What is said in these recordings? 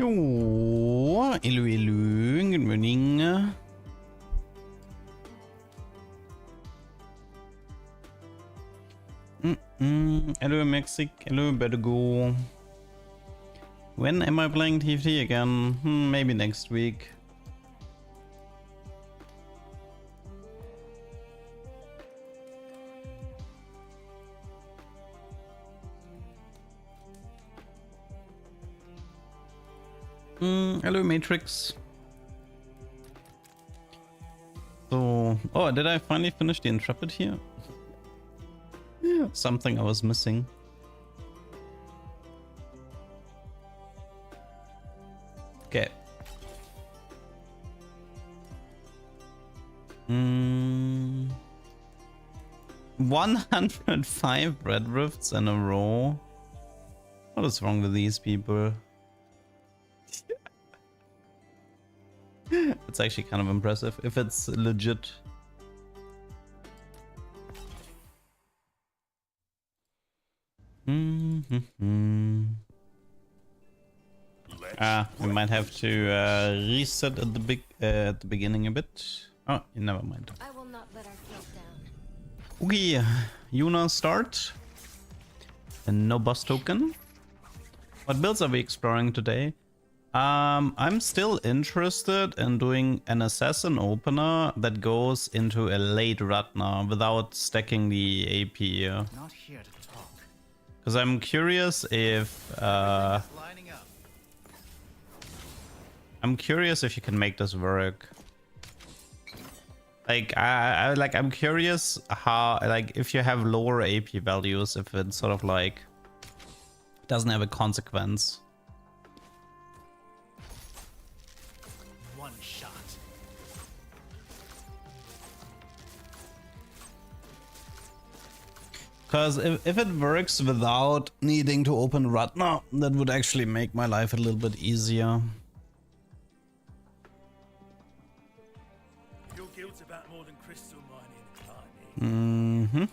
Jo, hello, good morning. Hello, Mexic. Hello, Bergo. When am I playing TFT again? Maybe next week. Hello, Matrix. So, oh, did I finally finish the Intrepid here? Something I was missing. Okay. 105 red rifts in a row. What is wrong with these people? It's actually kind of impressive if it's legit. We might have to reset at the beginning a bit. Oh, never mind. I will not let our float down. Okay, Yuna start. And no boss token. What builds are we exploring today? I'm still interested in doing an assassin opener that goes into a late Ratna without stacking the AP here. Not here to talk. Because I'm curious if you can make this work. Like I'm curious how, like, if you have lower AP values, if it sort of like doesn't have a consequence. One shot. Because if it works without needing to open Ratna, that would actually make my life a little bit easier. Your guild's about more than crystal mining, aren't you?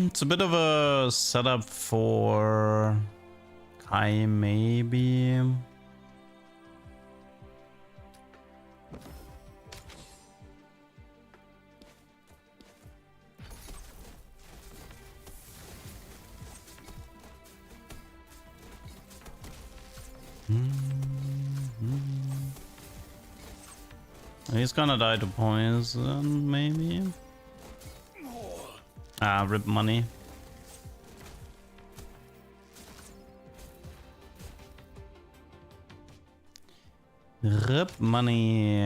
It's a bit of a setup for Kai, maybe. He's gonna die to poison, maybe. Ah, rip money. Rip money.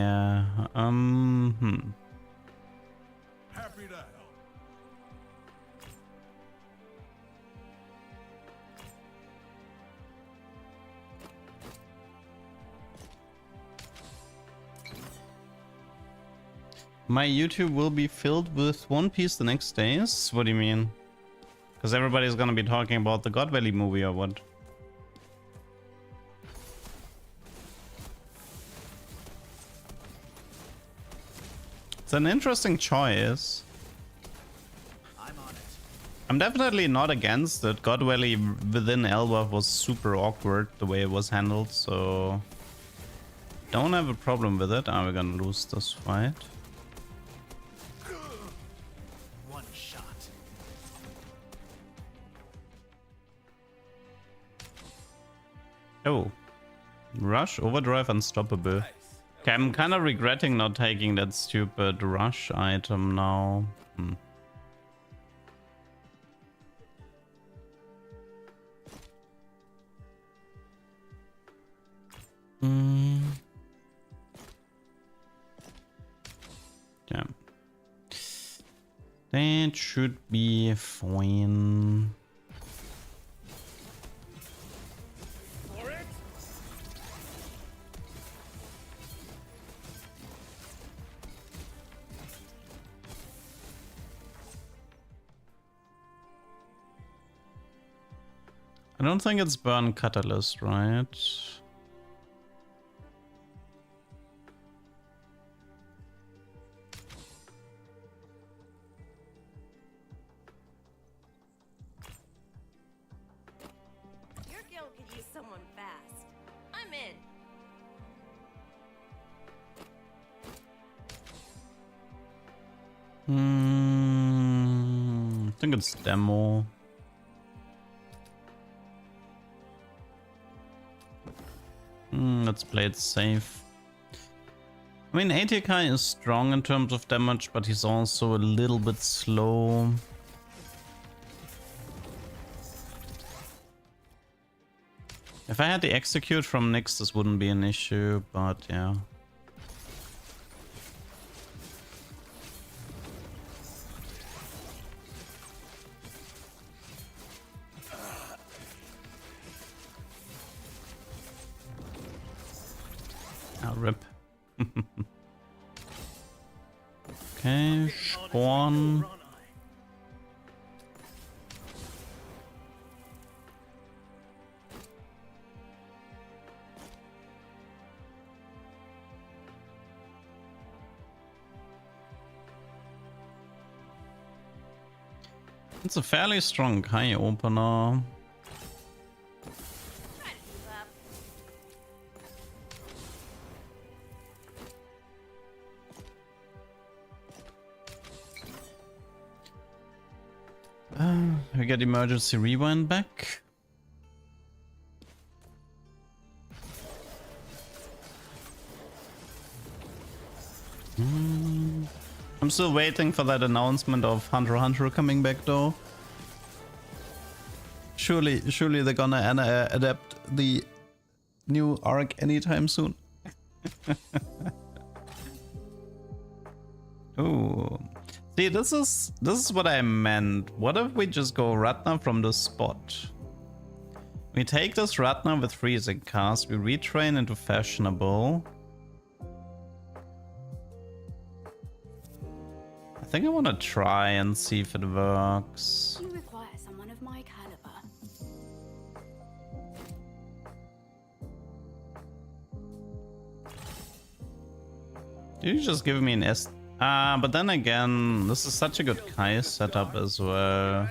Happy to help. My YouTube will be filled with One Piece the next days? What do you mean? Because everybody's gonna be talking about the God Valley movie or what? It's an interesting choice. I'm on it. I'm definitely not against it. God Valley within Elba was super awkward the way it was handled, so don't have a problem with it. We're gonna lose this fight. One shot. Oh. Rush, overdrive, unstoppable. Okay, I'm kind of regretting not taking that stupid rush item now. Yeah. That should be fine. For it. I don't think it's burn catalyst, right? I think it's demo. Let's play it safe. I mean, ATK is strong in terms of damage, but he's also a little bit slow. If I had the execute from Nyx, this wouldn't be an issue, but yeah. Ah, rip. Okay, Spawn. It's a fairly strong high opener. We get emergency rewind back. I'm still waiting for that announcement of Hunter x Hunter coming back though. Surely they're gonna adapt the new arc anytime soon. Ooh. See, this is what I meant. What if we just go Ratna from the spot? We take this Ratna with freezing cast, we retrain into fashionable. I think I want to try and see if it works. You require someone of my caliber. Did you just give me an S? But then again, this is such a good Kai setup as well.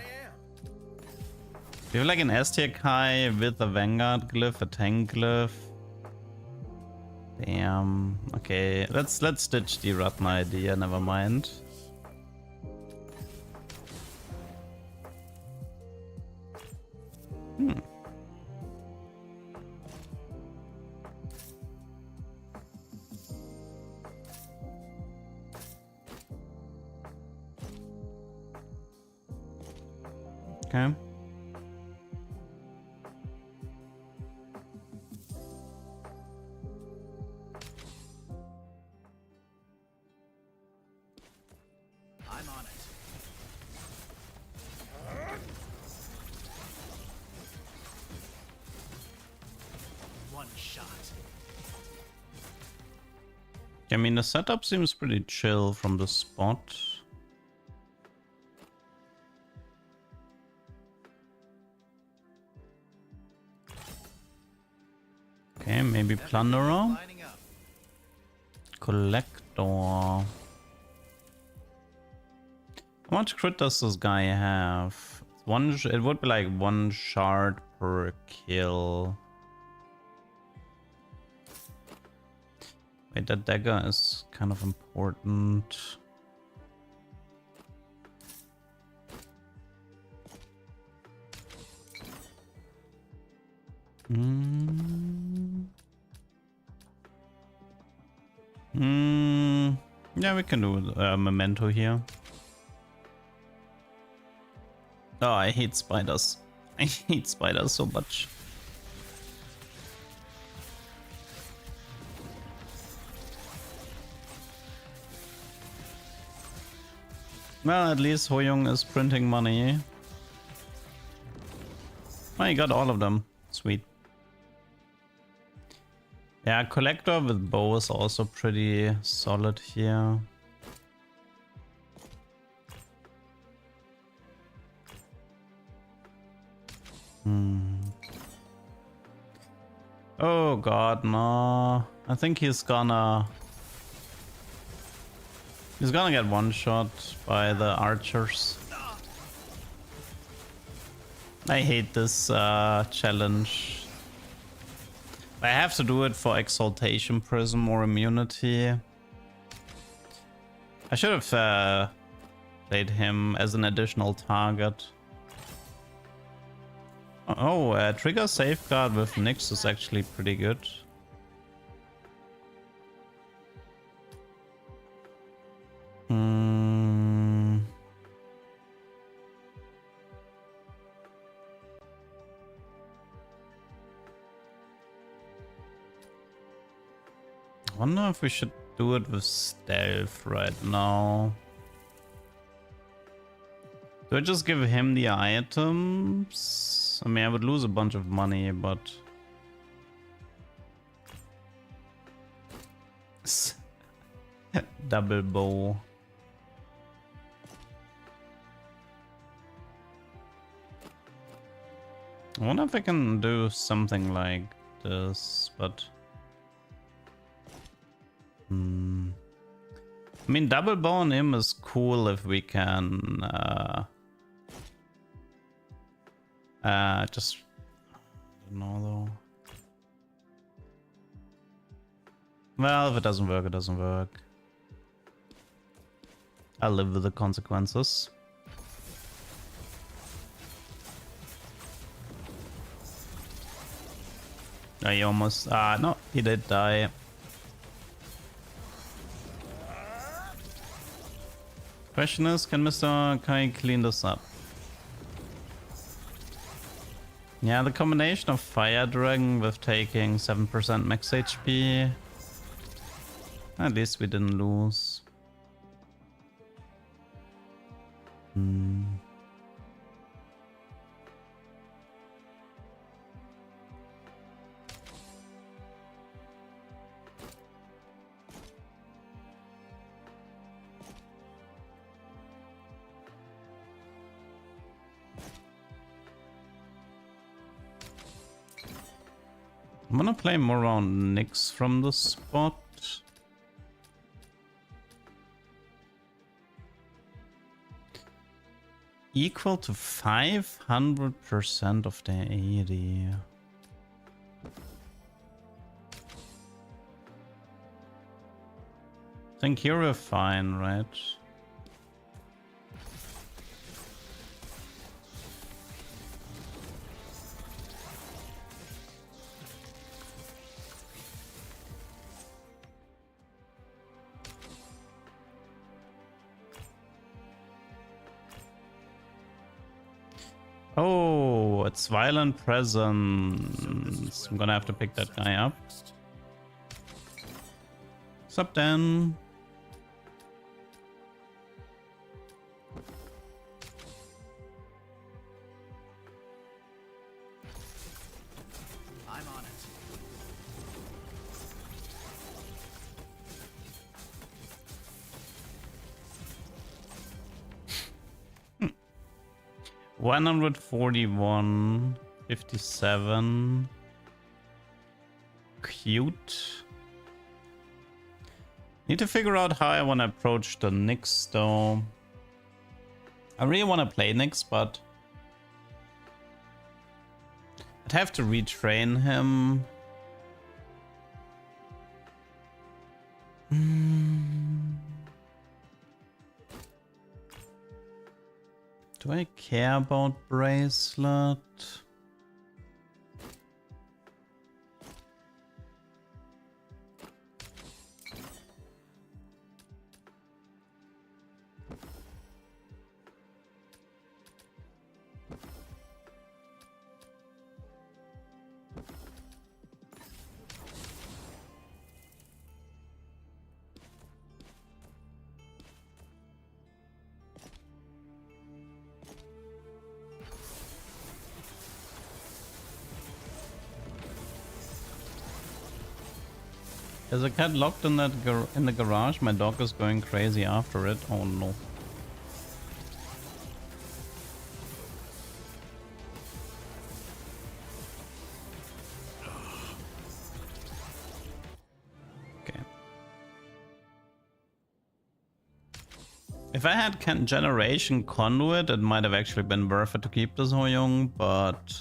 We have like an S tier Kai with a Vanguard glyph, a tank glyph. Damn. Okay, let's ditch the Ratna idea, never mind. Okay. I'm on it. One shot. I mean, the setup seems pretty chill from the spot. Okay, maybe Plunderer. Lining up. Collector. How much crit does this guy have? It would be like 1 shard per kill. Wait, that dagger is kind of important. Yeah, we can do a memento here. Oh, I hate spiders. I hate spiders so much. Well, at least Hoyoung is printing money. Oh, you got all of them. Sweet. Yeah, Collector with bow is also pretty solid here. Oh god, no. I think he's gonna get one shot by the archers. I hate this challenge. I have to do it for Exaltation Prism or Immunity. I should have played him as an additional target. Oh, trigger safeguard with Nyx is actually pretty good. Hmm. I wonder if we should do it with stealth right now. Do I just give him the items? I mean, I would lose a bunch of money, but... Double bow. I wonder if I can do something like this, but... I mean, double bow on him is cool if we can just I don't know though. Well, if it doesn't work, it doesn't work. I'll live with the consequences. Oh, he almost no, he did die. Question is, can Mr. Kai clean this up? Yeah, the combination of Fire Dragon with taking 7% max HP. At least we didn't lose. I'm gonna play more around Nyx from the spot. Equal to 500% of their AD. I think here we're fine, right? Oh, it's Violent Presence. I'm gonna have to pick that guy up. What's up, Dan? I'm on it. 141, 57. Cute. Need to figure out how I want to approach the Nyx though. I really want to play Nyx, but I'd have to retrain him. Do I care about Bracelet? There's a cat locked in that in the garage. My dog is going crazy after it. Oh no. Okay. If I had Generation Conduit, it might have actually been worth it to keep this Hoyong, but...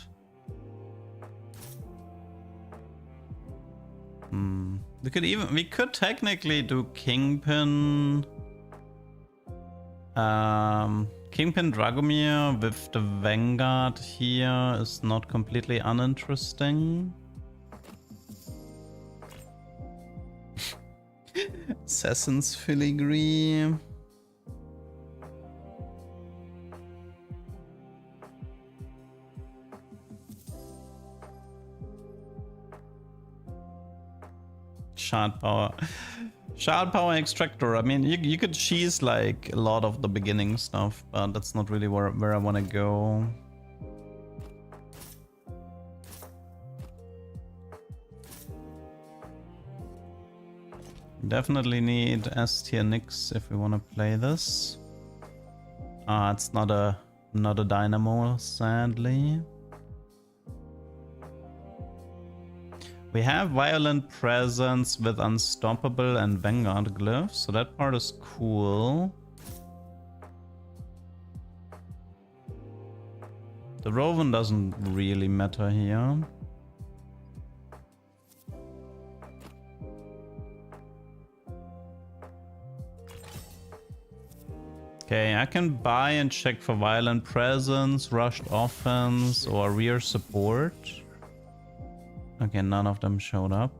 we could technically do Kingpin Kingpin Dragomir with the Vanguard here is not completely uninteresting. Assassin's Filigree. Shard power. Shard power extractor. I mean, you could cheese like a lot of the beginning stuff, but that's not really where I want to go. Definitely need S tier Nyx if we want to play this. It's not a dynamo, sadly. We have Violent Presence with Unstoppable and Vanguard Glyphs, so that part is cool. The Roven doesn't really matter here. Okay, I can buy and check for Violent Presence, Rushed Offense, or Rear Support. Okay, none of them showed up.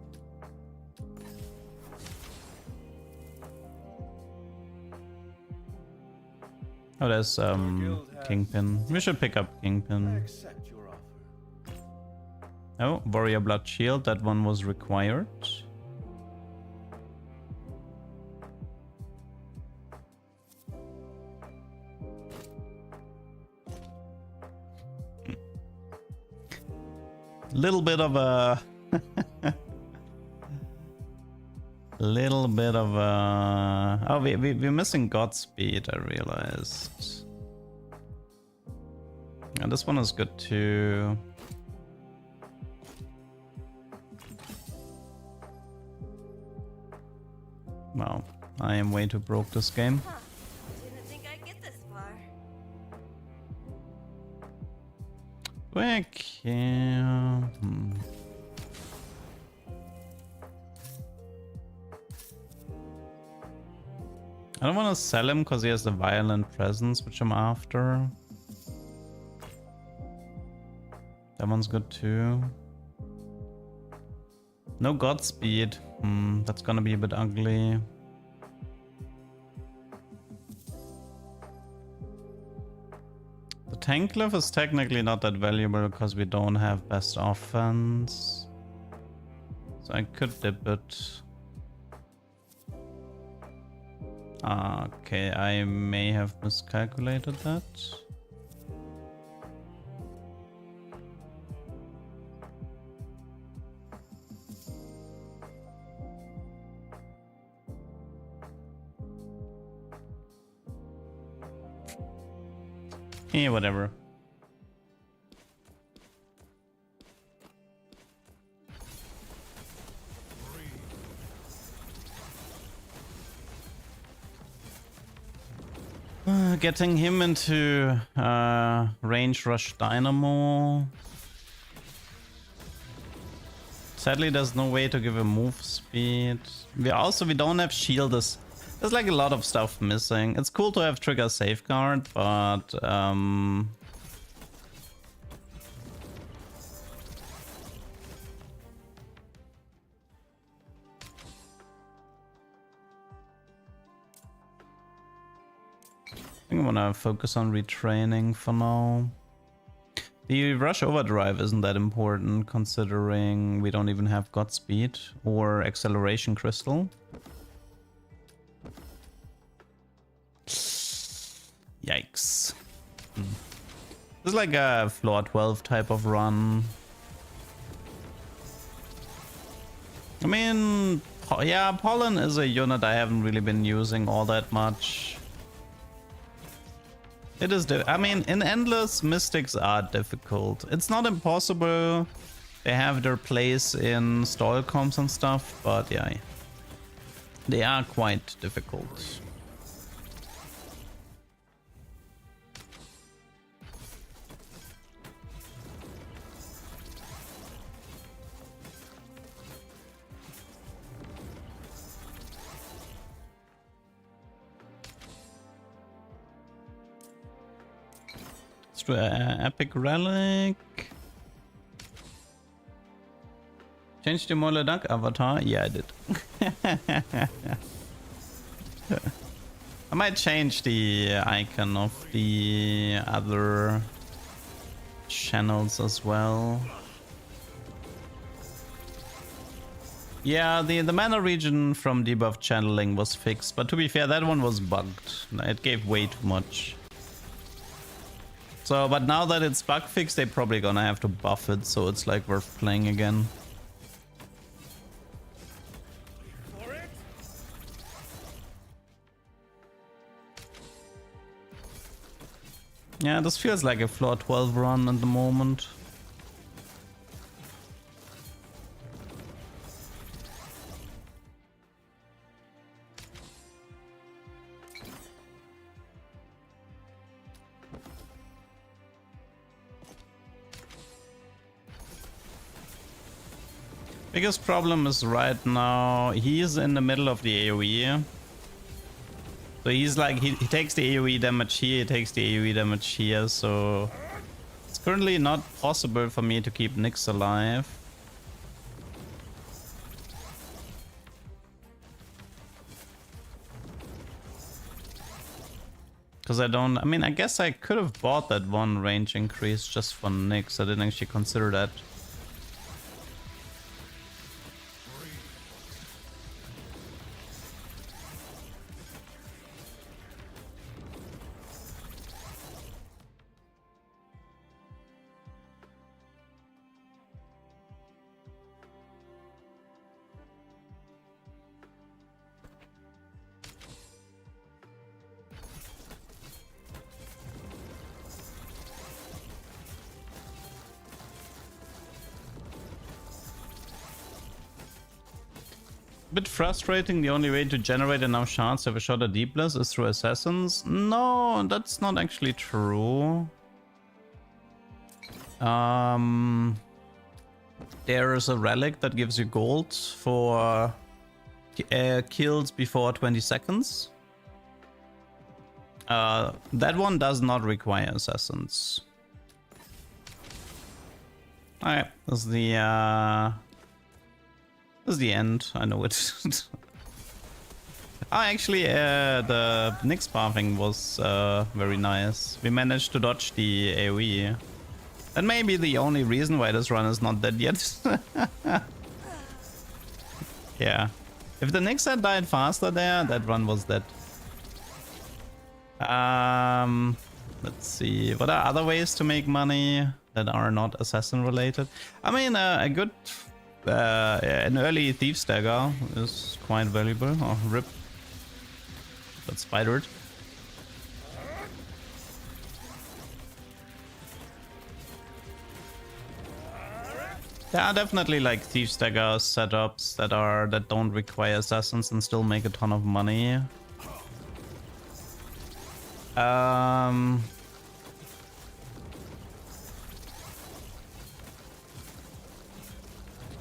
Oh, there's Kingpin. We should pick up Kingpin. Oh, Warrior Blood Shield. That one was required. Little bit of a little bit of a oh, we're missing Godspeed, I realized. And this one is good too. Wow, I am way too broke this game. Didn't think I'd get this far. Quick, yeah. I don't want to sell him because he has the Violent Presence, which I'm after. That one's good too. No Godspeed. That's gonna be a bit ugly. The tank glyph is technically not that valuable because we don't have best offense. So I could dip it. Okay, I may have miscalculated that. Yeah, whatever. Getting him into range rush dynamo. Sadly, there's no way to give him move speed. We don't have shield. There's like a lot of stuff missing. It's cool to have trigger safeguard, but I think I'm gonna focus on retraining for now. The rush overdrive isn't that important considering we don't even have Godspeed or acceleration crystal. Yikes. This is like a floor 12 type of run. I mean, yeah, Pollen is a unit I haven't really been using all that much. It is, I mean, in Endless, Mystics are difficult. It's not impossible. They have their place in stall comps and stuff, but yeah, they are quite difficult. to Epic Relic. Changed your leduck avatar? Yeah, I did. I might change the icon of the other channels as well. Yeah, the mana region from debuff channeling was fixed, but to be fair, that one was bugged. It gave way too much. So, but now that it's bug fixed, they're probably gonna have to buff it, so it's like worth playing again. For it? Yeah, this feels like a floor 12 run at the moment. Biggest problem is right now, he's in the middle of the AoE. So he's like, he takes the AoE damage here, he takes the AoE damage here, so it's currently not possible for me to keep Nyx alive. Because I mean, I guess I could have bought that one range increase just for Nyx, I didn't actually consider that. Bit frustrating. The only way to generate enough shards to have a shot at Deepless is through assassins. No, that's not actually true. There is a relic that gives you gold for kills before 20 seconds. That one does not require assassins. Alright, this is the end. I know it. Actually, the Nyx pathing was very nice. We managed to dodge the AoE. That may be the only reason why this run is not dead yet. Yeah. If the Nyx had died faster there, that run was dead. Let's see. What are other ways to make money that are not assassin related? I mean, a good... an early Thief's Dagger is quite valuable. Oh, rip. Got spidered. There are definitely like Thief's Dagger setups that don't require assassins and still make a ton of money.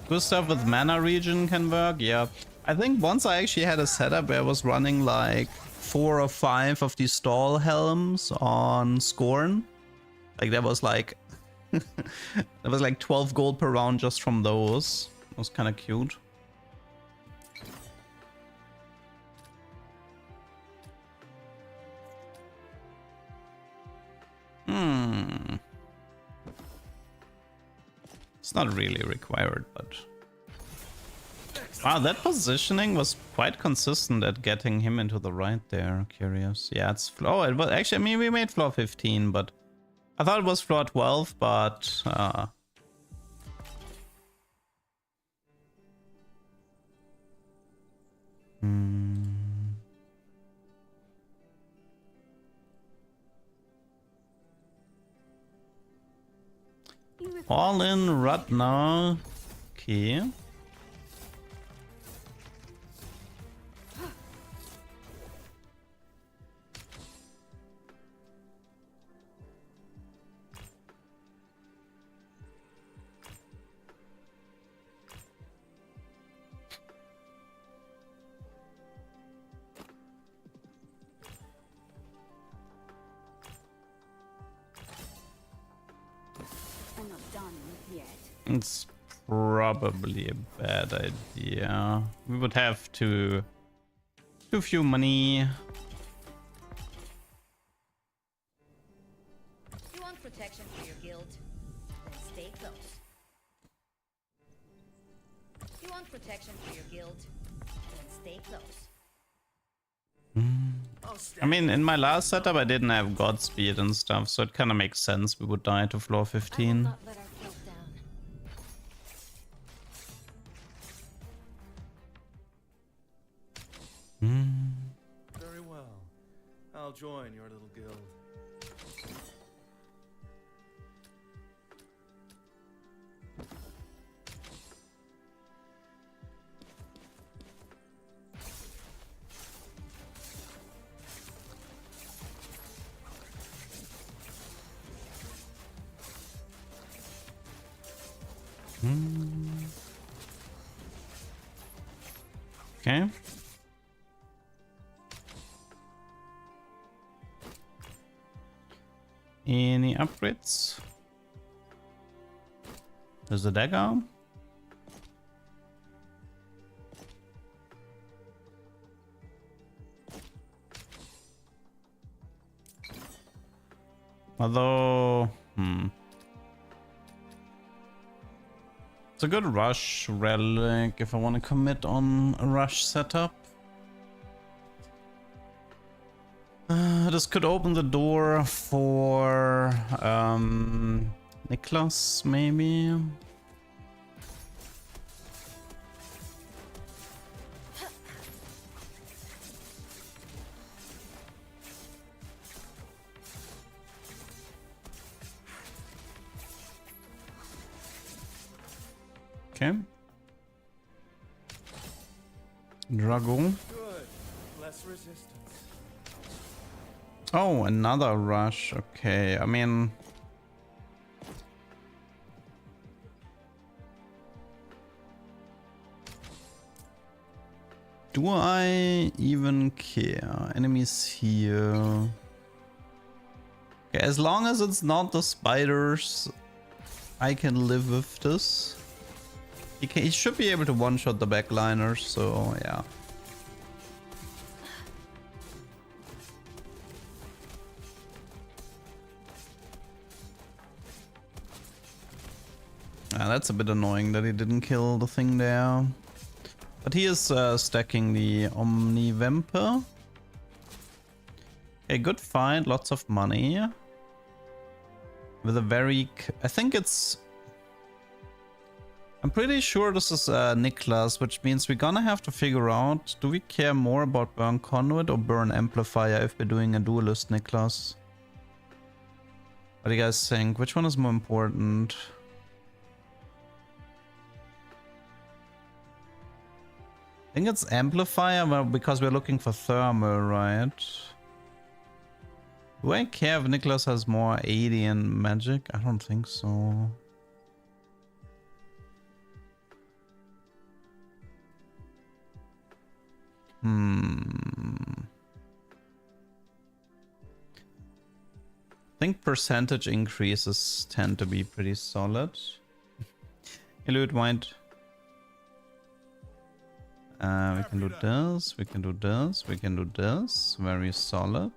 Good stuff with mana region can work, yeah. I think once I actually had a setup where I was running like 4 or 5 of these stall helms on Scorn. Like that was like that was like 12 gold per round just from those. It was kind of cute. It's not really required, but... Wow, that positioning was quite consistent at getting him into the right there. Curious. Yeah, it's... Oh, it was... Actually, I mean, we made floor 15, but... I thought it was floor 12, but... All in Ratna. Okay. It's probably a bad idea. We would have to too few money. You want protection for your guild? Then stay close. You want protection for your guild? Then stay close. I mean, in my last setup, I didn't have Godspeed and stuff, so it kind of makes sense we would die to floor 15. Not let our guild down. Very well. I'll join your little guild. Okay. Any upgrades? There's a dagger. Although, it's a good rush relic if I want to commit on a rush setup. This could open the door for Niklas, maybe. Okay. Drago. Good. Less resistance. Oh, another rush. Okay, I mean... do I even care? Enemies here. Okay, as long as it's not the spiders, I can live with this. He should be able to one-shot the backliners, so yeah. That's a bit annoying that he didn't kill the thing there. But he is stacking the Omni Vamper. A good fight, lots of money. With a very... I think it's... I'm pretty sure this is Niklas, which means we're gonna have to figure out, do we care more about Burn Conduit or Burn Amplifier if we're doing a Duelist Niklas? What do you guys think? Which one is more important? I think it's Amplifier, well, because we're looking for Thermal, right? Do I care if Niklas has more 80 in magic? I don't think so. I think percentage increases tend to be pretty solid. Elude White. We can do this, we can do this, we can do this. Very solid.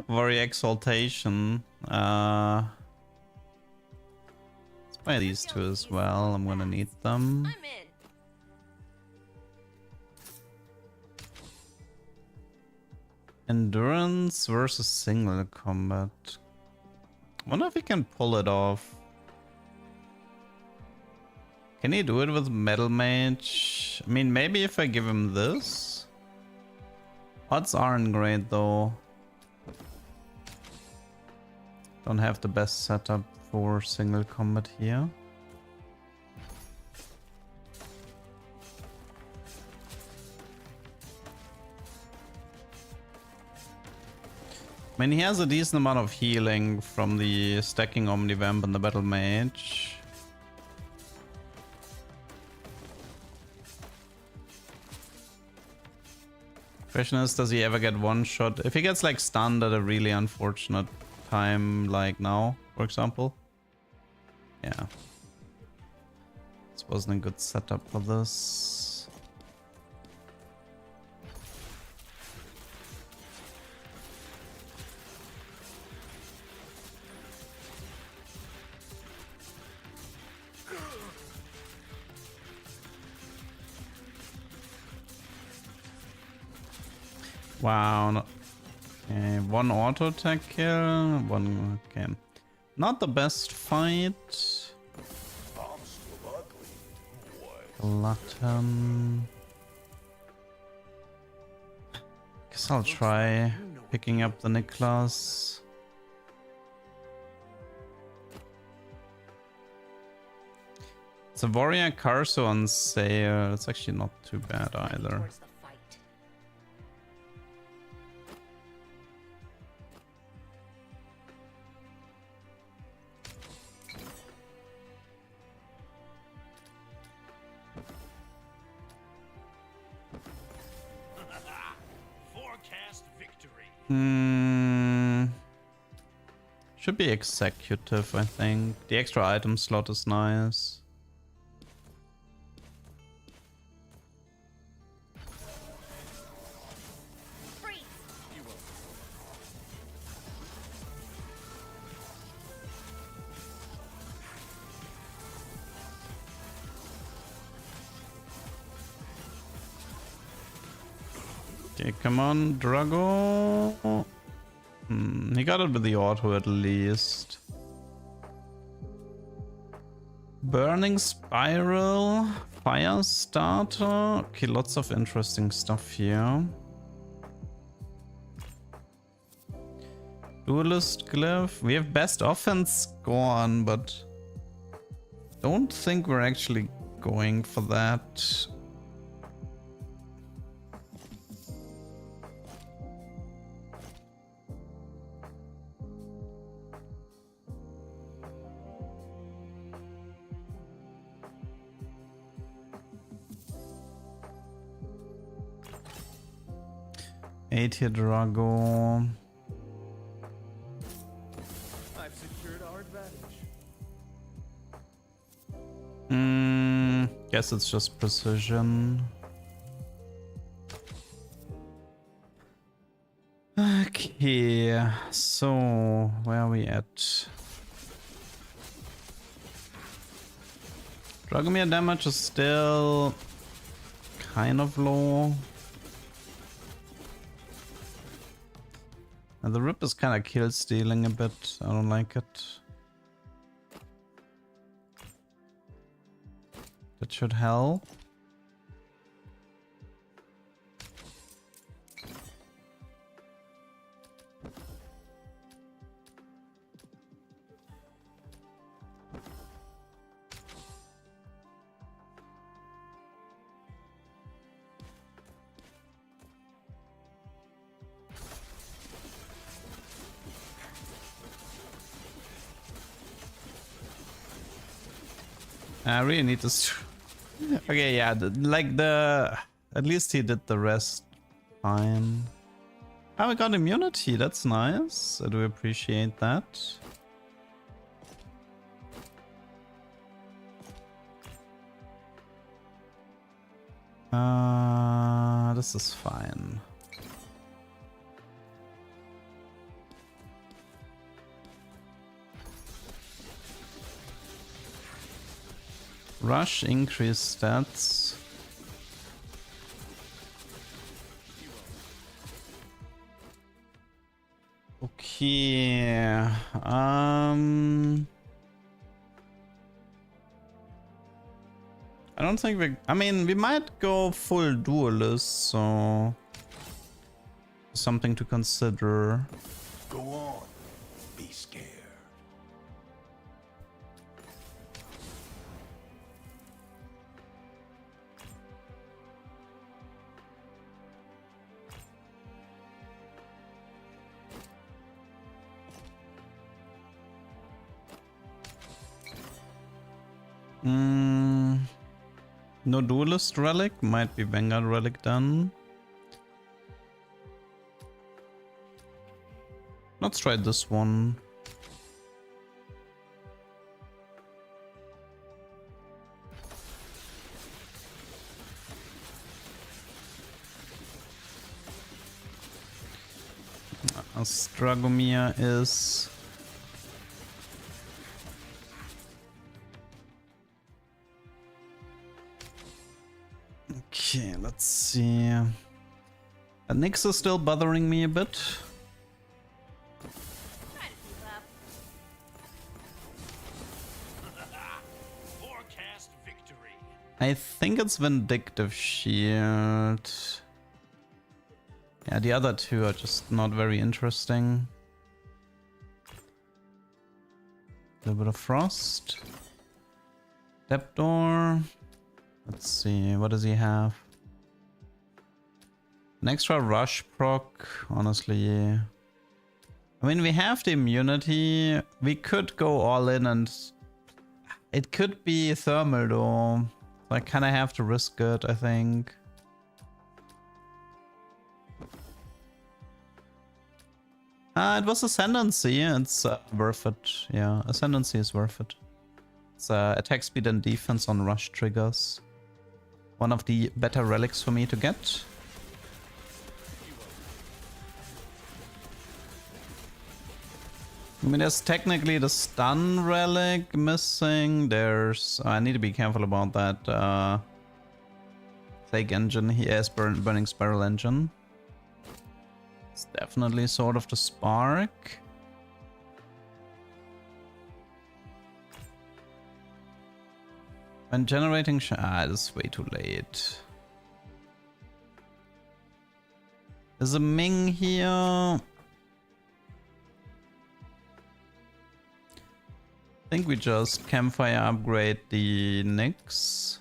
Very exaltation. Let's buy these two as well. I'm gonna need them. I'm in. Endurance versus single combat. Wonder if he can pull it off. Can he do it with Metal Mage? I mean, maybe if I give him this. Odds aren't great though. Don't have the best setup for single combat here. I mean, he has a decent amount of healing from the stacking Omnivamp and the Battle Mage. Question is, does he ever get one shot? If he gets like stunned at a really unfortunate time like now, for example. Yeah. This wasn't a good setup for this. Wow. No. Okay, one auto attack kill. One. Okay. Not the best fight. Glutton. Guess I'll try picking up the Niklas. It's a Warrior Carso on sale. It's actually not too bad either. Towards the fight. Forecast victory. Should be executive, I think. The extra item slot is nice. Freeze! Okay, come on, Drago. He got it with the auto at least. Burning Spiral, Fire Starter. Okay, lots of interesting stuff here. Duelist Glyph. We have best offense gone, but don't think we're actually going for that. Eight here, Drago. I've secured our advantage. Guess it's just precision. Okay, so where are we at? Dragomir damage is still kind of low. And the rip is kind of kill stealing a bit. I don't like it. That should help. I really need this. Okay, yeah, at least he did the rest fine. Oh, we got immunity. That's nice. I do appreciate that. This is fine. Rush increase stats. Okay. I don't think I mean, we might go full duelist, so something to consider. Go on, be scared. No duelist relic, might be Vanguard relic done. Let's try this one. Stragomir is... Okay, let's see. Nyx is still bothering me a bit. Try to keep up. Forecast victory. I think it's Vindictive Shield. Yeah, the other two are just not very interesting. A little bit of Frost. Deptor. Let's see, what does he have? An extra rush proc, honestly. I mean, we have the immunity. We could go all in and it could be thermal though. So I kind of have to risk it, I think. It was Ascendancy. It's worth it. Yeah, Ascendancy is worth it. It's attack speed and defense on rush triggers. One of the better relics for me to get. I mean, there's technically the stun relic missing. There's... I need to be careful about that. Plague engine. He has burning spiral engine. It's definitely sort of the spark. When generating... it is way too late. There's a Ming here. I think we just campfire upgrade the Nyx.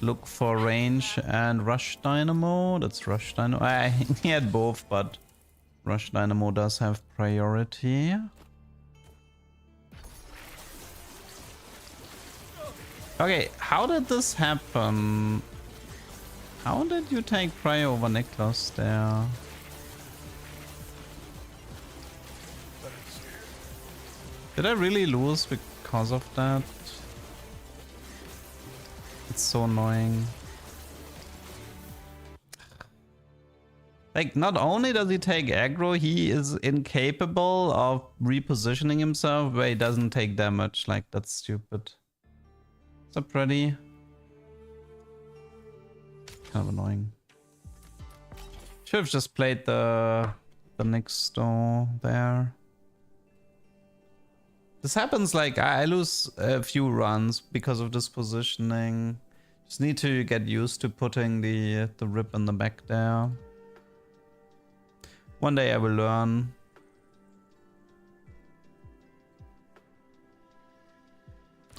Look for range and rush dynamo. That's rush dynamo. He had both, but rush dynamo does have priority. Okay, how did this happen? How did you take prior over Niklas there? Did I really lose because of that? It's so annoying. Like, not only does he take aggro, he is incapable of repositioning himself where he doesn't take damage. Like, that's stupid. What's up, Freddy? Kind of annoying. Should have just played the Nyx though there. This happens, like, I lose a few runs because of this positioning. Just need to get used to putting the rip in the back there. One day I will learn.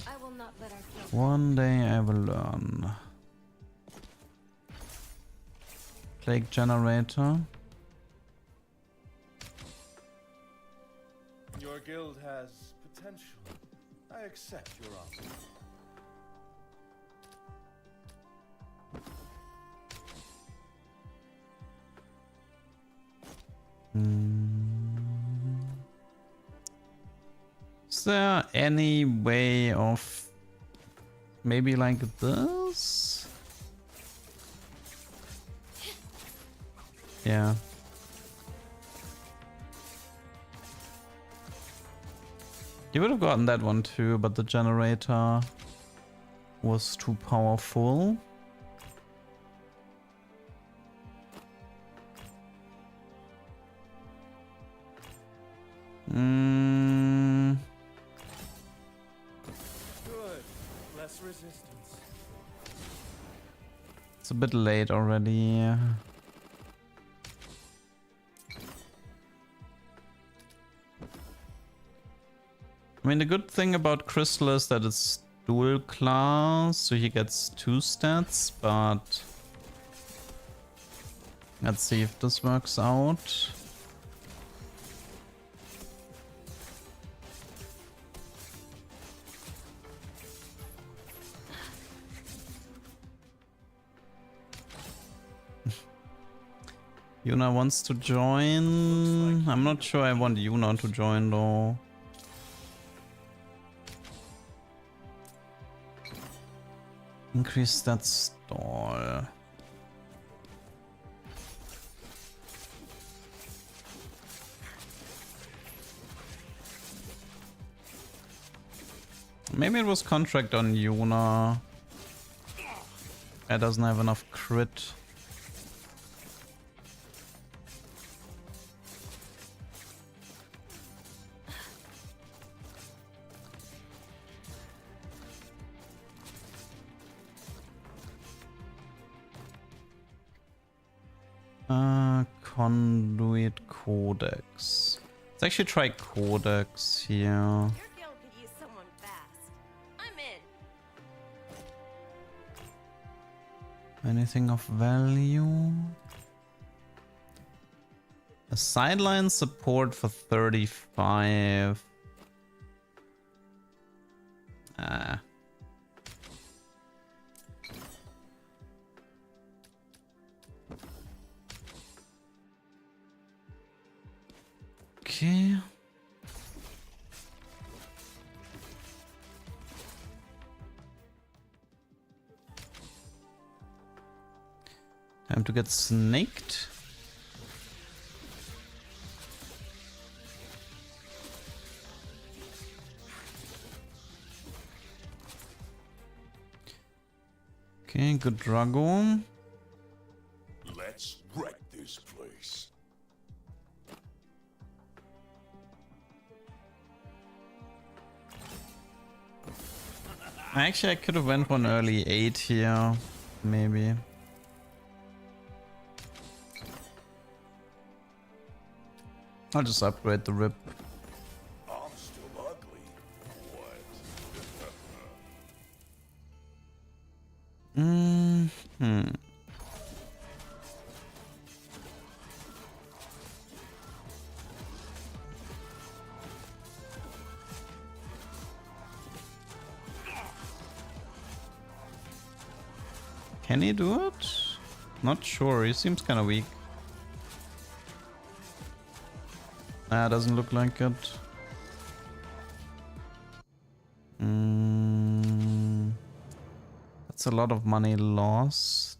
I will not let our guilt. One day I will learn. Plague generator. Your guild has potential. I accept your offer. Is there any way of maybe like this? Yeah. You would have gotten that one too, but the generator was too powerful. Good. Less resistance. It's a bit late already. I mean, the good thing about Crystal is that it's dual class, so he gets 2 stats, but let's see if this works out. Yuna wants to join. I'm not sure I want Yuna to join though. Increase that stall. Maybe it was contract on Yuna. It doesn't have enough crit. Conduit Codex. Let's actually try Codex here. Your guild could use someone fast. I'm in. Anything of value? A sideline support for 35. Ah. Okay. Time to get snaked. Okay, good Drago. Let's wreck this place. Actually, I could have went one early 8 here, maybe. I'll just upgrade the rip. I'm still ugly. What? Can he do it? Not sure, he seems kind of weak. Nah, doesn't look like it. That's a lot of money lost.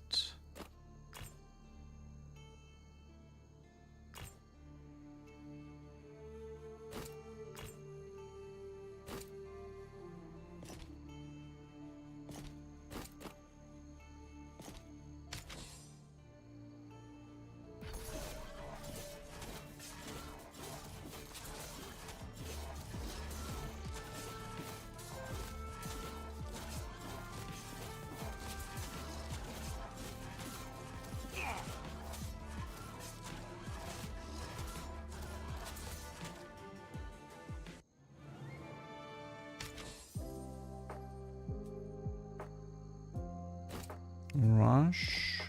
Rush.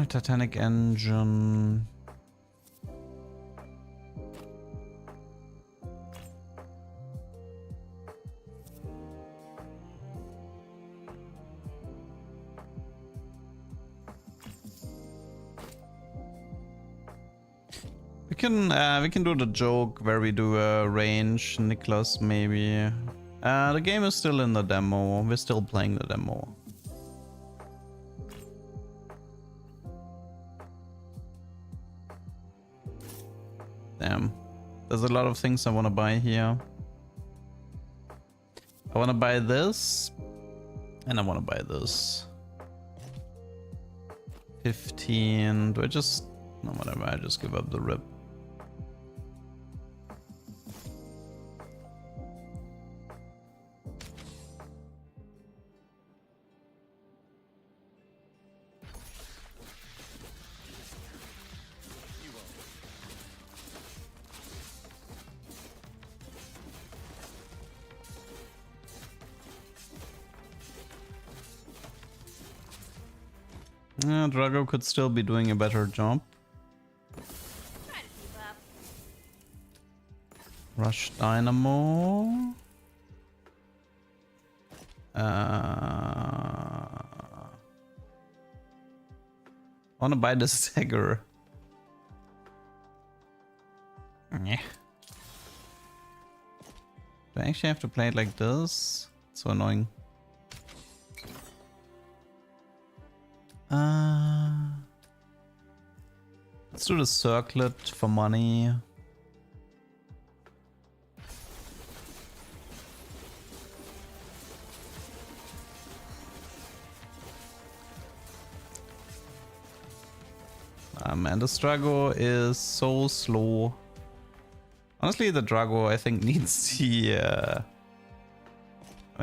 Titanic engine. We can do the joke where we do a range, Nicholas, maybe. The game is still in the demo. We're still playing the demo. Damn. There's a lot of things I want to buy here. I want to buy this. And I want to buy this. 15. Do I just... No, whatever. I just give up the rip. Drago could still be doing a better job. Try to keep up. Rush Dynamo. I wanna buy this dagger. Yeah. Do I actually have to play it like this? It's so annoying. Let's do the circlet for money. And the Strago is so slow. Honestly, the Drago I think needs the... I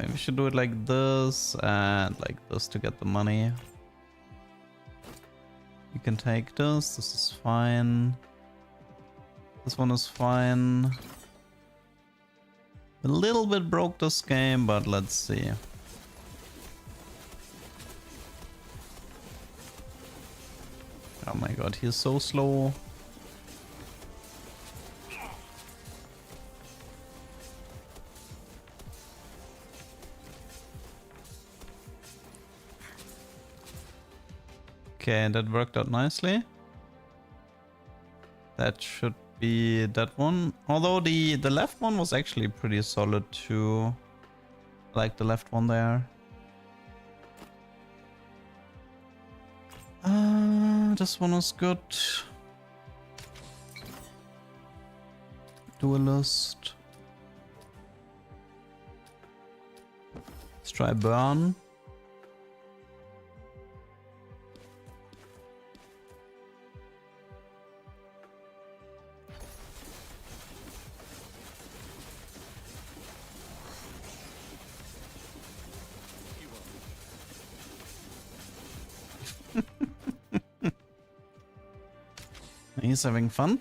mean, we should do it like this and like this to get the money. You can take this. This is fine. This one is fine. A little bit broke this game, but let's see. Oh my god, he's so slow. Okay, that worked out nicely. That should be that one. Although the left one was actually pretty solid too. I like the left one there. This one is good. Duelist. Let's try burn. He's having fun.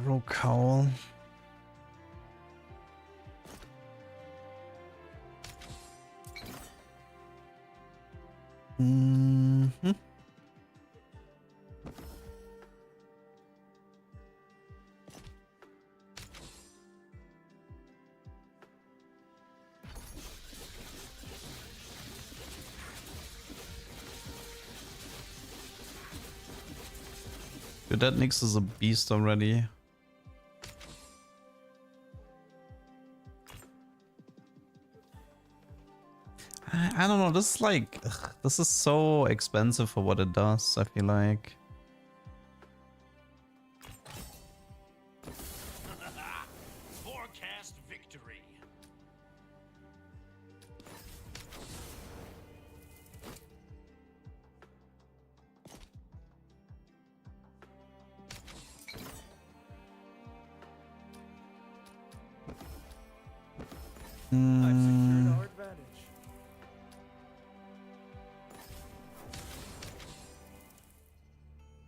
Rogue Howl. Dude, that Nyx is a beast already. I don't know, this is like... this is so expensive for what it does, I feel like. Forecast victory. I've secured our advantage.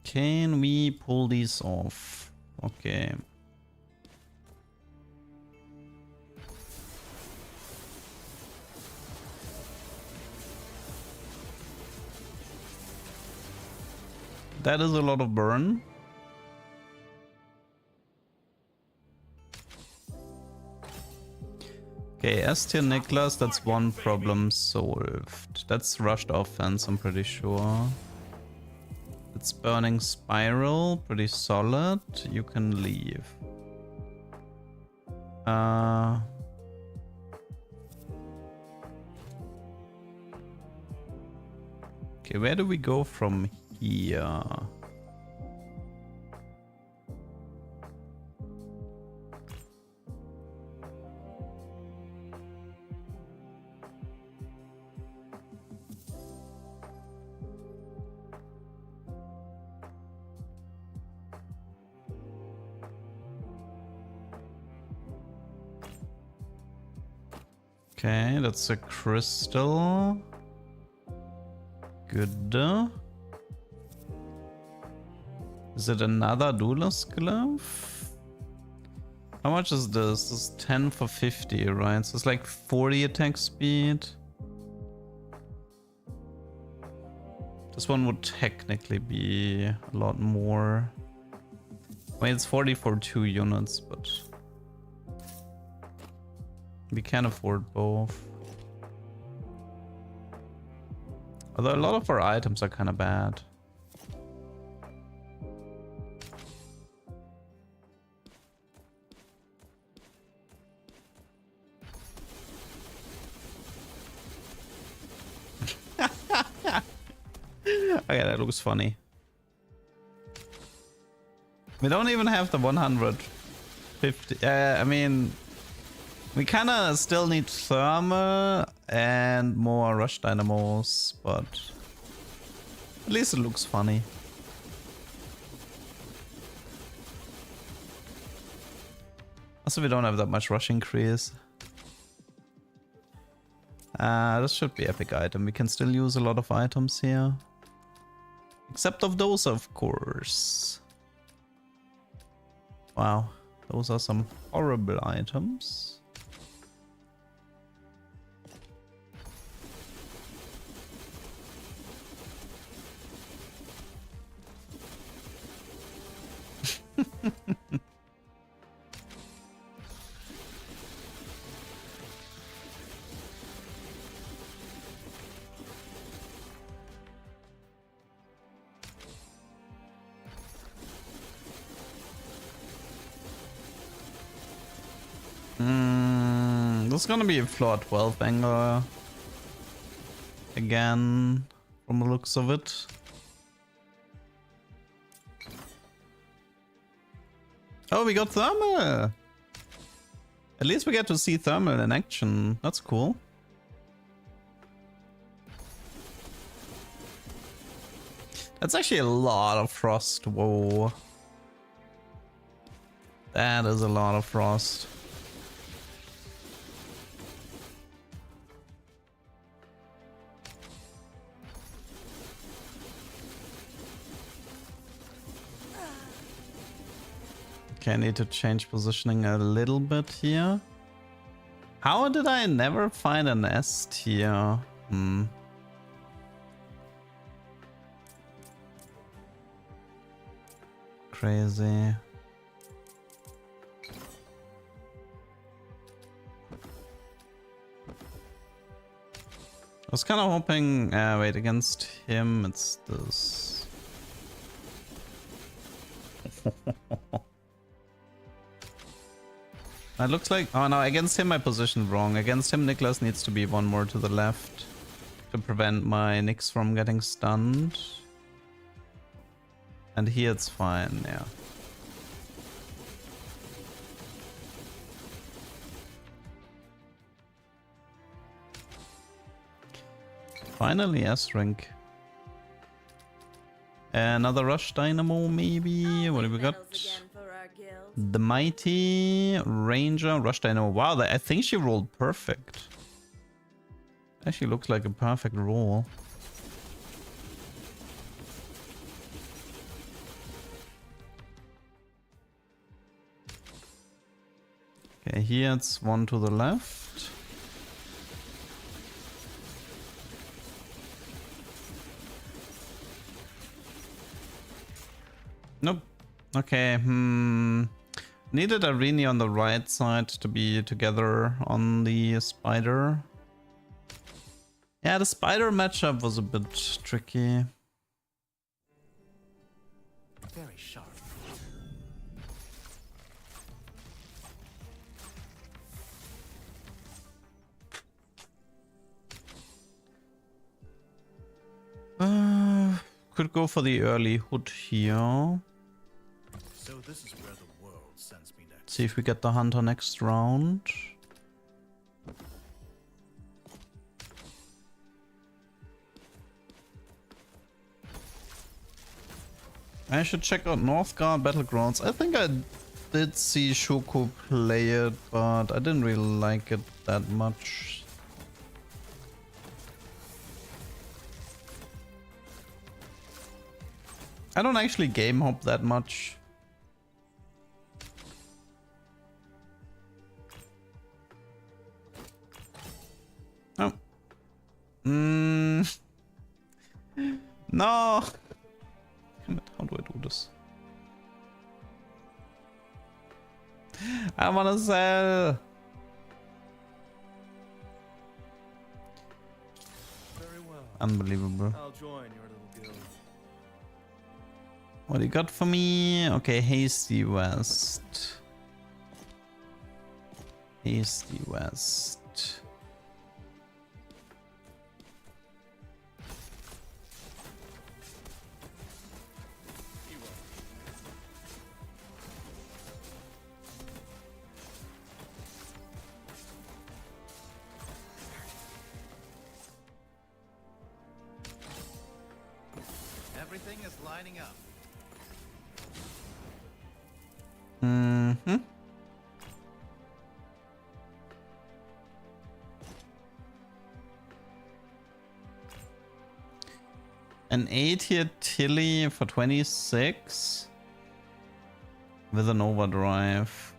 Can we pull these off? Okay. That is a lot of burn. Okay, S tier Nicholas, that's one problem solved. That's rushed offense, I'm pretty sure. It's burning spiral, pretty solid. You can leave. Okay, where do we go from here? Okay, that's a crystal. Good. Is it another duelist glove? How much is this? This is 10 for 50, right? So it's like 40 attack speed. This one would technically be a lot more. Wait, it's 40 for 2 units, but we can afford both. Although a lot of our items are kind of bad. Okay, that looks funny. We don't even have the 100 50. I mean, we kind of still need thermal and more rush dynamos, but at least it looks funny. Also, we don't have that much rush increase. This should be epic item. We can still use a lot of items here. Except of those, of course. Wow, those are some horrible items. This is gonna be a floor 12 angle again, from the looks of it. Oh, we got thermal! At least we get to see thermal in action. That's cool. That's actually a lot of frost. Whoa. That is a lot of frost. Okay, I need to change positioning a little bit here. How did I never find a nest here? Crazy. I was kind of hoping, wait, against him it's this. It looks like, oh no, against him I positioned wrong. Against him Nicholas needs to be one more to the left to prevent my Nyx from getting stunned. And here it's fine, yeah. Finally S-rank. Another rush dynamo maybe? What have we got? The mighty ranger rush dynamo. Wow, I think she rolled perfect. Actually looks like a perfect roll. Okay, here it's one to the left. Nope. Okay, needed a Rini on the right side to be together on the spider. Yeah, the spider matchup was a bit tricky. Very sharp. Could go for the early hood here. So this is where the world sends me next. See if we get the hunter next round. I should check out Northgard Battlegrounds. I think I did see Shoko play it, but I didn't really like it that much. I don't actually game hop that much. Oh. No. Damn it, how do I do this? I wanna sell. Very well. Unbelievable. I'll join your little guild. What do you got for me? Okay, Hasty West. Hasty West. Everything is lining up. Mm-hmm. An 8 here Tilly for 26 with an overdrive.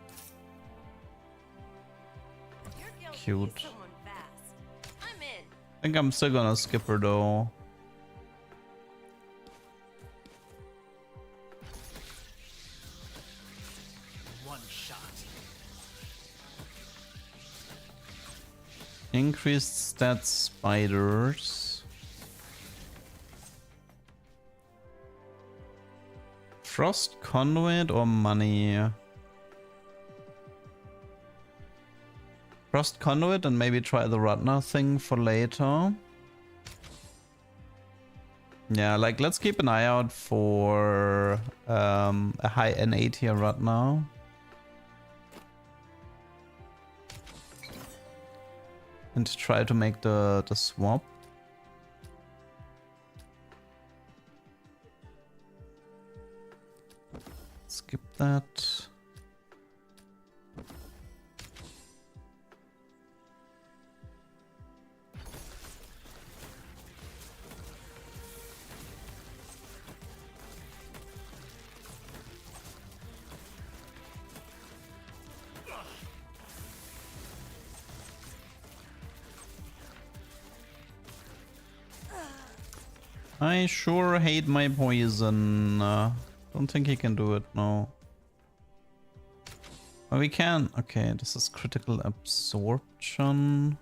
Your guild Cute. needs someone fast. I'm in. I think I'm still gonna skip her though. One shot. Increased stats spiders. Frost conduit or money? Frost conduit and maybe try the Ratna thing for later. Yeah, like let's keep an eye out for a high N8 here Ratna. And try to make the swap. Skip that. I sure hate my poison. Don't think he can do it, no. Oh, we can. Okay, this is critical absorption.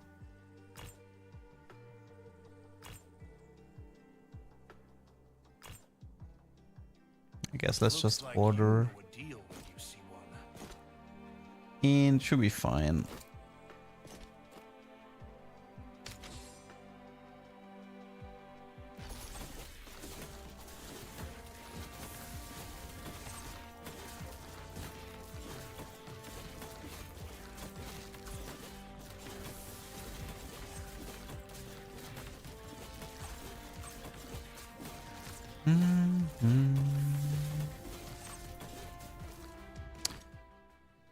I guess let's just order. And should be fine.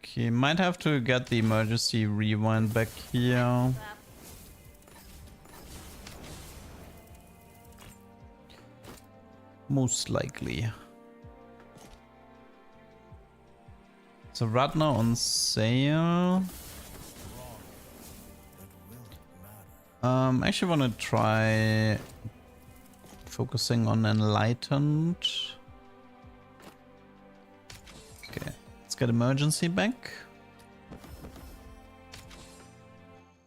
Okay, might have to get the emergency rewind back here. Most likely. So Ratna on sale. Actually want to try focusing on enlightened. Okay, let's get emergency back.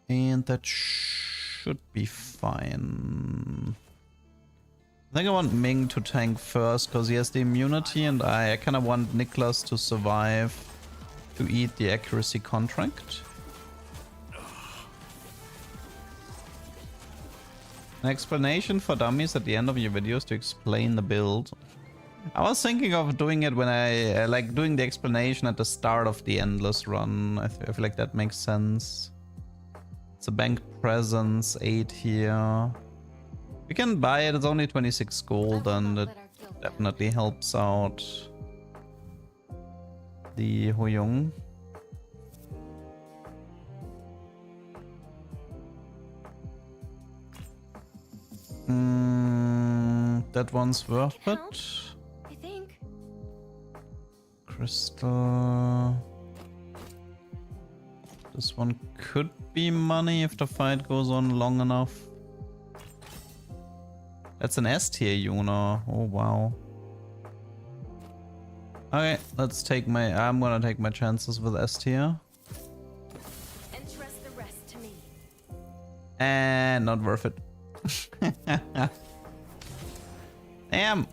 And that should be fine. I think I want Ming to tank first because he has the immunity and I kind of want Niklas to survive to eat the accuracy contract. An explanation for dummies at the end of your videos to explain the build. I was thinking of doing it when I like doing the explanation at the start of the endless run. I feel like that makes sense. It's a bank presence 8 here. We can buy it, it's only 26 gold and it definitely helps out the Hoyong. That one's worth it. I think. Crystal. This one could be money if the fight goes on long enough. That's an S tier Yuna. Oh wow. Okay, let's take my. I'm gonna take my chances with S tier. Entrust the rest to me. And not worth it. Damn!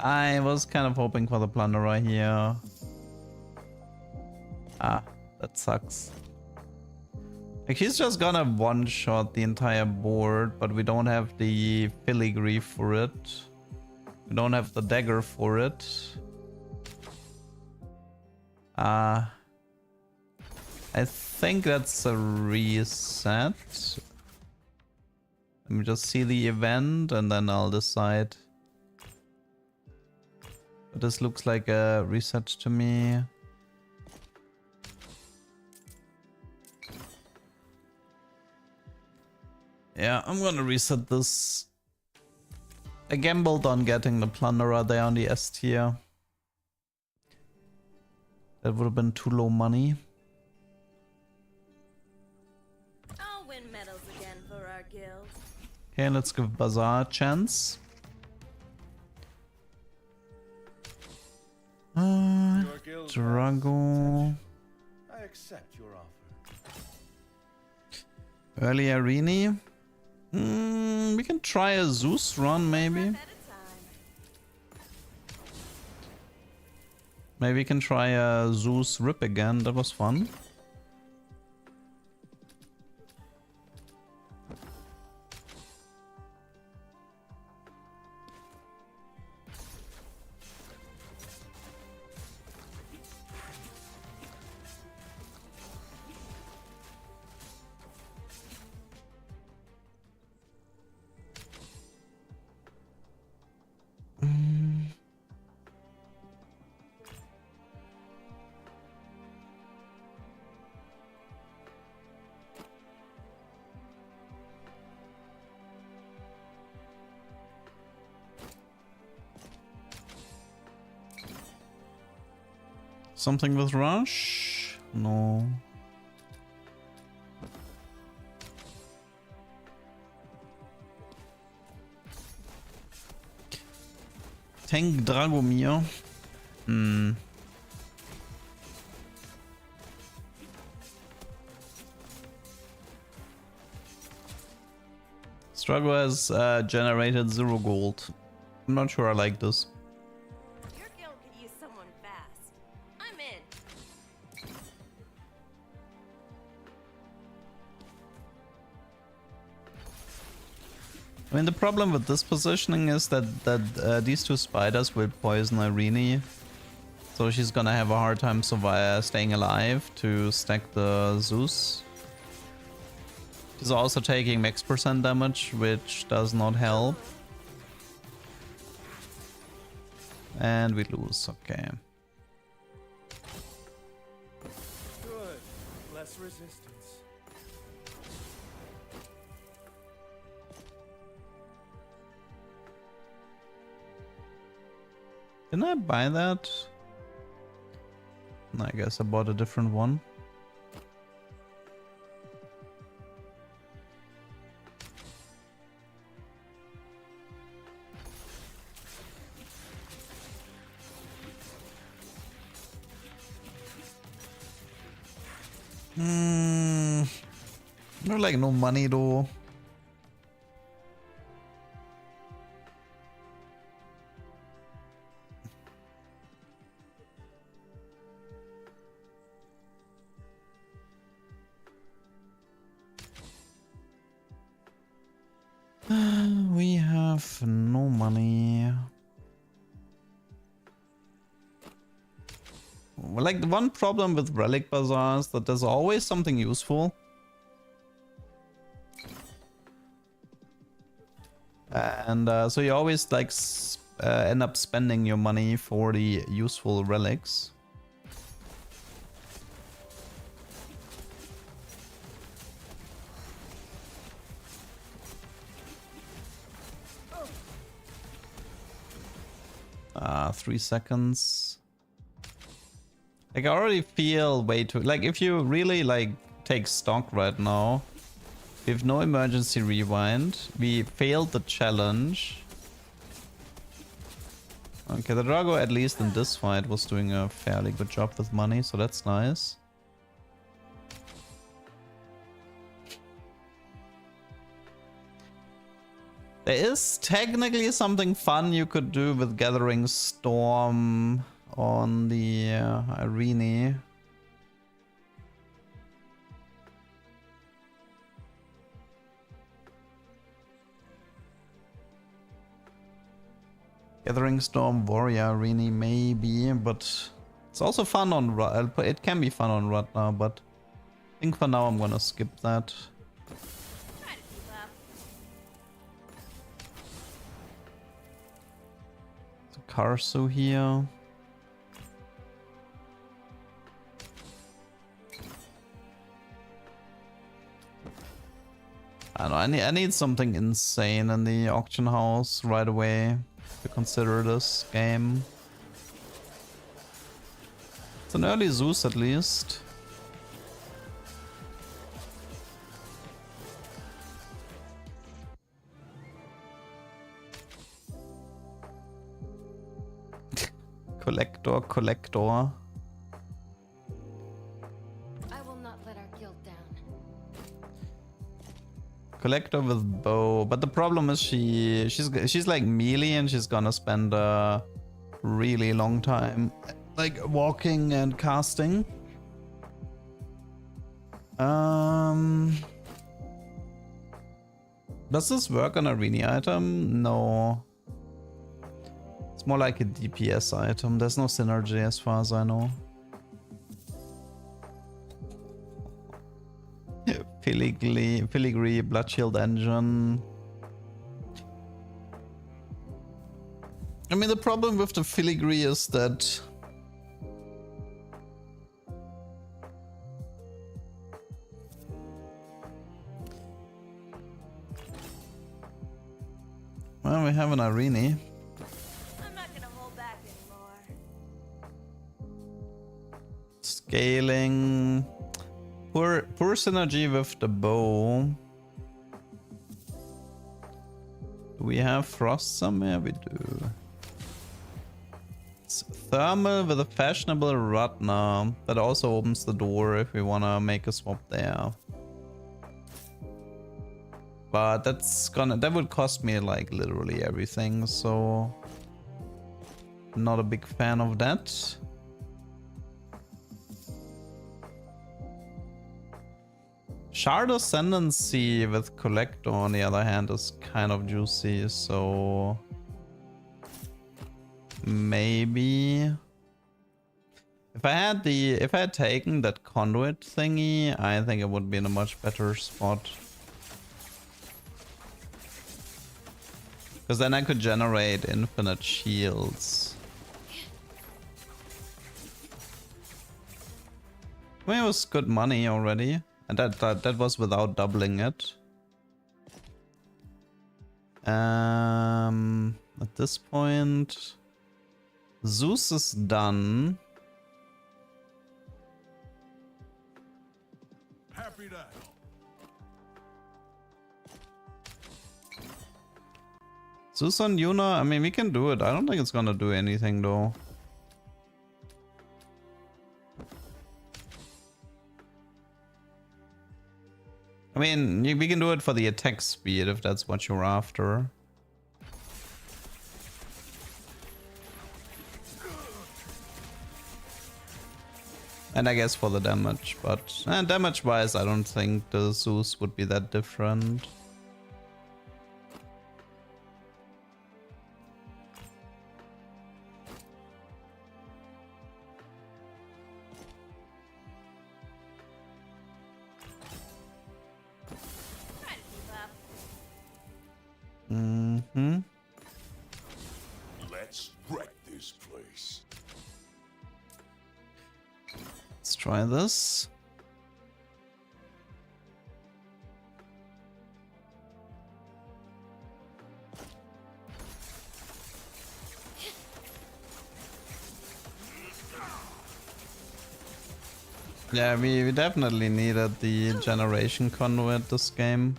I was kind of hoping for the plunderer here. Ah, that sucks. Like he's just gonna one-shot the entire board, but we don't have the filigree for it. We don't have the dagger for it. I think that's a reset. Let me just see the event and then I'll decide. But this looks like a reset to me. Yeah, I'm gonna reset this. I gambled on getting the Plunderer there on the S tier. That would have been too low money. I'll win medals again for our guild. Okay, let's give Bazaar a chance. Your guild Drago. I accept your offer. Early Arini. We can try a Zeus run maybe. At a time. Maybe we can try a Zeus rip again. That was fun. Something with rush? No. Tank Dragomir. Strago has generated 0 gold. I'm not sure I like this. Your guild could use someone fast. I'm in. I mean, the problem with this positioning is that these two spiders will poison Irene. So she's gonna have a hard time staying alive to stack the Zeus. She's also taking max % damage, which does not help. And we lose, okay. Good. Less resistance. Didn't I buy that? No, I guess I bought a different one. Not like no money though. We have no money. Like, the one problem with relic bazaars that there's always something useful. And so you always like end up spending your money for the useful relics. Ah, 3 seconds. Like, I already feel way too... Like, if you really, like, take stock right now, we have no emergency rewind. We failed the challenge. Okay, the Drago, at least in this fight, was doing a fairly good job with money, so that's nice. There is technically something fun you could do with Gathering Storm on the Irene. Gathering Storm Warrior Irene maybe, but it's also fun on it can be fun on Rudna, but I think for now I'm gonna skip that. Try to keep up. The Karsu here. I don't know, I need something insane in the auction house right away to consider this game. It's an early Zeus at least. Collector. I will not let our guild down. Collector with bow, but the problem is she's like melee and she's gonna spend a really long time like walking and casting. Does this work on a Rini item? No. It's more like a DPS item. There's no synergy as far as I know. Filigree, Blood Shield Engine. I mean, the problem with the filigree is that well, we have an Irene. I'm not gonna hold back anymore. Scaling. Poor synergy with the bow. Do we have frost somewhere? We do. It's thermal with a fashionable Ratna. That also opens the door if we wanna make a swap there. But that would cost me like literally everything, so not a big fan of that. Shard Ascendancy with Collector on the other hand is kind of juicy, so maybe if I had taken that conduit thingy, I think it would be in a much better spot. Because then I could generate infinite shields. I mean, it was good money already. And that was without doubling it. At this point, Zeus is done. Happy to help. Zeus on Yuna, I mean, we can do it. I don't think it's gonna do anything though. I mean, we can do it for the attack speed if that's what you're after. And I guess for the damage, but damage-wise, I don't think the Zeus would be that different. Try to keep up. Mm-hmm. Let's wreck this place. Let's try this. Yeah, we definitely needed the generation conduit this game.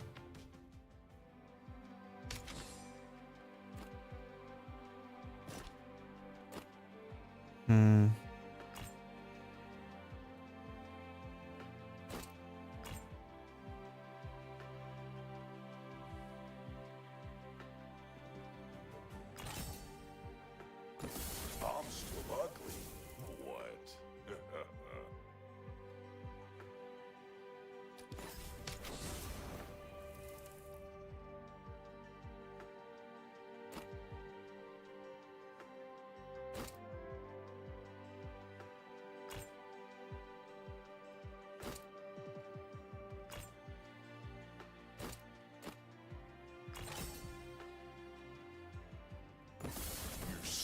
I'm still ugly. What?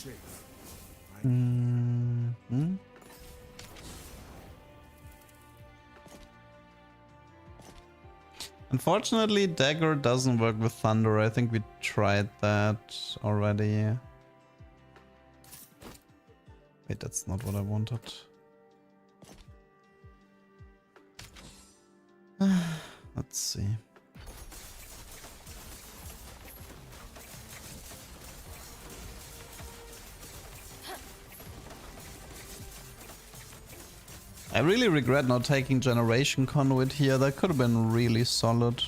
safe. Mm-hmm. Unfortunately, dagger doesn't work with thunder. I think we tried that already. Wait, that's not what I wanted. Let's see. I really regret not taking Generation Conduit here. That could have been really solid.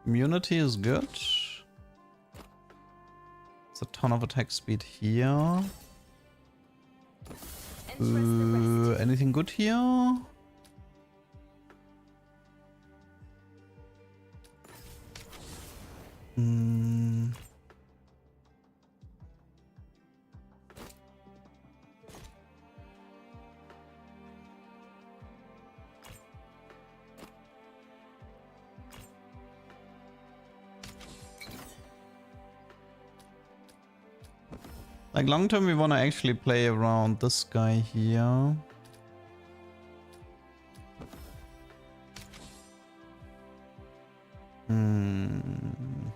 Immunity is good. It's a ton of attack speed here. Anything good here? Like long term, we want to actually play around this guy here. And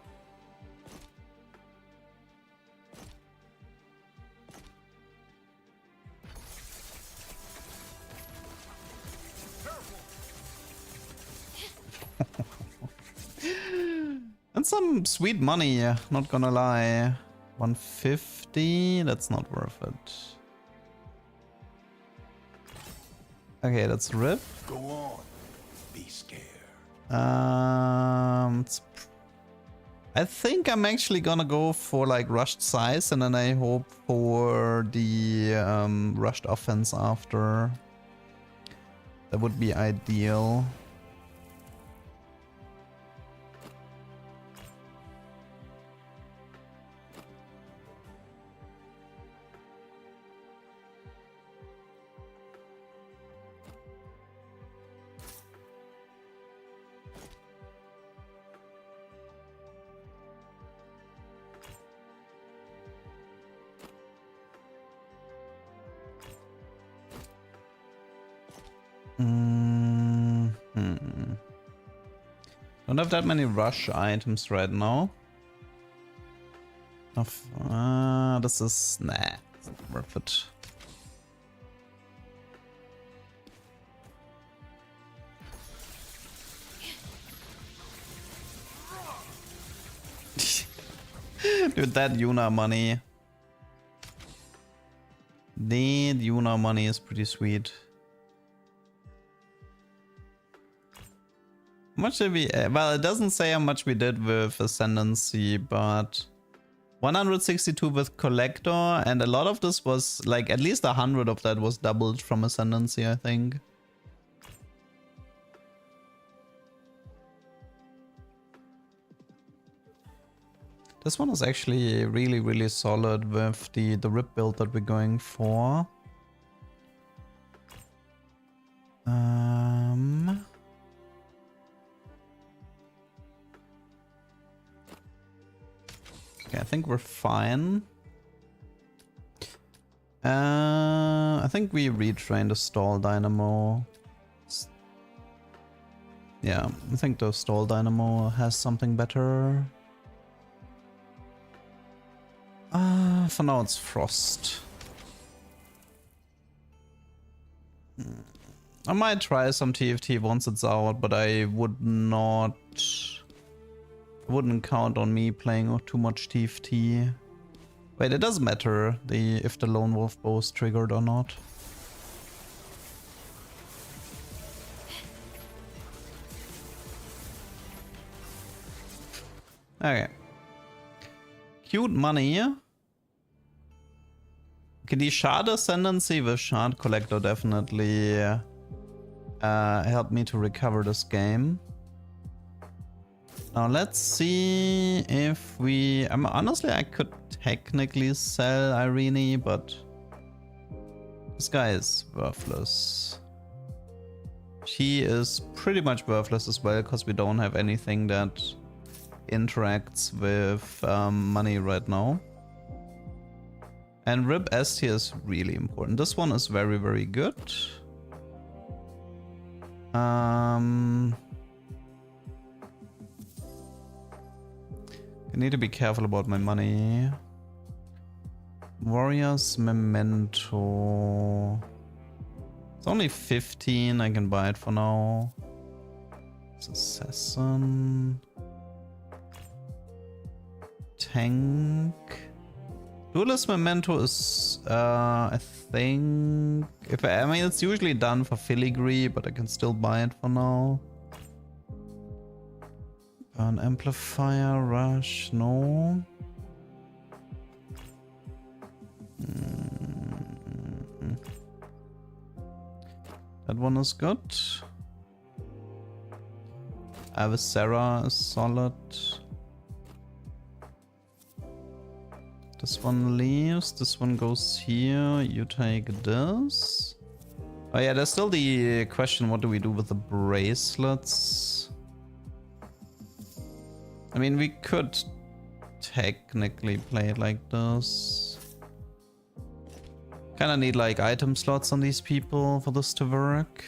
some sweet money, not gonna lie. 150, that's not worth it. Okay, that's RIP. Go on. Be scared. I think I'm actually gonna go for like rushed size and then I hope for the rushed offense after. That would be ideal. Don't have that many rush items right now. This is it's not worth it. Dude, that Yuna money. The Yuna money is pretty sweet. How much did we... well, it doesn't say how much we did with Ascendancy, but 162 with Collector, and a lot of this was, like, at least 100 of that was doubled from Ascendancy, I think. This one is actually really, really solid with the RIP build that we're going for. Okay, I think we're fine. I think we retrained the stall dynamo. Yeah, I think the stall dynamo has something better. For now it's frost. I might try some TFT once it's out, but I wouldn't count on me playing too much TFT. Wait, it doesn't matter if the Lone Wolf bow is triggered or not. Okay. Cute money. Okay, the Shard Ascendancy with Shard Collector definitely helped me to recover this game. Now let's see if we... honestly, I could technically sell Irene, but this guy is worthless. She is pretty much worthless as well, because we don't have anything that interacts with money right now. And RIP S tier is really important. This one is very, very good. I need to be careful about my money. Warrior's Memento. It's only 15, I can buy it for now. It's Assassin. Tank. Duelist Memento is, I think... I mean, it's usually done for filigree, but I can still buy it for now. Burn Amplifier, Rush, no. That one is good. Avicera is solid. This one leaves, this one goes here, you take this. Oh yeah, there's still the question, what do we do with the bracelets? I mean, we could technically play it like this. Kinda need like item slots on these people for this to work.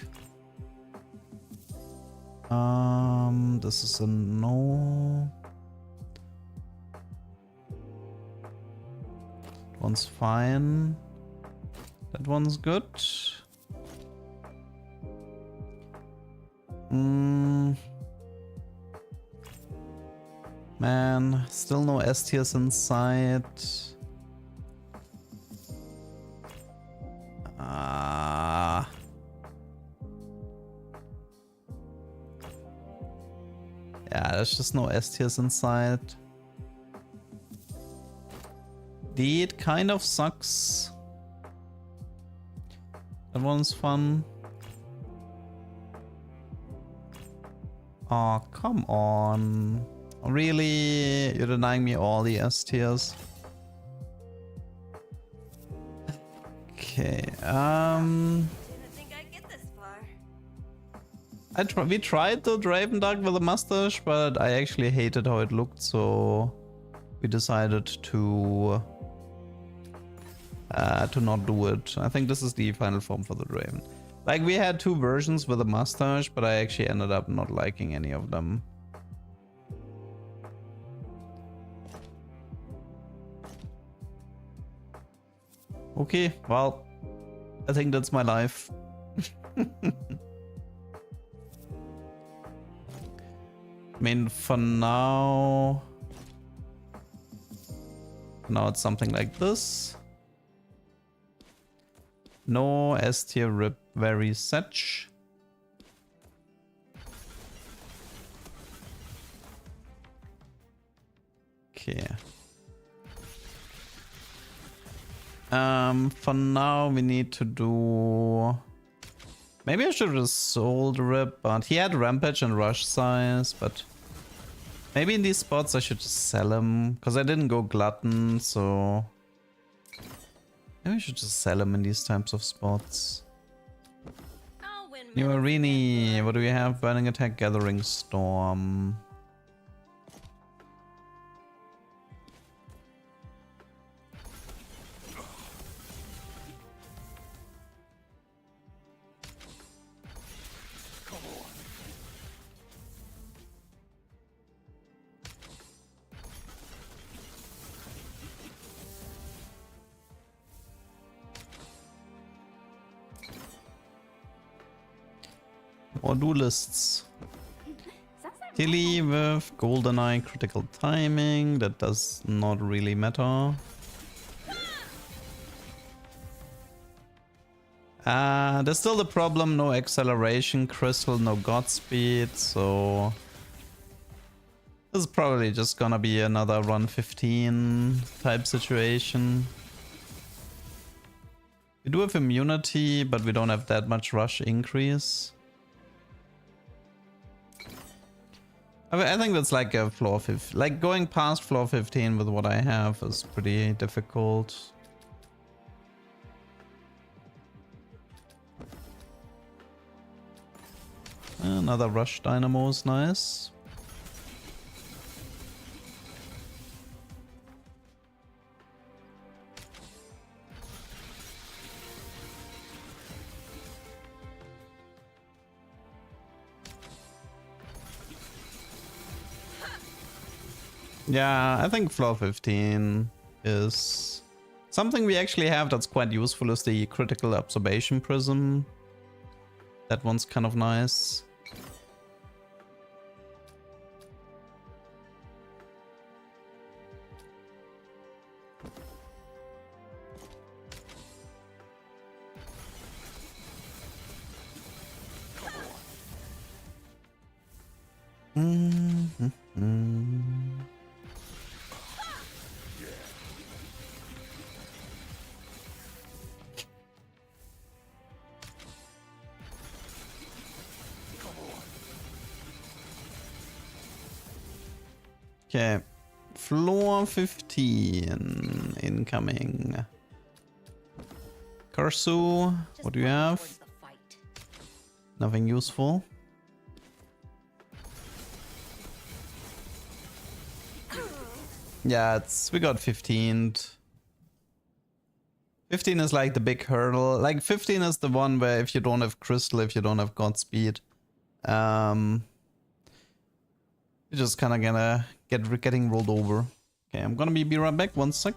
This is a no. That one's fine. That one's good. Man, still no S tiers inside. Yeah, there's just no S tiers inside. It kind of sucks. That one's fun. Oh, come on. Really? You're denying me all the S tiers? Okay, Didn't think I'd get this far. we tried the Draven Duck with a mustache, but I actually hated how it looked, so we decided to not do it. I think this is the final form for the Draven. Like, we had two versions with a mustache, but I actually ended up not liking any of them. Okay, well, I think that's my life. I mean, for now it's something like this. No S tier rip, very such. Okay. For now we need to do... Maybe I should have sold Rip, but he had Rampage and Rush size, but... Maybe in these spots I should just sell him, because I didn't go Glutton, so... Maybe I should just sell him in these types of spots. I'll win. New Arena, what do we have? Burning Attack, Gathering Storm. Or duelists. Tilly with GoldenEye critical timing. That does not really matter. There's still the problem, no acceleration crystal, no Godspeed, so... This is probably just gonna be another run 15 type situation. We do have immunity, but we don't have that much rush increase. I think that's like a floor 15. Like going past floor 15 with what I have is pretty difficult. Another rush dynamo is nice. Yeah, I think floor 15 is something we actually have that's quite useful is the critical observation prism. That one's kind of nice. Okay, floor 15 incoming. Karsu, what do you have? Nothing useful. Yeah, we got 15th. 15 is like the big hurdle. Like 15 is the one where if you don't have crystal, if you don't have Godspeed, you're just kind of gonna getting rolled over. Okay, I'm gonna be right back. 1 sec.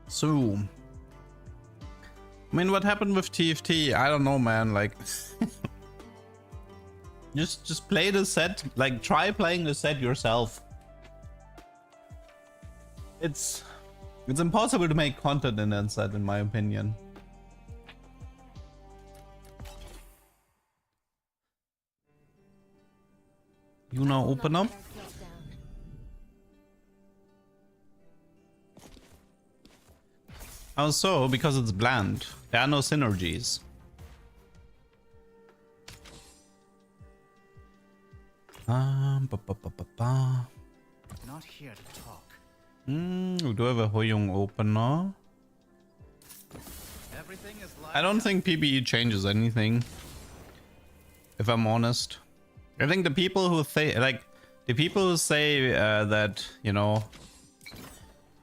So, I mean, what happened with TFT? I don't know, man. Like, just play the set. Like, try playing the set yourself. It's impossible to make content in that set, in my opinion. You now open up. How so? Because it's bland. There are no synergies. Not here to talk. We do have a Hoyong opener. Everything is I don't think PBE changes anything, if I'm honest. I think the people who say, like, the people who say that, you know,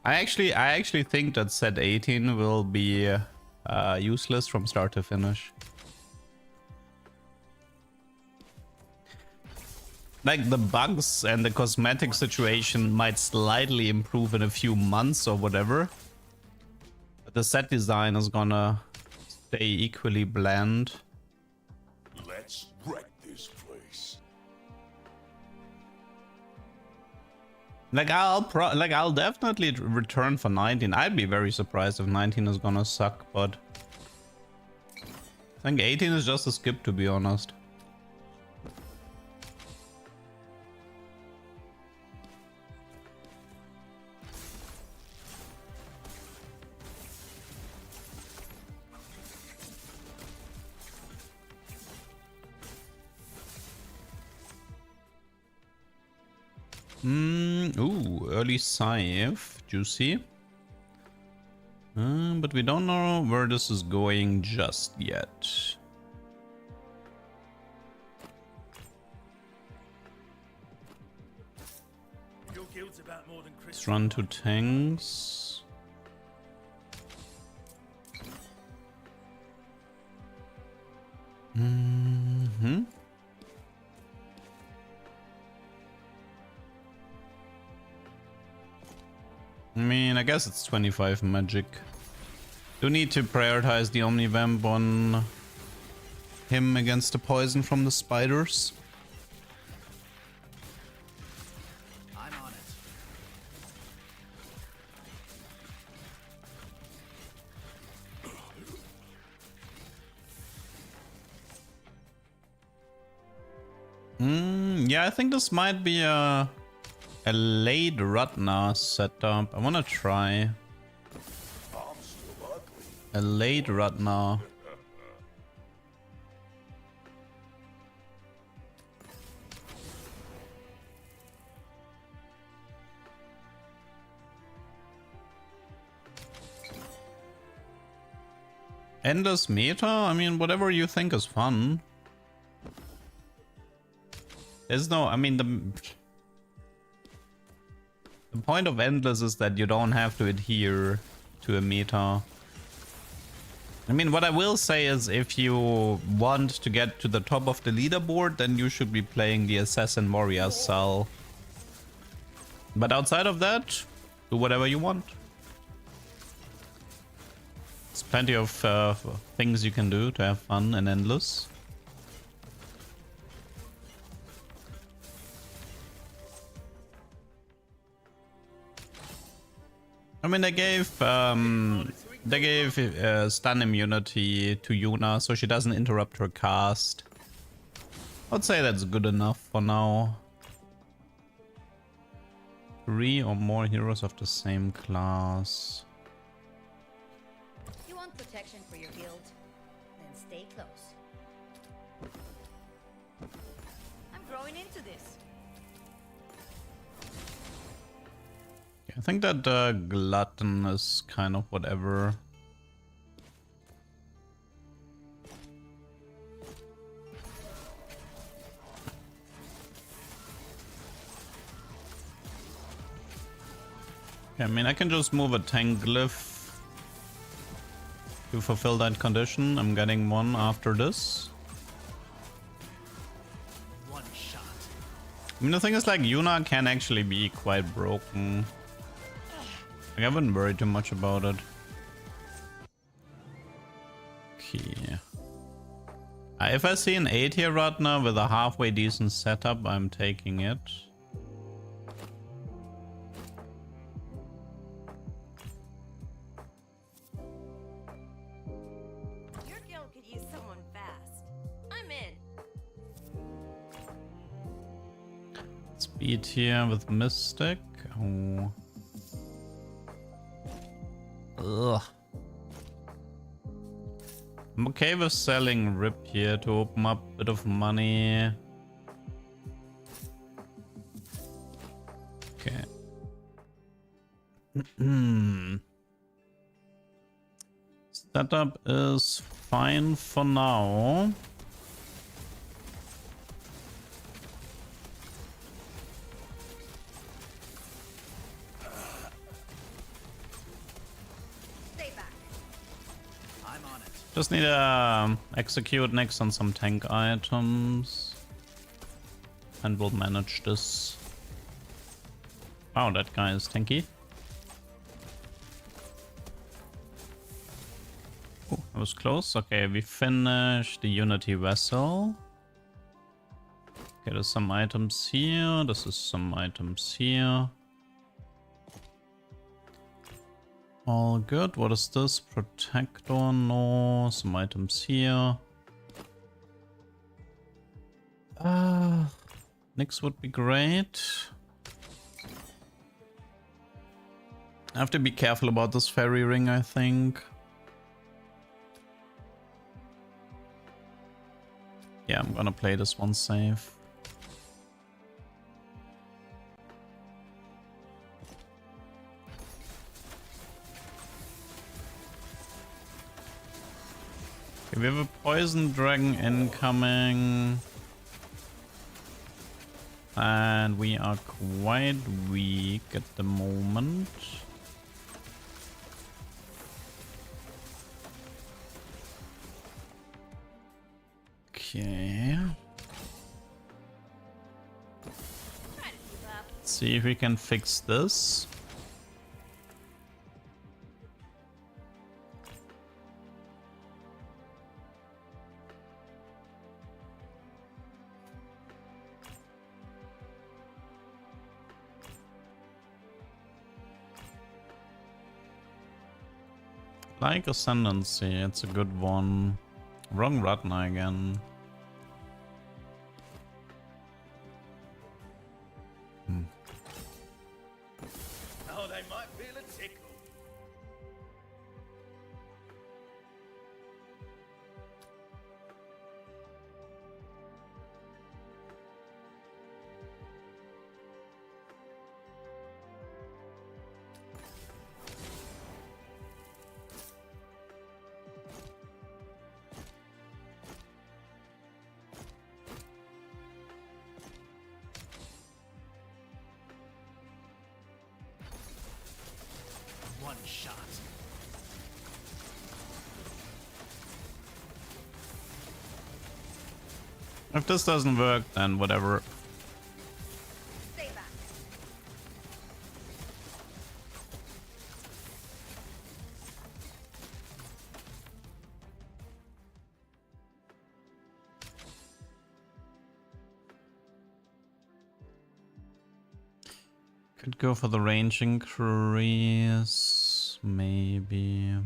I actually think that set 18 will be useless from start to finish. like the bugs and the cosmetic situation might slightly improve in a few months or whatever. But the set design is gonna stay equally bland. Let's wreck this place. Like I'll definitely return for 19. I'd be very surprised if 19 is gonna suck, but I think 18 is just a skip, to be honest. Ooh, early scythe, juicy. But we don't know where this is going just yet. Your guild's about more than Chris. Let's run to tanks. I mean, I guess it's 25 magic. Do need to prioritize the Omnivamp on him against the poison from the spiders. I'm on it. Yeah, I think this might be a late Ratna setup. I wanna try a late Ratna. Endless meta? I mean, whatever you think is fun. There's no, I mean, the point of Endless is that you don't have to adhere to a meta. I mean, what I will say is if you want to get to the top of the leaderboard, then you should be playing the Assassin Warrior cell. But outside of that, do whatever you want. There's plenty of things you can do to have fun in Endless. I mean, they gave stun immunity to Yuna, so she doesn't interrupt her cast. I'd say that's good enough for now. 3 or more heroes of the same class. You want protection for your guild? Then stay close. I'm growing into this. I think that Glutton is kind of whatever. Okay, I mean, I can just move a tank glyph to fulfill that condition. I'm getting one after this. One shot. I mean, the thing is, like, Yuna can actually be quite broken. Like, I wouldn't worry too much about it. Okay. If I see an 8-tier Ratna with a halfway decent setup, I'm taking it. Your guild could use someone fast. I'm in. Speed here with Mystic. Oh. Ugh. I'm okay with selling Rip here to open up a bit of money. Okay. Setup is fine for now. Just need to execute next on some tank items. and we'll manage this. Wow, that guy is tanky. Oh, that was close. Okay, we finished the Unity vessel. Okay, there's some items here. This is some items here. All good. What is this? Protector? No. Some items here. Nix would be great. I have to be careful about this fairy ring, I think. Yeah, I'm gonna play this one safe. Okay, we have a poison dragon incoming. And we are quite weak at the moment. Okay. Let's see if we can fix this. Like Ascendancy, it's a good one. Wrong Ratna again. Oh, they might feel a tickle. One shot. If this doesn't work, then whatever. Stay back. Could go for the range increase, maybe.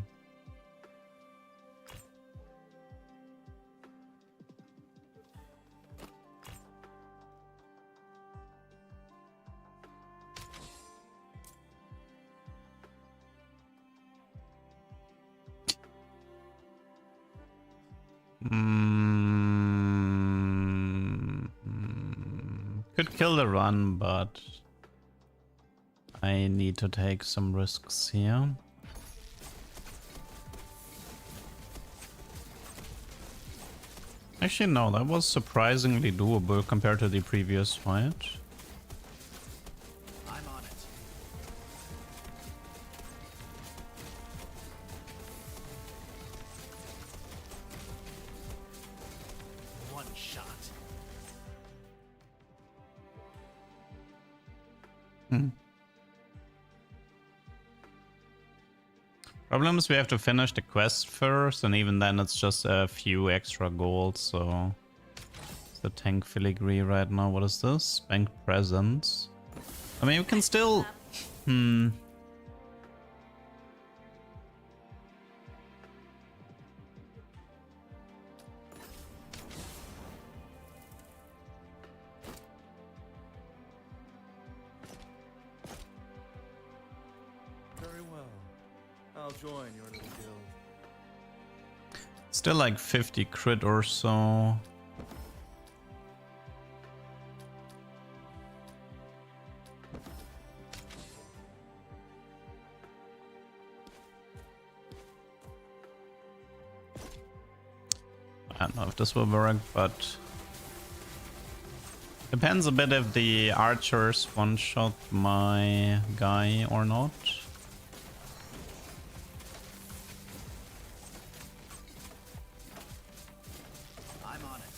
Could kill the run, but I need to take some risks here. Actually, no, that was surprisingly doable compared to the previous fight. I'm on it. One shot. Problem is we have to finish the quest first, and even then it's just a few extra gold, so... It's the tank filigree right now. What is this? Bank presents. I mean, we can still... Very well. I'll join your little guild. Still like 50 crit or so. I don't know if this will work, but depends a bit if the archers one-shot my guy or not. I'm on it.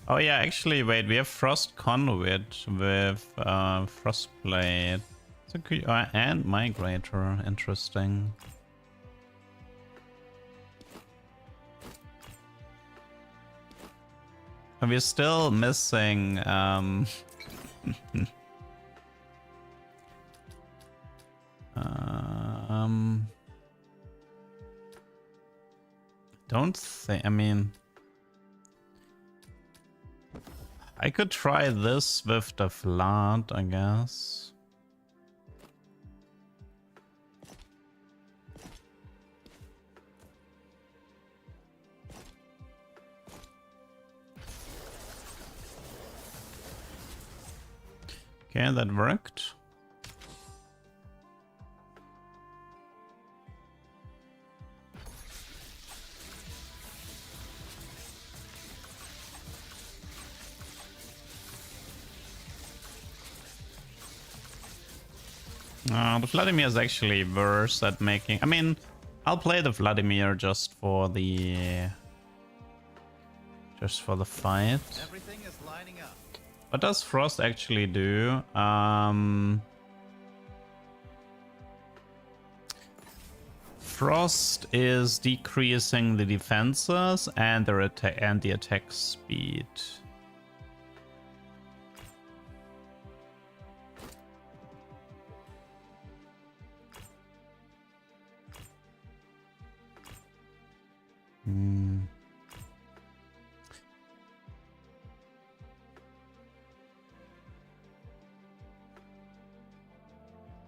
Oh yeah, actually, wait, we have Frost Conduit with Frostblade. It's a and Migrator, interesting. And we're still missing don't think, I mean, I could try this with the Flood, I guess. Okay, that worked. The Vladimir is actually worse at making... I mean, I'll play the Vladimir just for the fight. Everything is lining up. What does Frost actually do? Frost is decreasing the defenses and the attack speed.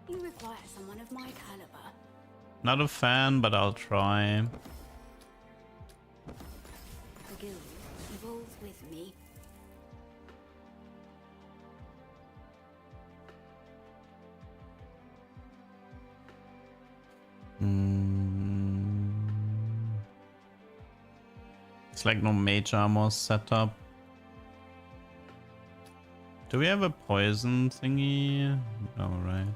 You require someone of my caliber. Not a fan, but I'll try. The guild evolves with me. It's like no mage armor setup. Do we have a poison thingy? No, right.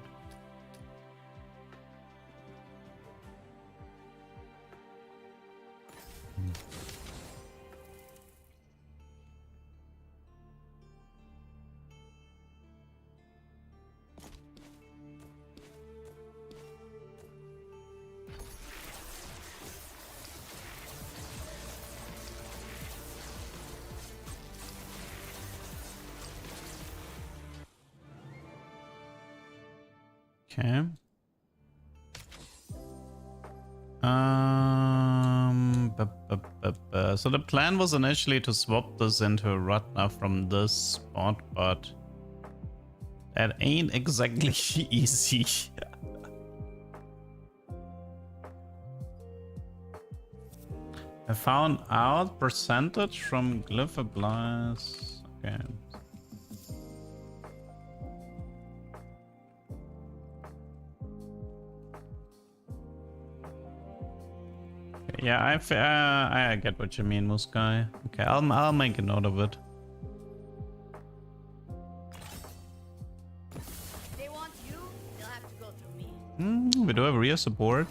Okay. So the plan was initially to swap this into a Ratna from this spot, but that ain't exactly easy. I found out percentage from Glyph applies. Okay. Yeah, I get what you mean, Moose Guy. Okay, I'll make a note of it. If they want you, they'll have to go through me. We do have rear support.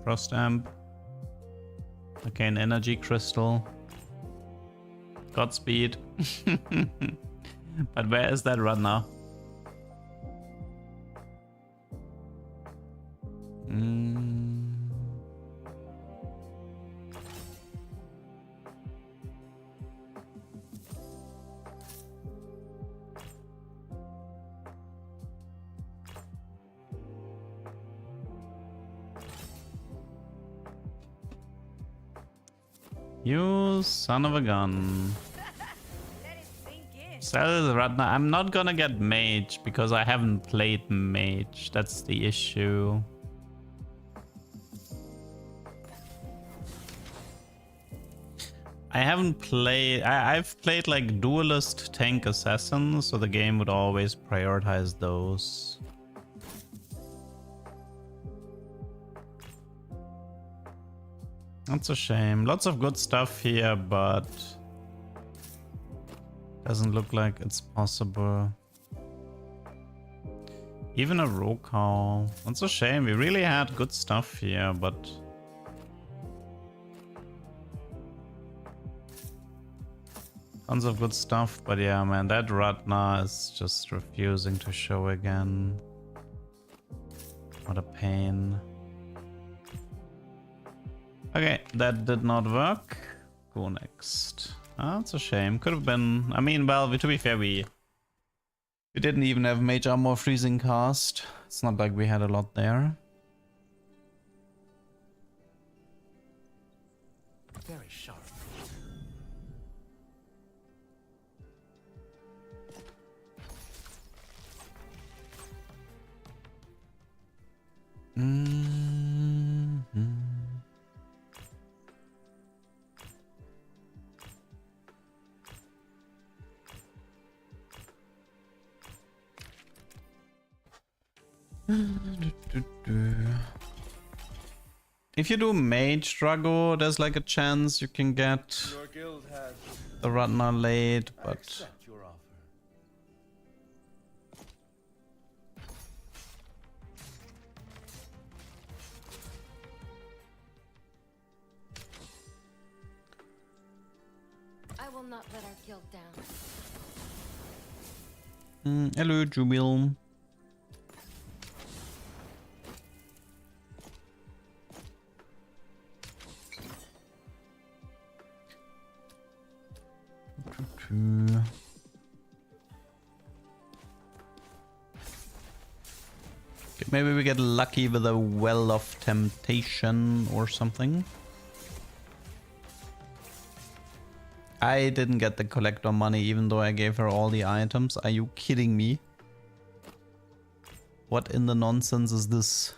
Frost Amp. Okay, an energy crystal. Godspeed. But where is that run now? You son of a gun. Let it sink in. Sell Ratna. I'm not gonna get mage because I haven't played mage. That's the issue. I haven't played... I've played like duelist tank assassins, so the game would always prioritize those. That's a shame. Lots of good stuff here, but doesn't look like it's possible. Even a Rokao. That's a shame. We really had good stuff here, but Tons of good stuff, but yeah, man, that Ratna is just refusing to show again. What a pain. Okay, that did not work. Go next. Ah, it's a shame. Could have been... I mean, well, to be fair, we didn't even have Mage Armor Freezing cast. It's not like we had a lot there. Very sharp. If you do Mage Drago, there's like a chance you can get Your guild has. the Ratna late, I but accept your offer. I will not let our guild down. hello, Jubil. Okay, maybe we get lucky with a Well of Temptation or something. I didn't get the collector money even though I gave her all the items. Are you kidding me? What in the nonsense is this?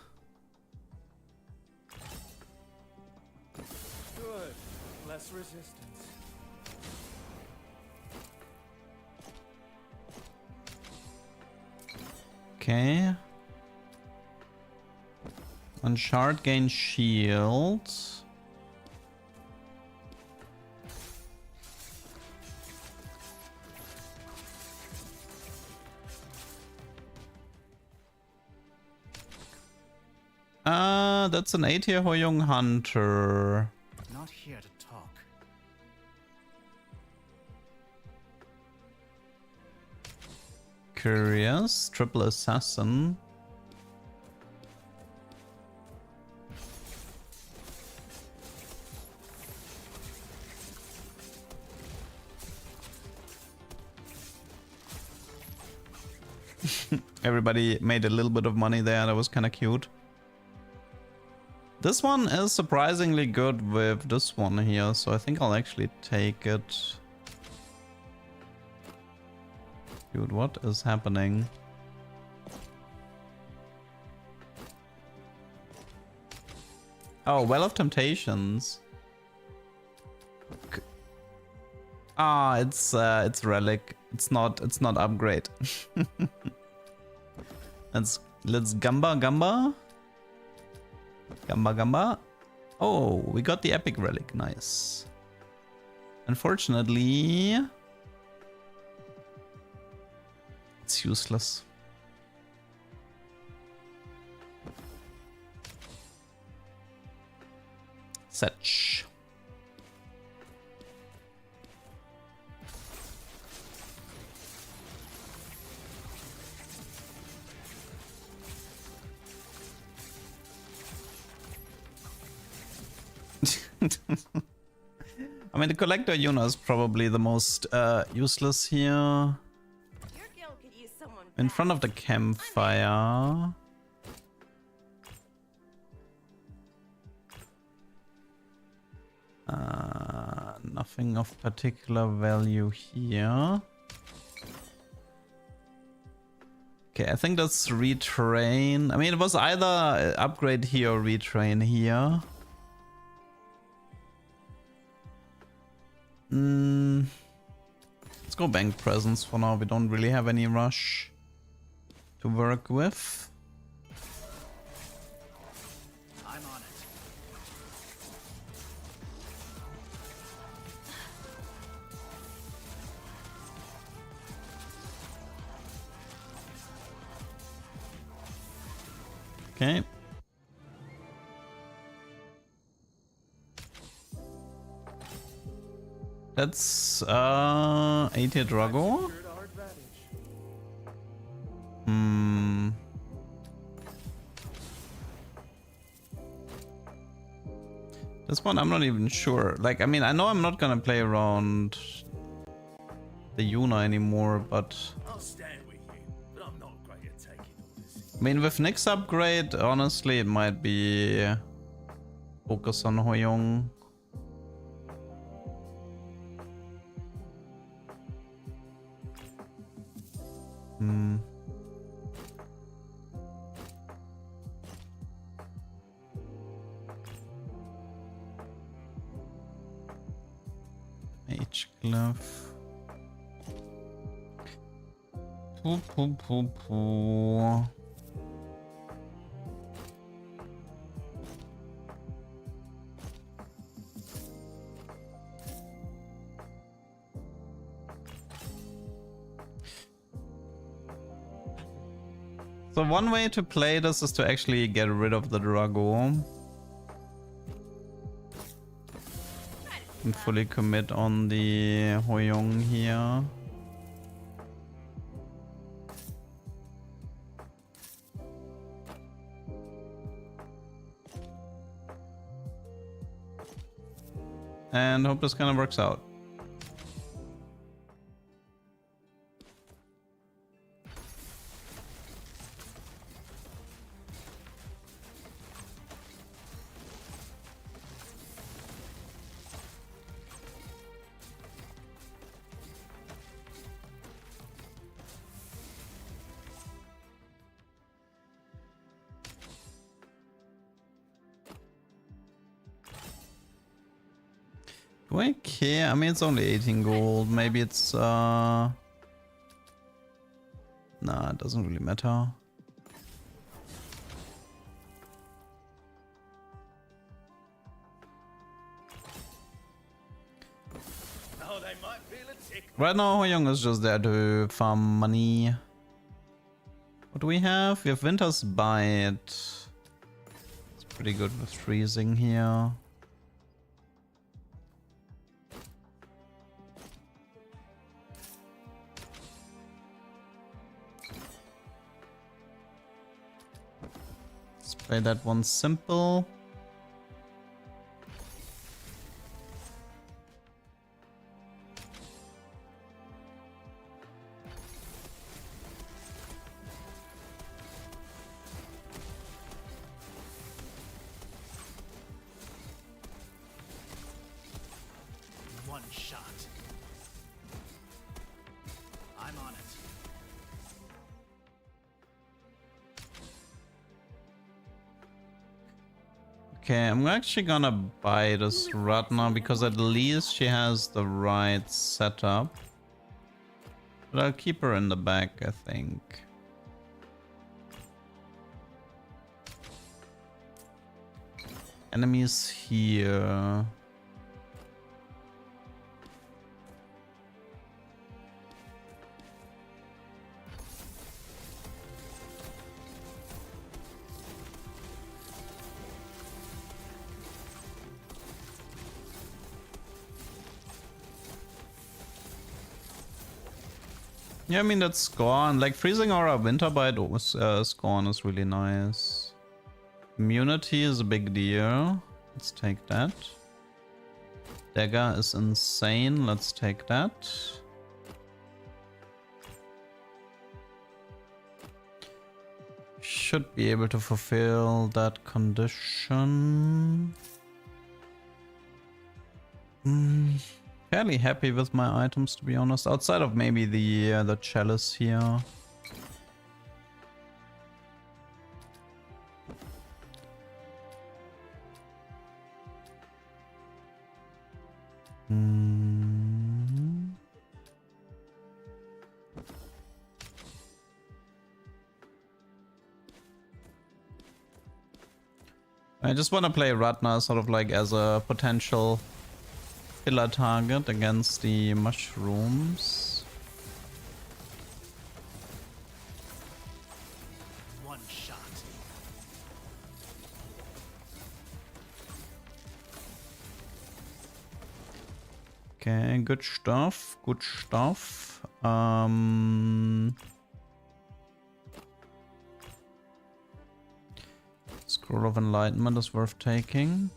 Good. Less resistance. Okay. On shard gain shield. That's an 8-tier Hoyong Hunter. Not here to talk. Curious. Triple Assassin. Everybody made a little bit of money there. That was kind of cute. This one is surprisingly good with this one here, so I think I'll actually take it. Dude, what is happening? Oh, Well of Temptations. Ah, it's relic. It's not upgrade. let's Gamba. Gamba. Oh, we got the epic relic. Nice. Unfortunately, it's useless. Such. I mean, the collector Yuna is probably the most useless here. Your guild could use someone In fast. front of the campfire. Nothing of particular value here. Okay, I think that's retrain. I mean, it was either upgrade here or retrain here. Let's go bank presence for now. We don't really have any rush to work with. I'm on it. Okay. That's 80 Drago. Secured our advantage. Hmm. This one I'm not even sure. Like, I mean, I know I'm not gonna play around the Yuna anymore, but I'll stand with you, but I'm not great at taking orders. I mean, with Nick's upgrade, honestly, it might be focus on Hoyong. Hmm. Mage Glyph. Poo poo poo poo. So one way to play this is to actually get rid of the Drago and fully commit on the Hoyong here. And hope this kind of works out. Do I care? I mean, it's only 18 gold. Maybe it's nah, it doesn't really matter. Oh, they might feel a tick. Right now, Hoyong is just there to farm money. What do we have? We have Winter's Bite. It's pretty good with freezing here. Let's play that one simple. One shot. I'm on it. Okay, I'm actually gonna buy this Ratna because at least she has the right setup. But I'll keep her in the back, I think. Enemies here. Yeah, I mean, that's Scorn. Like, Freezing Aura Winterbite Scorn is really nice. Immunity is a big deal. Let's take that. Dagger is insane. Let's take that. Should be able to fulfill that condition. Fairly happy with my items, to be honest. Outside of maybe the chalice here. I just want to play Ratna sort of like as a potential killer target against the mushrooms. One shot. Okay, good stuff. Good stuff. Scroll of Enlightenment is worth taking.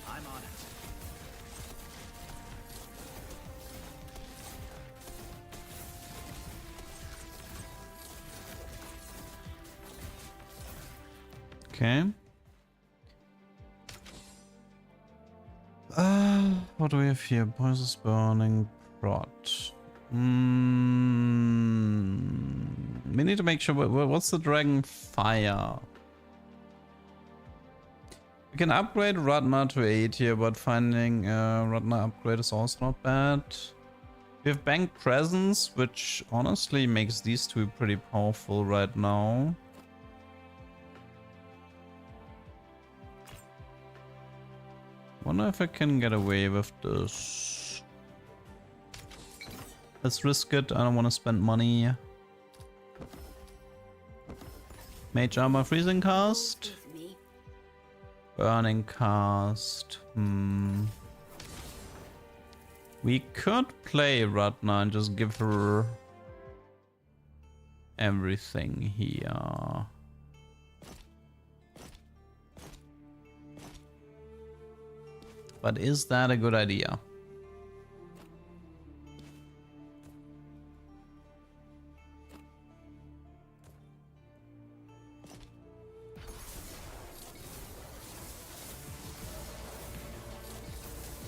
I'm on it. Okay. What do we have here? Poison's burning prod. We need to make sure. What's the dragon fire? We can upgrade Ratna to 8 here, but finding Ratna upgrade is also not bad. We have Bank Presence, which honestly makes these two pretty powerful right now. Wonder if I can get away with this. Let's risk it. I don't want to spend money. Mage Armor Freezing Cast. With me. Burning Cast. We could play Ratna and just give her everything here. But is that a good idea?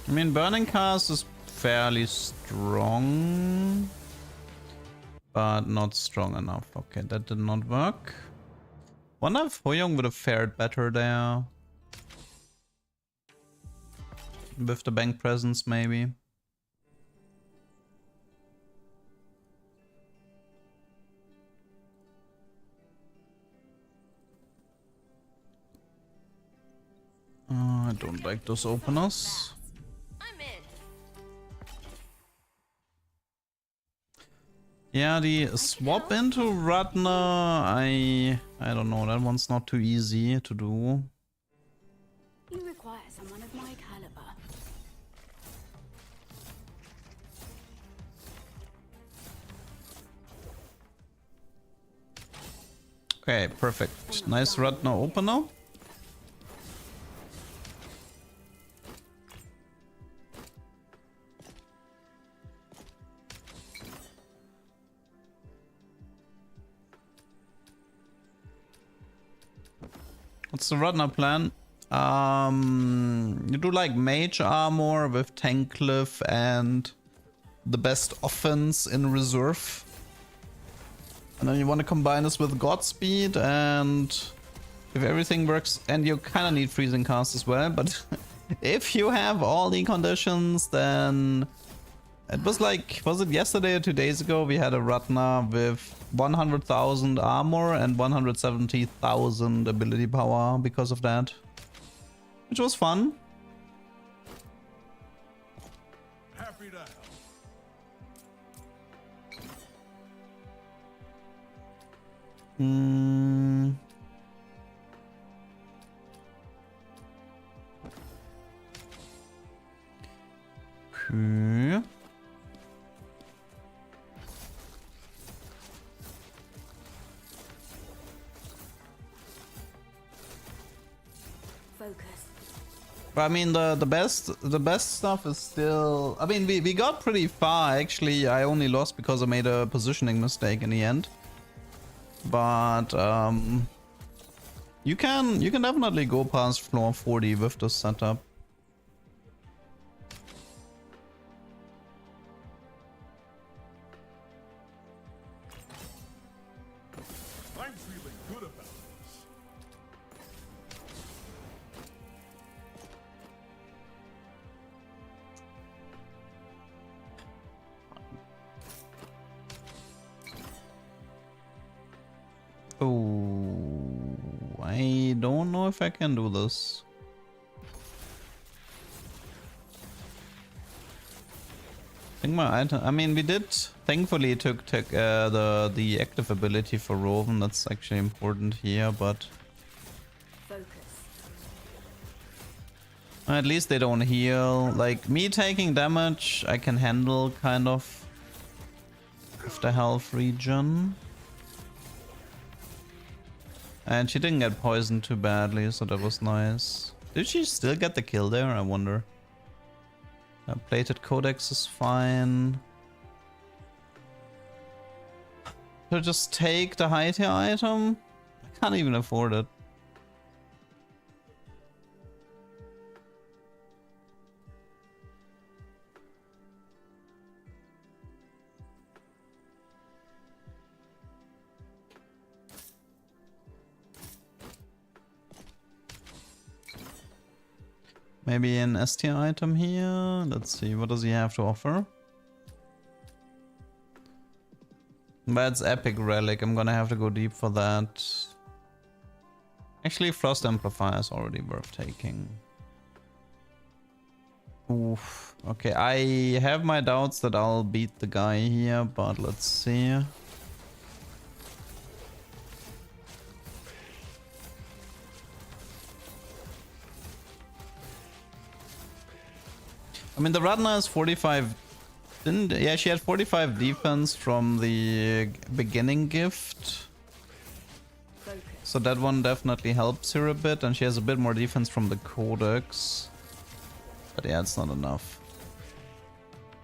I mean, Burning Cast is fairly strong, but not strong enough. Okay, that did not work. Wonder if Hoyoung would have fared better there. With the Bank Presence, maybe. I don't like those openers. I'm in. Yeah, the swap into Ratna, I don't know, that one's not too easy to do. You require someone of my caliber. Okay, perfect. Nice Ratna opener. What's the Ratna plan? You do like mage armor with tank cliff and the best offense in reserve. And then you want to combine this with Godspeed, and if everything works, and you kind of need freezing cast as well, but if you have all the conditions, then it was like, was it yesterday or 2 days ago, we had a Ratna with 100,000 armor and 170,000 ability power because of that, which was fun. Happy to help. Okay. Focus. But I mean, the best stuff is still. I mean, we got pretty far actually. I only lost because I made a positioning mistake in the end. But you can definitely go past floor 40 with this setup. I'm feeling good about this. Oh, I don't know if I can do this. I think my item. I mean, we did. Thankfully, took the active ability for Roven. That's actually important here, but Focus. at least they don't heal. Like me taking damage, I can handle kind of with the health regen. And she didn't get poisoned too badly, so that was nice. Did she still get the kill there? I wonder. Plated Codex is fine. Should I just take the high tier item? I can't even afford it. Maybe an S tier item here. Let's see, what does he have to offer? That's Epic Relic. I'm gonna have to go deep for that. Actually, Frost Amplifier is already worth taking. Oof. Okay, I have my doubts that I'll beat the guy here, but let's see. I mean, the Radna is 45. Yeah, she had 45 defense from the beginning gift. Focus. So that one definitely helps her a bit, and she has a bit more defense from the Codex. But yeah, it's not enough.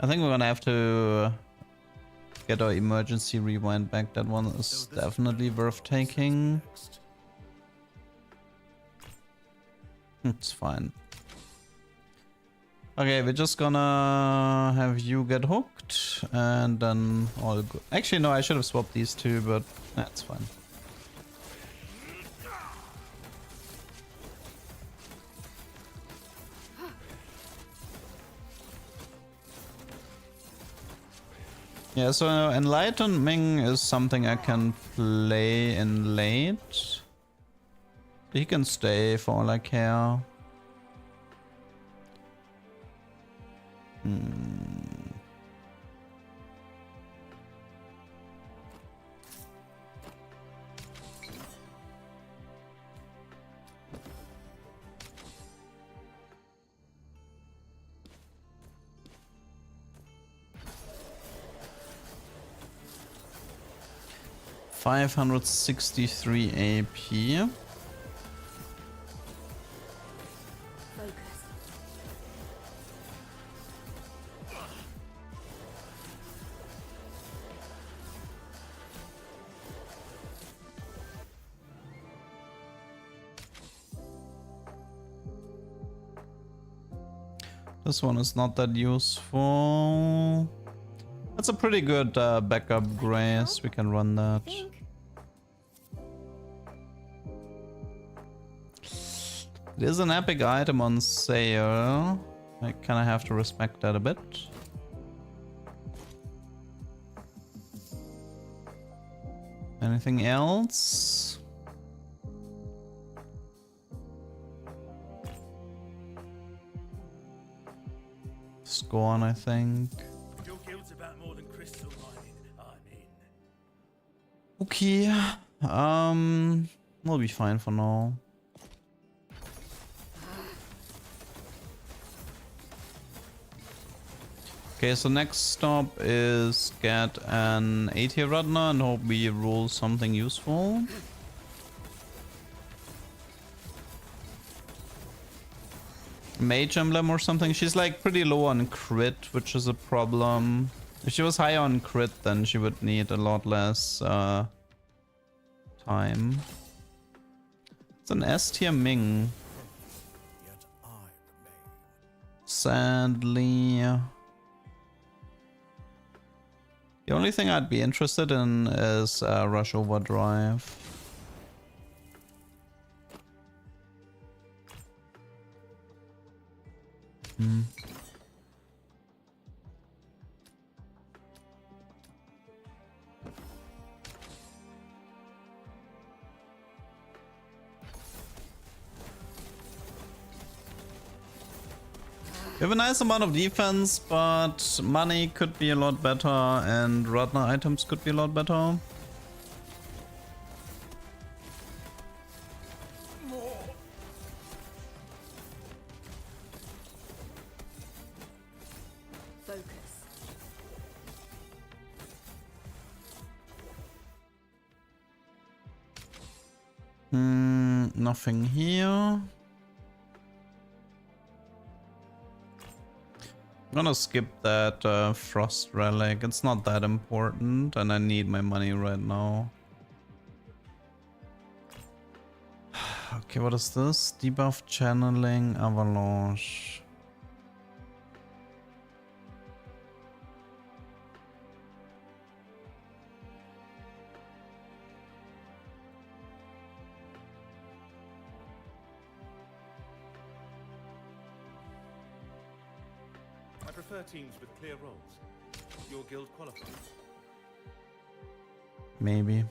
I think we're gonna have to get our emergency rewind back. That one is definitely worth taking. It's fine. Okay, we're just gonna have you get hooked, and then all good. Actually, no, I should have swapped these two, but that's fine. Yeah, so Enlightenment is something I can play in late. He can stay for all I care. Hmm. $563 AP. Focus. This one is not that useful. That's a pretty good backup grace. We can run that. It is an epic item on sale. I kind of have to respect that a bit. Anything else? Scorn, I think. Your guild's about more than crystal mining. I'm in. Okay. We'll be fine for now. Okay, so next stop is get an A-tier Radna and hope we roll something useful. Mage Emblem or something. She's like pretty low on crit, which is a problem. If she was high on crit, then she would need a lot less time. It's an S-tier Ming. Yet I remain. Sadly. The only thing I'd be interested in is Rush Overdrive. We have a nice amount of defense, but money could be a lot better and Radna items could be a lot better. Focus. Nothing here. I'm gonna skip that frost relic. It's not that important and I need my money right now. Okay, what is this? Debuff channeling avalanche. I prefer teams with clear roles. Your guild qualifies. Maybe.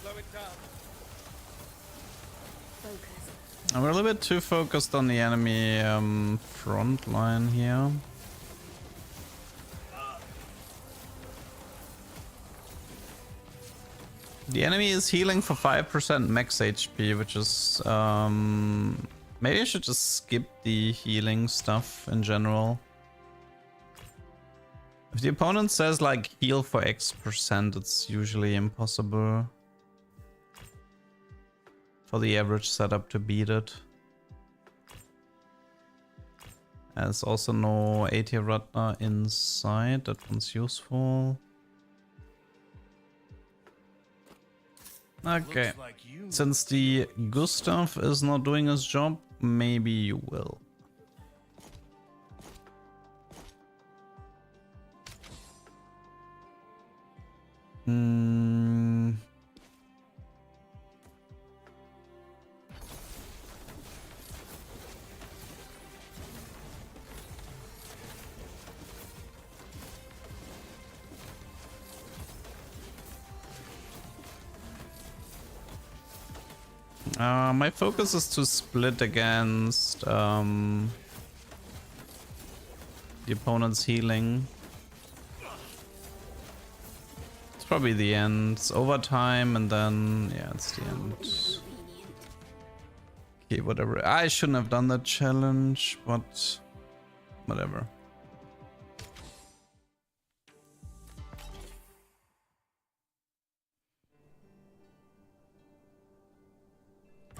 Slow it down. Focus. I'm a little bit too focused on the enemy front line here. The enemy is healing for 5% max HP, which is maybe I should just skip the healing stuff in general. If the opponent says like heal for X%, it's usually impossible for the average setup to beat it. There's also no AT Ratna inside, that one's useful. Okay, Looks like you since the Gustav is not doing his job, maybe you will. My focus is to split against the opponent's healing. It's probably the end. It's overtime and then, yeah, it's the end. Okay, whatever. I shouldn't have done that challenge, but whatever.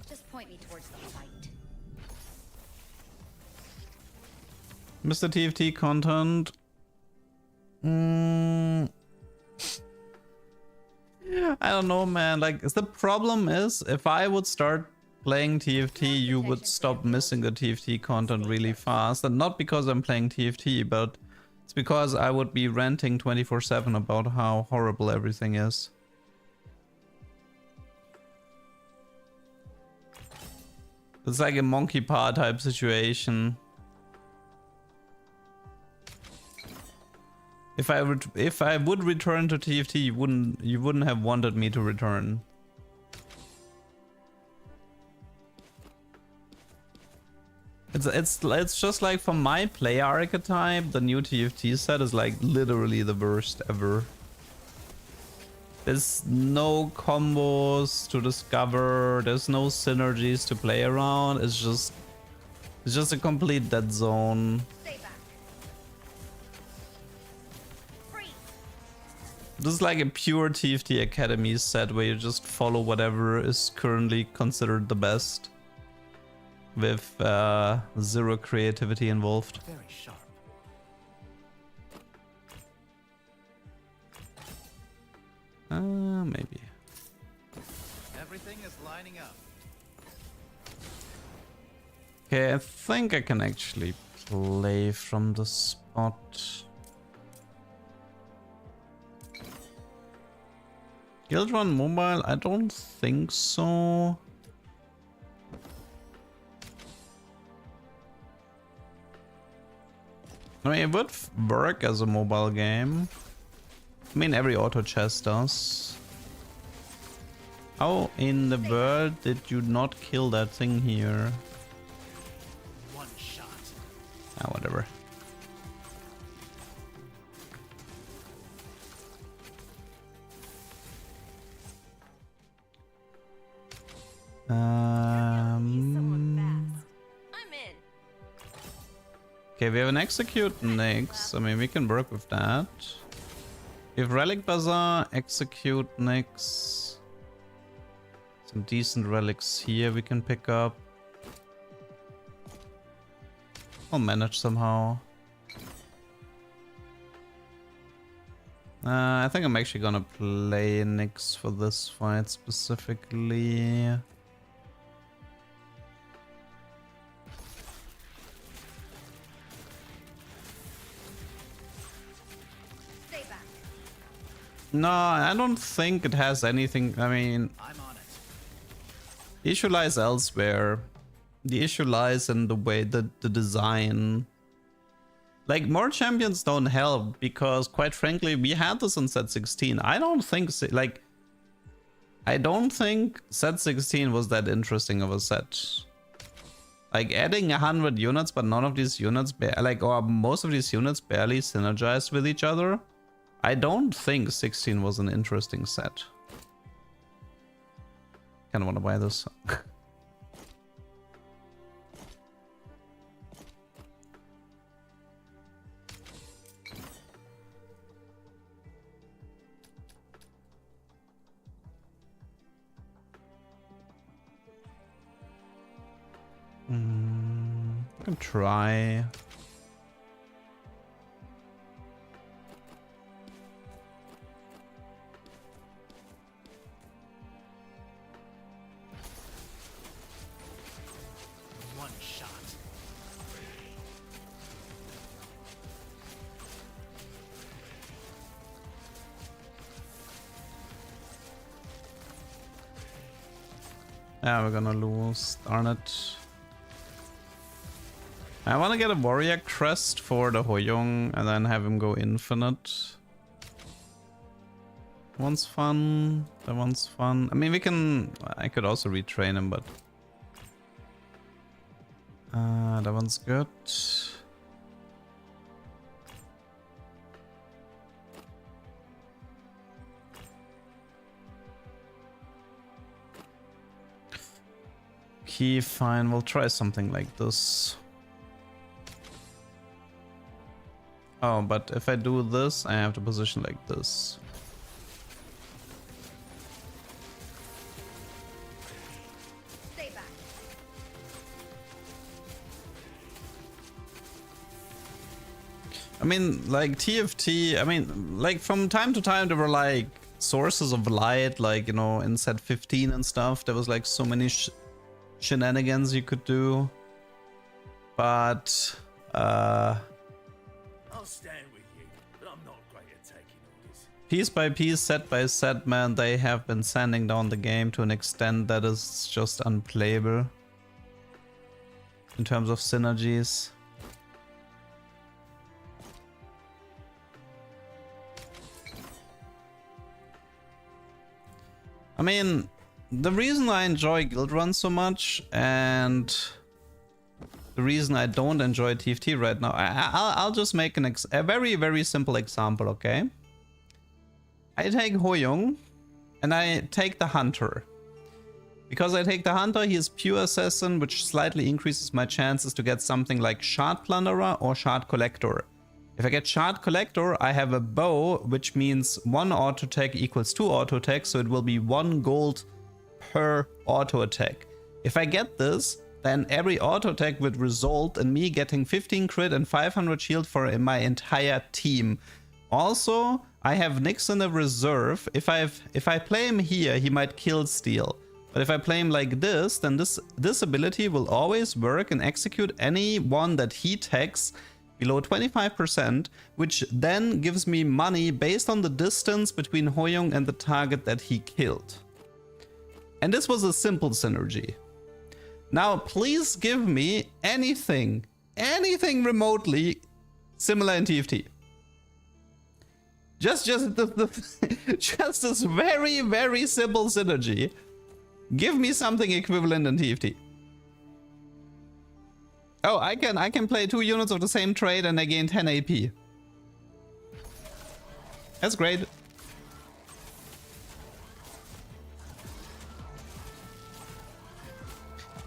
Just point me towards the fight. Mr. TFT content. I don't know, man. Like, the problem is, if I would start playing TFT, you would stop missing the TFT content really fast. And not because I'm playing TFT, but it's because I would be ranting 24/7 about how horrible everything is. It's like a monkey paw type situation. If I would return to TFT, you wouldn't have wanted me to return. It's just like for my play archetype, the new TFT set is like literally the worst ever. There's no combos to discover, there's no synergies to play around, it's just a complete dead zone. Stay back. Freeze. This is like a pure TFT Academy set where you just follow whatever is currently considered the best, with zero creativity involved. Very sharp. Maybe. Everything is lining up. Okay, I think I can actually play from the spot. Guildrun mobile? I don't think so. I mean, it would work as a mobile game. I mean, every auto chess does. How in the world did you not kill that thing here? One shot. Ah, whatever. I'm in. Okay, we have an execute next. I mean, we can work with that. If Relic Bazaar, execute next. Some decent relics here we can pick up. I'll manage somehow. I think I'm actually gonna play Nyx for this fight specifically. Stay back. No, I don't think it has anything. I mean, I'm on it. the issue lies elsewhere. The issue lies in the way that the design. Like, more champions don't help because, quite frankly, we had this in set 16. I don't think set 16 was that interesting of a set. Like, adding 100 units, but none of these units, or most of these units barely synergize with each other. I don't think 16 was an interesting set. Kinda wanna buy this. I can try. One shot. Yeah, we're gonna lose. Darn it. I want to get a warrior crest for the Hoyong and then have him go infinite. That one's fun. That one's fun. I mean, I could also retrain him, but that one's good. Okay, fine. We'll try something like this. Oh, but if I do this, I have to position like this. Stay back. I mean, like TFT, I mean, like from time to time there were like sources of light, like, you know, in set 15 and stuff. There was like so many shenanigans you could do. But, I'll stand with you, but I'm not great at taking orders. piece by piece, set by set, man, they have been sanding down the game to an extent that is just unplayable in terms of synergies. I mean, the reason I enjoy Guildrun so much and the reason I don't enjoy TFT right now, I'll just make a very, very simple example, okay? I take Hoyong and I take the Hunter. Because I take the Hunter, he is pure assassin, which slightly increases my chances to get something like Shard Plunderer or Shard Collector. If I get Shard Collector, I have a bow, which means 1 auto attack equals 2 auto attack, so it will be 1 gold per auto attack. If I get this, then every auto attack would result in me getting 15 crit and 500 shield for my entire team. Also, I have Nyx in the reserve. If I play him here, he might kill steal. But if I play him like this, then this ability will always work and execute any one that he tags below 25%, which then gives me money based on the distance between Hoyong and the target that he killed. And this was a simple synergy. Now, please give me anything remotely similar in TFT. Just just this very, very simple synergy. Give me something equivalent in TFT. Oh, I can play 2 units of the same trait and I gain 10 AP. That's great.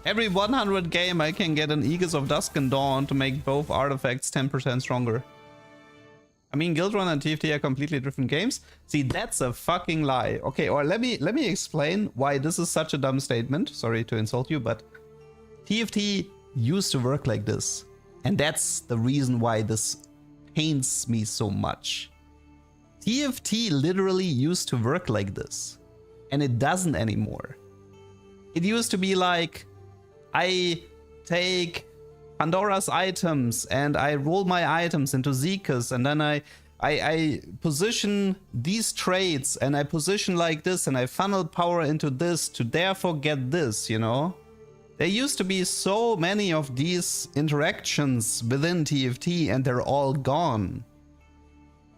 Every 100 game I can get an Aegis of Dusk and Dawn to make both artifacts 10% stronger. I mean, Guildrun and TFT are completely different games. See, that's a fucking lie. Okay, or let me explain why this is such a dumb statement. Sorry to insult you, but TFT used to work like this. And that's the reason why this pains me so much. TFT literally used to work like this. And it doesn't anymore. It used to be like, I take Pandora's items and I roll my items into Zekas, and then I position these traits and I position like this and I funnel power into this to therefore get this, you know? There used to be so many of these interactions within TFT and they're all gone.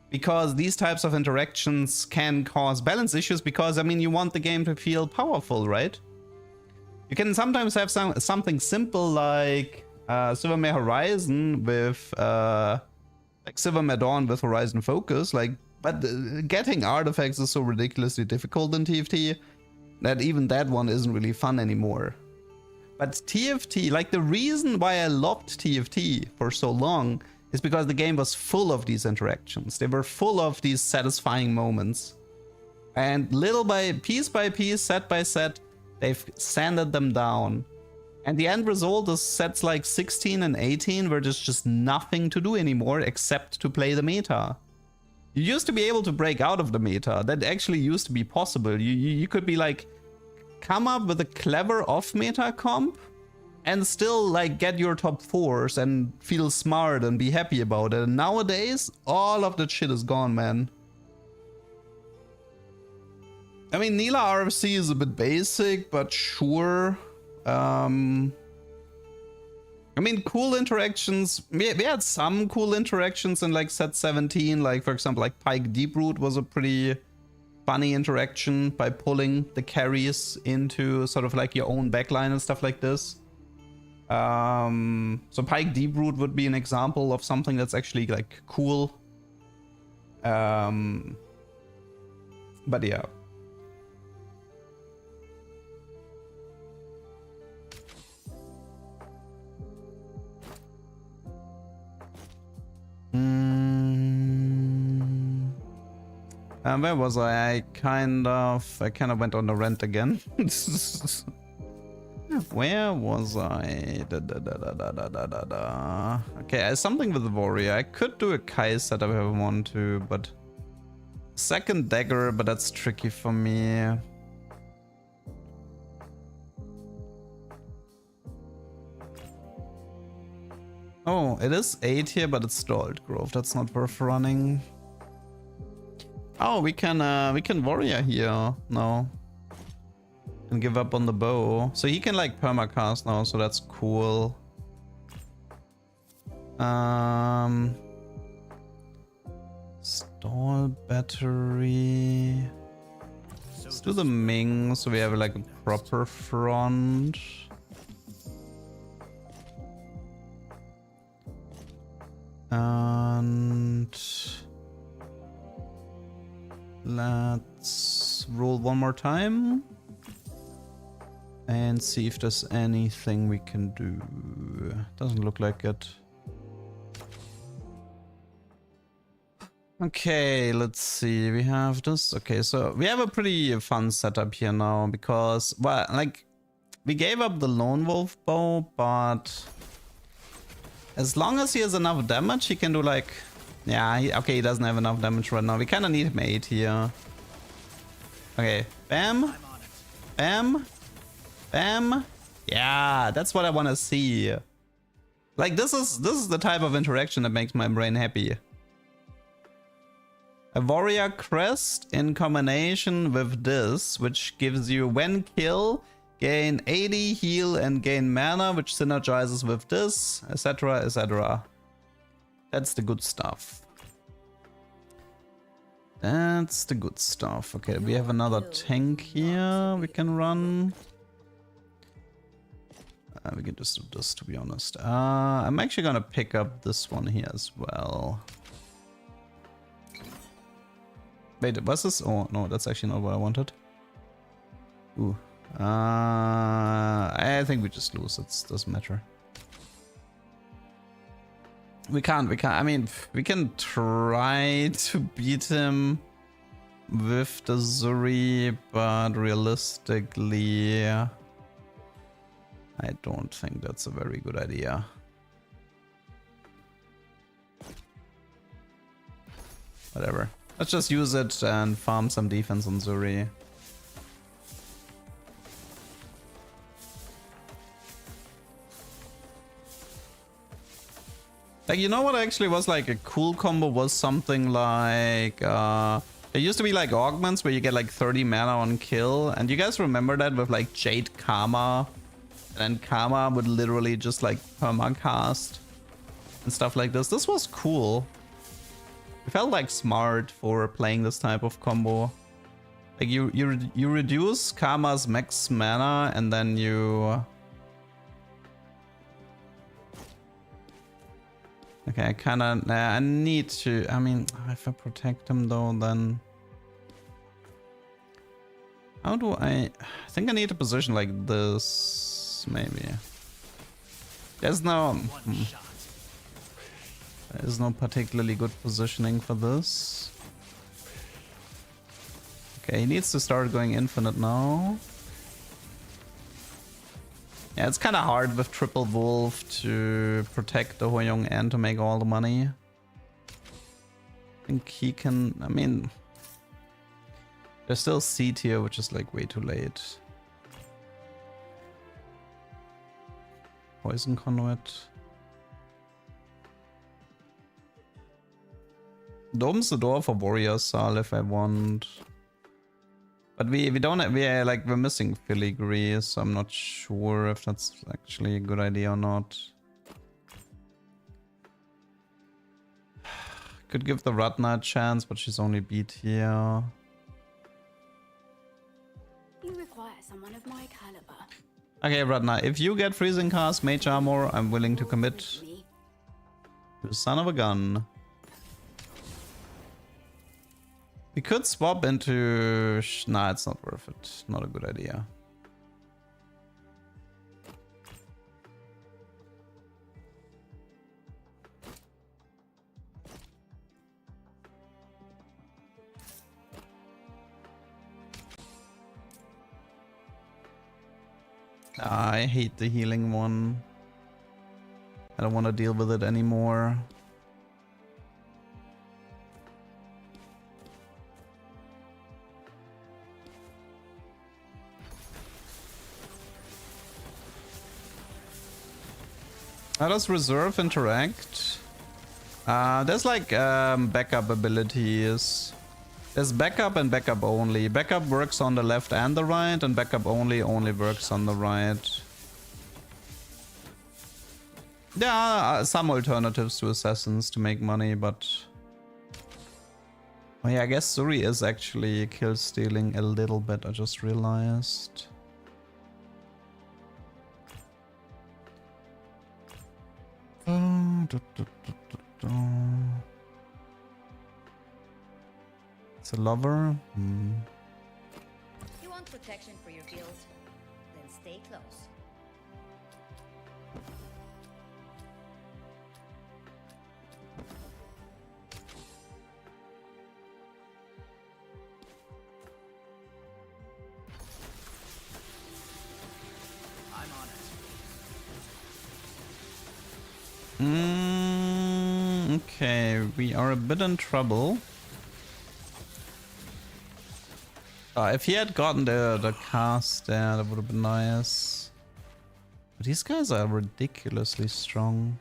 Because these types of interactions can cause balance issues because, I mean, you want the game to feel powerful, right? You can sometimes have something simple like Silvermare Horizon with like Silvermare Dawn with Horizon Focus, like, but getting artifacts is so ridiculously difficult in TFT that even that one isn't really fun anymore. But TFT, like the reason why I loved TFT for so long is because the game was full of these interactions. They were full of these satisfying moments. And little by piece, set by set, they've sanded them down. And the end result is sets like 16 and 18 where there's just nothing to do anymore except to play the meta. You used to be able to break out of the meta. That actually used to be possible. You could be like, come up with a clever off-meta comp and still like get your top 4s and feel smart and be happy about it. And nowadays, all of that shit is gone, man. I mean, Nila RFC is a bit basic, but sure. I mean, cool interactions. We had some cool interactions in like set 17. Like, for example, like Pike Deeproot was a pretty funny interaction by pulling the carries into sort of like your own backline and stuff like this. So Pike Deeproot would be an example of something that's actually like cool. But yeah. Where was I? I kind of went on the rant again. Where was I? Okay, something with the warrior. I could do a Kai setup if I want to, but second dagger, but that's tricky for me. Oh, it is 8 here, but it's stalled growth. That's not worth running. Oh, we can warrior here. No. And give up on the bow. So he can like permacast now, so that's cool. Stall battery. Let's do the Ming so we have like a proper front. And let's roll one more time and see if there's anything we can do. Doesn't look like it. Okay, let's see. We have this. Okay, so we have a pretty fun setup here now because, well, like, we gave up the Lone Wolf bow, but as long as he has enough damage, he can do like... Yeah, okay, he doesn't have enough damage right now. We kind of need him 8 here. Okay, bam. Bam. Bam. Yeah, that's what I want to see. Like, this is the type of interaction that makes my brain happy. A warrior crest in combination with this, which gives you when kill, gain 80 heal and gain mana, which synergizes with this, etc, etc. That's the good stuff. That's the good stuff. Okay, we have another tank here we can run. We can just do this, to be honest. I'm actually gonna pick up this one here as well. Wait, what's this? Oh, no, that's actually not what I wanted. Ooh. I think we just lose. It doesn't matter. We can't. I mean, we can try to beat him with the Zuri, but realistically, I don't think that's a very good idea. Whatever. Let's just use it and farm some defense on Zuri. Like, you know what actually was like a cool combo was something like, there used to be like augments where you get like 30 mana on kill. And you guys remember that with like Jade Karma? And then Karma would literally just like permacast and stuff like this. This was cool. It felt like smart for playing this type of combo. Like you reduce Karma's max mana and then you... Okay, I kinda... I need to... I mean, if I protect him though, then... How do I... I think I need a position like this, maybe. There's no... There's no particularly good positioning for this. Okay, he needs to start going infinite now. Yeah, it's kind of hard with Triple Wolf to protect the Hoyong and to make all the money. I think he can... I mean... There's still C tier, which is like way too late. Poison Conduit. Opens the door for Warrior Sal if I want. But we don't have, we're missing Filigree, so I'm not sure if that's actually a good idea or not. Could give the Ratna a chance, but she's only beat here. You require someone of my caliber. Okay, Ratna, if you get Freezing Cast, Mage Armor, I'm willing to commit. You son of a gun. We could swap into... Nah, it's not worth it. Not a good idea. I hate the healing one. I don't want to deal with it anymore. How does reserve interact? There's like backup abilities. There's backup and backup only. Backup works on the left and the right, and backup only works on the right. There are some alternatives to assassins to make money, but... Oh yeah, I guess Zuri is actually kill stealing a little bit, I just realized. It's a lover. You want protection for your guild? Then stay close. Okay, we are a bit in trouble. If he had gotten the cast there, that would have been nice. But these guys are ridiculously strong.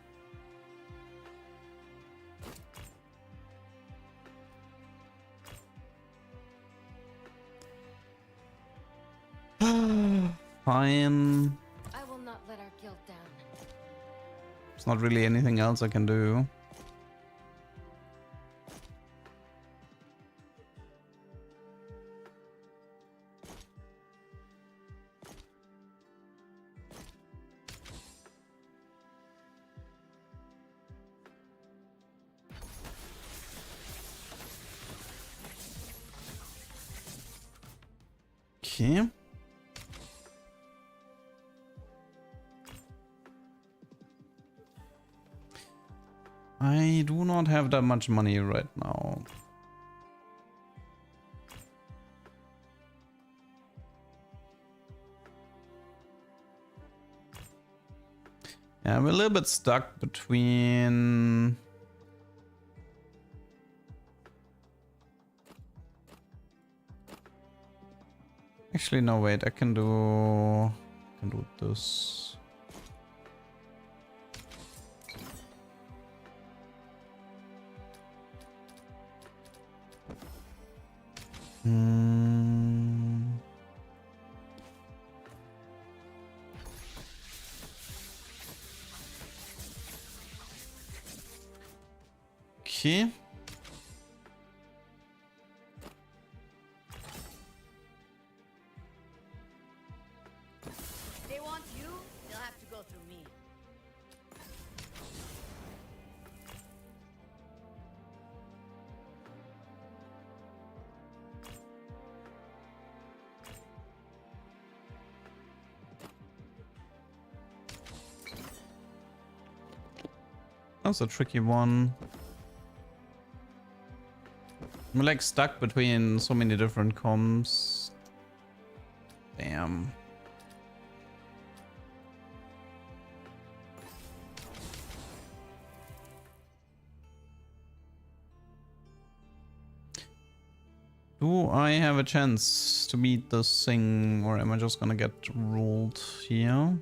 Fine. I will not let our guild down. There's not really anything else I can do. Okay. I do not have that much money right now. Yeah, I'm a little bit stuck between... Actually, no, wait, I can do this. Hmm. Okay. If they want you, they'll have to go through me. That's a tricky one. I'm like stuck between so many different comms. Damn. Do I have a chance to beat this thing, or am I just gonna get ruled here?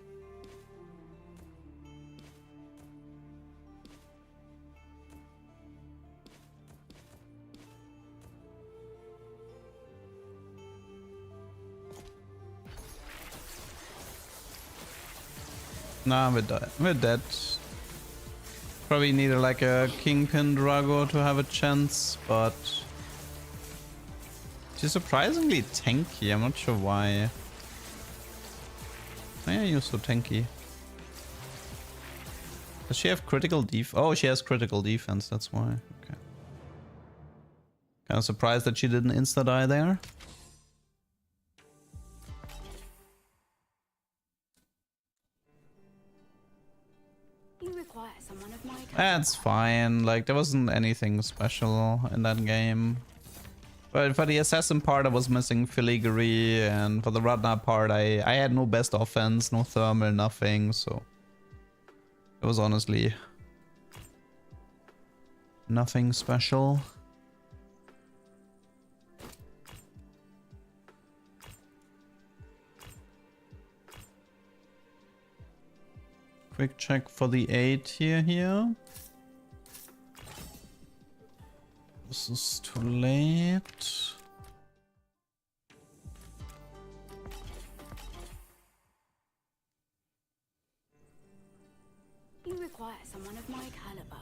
Nah, we're dead. Probably need like a Kingpin Drago to have a chance, but she's surprisingly tanky. I'm not sure why. Why are you so tanky? Does she have critical def? Oh, she has critical defense. That's why. Okay. Kind of surprised that she didn't insta die there. You require someone of my caliber. That's fine. Like, there wasn't anything special in that game. But for the assassin part, I was missing filigree, and for the Radna part, I had no best offense, no thermal, nothing, so it was honestly nothing special. Quick check for the 8 here. This is too late. You require someone of my caliber.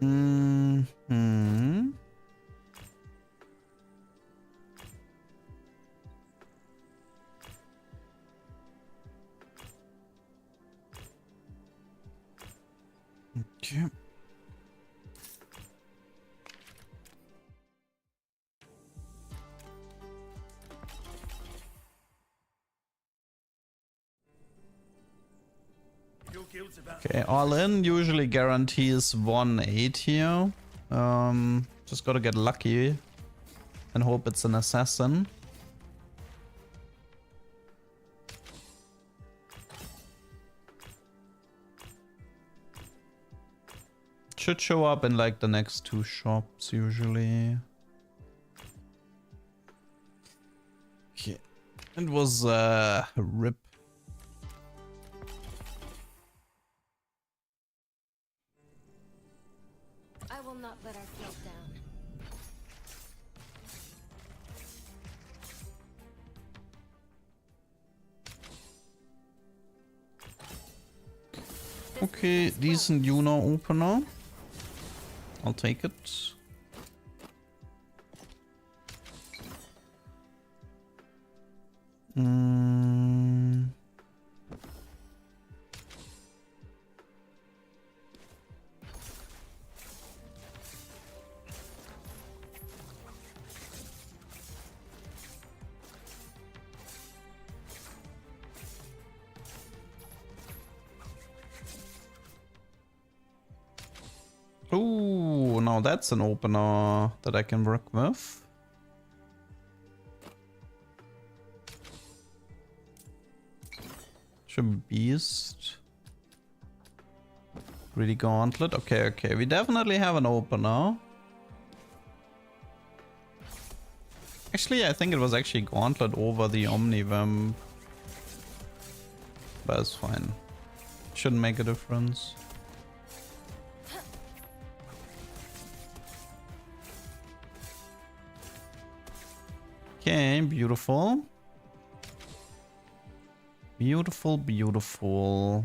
Mm-hmm. Okay. Your guild's about Okay, all in usually guarantees 1-8 here. Just gotta get lucky and hope it's an assassin. Should show up in like the next 2 shops usually. Okay, it was rip. I will not let our guild down. Okay, decent Juno opener. I'll take it. Ooh, now that's an opener that I can work with. Beast. Really gauntlet. Okay, okay. We definitely have an opener. Actually, I think it was actually gauntlet over the Omnivamp. But it's fine. Shouldn't make a difference. Okay, beautiful. Beautiful, beautiful.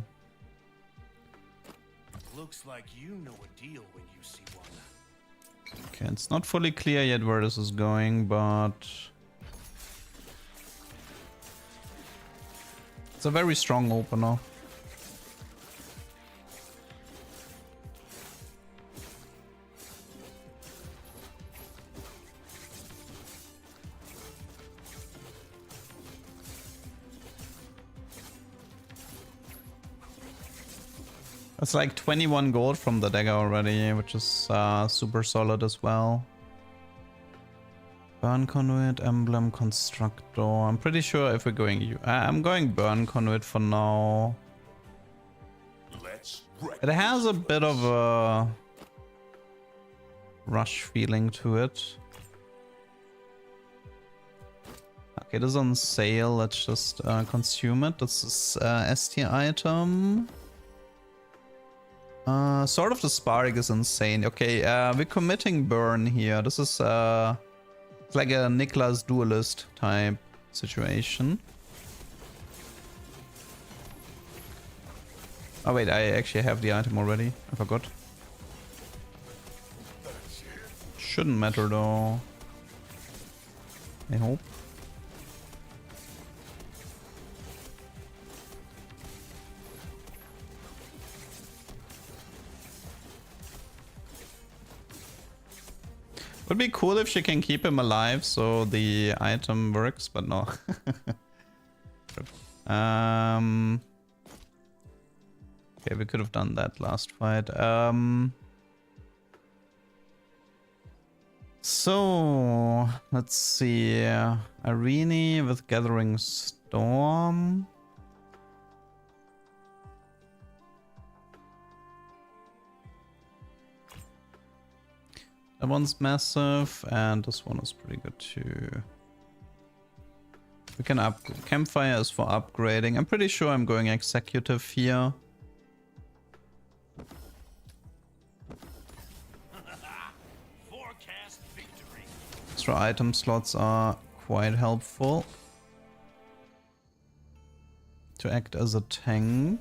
Looks like you know a deal when you see one. Okay, it's not fully clear yet where this is going, but it's a very strong opener. It's like 21 gold from the dagger already, which is super solid as well. Burn Conduit, Emblem, Constructor. I'm pretty sure if we're going... I'm going Burn Conduit for now. It has a bit of a rush feeling to it. Okay, this is on sale. Let's just consume it. This is ST item. Sword of the Spark is insane. Okay, we're committing burn here. This is it's like a Niklas duelist type situation. Oh wait, I actually have the item already. I forgot. Shouldn't matter though. I hope. Would be cool if she can keep him alive so the item works, but no. Okay, we could have done that last fight. So let's see. Irene with Gathering Storm. That one's massive, and this one is pretty good too. We can upgrade. Campfire is for upgrading. I'm pretty sure I'm going executive here. Forecast victory. Extra item slots are quite helpful to act as a tank.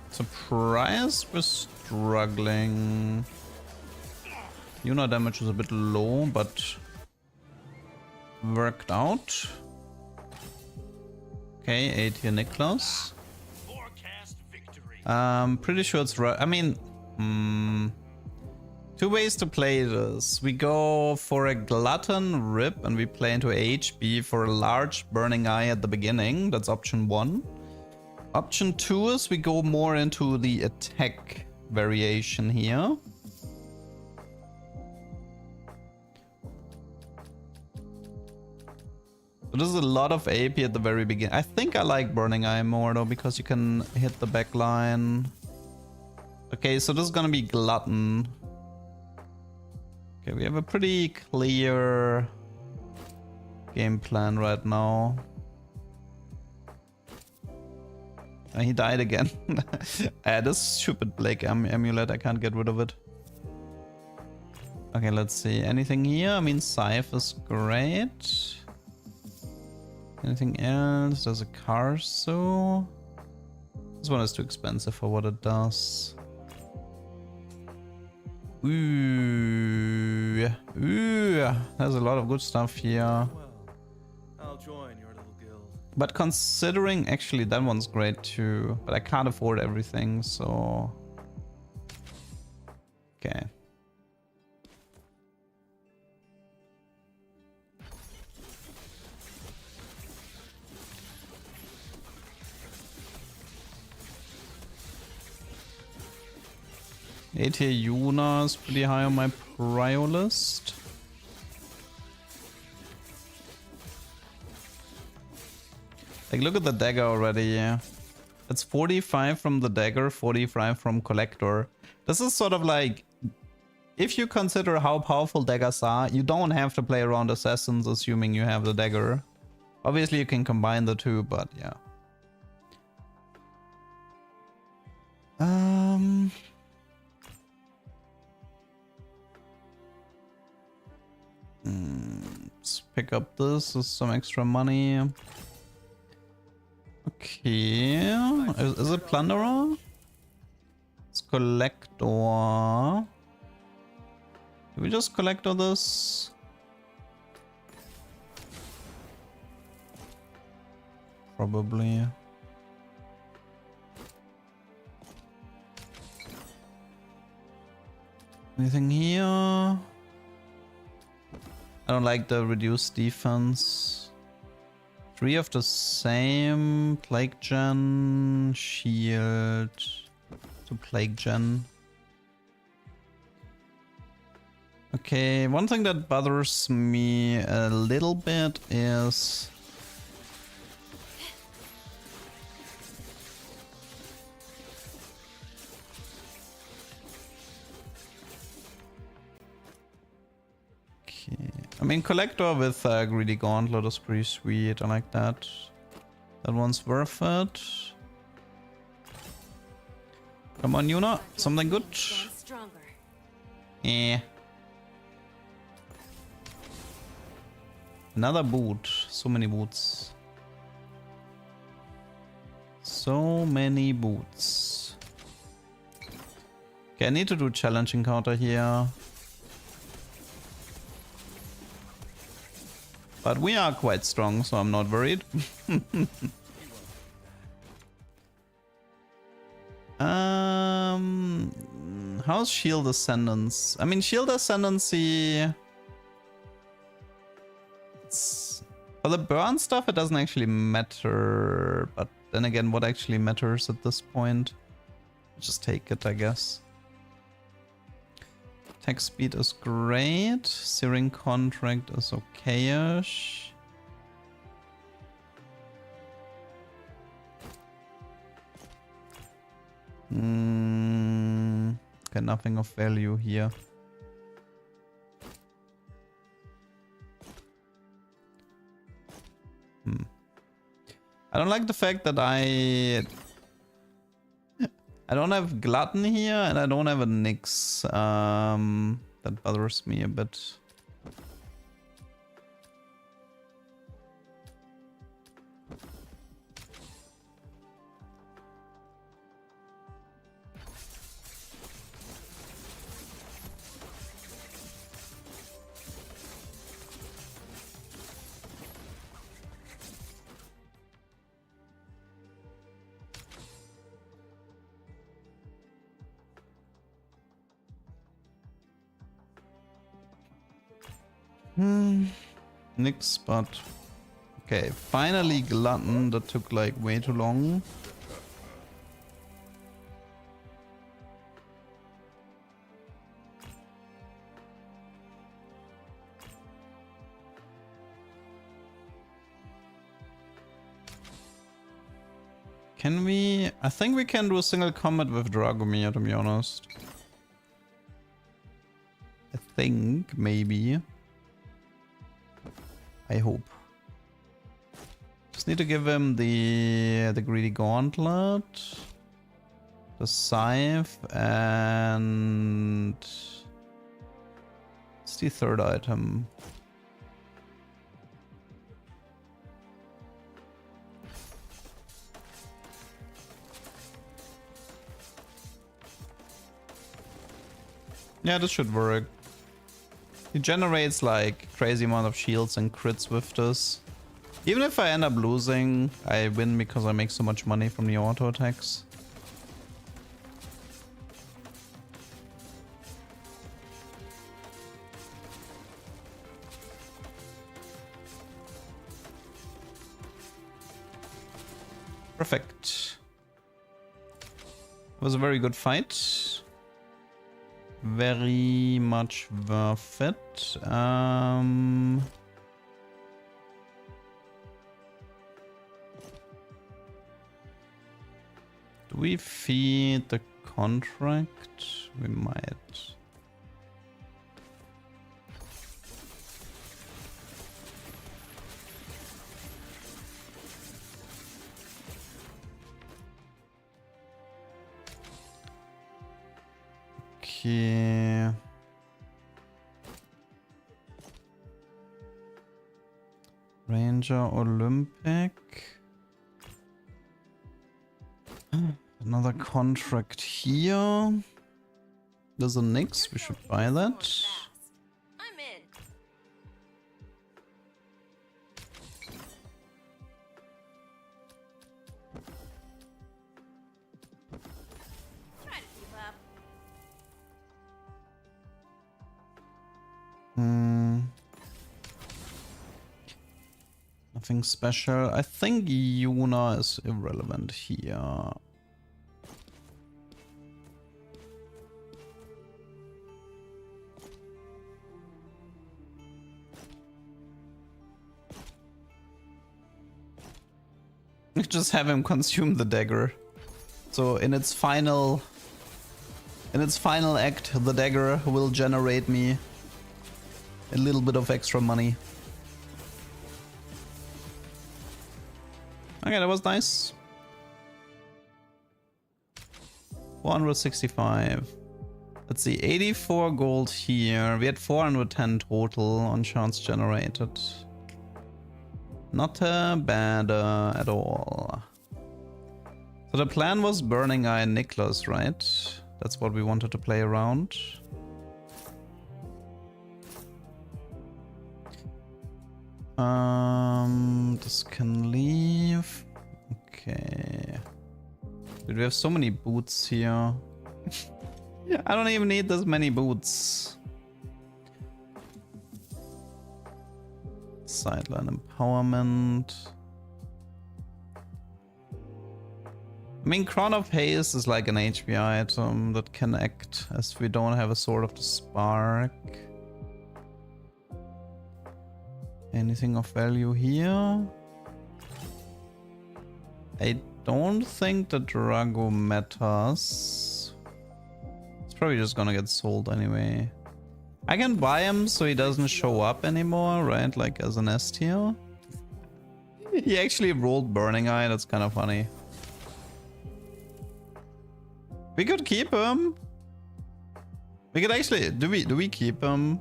Surprised we're struggling. Unit damage is a bit low, but worked out. Okay, 8 here, Niklas. Pretty sure it's right. I mean, two ways to play this. We go for a Glutton Rip and we play into HB for a large Burning Eye at the beginning. That's option 1. Option 2 is we go more into the attack variation here. So this is a lot of AP at the very beginning. I think I like Burning Eye more though, because you can hit the back line. Okay, so this is gonna be Glutton. Okay, we have a pretty clear game plan right now. He died again. This stupid Blake amulet, I can't get rid of it. Okay, let's see. Anything here? I mean, Scythe is great. Anything else? There's a Carso. This one is too expensive for what it does. Ooh. Ooh. There's a lot of good stuff here. Well, I'll join your little guild. But considering, actually that one's great too, but I can't afford everything, so... Okay. A tier Yuna is pretty high on my prio list. Like, look at the dagger already, yeah. It's 45 from the dagger, 45 from collector. This is sort of like, if you consider how powerful daggers are, you don't have to play around assassins assuming you have the dagger. Obviously you can combine the two, but yeah. Let's pick up this with some extra money. Okay, is it plunderer? It's collector. Do we just collect all this? Probably. Anything here? I don't like the reduced defense. 3 of the same. Plague gen. Shield. To plague gen. Okay, one thing that bothers me a little bit is... I mean, collector with greedy gauntlet is pretty sweet. I like that. That one's worth it. Come on, Yuna. Something good. Eh. Another boot. So many boots. So many boots. Okay, I need to do challenge encounter here. But we are quite strong, so I'm not worried. How's shield ascendance? I mean, shield ascendancy... For the burn stuff, it doesn't actually matter. But then again, what actually matters at this point? Just take it, I guess. Attack speed is great. Searing contract is okay-ish. Okay, nothing of value here. I don't like the fact that I don't have Glutton here and I don't have a Nyx. That bothers me a bit. Nyx, but okay, finally Glutton. That took like way too long. Can we? I think we can do a single combat with Dragomir, to be honest. I think, maybe. I hope. Just need to give him the greedy gauntlet, the scythe, and it's the third item. Yeah, this should work. He generates like crazy amount of shields and crits with this. Even if I end up losing, I win because I make so much money from the auto attacks. Perfect. It was a very good fight. very much worth it. Do we feed the contract? We might. Okay. Ranger Olympic. Another contract here. There's a Nyx, we should buy that. I'm in. Try to keep up. Nothing special. I think Yuna is irrelevant here. Just have him consume the dagger. So in its final act, the dagger will generate me a little bit of extra money. Okay, that was nice. 465. Let's see, 84 gold here. We had 410 total on chance generated. Not bad at all. So the plan was Burning Eye and Nicholas, right? That's what we wanted to play around. This can leave. Okay. Dude, we have so many boots here. I don't even need this many boots. Sideline empowerment. I mean, Crown of Haze is like an HP item that can act as we don't have a Sword of the Spark. Anything of value here? I don't think the Drago matters. It's probably just gonna get sold anyway. I can buy him so he doesn't show up anymore, right? Like as an S tier. He actually rolled Burning Eye, that's kind of funny. We could keep him. We could actually, do we keep him?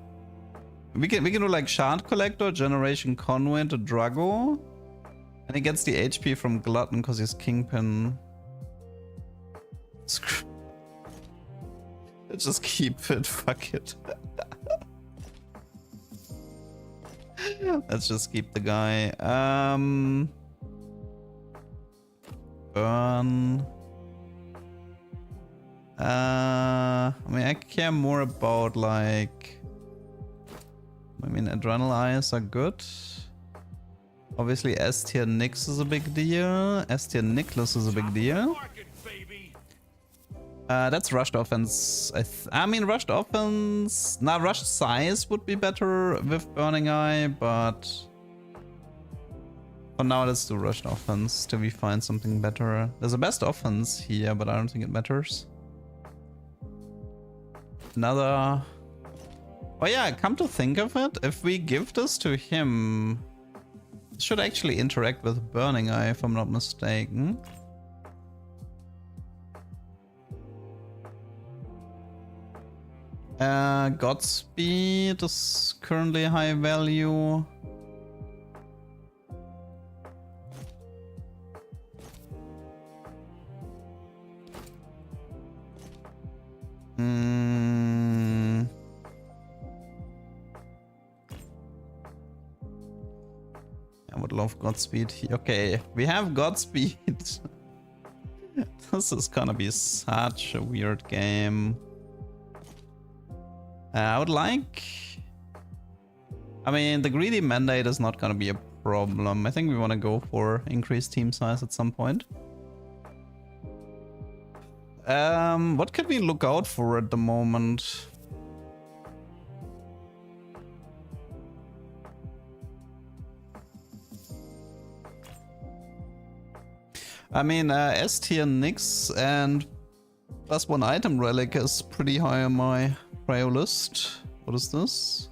We can do like Shard Collector, Generation Conway to Drago. And he gets the HP from Glutton because he's Kingpin. Let's just keep it, fuck it. Let's just keep the guy. Burn. I mean, I care more about like... I mean, Adrenal Eyes are good. Obviously, S tier Nyx is a big deal. S tier Nicholas is a big deal. That's rushed offense. I mean, rushed offense... Nah, rushed size would be better with Burning Eye, but... For now, let's do rushed offense till we find something better. There's a best offense here, but I don't think it matters. Another... Oh yeah, come to think of it, if we give this to him... It should actually interact with Burning Eye, if I'm not mistaken. Godspeed is currently high value. I would love Godspeed. Okay, we have Godspeed. This is gonna be such a weird game. I would like... I mean, the greedy mandate is not gonna be a problem. I think we want to go for increased team size at some point. What could we look out for at the moment? I mean, S tier Nyx and +1 item relic is pretty high on my prio list. What is this?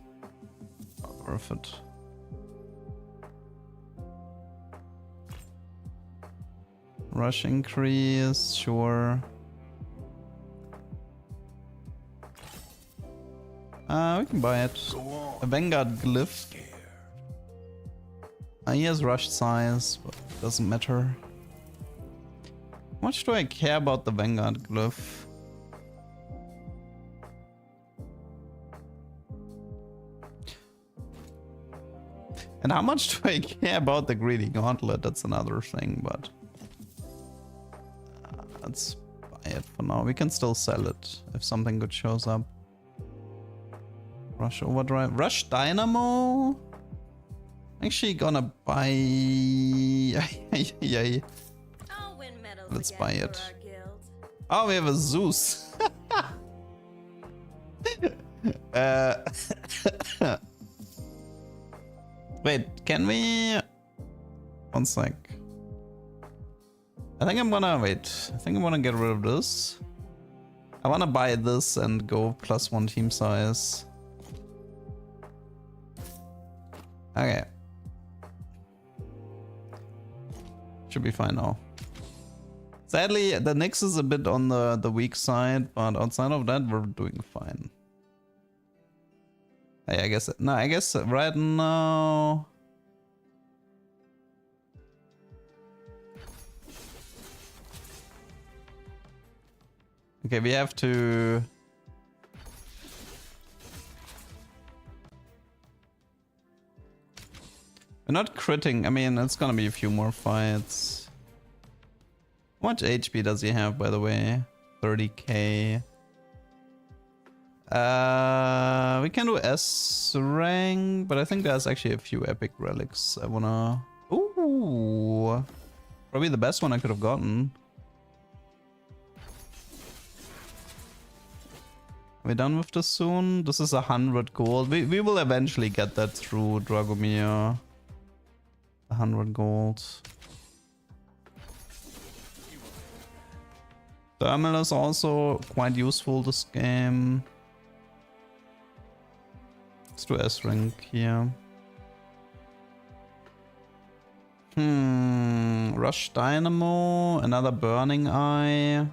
Not worth it. Rush increase, sure. We can buy it. A Vanguard glyph. He has rush size, but it doesn't matter. How much do I care about the Vanguard glyph? And how much do I care about the Greedy Gauntlet? That's another thing, but... let's buy it for now. We can still sell it if something good shows up. Rush Overdrive. Rush Dynamo? Actually gonna buy... Yay. I'll win medals Let's again buy for it. our guild. Oh, we have a Zeus. Wait, can we... One sec. I think I'm gonna... Wait. I think I'm gonna get rid of this. I wanna buy this and go +1 team size. Okay. Should be fine now. Sadly, the Nyx is a bit on the weak side, but outside of that, we're doing fine. Hey, I guess... No, I guess right now... Okay, we have to... We're not critting. I mean, it's gonna be a few more fights. How much HP does he have, by the way? 30k. We can do S rank, but I think there's actually a few epic relics I wanna... Ooh! Probably the best one I could have gotten. Are we done with this soon? This is 100 gold. We will eventually get that through Dragomir. 100 gold. Thermal is also quite useful this game. Let's do S rank here. Rush Dynamo, another Burning Eye.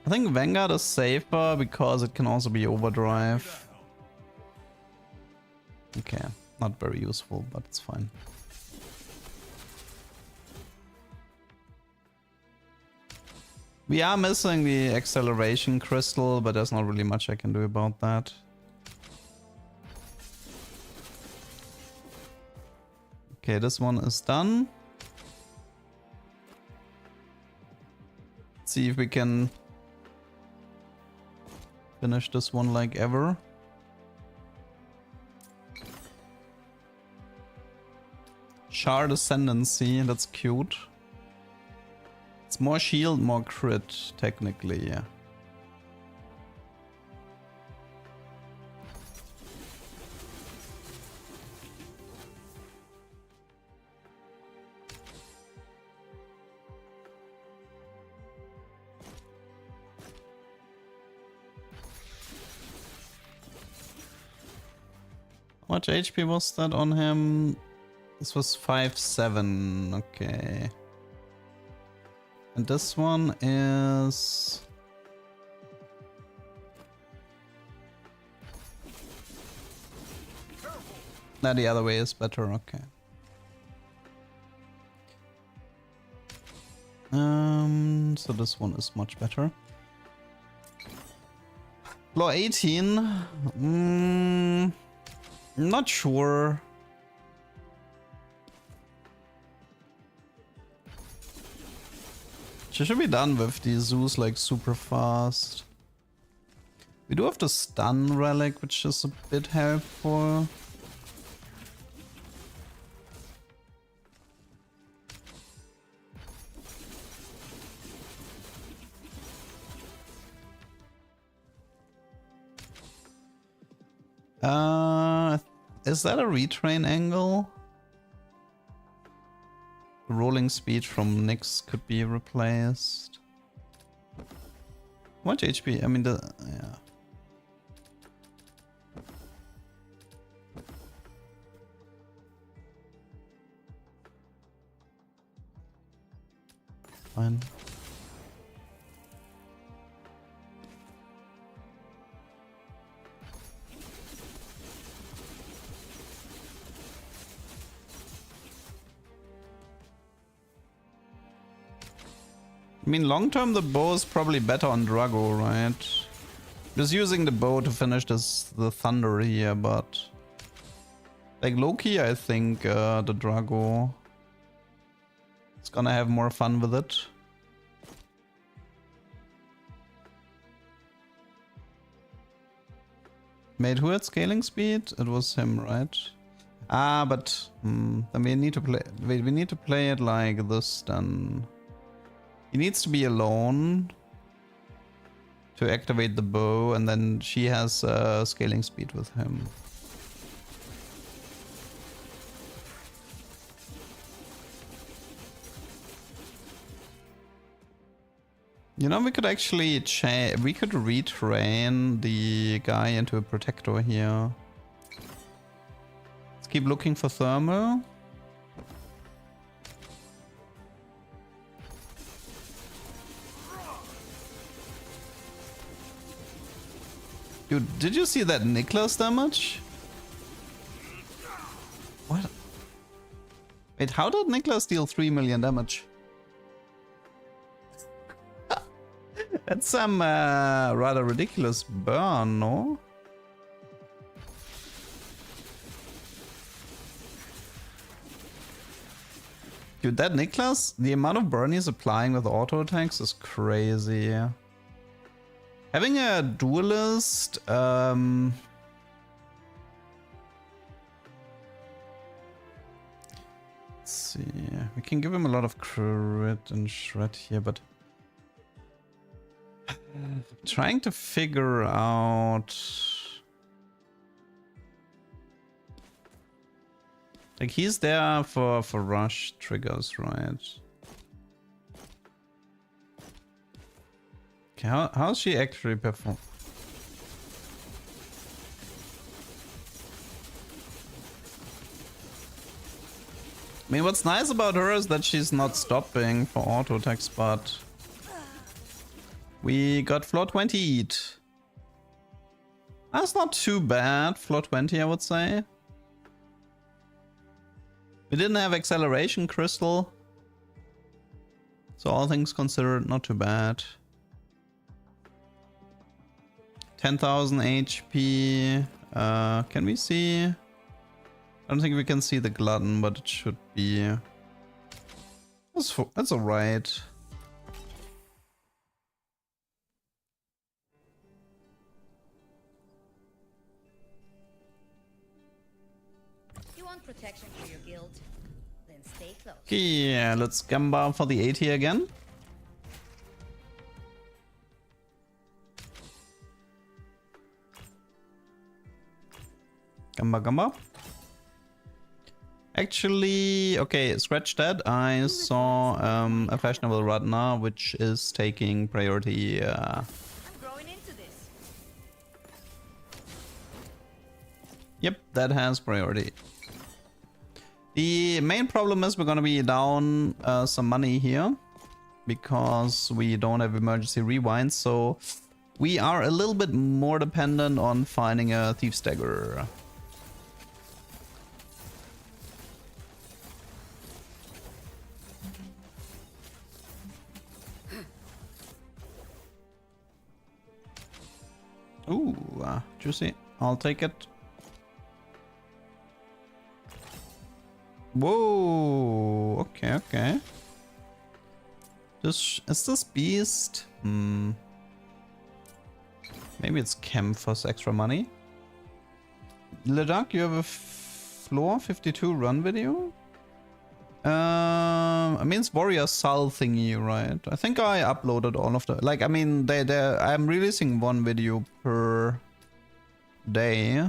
I think Vanguard is safer because it can also be Overdrive. Okay, not very useful, but it's fine. We are missing the acceleration crystal, but there's not really much I can do about that. Okay, this one is done. Let's see if we can finish this one like ever. Shard Ascendancy, that's cute. It's more shield, more crit, technically, yeah. How much HP was that on him? This was 5-7, okay. And this one is... Nah, the other way is better, okay. So this one is much better. Floor 18. Not sure. She should be done with these zoos like super fast. We do have the stun relic, which is a bit helpful. Is that a retrain angle? rolling speed from Nyx could be replaced. What HP? I mean, yeah. Fine. I mean, long term, the bow is probably better on Drago, right? Just using the bow to finish the thunder here, but like low-key, I think the Drago is gonna have more fun with it. Mate, who had scaling speed? It was him, right? Ah, but then we need to play. Wait, we need to play it like this then. He needs to be alone to activate the bow, and then she has scaling speed with him. You know, we could actually we could retrain the guy into a protector here. Let's keep looking for thermal. Dude, did you see that Niklas damage? What? Wait, how did Niklas deal 3 million damage? That's some rather ridiculous burn, no? Dude, that Niklas, the amount of burn he's applying with auto attacks is crazy. Having a duelist, let's see, we can give him a lot of crit and shred here, but trying to figure out, like, he's there for rush triggers, right? Okay, how's she actually perform? I mean, what's nice about her is that she's not stopping for auto attacks, but we got floor 20'd. That's not too bad, floor 20 I would say. We didn't have acceleration crystal, so all things considered, not too bad. 10,000 HP. Can we see? I don't think we can see the glutton, but it should be. That's alright. You want protection for your guild? Then stay close. Yeah, let's gamba for the 80 again. Gamba gamba. Actually, okay, scratch that. I saw a fashionable Radna, which is taking priority. I'm growing into this. Yep, that has priority. The main problem is we're gonna be down some money here because we don't have emergency rewind, so we are a little bit more dependent on finding a Thief's Dagger. Ooh, juicy. I'll take it. Whoa. Okay, okay. Is this beast? Maybe it's Chem for extra money. Leduck, you have a floor 52 run video? I mean, it's Warrior Soul thingy, right? I think I uploaded all of the... Like, I mean, I'm releasing one video per day.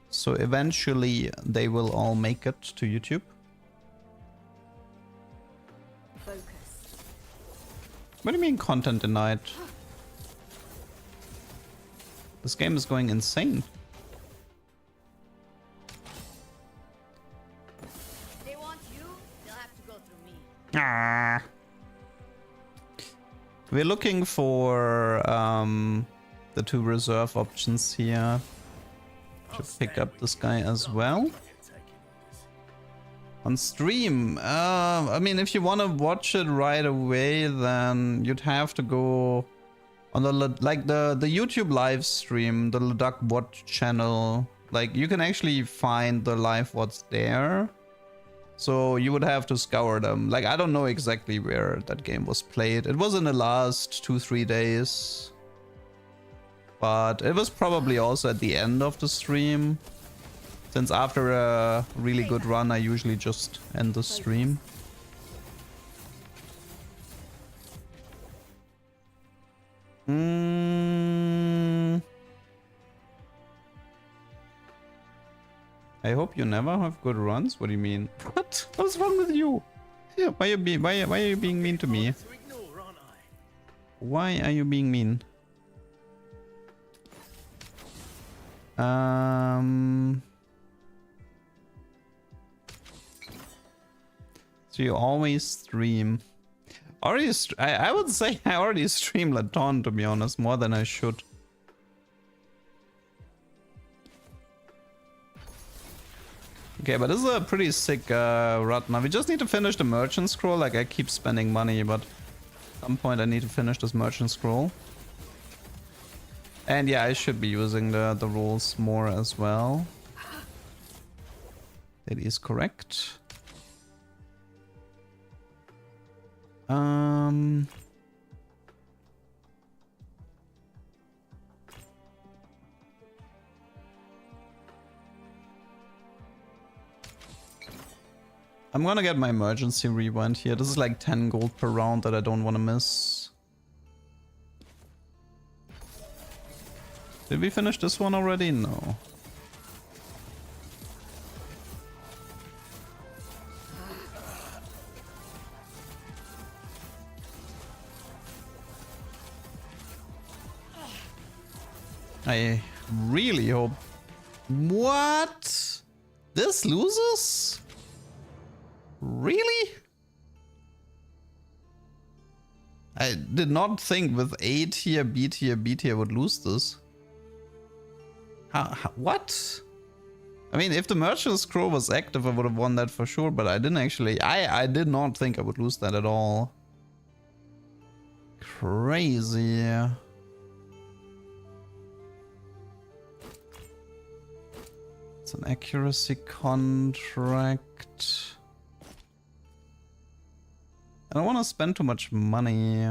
So eventually they will all make it to YouTube. Focus. What do you mean content denied? This game is going insane. If they want you, they'll have to go through me. Ah. We're looking for the 2 reserve options here to pick up this guy as well. On stream, I mean, if you want to watch it right away, then you'd have to go on the YouTube live stream, the leduck watch channel. Like, you can actually find the live what's there. So you would have to scour them. Like, I don't know exactly where that game was played. It was in the last 2-3 days. But it was probably also at the end of the stream. Since after a really good run, I usually just end the stream. I hope you never have good runs. What do you mean? What? What's wrong with you? Why are you being mean to me? Why are you being mean? So you always stream. I would say I already stream a ton, to be honest, more than I should. Okay, but this is a pretty sick rut now. We just need to finish the merchant scroll. Like, I keep spending money, but at some point I need to finish this merchant scroll. And yeah, I should be using the rules more as well. That is correct. I'm gonna get my emergency rewind here. This is like 10 gold per round that I don't want to miss. Did we finish this one already? No. I really hope... What? This loses? Really? I did not think with A tier, B tier, B tier would lose this. What? I mean, if the merchant scroll was active, I would have won that for sure, but I didn't actually... I did not think I would lose that at all. Crazy. It's an accuracy contract. I don't want to spend too much money.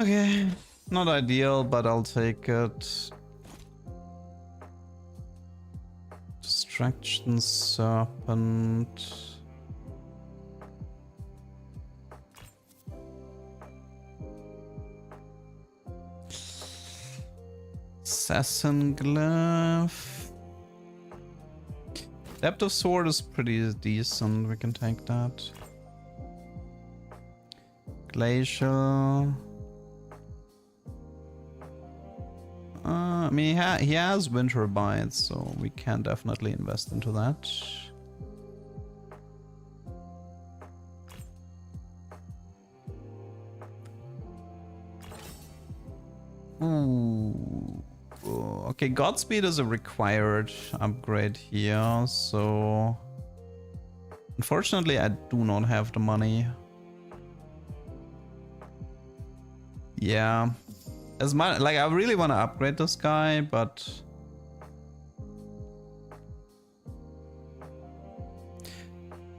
Okay, not ideal, but I'll take it. Distraction Serpent. Assassin Glyph. Depth of Sword is pretty decent, we can take that. Glacial. I mean, he has Winter Bites, so we can definitely invest into that. Ooh. Okay, Godspeed is a required upgrade here, so... Unfortunately, I do not have the money. Yeah. As much, like, I really want to upgrade this guy, but...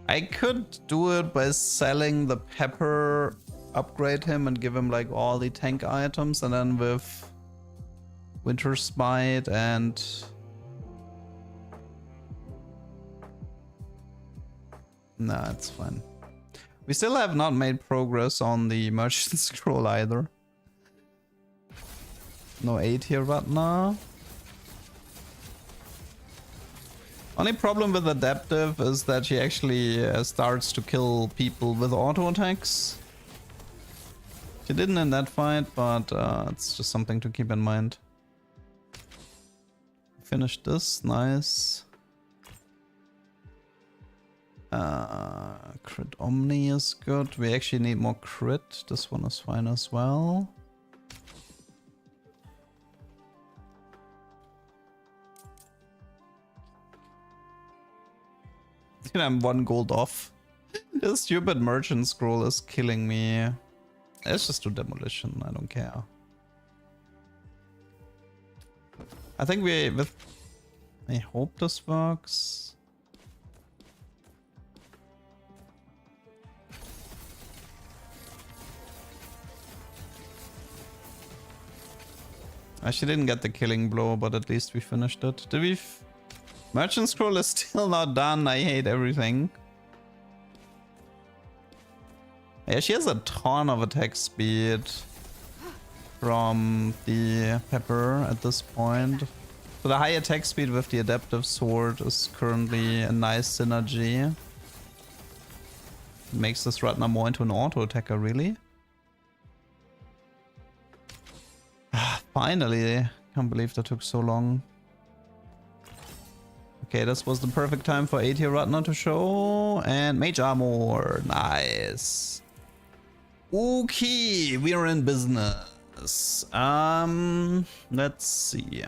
I could do it by selling the pepper upgrade him and give him like all the tank items, and then with Winter Smite and nah, it's fine. We still have not made progress on the Merchant Scroll either. No 8 here right now. Only problem with Adaptive is that she actually starts to kill people with auto attacks. She didn't in that fight, but it's just something to keep in mind. Finished this, nice. Crit Omni is good. We actually need more crit. This one is fine as well. I'm 1 gold off. This stupid Merchant Scroll is killing me. Let's just do Demolition, I don't care. I think I hope this works. She didn't get the killing blow, but at least we finished it. Did we? Merchant Scroll is still not done. I hate everything. Yeah, she has a ton of attack speed from the Pepper at this point. So the high attack speed with the Adaptive Sword is currently a nice synergy. It makes this Ratna more into an auto attacker, really. Finally, can't believe that took so long. Okay, this was the perfect time for 8 here Ratna to show. And Mage Armor, nice. Okay, we are in business. Let's see.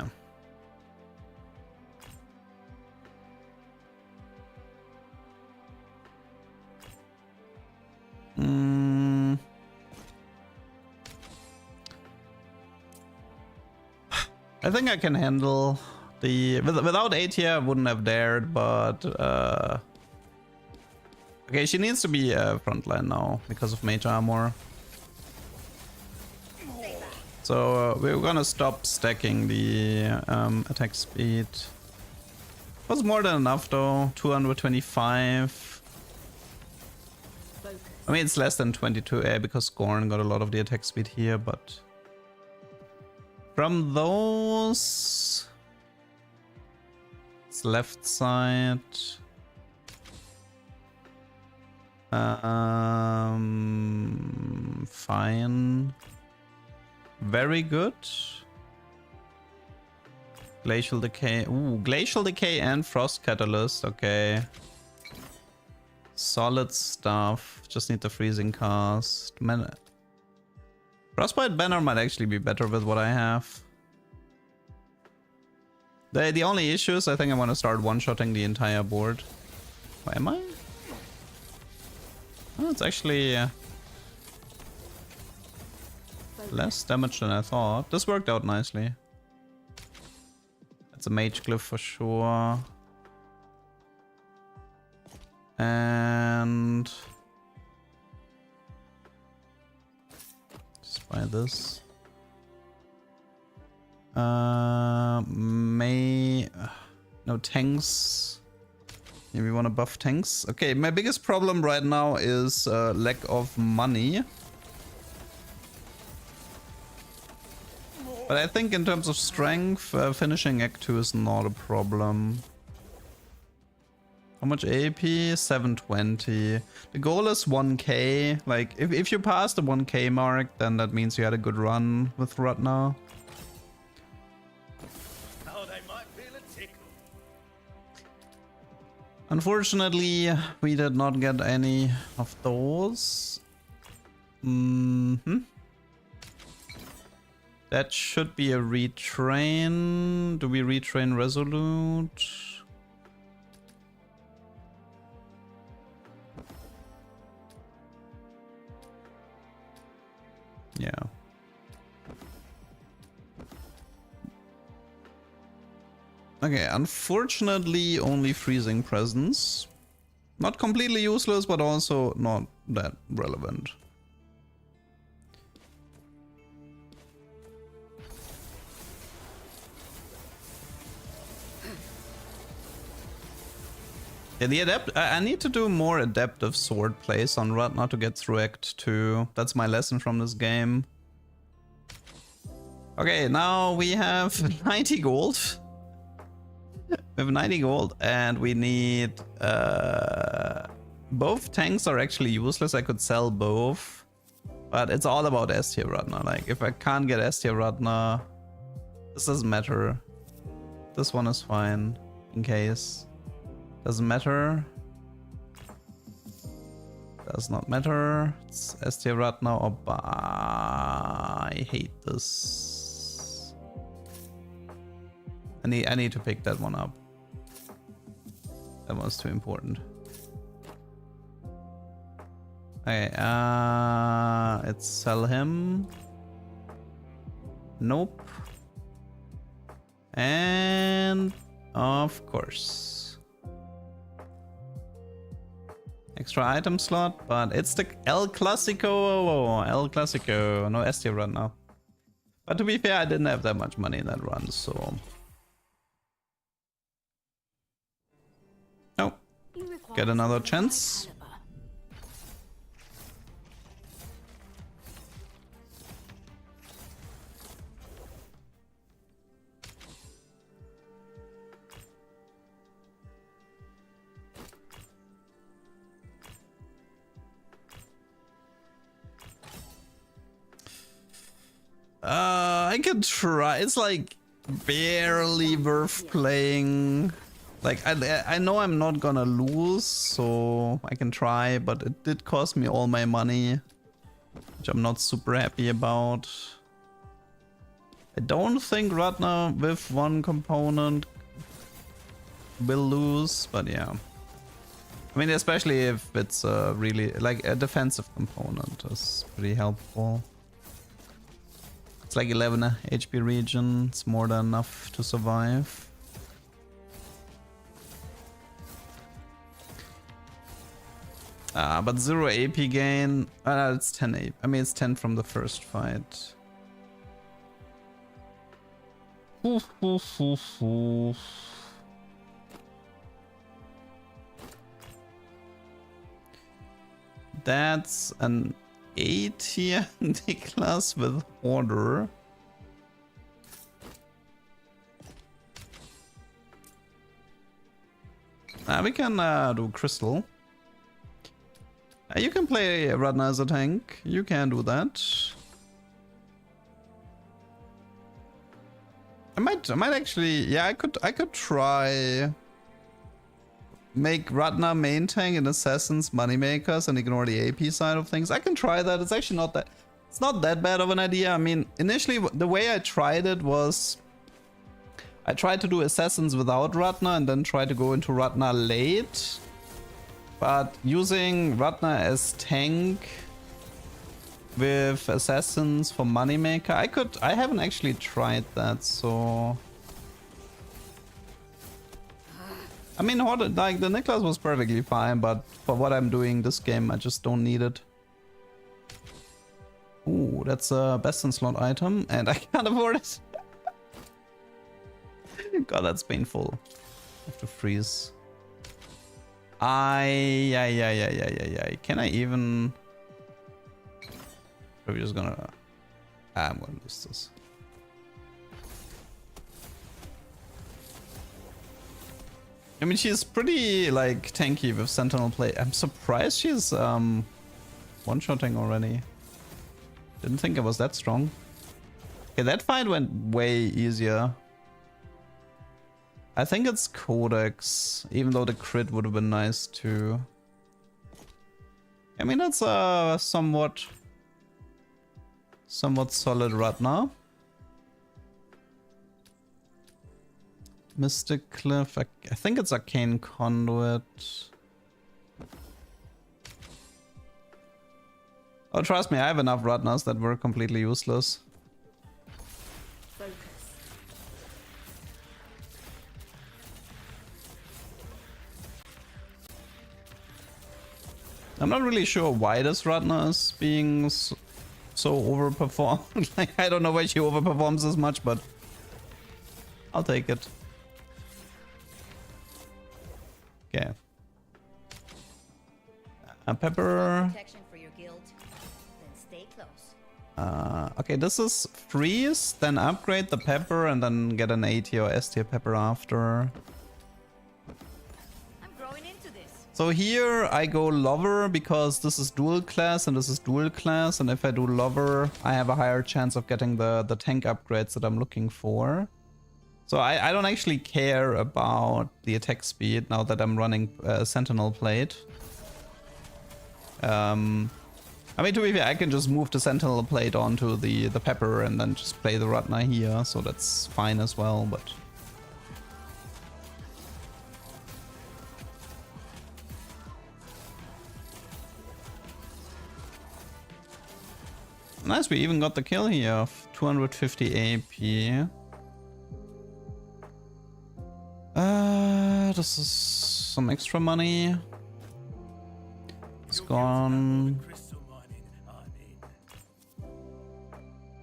I think I can handle the... Without 8 here, I wouldn't have dared, but... Okay, she needs to be frontline now because of Mage Armor. So we're gonna stop stacking the attack speed. Was more than enough though, 225. I mean, it's less than 22 because Scorn got a lot of the attack speed here, but... From those... It's left side. Fine. Very good. Glacial Decay. Ooh, Glacial Decay and Frost Catalyst. Okay. Solid stuff. Just need the Freezing Cast. Frostbite Banner might actually be better with what I have. The only issue is I think I want to start one-shotting the entire board. Oh, am I? Oh, it's actually less damage than I thought. This worked out nicely. It's a Mage Glyph for sure. And... just buy this. No tanks. Maybe we want to buff tanks. Okay, my biggest problem right now is lack of money. But I think in terms of strength, finishing Act 2 is not a problem. How much AP? 720. The goal is 1k. Like, if you pass the 1k mark, then that means you had a good run with Ratna. Oh, they might feel a tickle. Unfortunately, we did not get any of those. That should be a retrain. Do we retrain Resolute? Yeah. Okay, unfortunately only Freezing Presence. Not completely useless, but also not that relevant. Yeah, the adept. I need to do more adaptive sword plays on Ratna to get through Act 2. That's my lesson from this game. Okay, now we have 90 gold. We have 90 gold, and we need... both tanks are actually useless. I could sell both. But it's all about S tier Ratna. Like, if I can't get S tier Ratna, this doesn't matter. This one is fine, in case. Doesn't matter. Does not matter. It's S tier Ratna or I hate this. I need to pick that one up. That was too important. Okay, let's sell him. Nope. And of course. Extra item slot, but it's the El Clasico. El Clasico. No S tier run now. But to be fair, I didn't have that much money in that run, so. Oh. Get another chance. I could try. It's like barely worth playing. Like I know I'm not gonna lose, so I can try, but it did cost me all my money, which I'm not super happy about. I don't think Ratna with one component will lose, but yeah. I mean, especially if it's really like a defensive component is pretty helpful. It's like 11 HP region, it's more than enough to survive. But 0 AP gain, it's 10 AP. I mean, it's 10 from the first fight. Oof, oof, oof, oof. That's an A tier Niklas with Order. We can do Crystal. You can play Radna as a tank. You can do that. I might actually, yeah, I could try make Radna main tank and Assassins moneymakers and ignore the AP side of things. I can try that. It's actually not that, it's not that bad of an idea. I mean, initially the way I tried it was I tried to do Assassins without Radna and then try to go into Radna late. But using Radna as tank with Assassins for moneymaker, I haven't actually tried that, so. I mean, like the Niklas was perfectly fine, but for what I'm doing this game, I just don't need it. Ooh, that's a best in slot item, and I can't afford it. God, that's painful. I have to freeze. Yeah. Can I even? Are we just gonna? I'm gonna lose this. I mean, she's pretty like tanky with Sentinel play. I'm surprised she's one-shotting already. Didn't think it was that strong. Okay, that fight went way easier. I think it's Codex, even though the crit would have been nice too. I mean, that's a somewhat solid Ratna. Mystic Cliff, I think it's Arcane Conduit. Oh, trust me, I have enough Ratnas that were completely useless. I'm not really sure why this Ratna is being so overperformed. Like, I don't know why she overperforms as much, but I'll take it. Okay. Pepper. Protection for your guild, then stay close. Okay, this is freeze, then upgrade the pepper, and then get an A tier or S tier pepper after. I'm growing into this. So here I go lover because this is dual class and this is dual class, and if I do lover, I have a higher chance of getting the tank upgrades that I'm looking for. So I don't actually care about the attack speed now that I'm running Sentinel Plate. I mean, to be fair, I can just move the Sentinel Plate onto the pepper and then just play the Ratna here, so that's fine as well, but... Nice, we even got the kill here of 250 AP. This is some extra money. It's gone. Crystal mining, I'm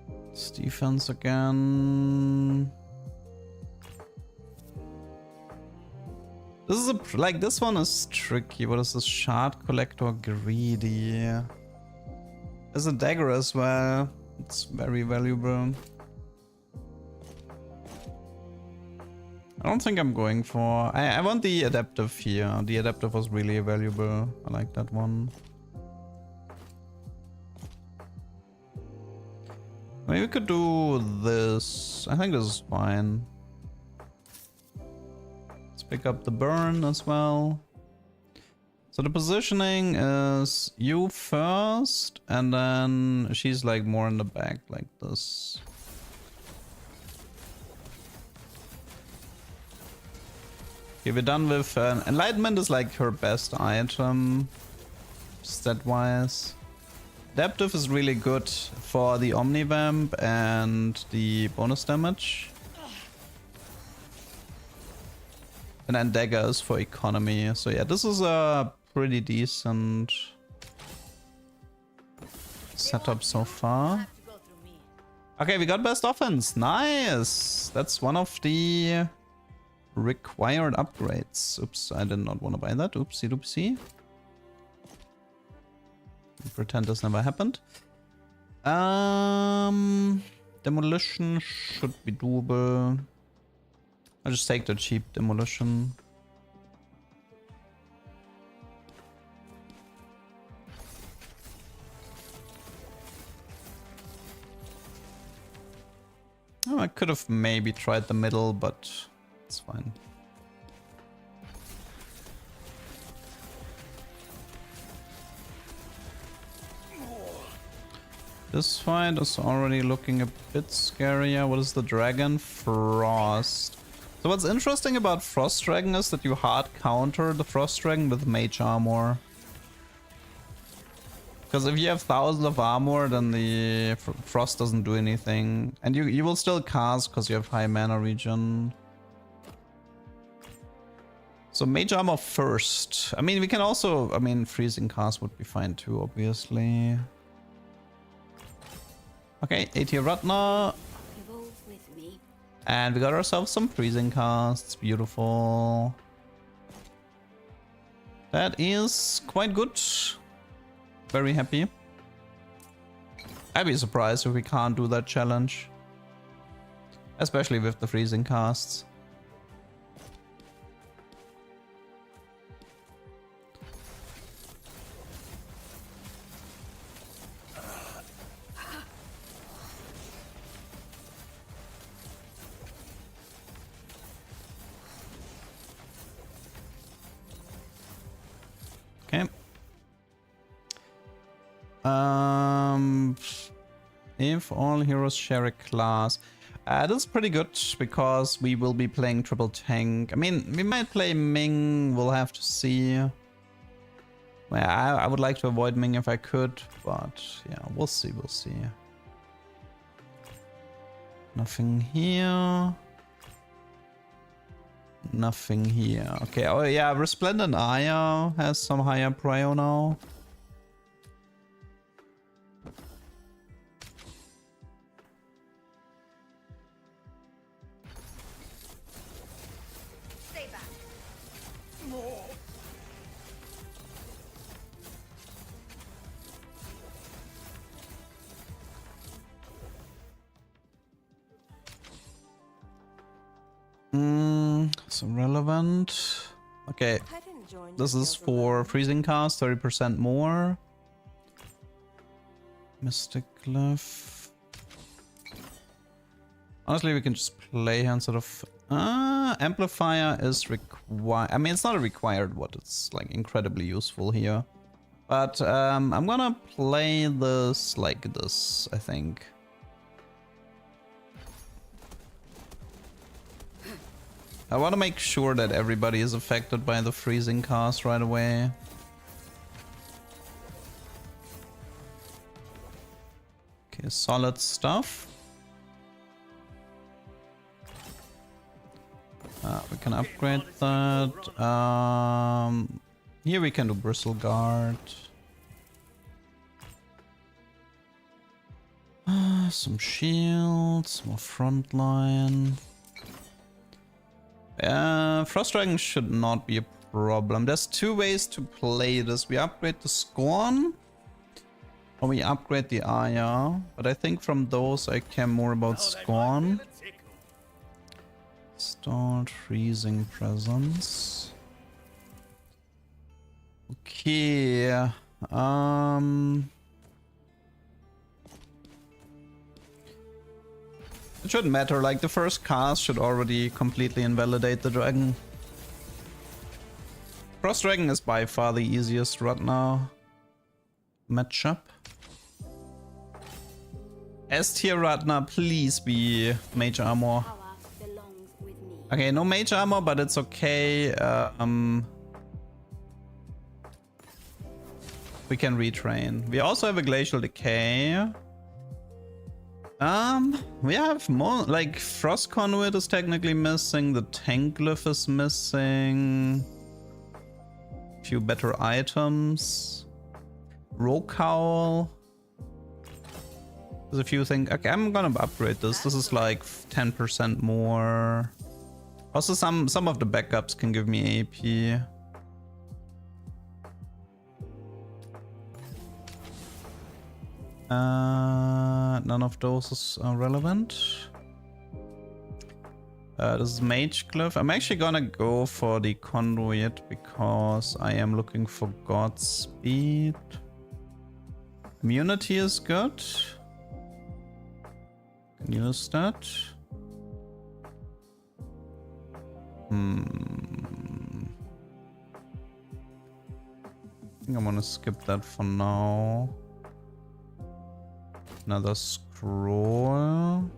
in. It's defense again. This is like this one is tricky. What is this? Shard collector greedy. There's a dagger as well. It's very valuable. I don't think I'm going for... I want the adaptive here. The adaptive was really valuable. I like that one. Maybe we could do this. I think this is fine. Let's pick up the burn as well. So the positioning is you first, and then she's like more in the back like this. Okay, we're done with Enlightenment is like her best item, stat-wise. Adaptive is really good for the Omnivamp and the bonus damage. And then Dagger is for economy. So yeah, this is a pretty decent setup so far. Okay, we got best offense. Nice! That's one of the required upgrades. Oops, I did not want to buy that. Oopsie doopsie. Pretend this never happened. Demolition should be doable. I'll just take the cheap demolition. Oh, I could have maybe tried the middle, but it's fine. This fight is already looking a bit scarier. What is the dragon? Frost. So what's interesting about Frost Dragon is that you hard counter the Frost Dragon with mage armor. Because if you have thousands of armor, then the Frost doesn't do anything. And you will still cast because you have high mana regen. So mage armor first. I mean, we can also... I mean, freezing cast would be fine too, obviously. Okay, 8 tier Ratna. Evolve with me. And we got ourselves some freezing casts. Beautiful. That is quite good. Very happy. I'd be surprised if we can't do that challenge. Especially with the freezing casts. Okay. If all heroes share a class. That's pretty good because we will be playing triple tank. I mean, we might play Ming, we'll have to see. Well, I would like to avoid Ming if I could, but yeah, we'll see, we'll see. Nothing here. Nothing here. Okay, oh yeah, Resplendent Aya has some higher prio now. It's irrelevant. Okay, I didn't join this your is guild for alone. freezing cast, 30% more. Mystic Glyph. Honestly, we can just play here instead of... amplifier is required. I mean, it's not a required what. It's like incredibly useful here. But I'm gonna play this like this, I think. I want to make sure that everybody is affected by the freezing cast right away. Okay, solid stuff. We can upgrade that. Here we can do Bristle Guard. Some shields, more frontline. Frost Dragon should not be a problem. There's two ways to play this. We upgrade the Scorn, or we upgrade the Aya. But I think from those I care more about Scorn. Start Freezing Presence. Okay. It shouldn't matter, like the first cast should already completely invalidate the dragon. Frost Dragon is by far the easiest right now. Matchup. S tier Ratna, please be Mage Armor. Power belongs with me. Okay, no Mage Armor, but it's okay. We can retrain. We also have a Glacial Decay. We have more, like, Frost Conduit is technically missing, the Tank Glyph is missing. A few better items. Rogue Howl. There's a few things. Okay, I'm gonna upgrade this. This is like 10% more. Also, some of the backups can give me AP. None of those are relevant. This is Mage Glyph. I'm actually gonna go for the Conduit because I am looking for Godspeed. Immunity is good. Can use that. I think I'm gonna skip that for now. Another scroll.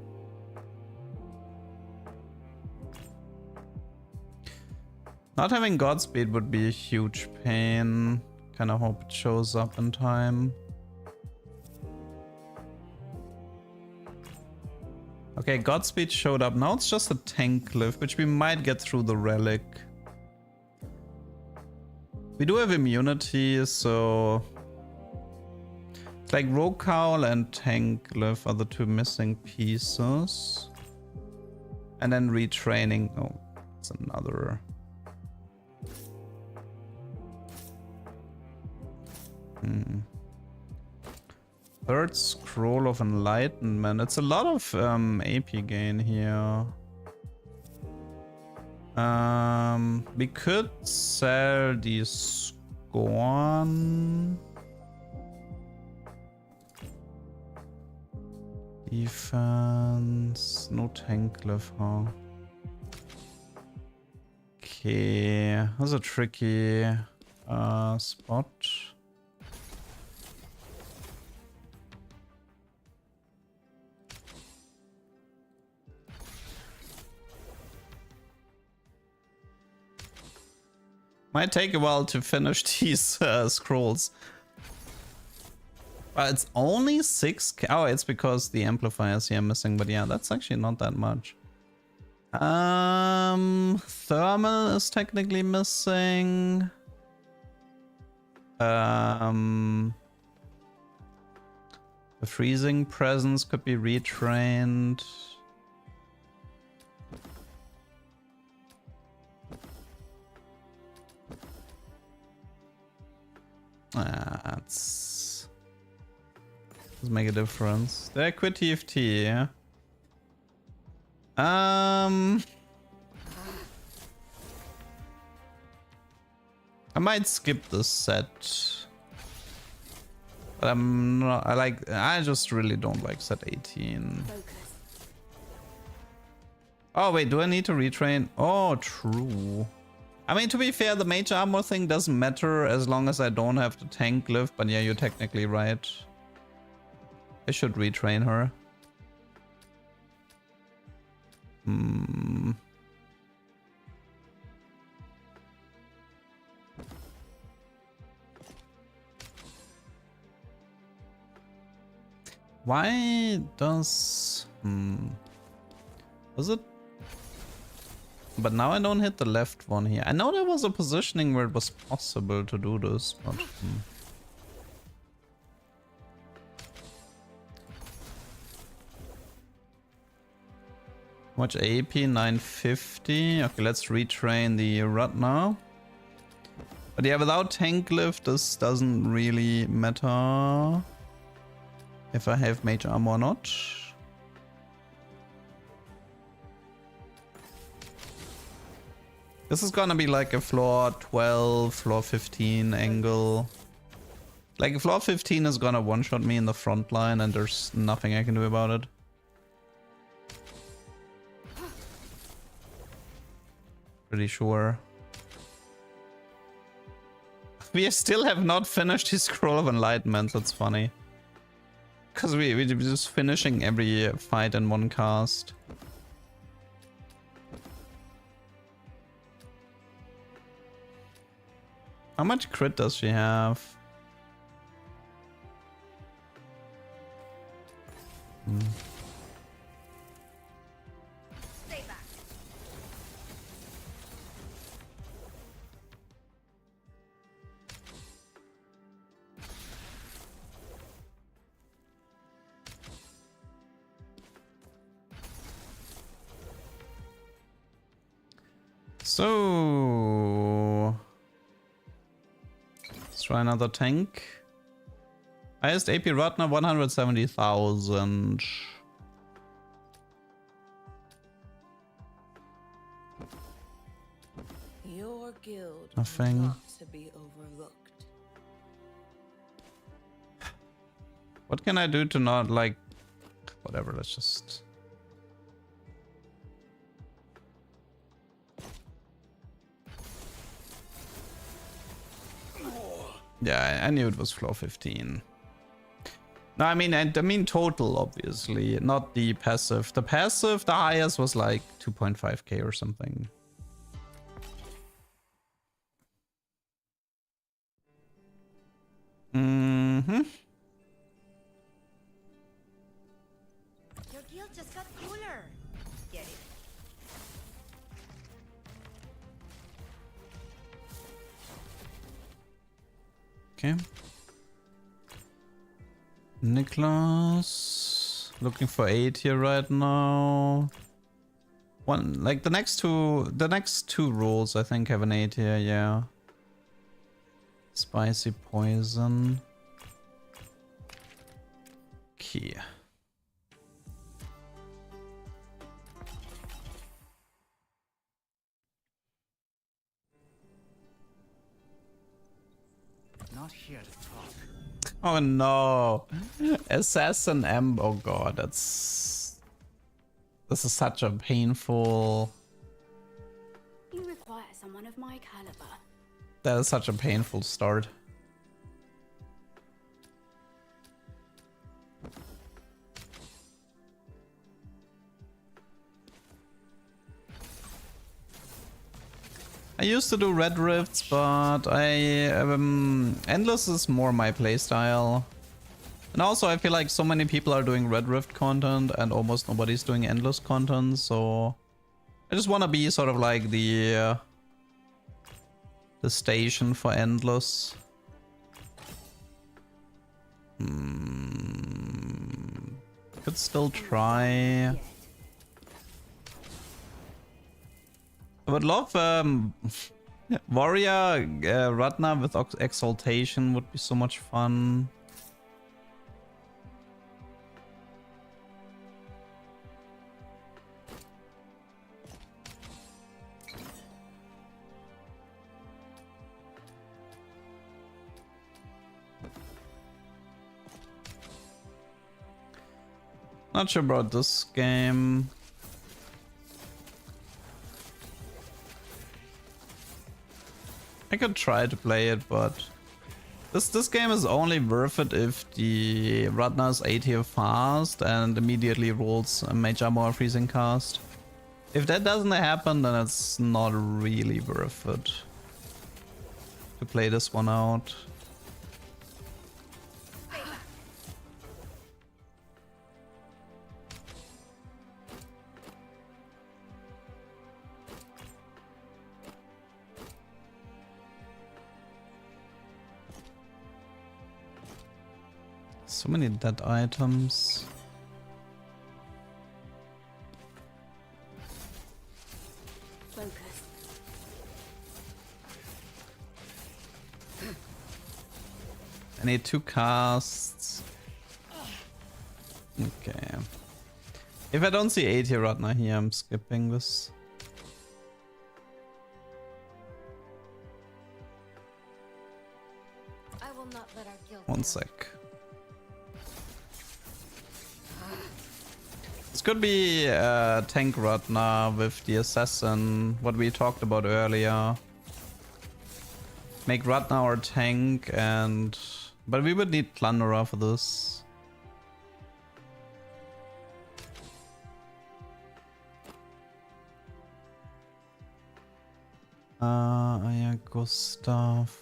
Not having Godspeed would be a huge pain. Kinda hope it shows up in time. Okay, Godspeed showed up. Now it's just a Tank Glyph, which we might get through the Relic. We do have immunity, so... It's like Rogue Howl and Tank Glyph are the two missing pieces. And then retraining. Oh, it's another... Third Scroll of Enlightenment. It's a lot of AP gain here. We could sell the Scorn. Defense. No Tank Glyph, huh? Okay. That's a tricky spot. Might take a while to finish these scrolls. But it's only 6k. Oh, it's because the amplifiers here are missing, but yeah, that's actually not that much. Thermal is technically missing. The freezing presence could be retrained. That's does make a difference. They quit TFT. I might skip this set. But I'm not, I just really don't like set 18. Focus. Oh wait, do I need to retrain? Oh, true. I mean, to be fair, the mage armor thing doesn't matter as long as I don't have the tank lift, but yeah, you're technically right. I should retrain her. Why does... Was it? But now I don't hit the left one here. I know there was a positioning where it was possible to do this, but... Much AP? 950. Okay, let's retrain the Ratna. But yeah, without tank lift, this doesn't really matter if I have mage armor or not. This is gonna be like a floor 12, floor 15 angle. Like floor 15 is gonna one-shot me in the front line and there's nothing I can do about it. Pretty sure. We still have not finished his Scroll of Enlightenment, that's funny. Because we're just finishing every fight in one cast. How much crit does she have? Stay back. So... Let's try another tank. Highest AP Ratna 170,000. Your guild Nothing. not to be overlooked. What can I do to not like... Whatever, let's just... Yeah, I knew it was floor 15. No, I mean total, obviously, not the passive. The passive, the highest was like 2.5k or something. Your guild just got cooler. Get it? Okay. Niklas looking for 8 here right now. One like the next two rules I think have an 8 here, yeah. Spicy poison. Okay. Not here to talk. Oh no. Assassin M. Oh god, this is such a painful... You require someone of my caliber. That is such a painful start. I used to do red rifts, but endless is more my playstyle. And also I feel like so many people are doing red rift content and almost nobody's doing endless content, so I just want to be sort of like the station for endless. Could still try. I would love Warrior Ratna with Exaltation would be so much fun. Not sure about this game. I could try to play it, but this game is only worth it if the Radna is 8 here fast and immediately rolls a Mage Armor or Freezing Cast. If that doesn't happen, then it's not really worth it to play this one out. So many dead items. Focus. I need 2 casts. Okay. If I don't see 8 here right now here, I'm skipping this. I will not let our guild. One sec. This could be tank Ratna with the assassin, what we talked about earlier. Make Ratna our tank and... But we would need Plunderer for this. Yeah, Gustav.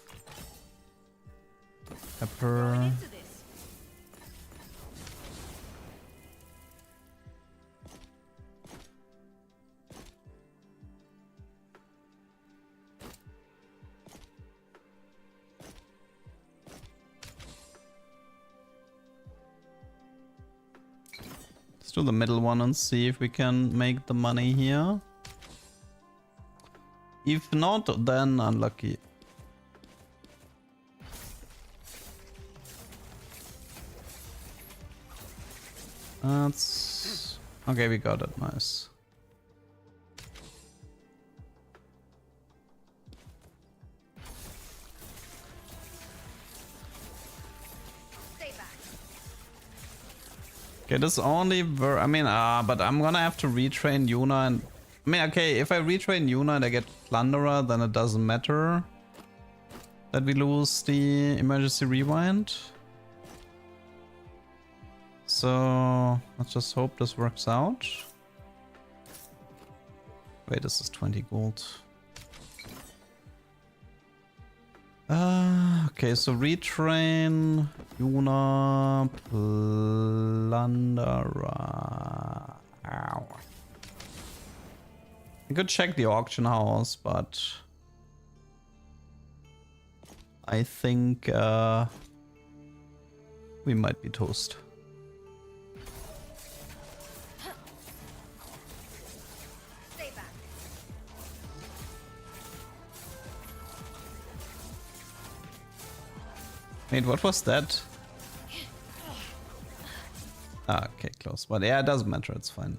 Pepper. Let's do the middle one and see if we can make the money here. If not, then unlucky. That's... Okay, we got it. Nice. Okay, this only I mean, but I'm gonna have to retrain Yuna and... I mean, okay, if I retrain Yuna and I get Plunderer, then it doesn't matter that we lose the emergency rewind. So, let's just hope this works out. Wait, this is 20 gold. Okay, so retrain Yuna Plunderer. Ow. I could check the auction house, but I think we might be toast. Stay back. Wait, what was that? Okay, close. But yeah, it doesn't matter, it's fine.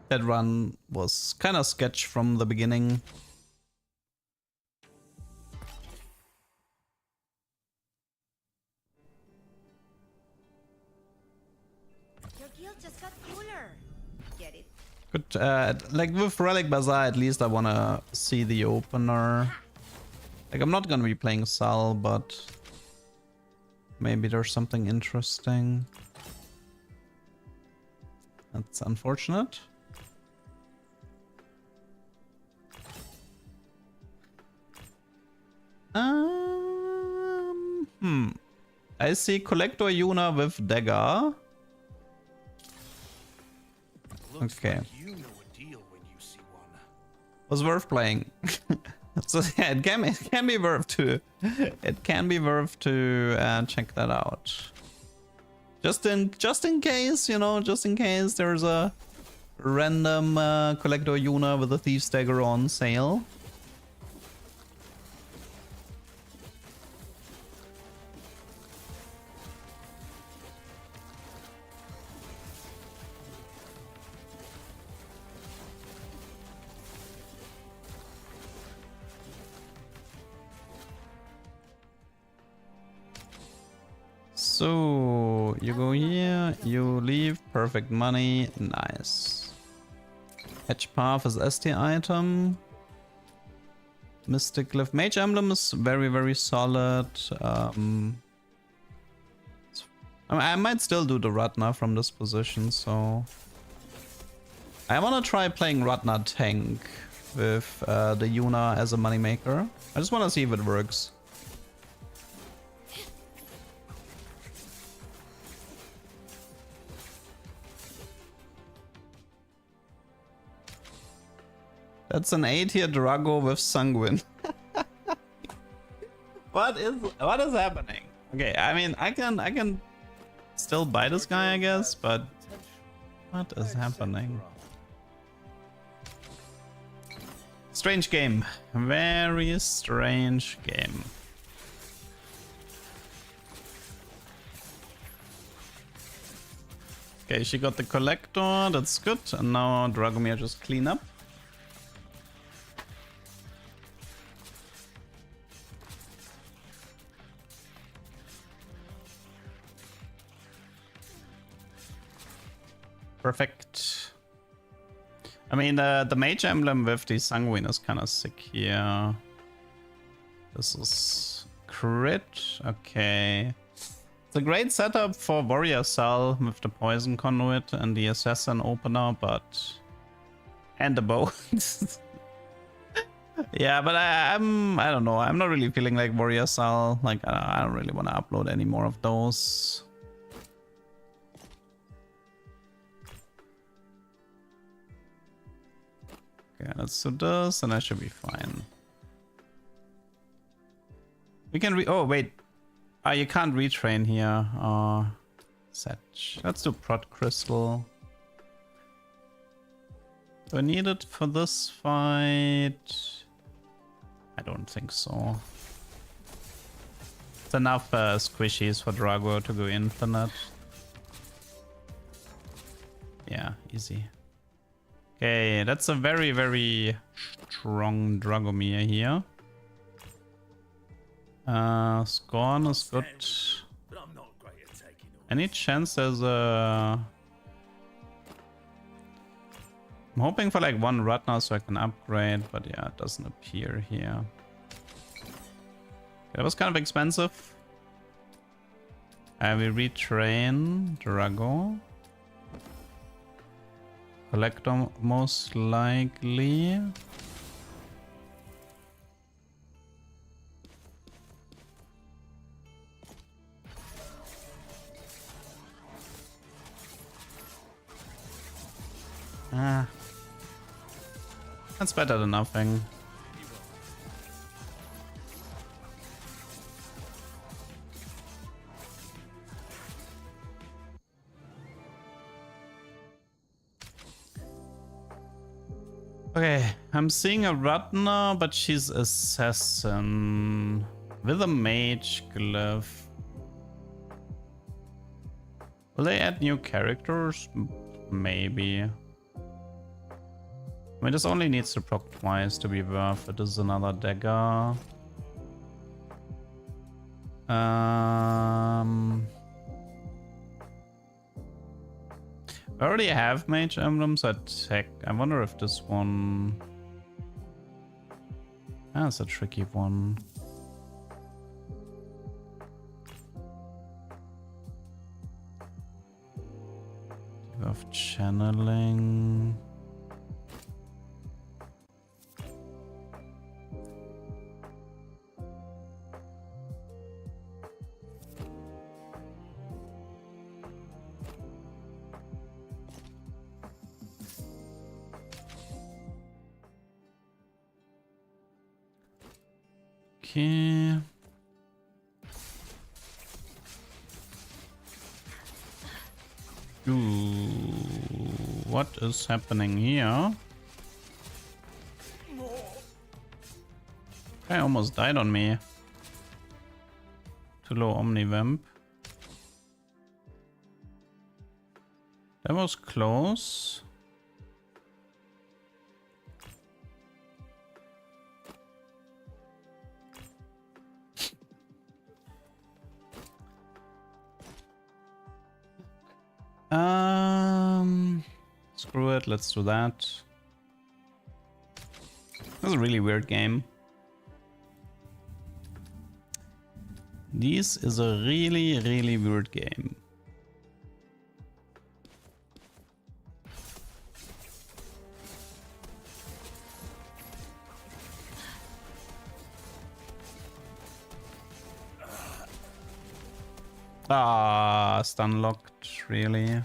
That run was kind of sketch from the beginning. Your guild just got cooler. Get it? Good, like with Relic Bazaar, at least I wanna see the opener. Like, I'm not gonna be playing Sal, but maybe there's something interesting. That's unfortunate. I see Collector Yuna with Dagger. Okay. You know a deal when you see one. Was worth playing. So yeah, it can be worth to check that out. Just in case, you know, just in case there's a random Collector Yuna with a Thief's Dagger on sale. So, You go here, you leave, perfect money, nice. Edge Path is ST item. Mystic Glyph. Mage Emblem is very, very solid. I might still do the Ratna from this position, so... I wanna try playing Ratna tank with the Yuna as a moneymaker. I just wanna see if it works. That's an 8-tier Drago with Sanguine. What is happening? Okay, I mean I can still buy this guy, I guess, but what is happening? Strange game. Very strange game. Okay, she got the collector, that's good. And now Dragomir just clean up. Perfect. I mean, the Mage Emblem with the Sanguine is kind of sick here. This is crit. Okay. It's a great setup for Warrior Cell with the Poison Conduit and the Assassin Opener, but... And the bow. Yeah, but I don't know. I'm not really feeling like Warrior Cell. Like, I don't really want to upload any more of those. Okay, let's do this and I should be fine. We can oh wait. You can't retrain here. Setch. Let's do Prot Crystal. Do I need it for this fight? I don't think so. It's enough squishies for Drago to go infinite. Yeah, easy. Okay, that's a very, very strong Dragomir here. Scorn is good. But I'm not great at taking orders. Any chance there's a... I'm hoping for like one Ratna so I can upgrade, but yeah, it doesn't appear here. That was kind of expensive. I will retrain Drago. Collector most likely. That's better than nothing. Okay, I'm seeing a Ratna, but she's assassin with a mage glyph. Will they add new characters? Maybe. I mean, this only needs to proc twice to be worth it. This is another dagger. I already have mage emblems. I wonder if this one... That's a tricky one. Of channeling. Okay. Ooh, what is happening here? I almost died on me. Too low Omnivamp. That was close. Screw it, let's do that. This is a really weird game. This is a really, really weird game. Ah, stun locked, really.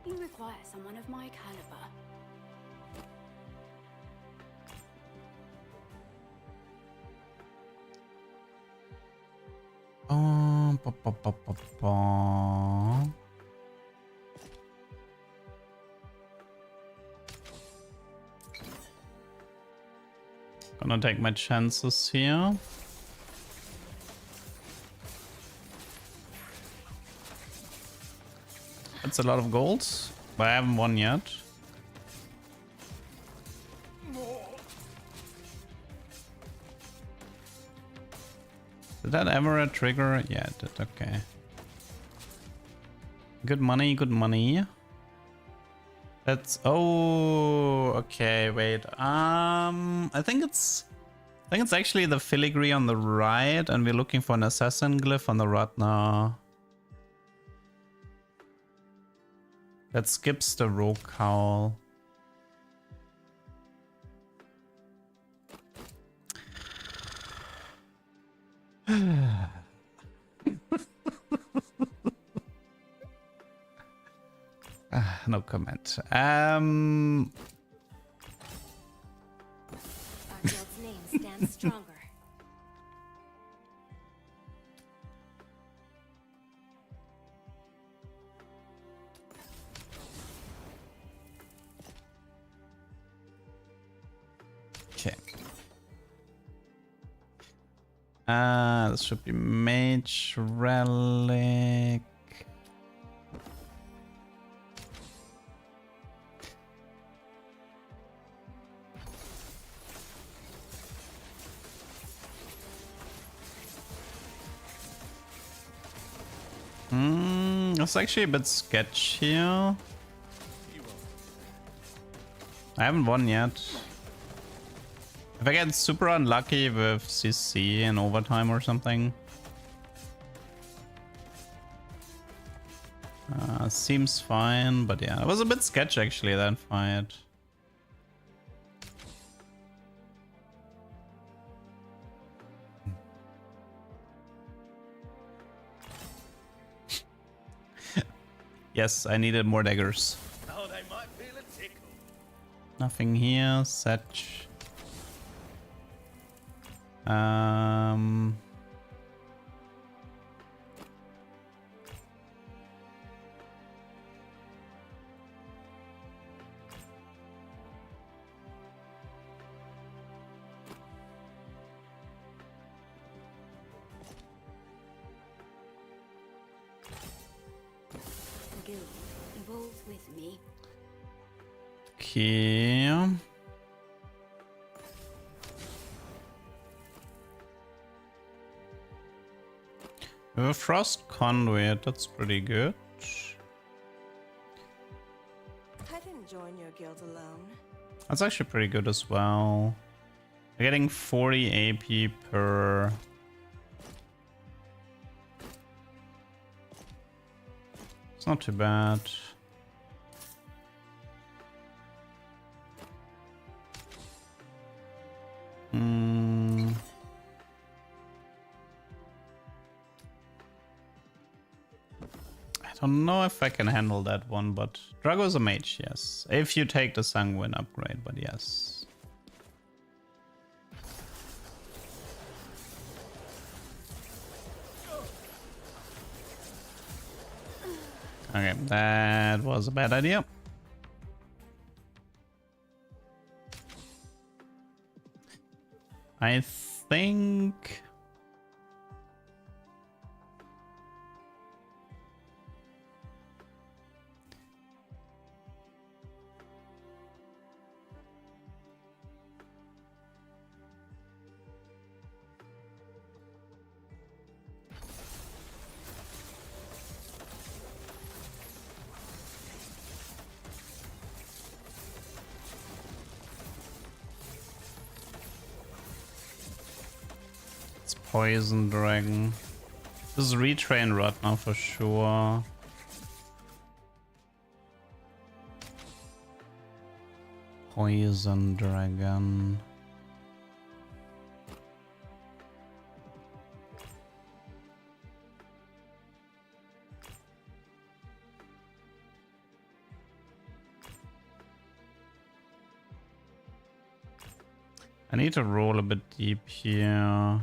You require someone of my caliber. Ba, ba, ba, ba, ba. Gonna take my chances here. That's a lot of golds, but I haven't won yet. Did that ever a trigger? Yeah, it did. Okay. Good money, good money. That's okay, wait. I think it's actually the filigree on the right, and we're looking for an assassin glyph on the right now. That skips the rogue cowl. No comment. Our guild's name stands stronger. Okay. This should be mage relic. It's actually a bit sketchy. I haven't won yet. If I get super unlucky with CC in overtime or something. Seems fine, but yeah, it was a bit sketchy actually, that fight. Yes, I needed more daggers. Oh, they might feel a tickle. Nothing here, Setch. The guild evolves with me. Okay. We have a frost conduit, that's pretty good. I didn't join your guild alone. That's actually pretty good as well. We're getting 40 AP per. It's not too bad. Hmm. don't know if I can handle that one, but Drago's a mage, yes. If you take the Sanguine upgrade, but yes. Okay, that was a bad idea. I think... It's Poison Dragon. This is Retrain Rod now for sure. Poison Dragon. I need to roll a bit deep here.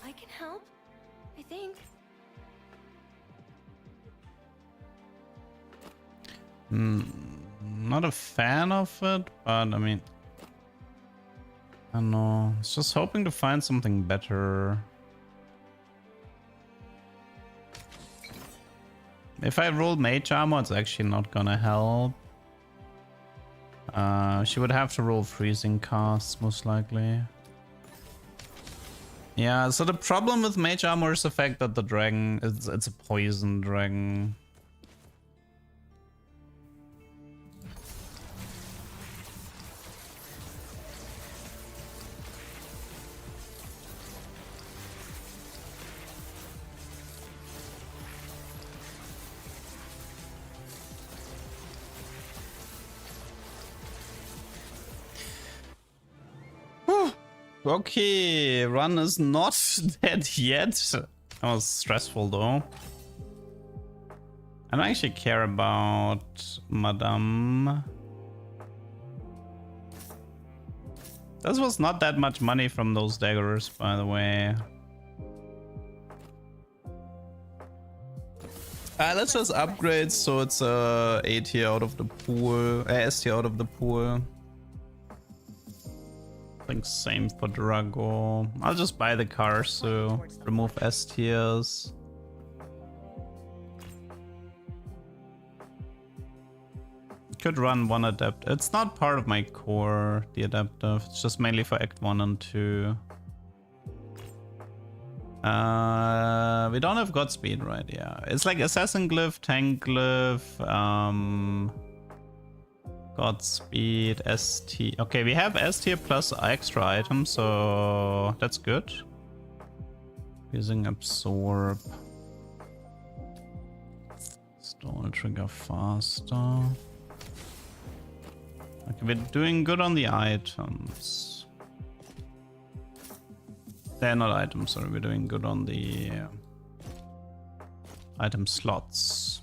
I can help, I think. Not a fan of it, but I mean, I don't know. I was just hoping to find something better. If I roll Mage Armor, it's actually not gonna help. She would have to roll Freezing Casts, most likely. Yeah, so the problem with Mage Armor is the fact that the dragon, it's a poison dragon. Okay, run is not dead yet. That was stressful though. I don't actually care about Madame. This was not that much money from those daggers, by the way. Let's just upgrade so it's A tier out of the pool, S tier out of the pool. I think same for Drago. I'll just buy the car, so remove S tiers. Could run one adept. It's not part of my core, the adaptive. It's just mainly for Act 1 and 2. We don't have Godspeed, right? Yeah. It's like Assassin Glyph, Tank Glyph, Godspeed, ST. Okay, we have S tier plus extra items, so that's good. Using Absorb. Stall trigger faster. Okay, we're doing good on the items. They're not items, sorry, we're doing good on the item slots.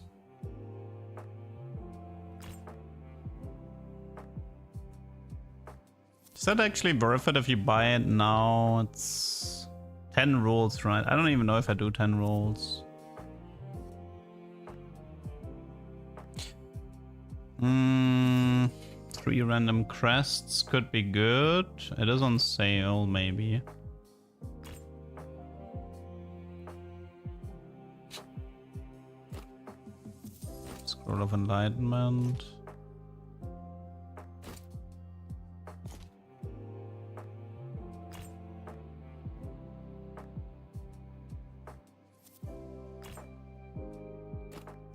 Is that actually worth it if you buy it now? It's 10 rolls, right? I don't even know if I do 10 rolls. 3 random crests could be good. It is on sale, maybe. Scroll of Enlightenment.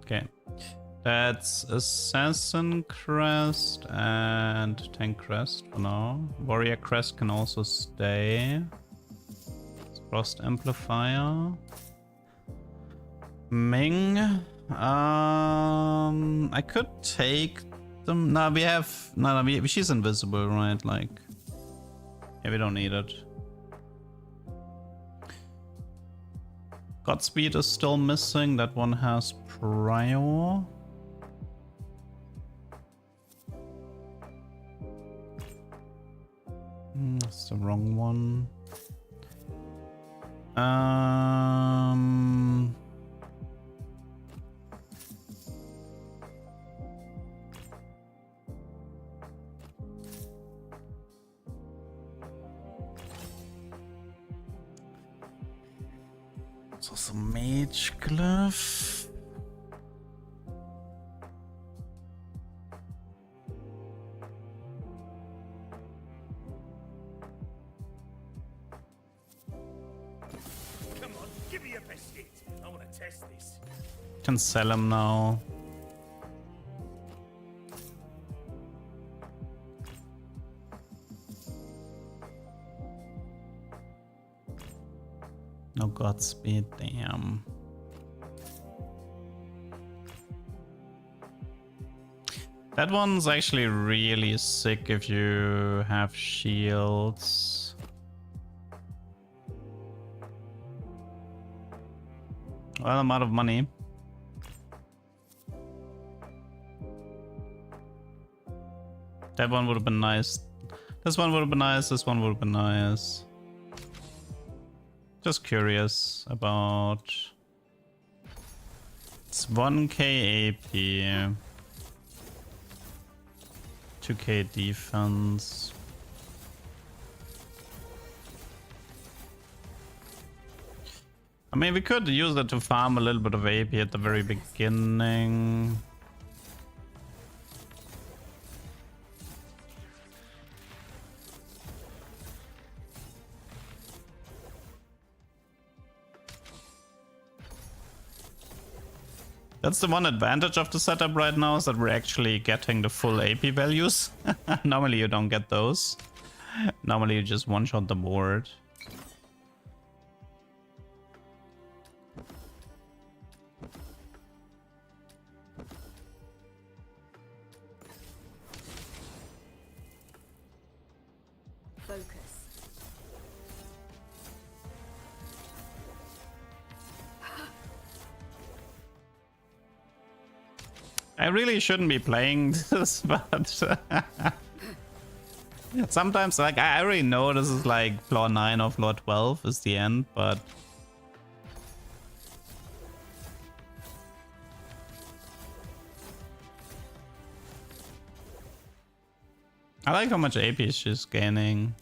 Okay, that's Assassin Crest and Tank Crest for now. Warrior Crest can also stay. Frost Amplifier. Ming. I could take them. No, we have. No, she's invisible, right? Like, yeah, we don't need it. Godspeed is still missing. That one has prior. That's the wrong one. It's also Mage Glyph. Come on, give me your best hit. I want to test this. Can sell him now. No Godspeed, damn. That one's actually really sick if you have shields. Well, I'm out of money. That one would have been nice. This one would have been nice. This one would have been nice. Just curious about... It's 1k AP. 2k defense. I mean, we could use that to farm a little bit of AP at the very beginning. That's the one advantage of the setup right now, is that we're actually getting the full AP values. Normally you don't get those. Normally you just one-shot the board. Focus. I really shouldn't be playing this, but sometimes, like, I already know this is like floor 9 or floor 12 is the end, but I like how much AP she's gaining.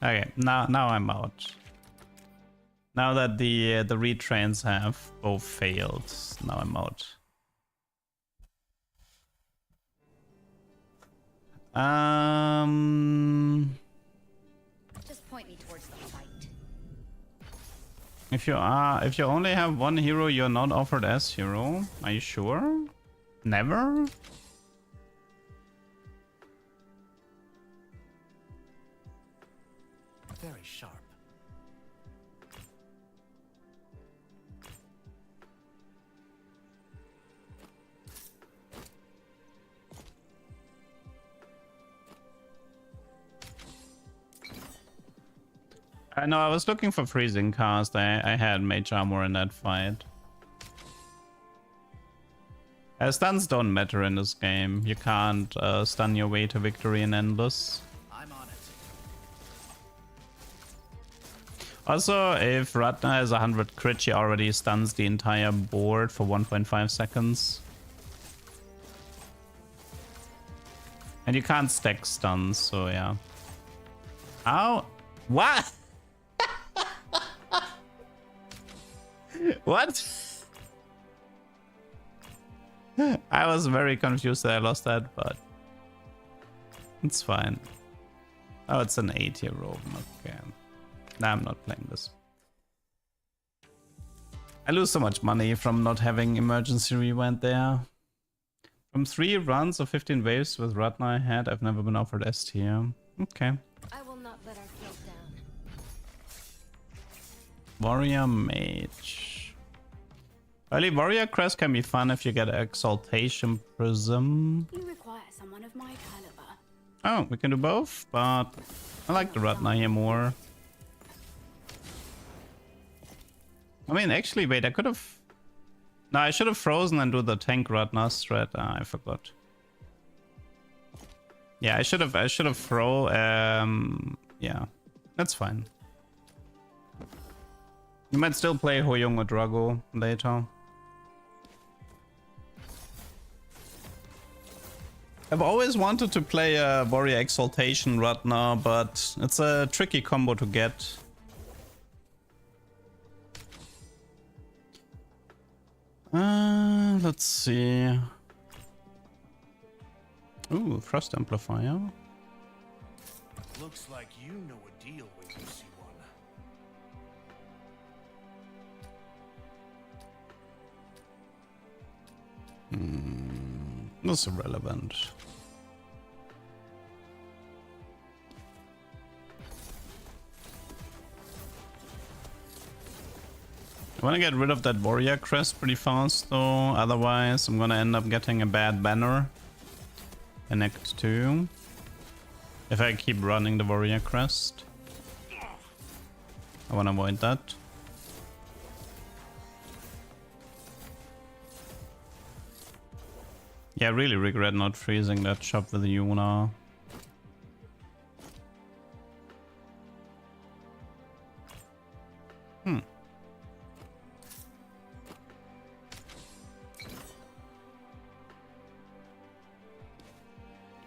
Okay, now I'm out. Now that the retrains have both failed, now I'm out. Just point me towards the fight. If you only have one hero, you're not offered as hero. Are you sure? Never? Very sharp. I know, I was looking for freezing cast. I had mage armor in that fight. Stuns don't matter in this game. You can't stun your way to victory in Endless. I'm on it. Also, if Ratna has 100 crit, she already stuns the entire board for 1.5 seconds. And you can't stack stuns, so yeah. Ow! What? What? I was very confused that I lost that, but it's fine. Oh, it's an 8-year robe. Okay. Nah, I'm not playing this. I lose so much money from not having emergency rewind there. From 3 runs of 15 waves with Ratna I had, I've never been offered S tier. Okay. I will not let our guild down. Warrior Mage. Early Warrior Crest can be fun if you get Exaltation Prism. You require someone of my caliber. Oh, we can do both, but I like the Ratna here more. I mean, actually, wait, I could have... No, I should have frozen and do the tank Ratna strat. Ah, I forgot. Yeah, I should have throw. Yeah, that's fine. You might still play Hoyoung or Drago later. I've always wanted to play a Warrior Exaltation Ratna, but it's a tricky combo to get. Let's see. Ooh, Thrust Amplifier. Looks like you know a deal when you see one. That's irrelevant. I want to get rid of that warrior crest pretty fast though, otherwise I'm gonna end up getting a bad banner in Act 2 if I keep running the warrior crest. I want to avoid that. Yeah, I really regret not freezing that shop with Yuna.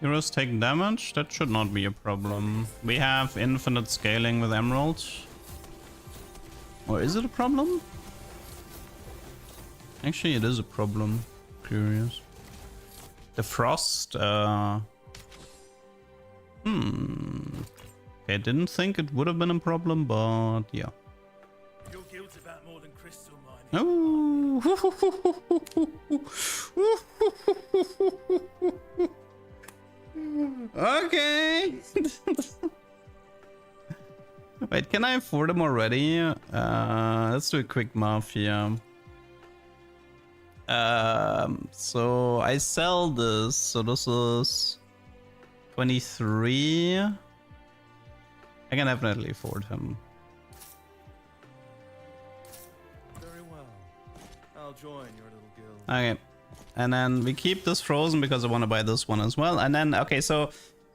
Heroes take damage? That should not be a problem. We have infinite scaling with emeralds. Or is it a problem? Actually, it is a problem. Curious. The frost, Okay, didn't think it would have been a problem, but yeah. Your guild's about more than crystal mining. Oh. Okay. Wait, can I afford them already? Let's do a quick math here. So I sell this. So this is 23. I can definitely afford him. Very well. I'll join your little guild. Okay. And then we keep this frozen because I want to buy this one as well. And then, okay, so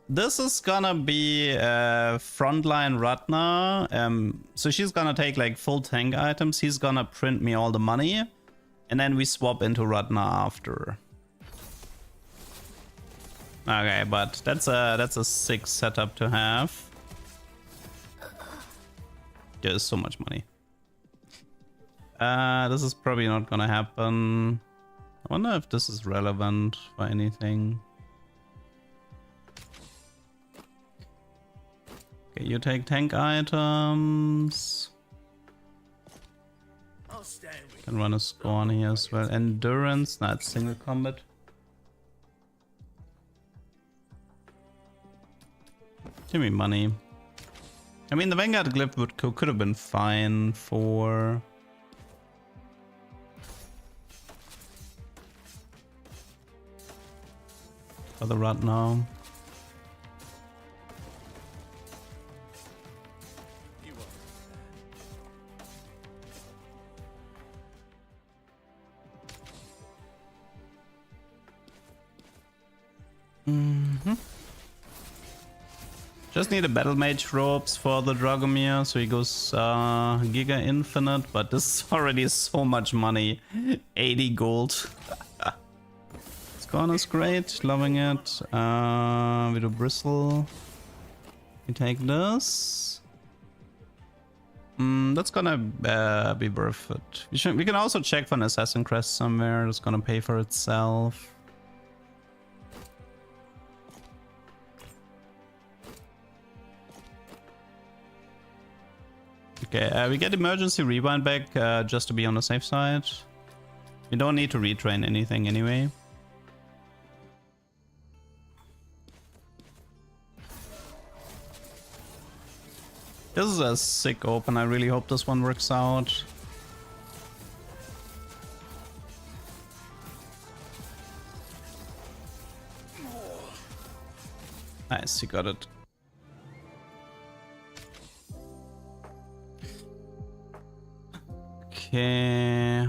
this is gonna be frontline Ratna. So she's gonna take like full tank items. He's gonna print me all the money. And then we swap into Ratna after. Okay, but that's a sick setup to have. There's so much money. This is probably not gonna happen. I wonder if this is relevant for anything. Okay, you take tank items. I'll stand with Can run a scorn here as well. Endurance, not single combat. Give me money. I mean, the Vanguard glyph could have been fine for... for the rut now. You will. Just need a battle mage ropes for the Dragomir, so he goes Giga Infinite, but this is already so much money. 80 gold. Scorn is great, loving it. We do Bristle. We take this. That's gonna be worth it. We can also check for an Assassin Crest somewhere. It's gonna pay for itself. Okay, we get emergency rewind back just to be on the safe side. We don't need to retrain anything anyway. This is a sick open. I really hope this one works out. Nice, you got it. Okay.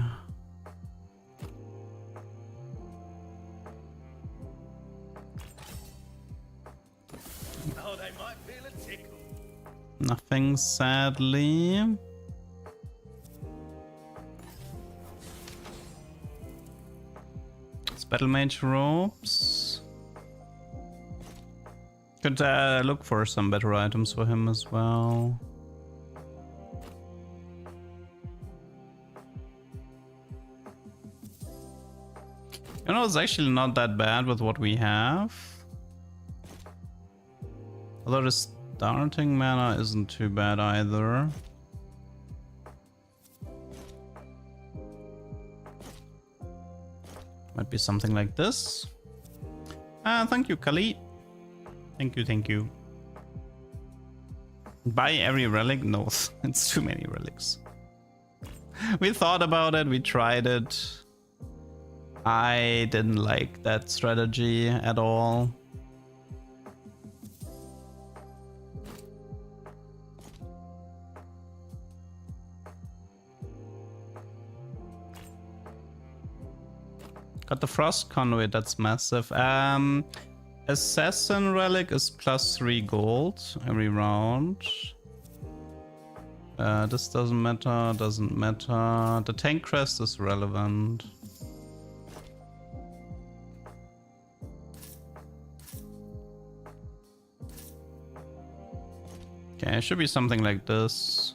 Oh, they might feel a tickle. Nothing, sadly. It's Battle Mage robes. Could look for some better items for him as well. You know, it's actually not that bad with what we have. Although the starting mana isn't too bad either. Might be something like this. Thank you, Kali. Thank you, thank you. Buy every relic? No, it's too many relics. We thought about it, we tried it. I didn't like that strategy at all. Got the Frost Conduit, that's massive. Assassin Relic is +3 gold every round. This doesn't matter, doesn't matter. The Tank Crest is relevant. Okay, it should be something like this.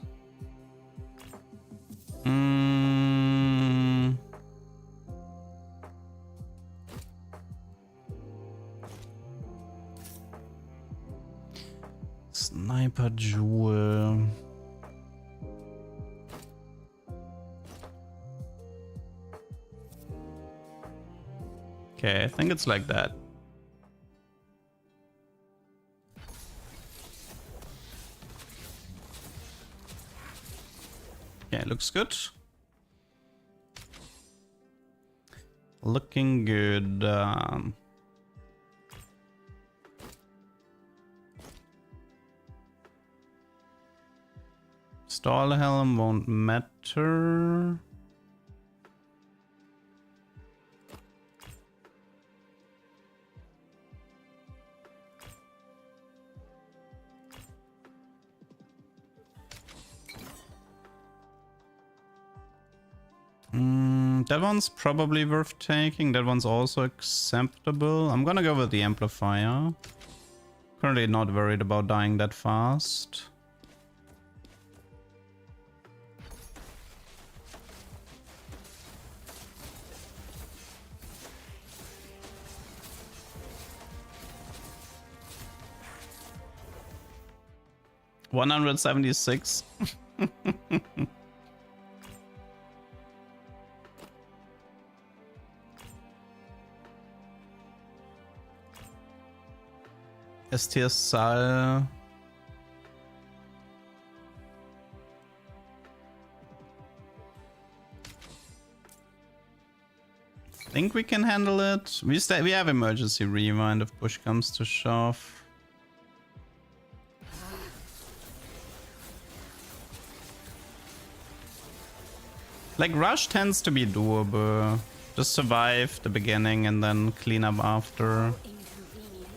Sniper Jewel. Okay, I think it's like that. Okay, looks good. Looking good. Stall helm won't matter. That one's probably worth taking. That one's also acceptable. I'm gonna go with the amplifier. Currently not worried about dying that fast. $176. STS Sal. Think we can handle it. We have emergency rewind if push comes to shove. Like rush tends to be doable. Just survive the beginning and then clean up after. Inconvenient.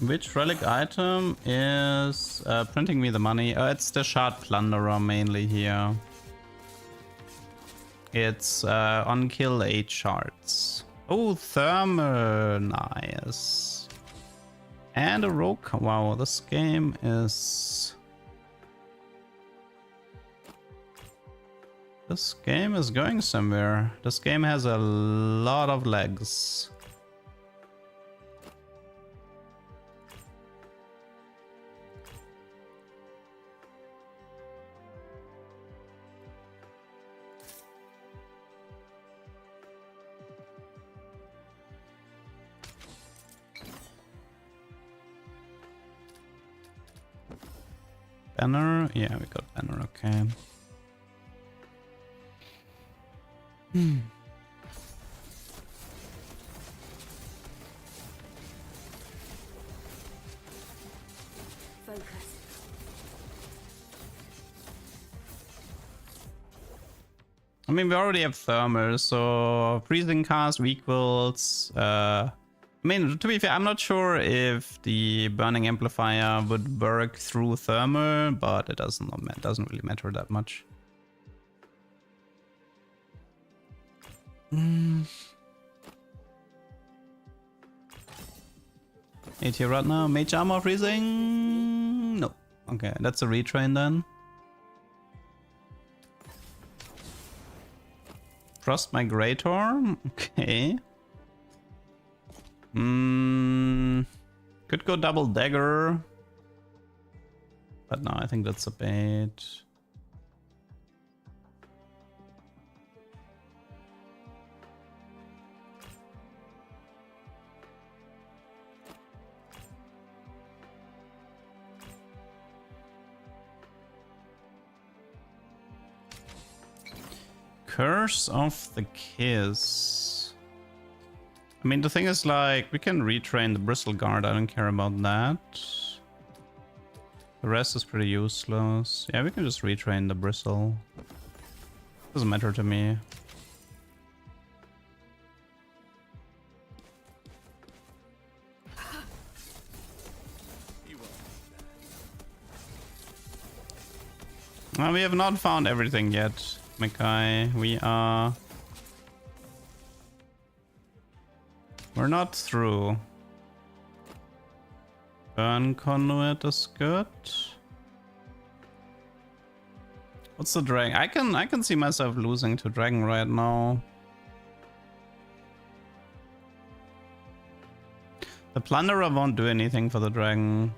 Which relic item is printing me the money? It's the Shard Plunderer mainly here. It's on kill 8 shards. Oh, thermal, nice. And a rogue. Wow, this game is... This game is going somewhere. This game has a lot of legs. Banner? Yeah, we got banner, okay. Focus. I mean, we already have thermal, so freezing cast equals. I mean, to be fair, I'm not sure if the burning amplifier would work through thermal, but it doesn't really matter that much. 8 here right now. Mage armor freezing? No. Okay, that's a retrain then. Frost Migrator? Okay. Could go double dagger. But no, I think that's a bait. Curse of the Kiss. I mean, the thing is, like, we can retrain the Bristle Guard. I don't care about that. The rest is pretty useless. Yeah, we can just retrain the Bristle. Doesn't matter to me. Well, we have not found everything yet. Mackay, we're not through. Burn conduit is good. What's the dragon? I can see myself losing to dragon right now. The plunderer won't do anything for the dragon.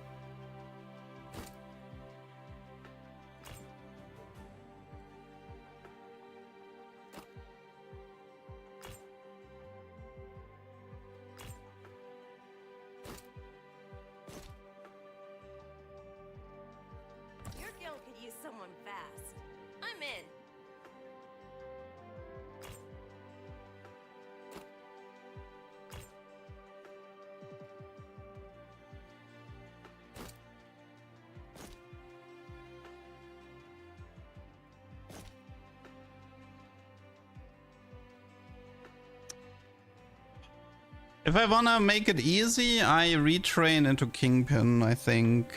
If I wanna make it easy, I retrain into Kingpin, I think.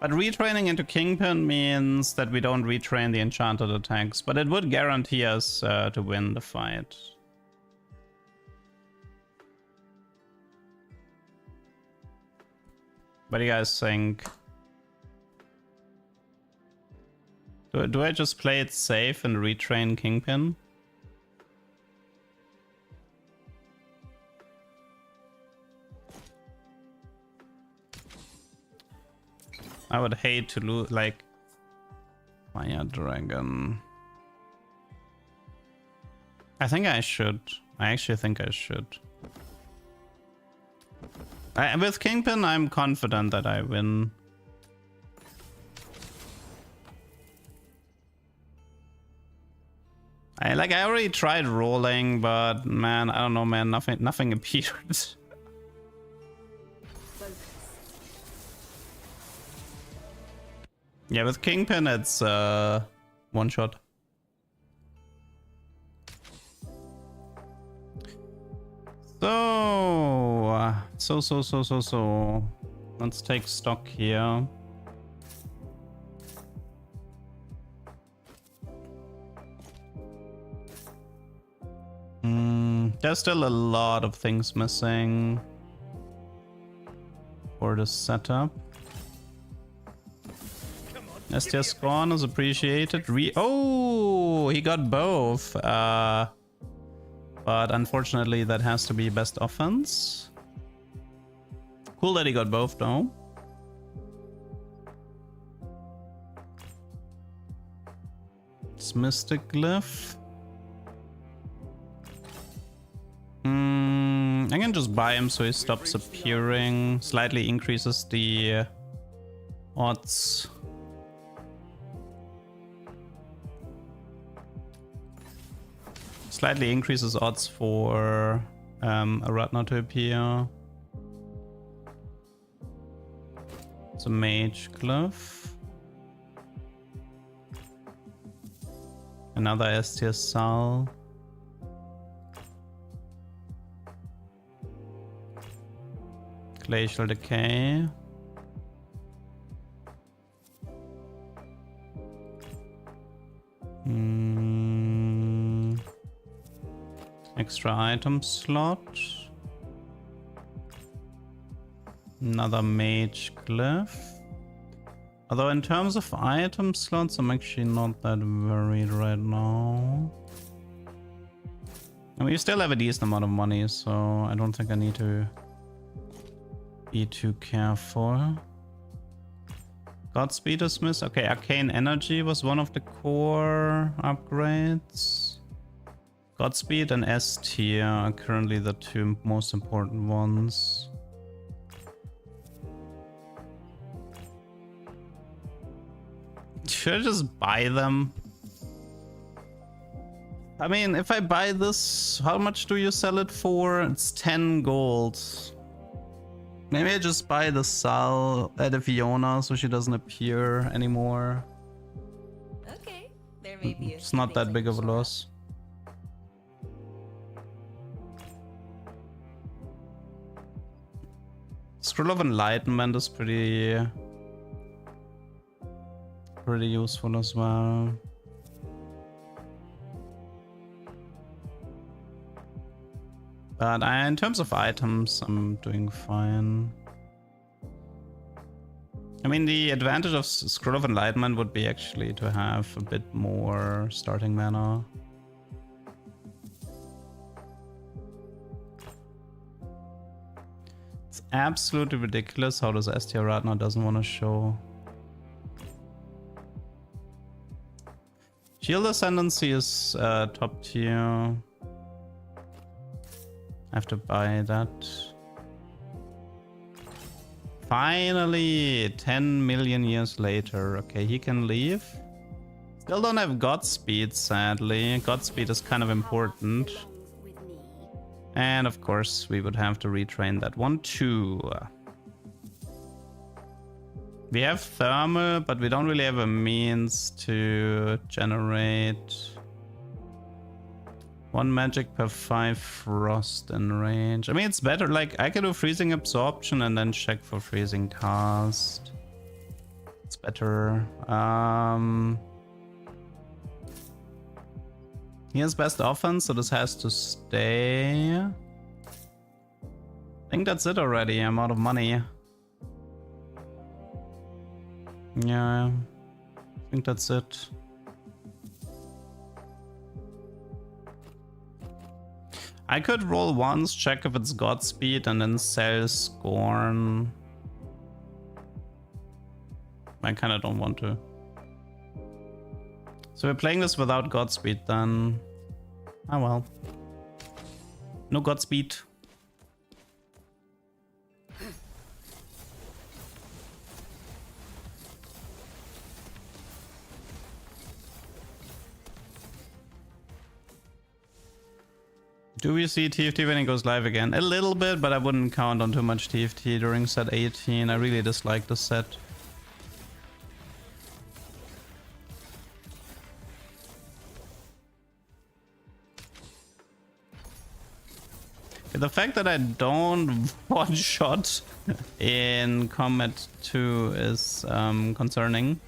But retraining into Kingpin means that we don't retrain the enchanted attacks, but it would guarantee us to win the fight. What do you guys think? Do I just play it safe and retrain Kingpin? I would hate to lose, like, Fire Dragon. I think I should. I actually think I should. With Kingpin, I'm confident that I win. I already tried rolling, but man, I don't know, man. Nothing appeared. Yeah, with Kingpin, it's one shot. So. Let's take stock here. There's still a lot of things missing for the setup. STS Scorn is appreciated. Oh, he got both. But unfortunately, that has to be best offense. Cool that he got both, though. It's Mystic Glyph. I can just buy him so he stops appearing. Slightly increases the odds. Slightly increases odds for a Ratna to appear. It's a Mage Glyph. Another S-tier Sal. Glacial Decay. Extra item slot. Another Mage Glyph. Although in terms of item slots, I'm actually not that worried right now. I mean, you still have a decent amount of money, so I don't think I need to be too careful. Godspeed is missed. Okay, Arcane Energy was one of the core upgrades. Godspeed and S tier are currently the two most important ones. Should I just buy them? I mean, if I buy this, how much do you sell it for? It's 10 gold. Maybe I just buy the Sal at the Fiona so she doesn't appear anymore. Okay, there may be a It's not that big of a loss. Scroll of Enlightenment is pretty useful as well. But in terms of items, I'm doing fine. I mean, the advantage of Scroll of Enlightenment would be actually to have a bit more starting mana. It's absolutely ridiculous how this S-tier Ratna doesn't want to show. Shield Ascendancy is top tier. I have to buy that. Finally, 10 million years later. Okay, he can leave. Still don't have Godspeed, sadly. Godspeed is kind of important. And of course, we would have to retrain that one too. We have thermal, but we don't really have a means to generate one magic per 5 frost in range. I mean, it's better. Like, I can do freezing absorption and then check for freezing cast. It's better. He has best offense, so this has to stay. I think that's it already. I'm out of money. Yeah, I think that's it. I could roll once, check if it's Godspeed, and then sell Scorn. I kind of don't want to. So we're playing this without Godspeed then. Oh well. No Godspeed. Do we see TFT when it goes live again? A little bit, but I wouldn't count on too much TFT during set 18. I really dislike the set. The fact that I don't one-shot in Combat 2 is concerning.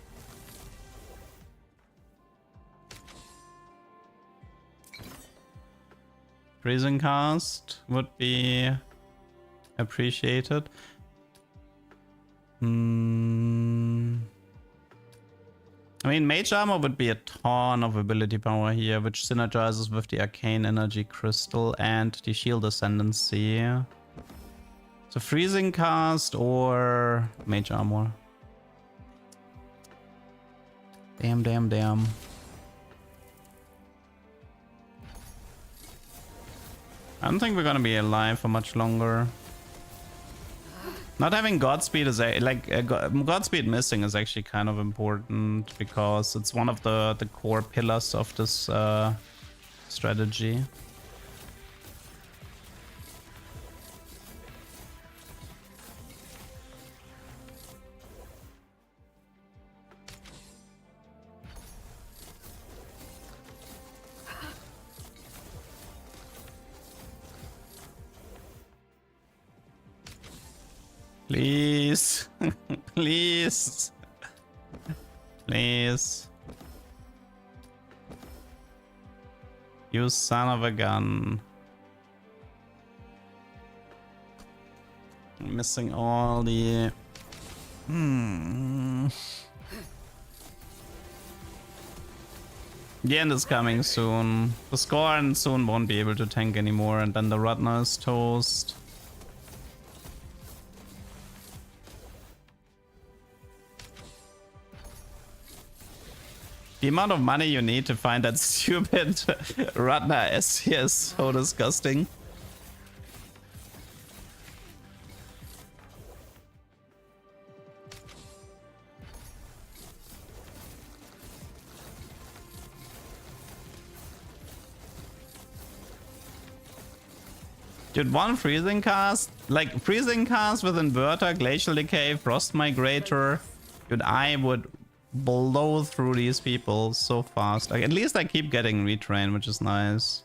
Freezing cast would be appreciated. I mean, Mage Armor would be a ton of ability power here, which synergizes with the Arcane Energy Crystal and the Shield Ascendancy. So Freezing Cast or Mage Armor. Damn, damn, damn. I don't think we're gonna be alive for much longer. Not having Godspeed is Godspeed missing is actually kind of important because it's one of the core pillars of this strategy. Please. Please. Please. You son of a gun. I'm missing all the... The end is coming soon. The Scorn soon won't be able to tank anymore, and then the Rudna is toast. The amount of money you need to find that stupid Rudna S here is so disgusting. Dude, one freezing cast? Like, freezing cast with Inverter, Glacial Decay, Frost Migrator. Dude, I would blow through these people so fast. Like, at least I keep getting retrain, which is nice.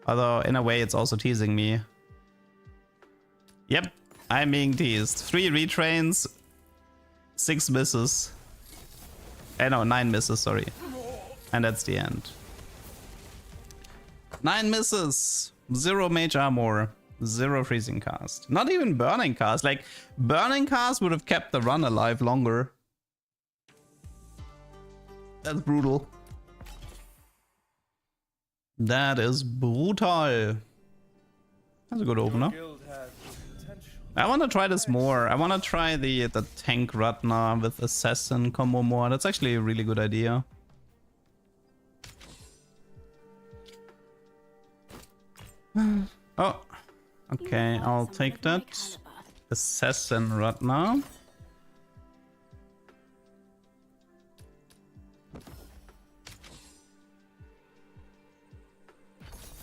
Although, in a way, it's also teasing me. Yep, I'm being teased. 3 retrains, 6 misses. No, 9 misses, sorry. And that's the end. 9 misses, 0 mage armor, 0 freezing cast. Not even burning cast. Like, burning cast would have kept the run alive longer. That's brutal. That is brutal. That's a good opener. I want to try this more. I want to try the tank Rudna with assassin combo more. That's actually a really good idea. Oh, okay, I'll take that. Assassin Rudna.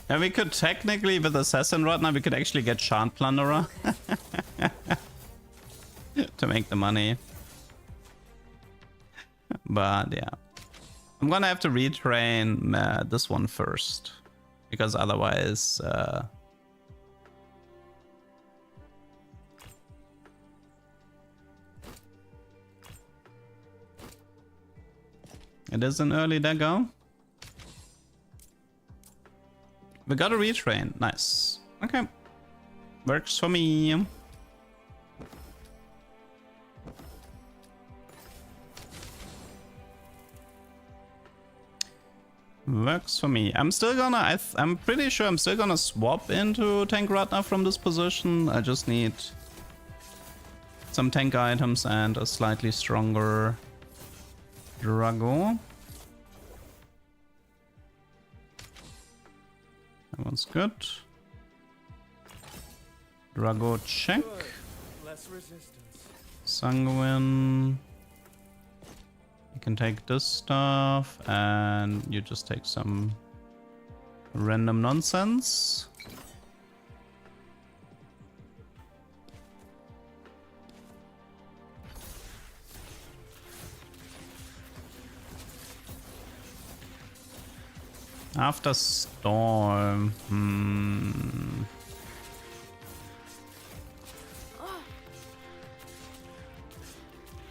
And we could technically, with Assassin Rudna, we could actually get Chant Plunderer. To make the money. But yeah. I'm gonna have to retrain this one first. Because otherwise... it is an early dagger. We got a retrain. Nice. Okay. Works for me. Works for me. I'm still gonna... I'm pretty sure I'm still gonna swap into Tank Rudna from this position. I just need some tank items and a slightly stronger Drago. That one's good. Drago check. Less resistance. Sanguine. You can take this stuff and you just take some random nonsense. After storm.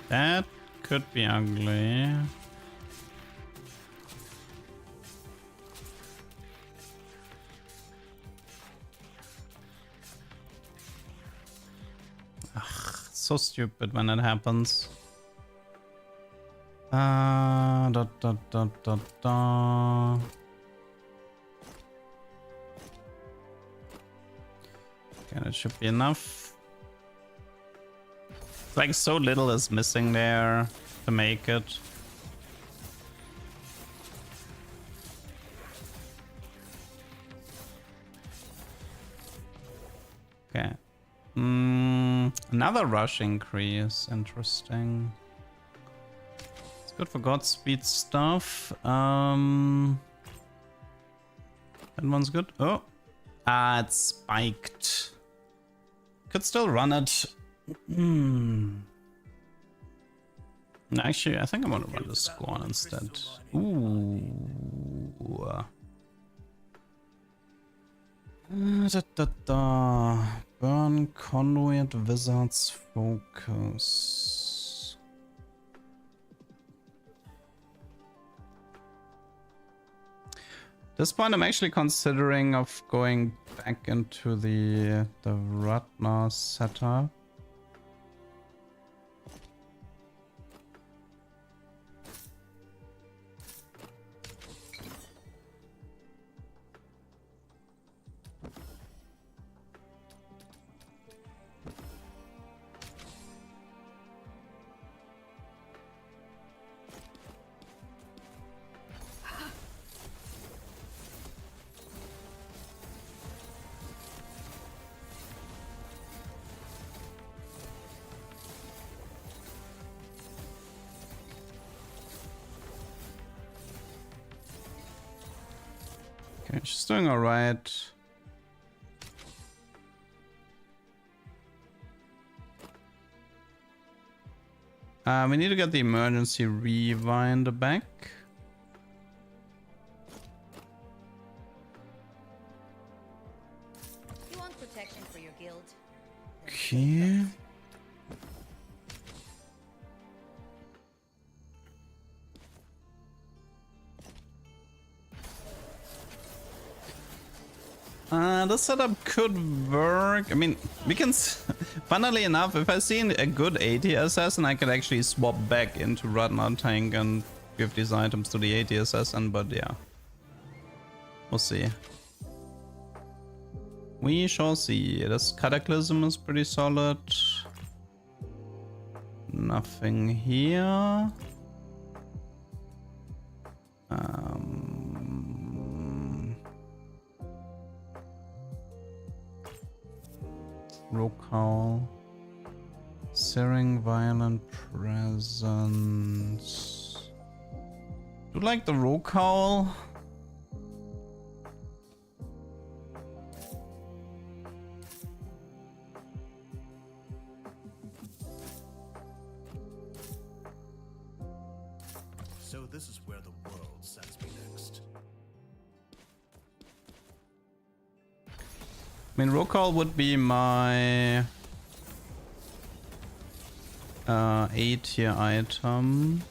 That could be ugly. Ugh, so stupid when it happens. Da, da, da, da, da. Okay, that should be enough. Like, so little is missing there to make it. Okay. Another rush increase. Interesting. Let's Good for Godspeed stuff. That one's good. Oh. Ah, it's spiked. Could still run it. Actually, I think I'm gonna run the Scorn instead. Ooh. Burn, Conduit, Wizard's Focus. This point I'm actually considering of going back into the Ratna setup. Okay, she's doing alright. We need to get the emergency rewind back. You want protection for your guild? Then Okay. This setup could work. I mean, we can... Funnily enough, if I see a good AT assassin, I could actually swap back into Radnar tank and give these items to the AT assassin, but yeah. We'll see. We shall see. This Cataclysm is pretty solid. Nothing here. Rocal. Searing Violent Presence. Do you like the Rocal? So this is where the world sends me next. I mean, Rocal would be my 8-tier item.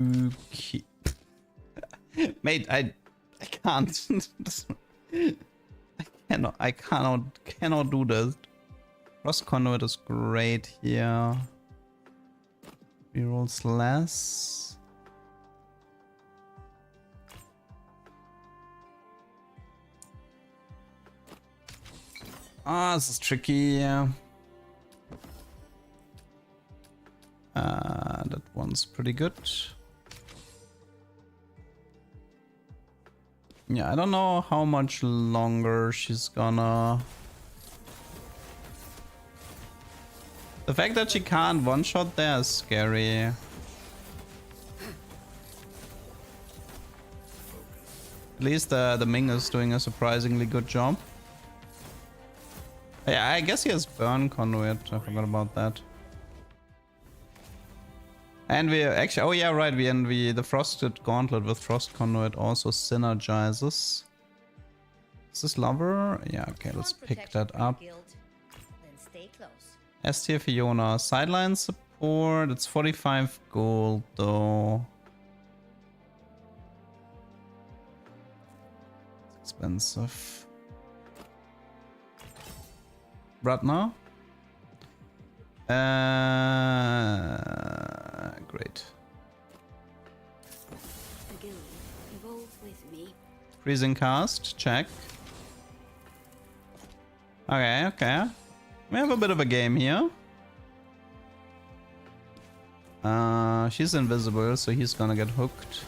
Okay. Mate, I can't. I cannot do this. Frost Conduit is great here. Rerolls less. Ah, this is tricky. That one's pretty good. Yeah, I don't know how much longer she's gonna... The fact that she can't one-shot there is scary. At least the Ming is doing a surprisingly good job. Yeah, I guess he has Burn Conduit. I forgot about that. And we actually... Oh yeah, right. The Frosted Gauntlet with Frost Conduit also synergizes. Is this Lover? Yeah, okay, let's pick that up. guild, then stay close. S tier Fiona. Sideline support. It's 45 gold though. It's expensive. Bratna. Great. The guild evolves with me. Freezing cast. Check. Okay, okay. We have a bit of a game here. She's invisible, so he's gonna get hooked.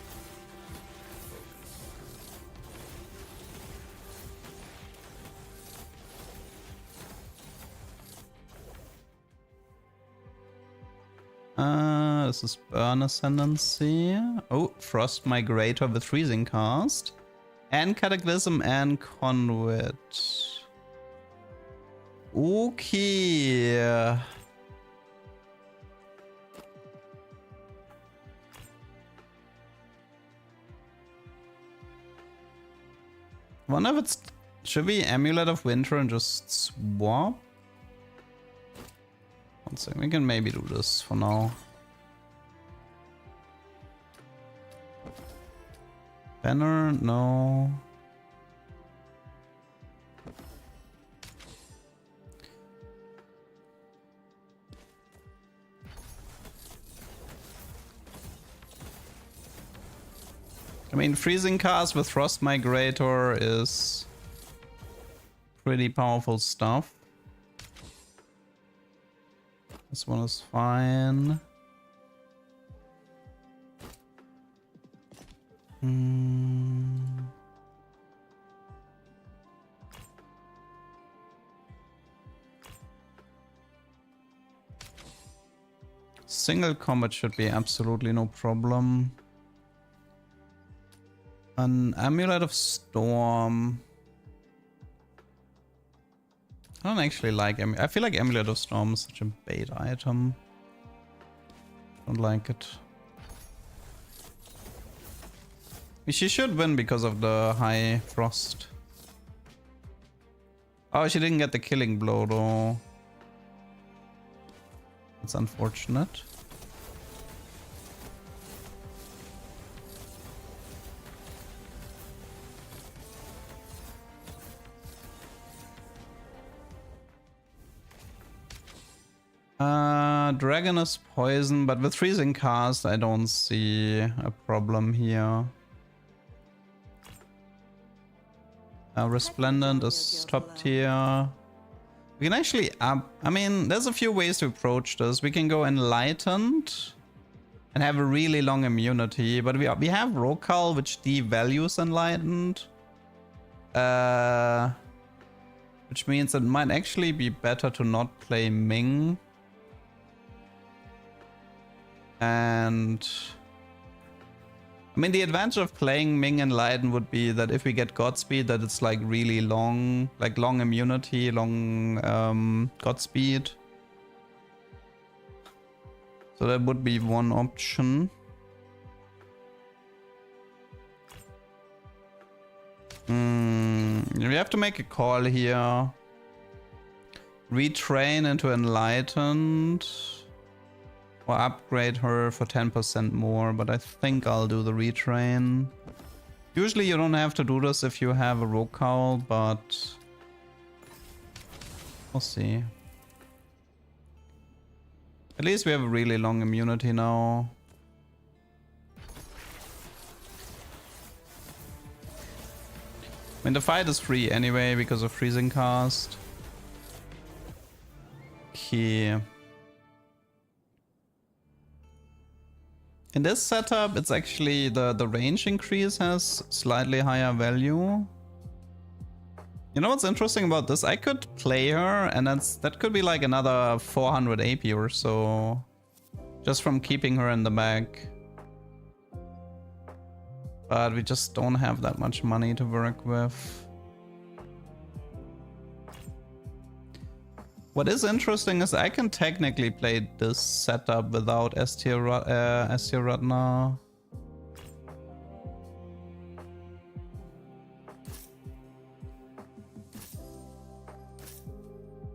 This is Burn Ascendancy. Oh, Frost Migrator with Freezing Cast. And Cataclysm and Conduit. Okay. Wonder if it's... Should we Amulet of Winter and just swap? One second, we can maybe do this for now. Banner? No. I mean, Freezing Cast with Frost Migrator is pretty powerful stuff. This one is fine. Single combat should be absolutely no problem. An Amulet of Storm. I don't actually like Amulet. I feel like Amulet of Storm is such a bait item. Don't like it. She should win because of the high frost. Oh, she didn't get the killing blow though. That's unfortunate. Dragon is poison, but with Freezing Cast I don't see a problem here. Resplendent is top tier. We can actually up... I mean, there's a few ways to approach this. We can go Enlightened and have a really long immunity, but we have Rokal, which devalues Enlightened. Which means it might actually be better to not play Ming. And... I mean, the advantage of playing Ming Enlighten would be that if we get Godspeed, that it's like really long, like long immunity, long Godspeed. So that would be one option. We have to make a call here. Retrain into Enlightened. Or upgrade her for 10% more, but I think I'll do the retrain. Usually you don't have to do this if you have a Rokal, but we'll see. At least we have a really long immunity now. I mean, the fight is free anyway because of Freezing Cast. Okay. In this setup, it's actually the range increase has slightly higher value. You know what's interesting about this? I could play her and that could be like another 400 AP or so. Just from keeping her in the bag. But we just don't have that much money to work with. What is interesting is I can technically play this setup without S-tier Ratna.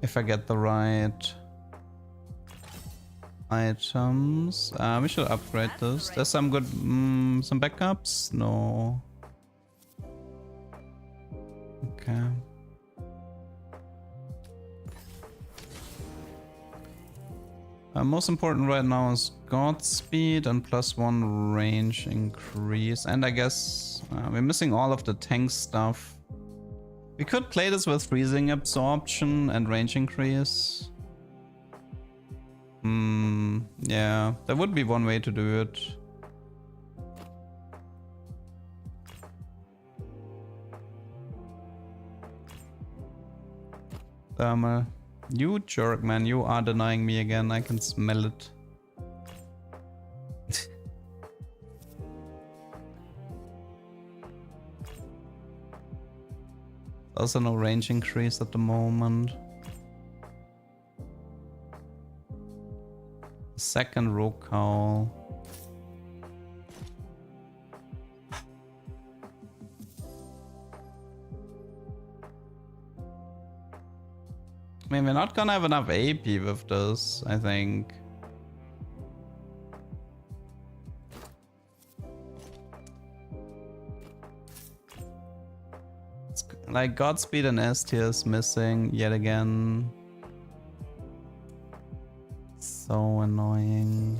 If I get the right items. We should upgrade this. There's some good, some backups? No. Okay. Most important right now is Godspeed and +1 range increase. And I guess we're missing all of the tank stuff. We could play this with freezing absorption and range increase. Yeah, that would be one way to do it. Thermal. You jerk, man. You are denying me again. I can smell it. Also no range increase at the moment. Second rogue cowl. I mean, we're not gonna have enough AP with this, I think. It's like Godspeed and S tier is missing yet again. So annoying.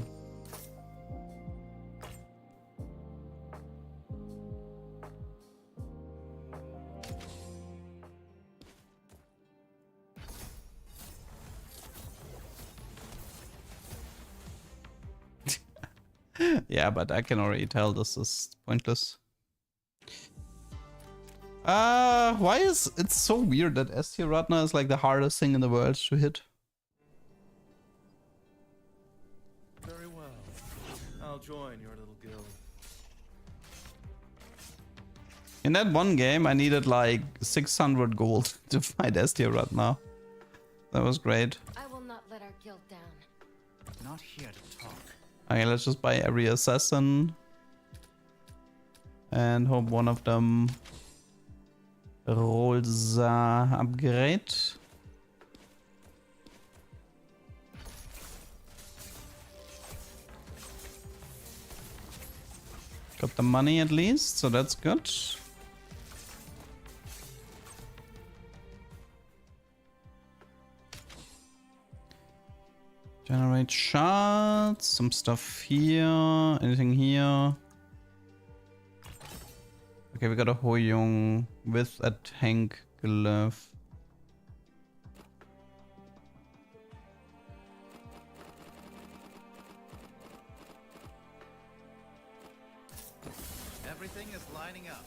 Yeah, but I can already tell this is pointless. Why is it so weird that S tier Ratna is like the hardest thing in the world to hit? Very well. I'll join your little guild. In that one game, I needed like 600 gold to fight S tier Ratna. That was great. I will not let our guild down. Not here to talk. Okay, let's just buy every assassin. And hope one of them rolls upgrade. Got the money at least, so that's good. Generate shards, some stuff here, anything here. Okay, we got a Hoyong with a tank glove. Everything is lining up.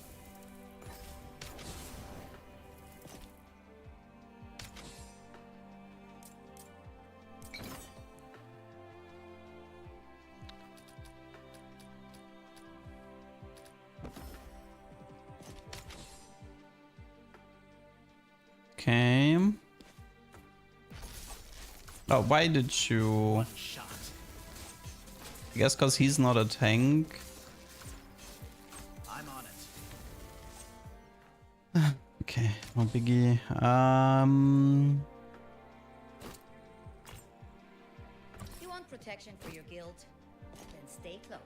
Okay. Oh, why did you? One shot. I guess because he's not a tank. I'm on it. Okay, no biggie. You want protection for your guild? Then stay close.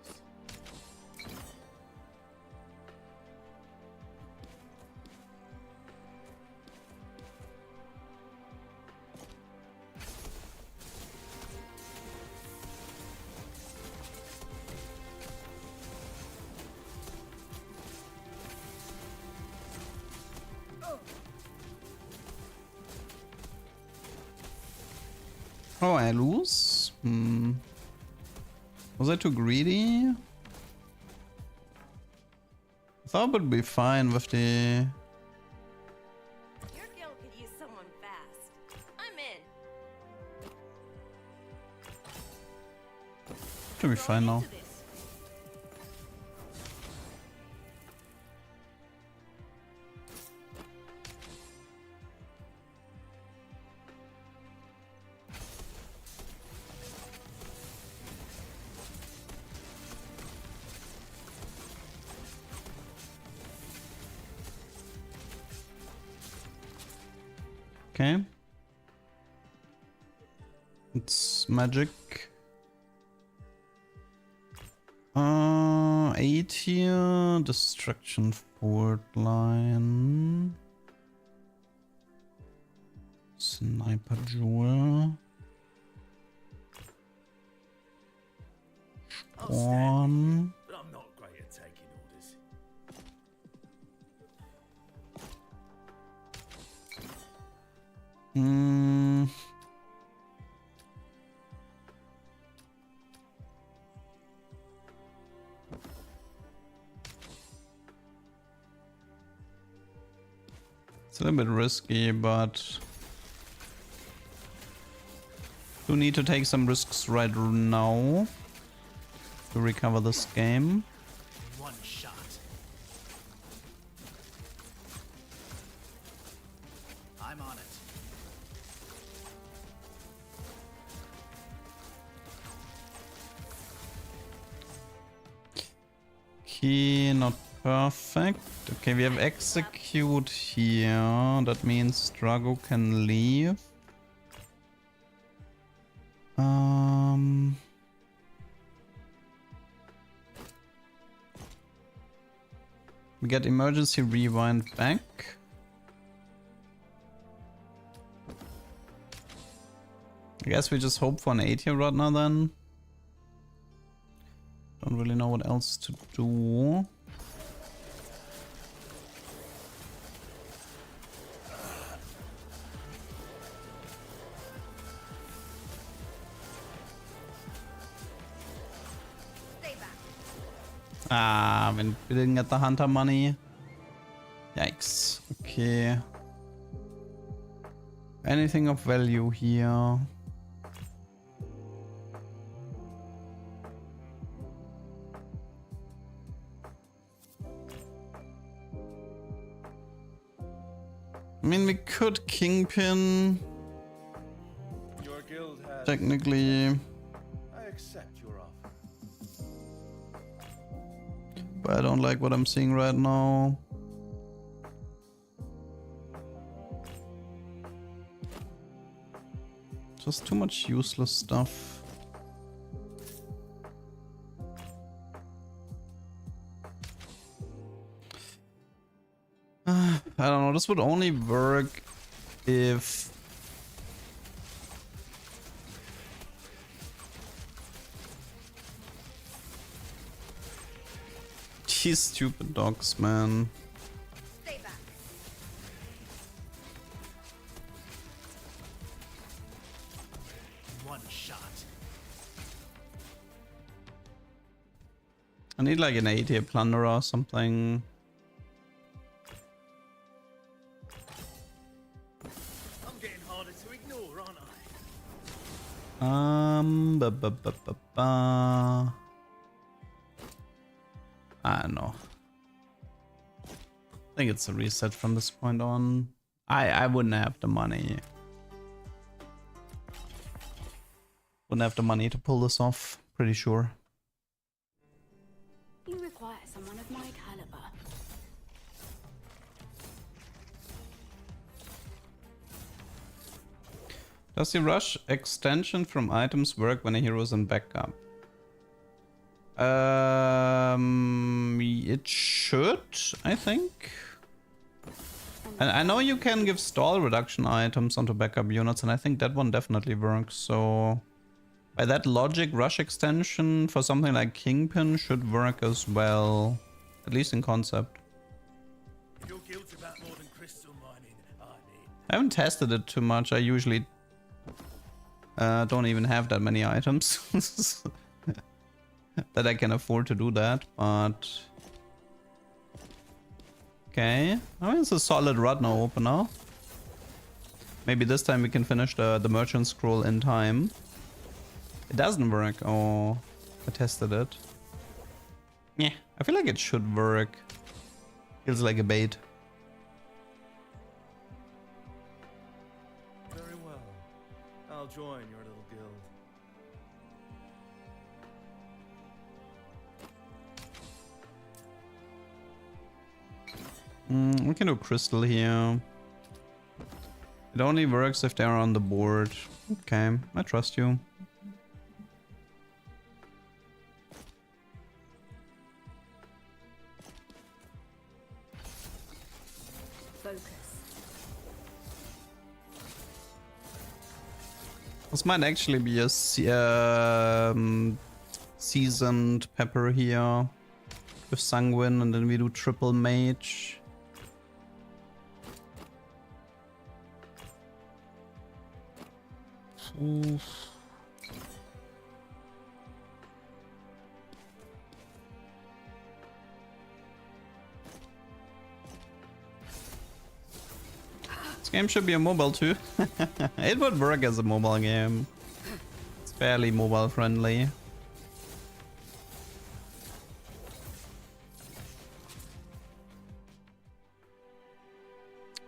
Oh, I lose? Was I too greedy? I thought it would be fine with the... Your guild could use someone fast. I'm in. Should be fine now. Into this. Okay. It's magic. 8 here. Destruction fort line. Sniper jewel. One. But I'm not great at taking orders. It's a little bit risky, but do need to take some risks right now to recover this game. One shot. Okay, not perfect. Okay, we have execute here. That means Drago can leave. We get emergency rewind back. I guess we just hope for an 8 here right now then. Don't really know what else to do. Ah, we didn't get the hunter money. Yikes. Okay. Anything of value here? I mean, we could Kingpin. Your guild has. Technically. I accept your offer. But I don't like what I'm seeing right now. Just too much useless stuff. I don't know, this would only work if... These stupid dogs, man. Stay back. One shot. I need like an 8-tier plunderer or something. I'm getting harder to ignore, aren't I? I don't know. I think it's a reset from this point on. I wouldn't have the money. Wouldn't have the money to pull this off, pretty sure. You require someone of my caliber. Does the rush extension from items work when a hero is in backup? It should, I think. And I know you can give stall reduction items onto backup units, and I think that one definitely works. So by that logic, rush extension for something like Kingpin should work as well, at least in concept. Your guild's about more than crystal mining, aren't it? I haven't tested it too much. I usually don't even have that many items that I can afford to do that, but okay. I mean, it's a solid Rudna opener. Maybe this time we can finish the merchant scroll in time. It doesn't work. Oh, I tested it. Yeah, I feel like it should work. Feels like a bait. Very well. I'll join your little guild. We can do crystal here. It only works if they're on the board. Okay, I trust you. Focus. This might actually be a seasoned pepper here with sanguine, and then we do triple mage. Oof. This game should be a mobile too. It would work as a mobile game. It's fairly mobile friendly.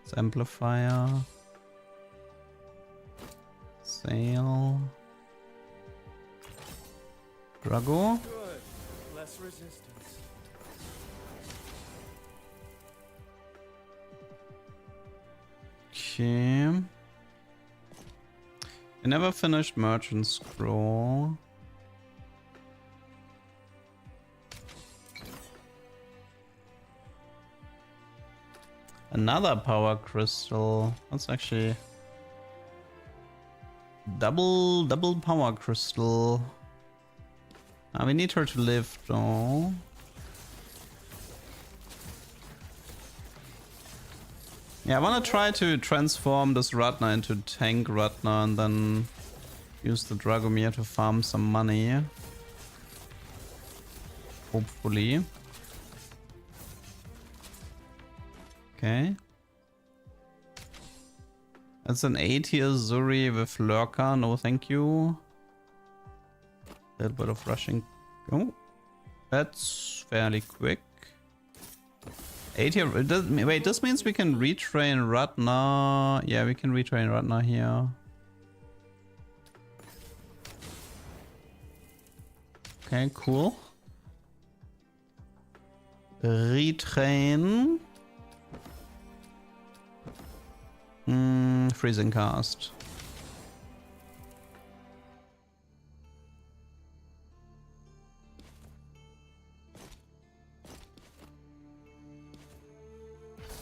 It's amplifier. Sail. Drago. Good. Less resistance. Okay. I never finished Merchant Scroll. Another power crystal. That's actually double power crystal. We need her to live though. Yeah, I want to try to transform this Ratna into tank Ratna and then use the Dragomir to farm some money. Hopefully. Okay. That's an 8-tier Zuri with Lurker. No, thank you. A little bit of rushing. Oh, that's fairly quick. 8-tier. Wait, this means we can retrain Ratna. Yeah, we can retrain Ratna here. Okay, cool. Retrain. Freezing cast.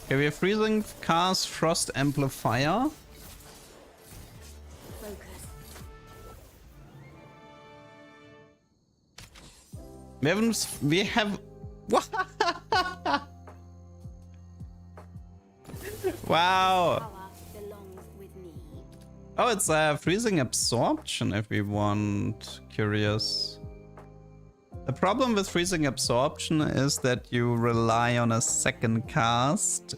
Okay, we have freezing cast, frost amplifier. Focus. We have what? Wow. Power belongs with me. Oh, it's a freezing absorption if we want. Curious. The problem with freezing absorption is that you rely on a second cast.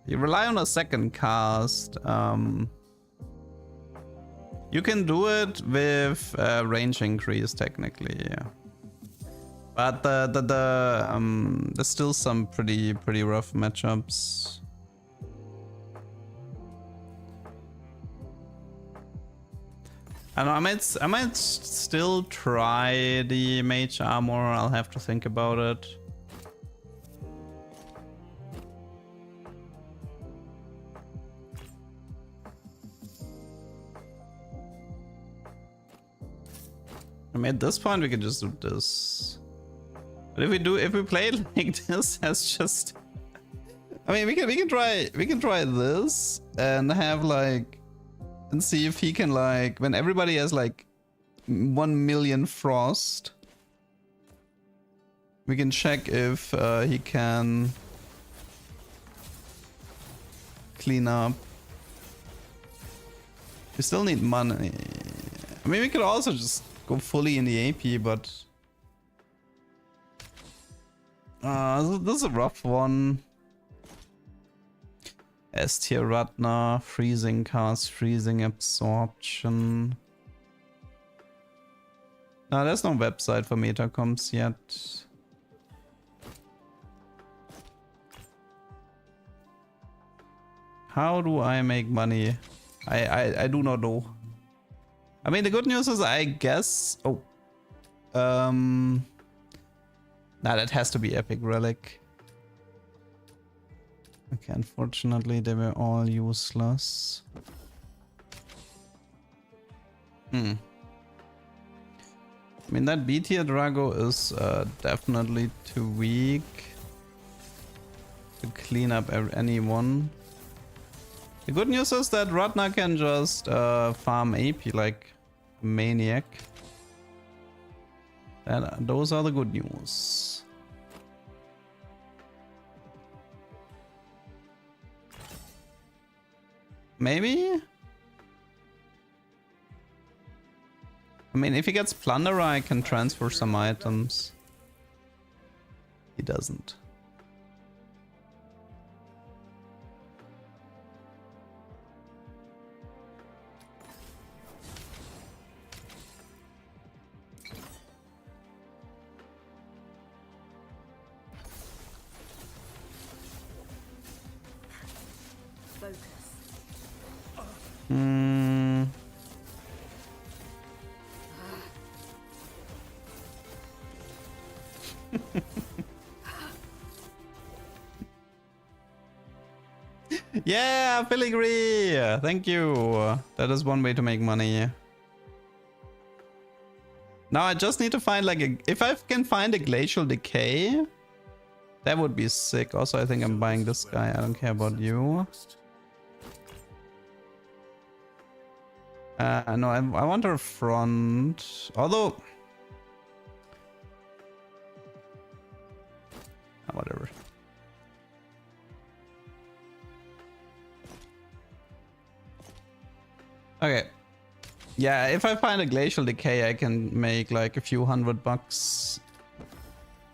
You rely on a second cast. You can do it with range increase technically, yeah. But there's still some pretty rough matchups. I don't know, I might still try the mage armor. I'll have to think about it. I mean, at this point we can just do this. But if we play it like this as just, I mean, we can try this and have like, and see if he can like, when everybody has like 1 million frost, we can check if he can clean up. We still need money. I mean, we could also just go fully in the AP, but this is a rough one. S tier Ratna, freezing cast, freezing absorption. No, there's no website for metacomps yet. How do I make money? I do not know. I mean, the good news is, I guess. Oh, nah, that has to be Epic Relic. Okay, unfortunately, they were all useless. I mean, that B tier Drago is definitely too weak to clean up anyone. The good news is that Ratna can just farm AP like a maniac. Those are the good news. Maybe? I mean, if he gets Plunderer, I can transfer some items. He doesn't. Yeah, filigree! Thank you. That is one way to make money. Now I just need to find like a... If I can find a glacial decay, that would be sick. Also, I think I'm buying this guy. I don't care about you. No, I want her front. Although... whatever. Okay. Yeah, if I find a glacial decay, I can make like a few $100.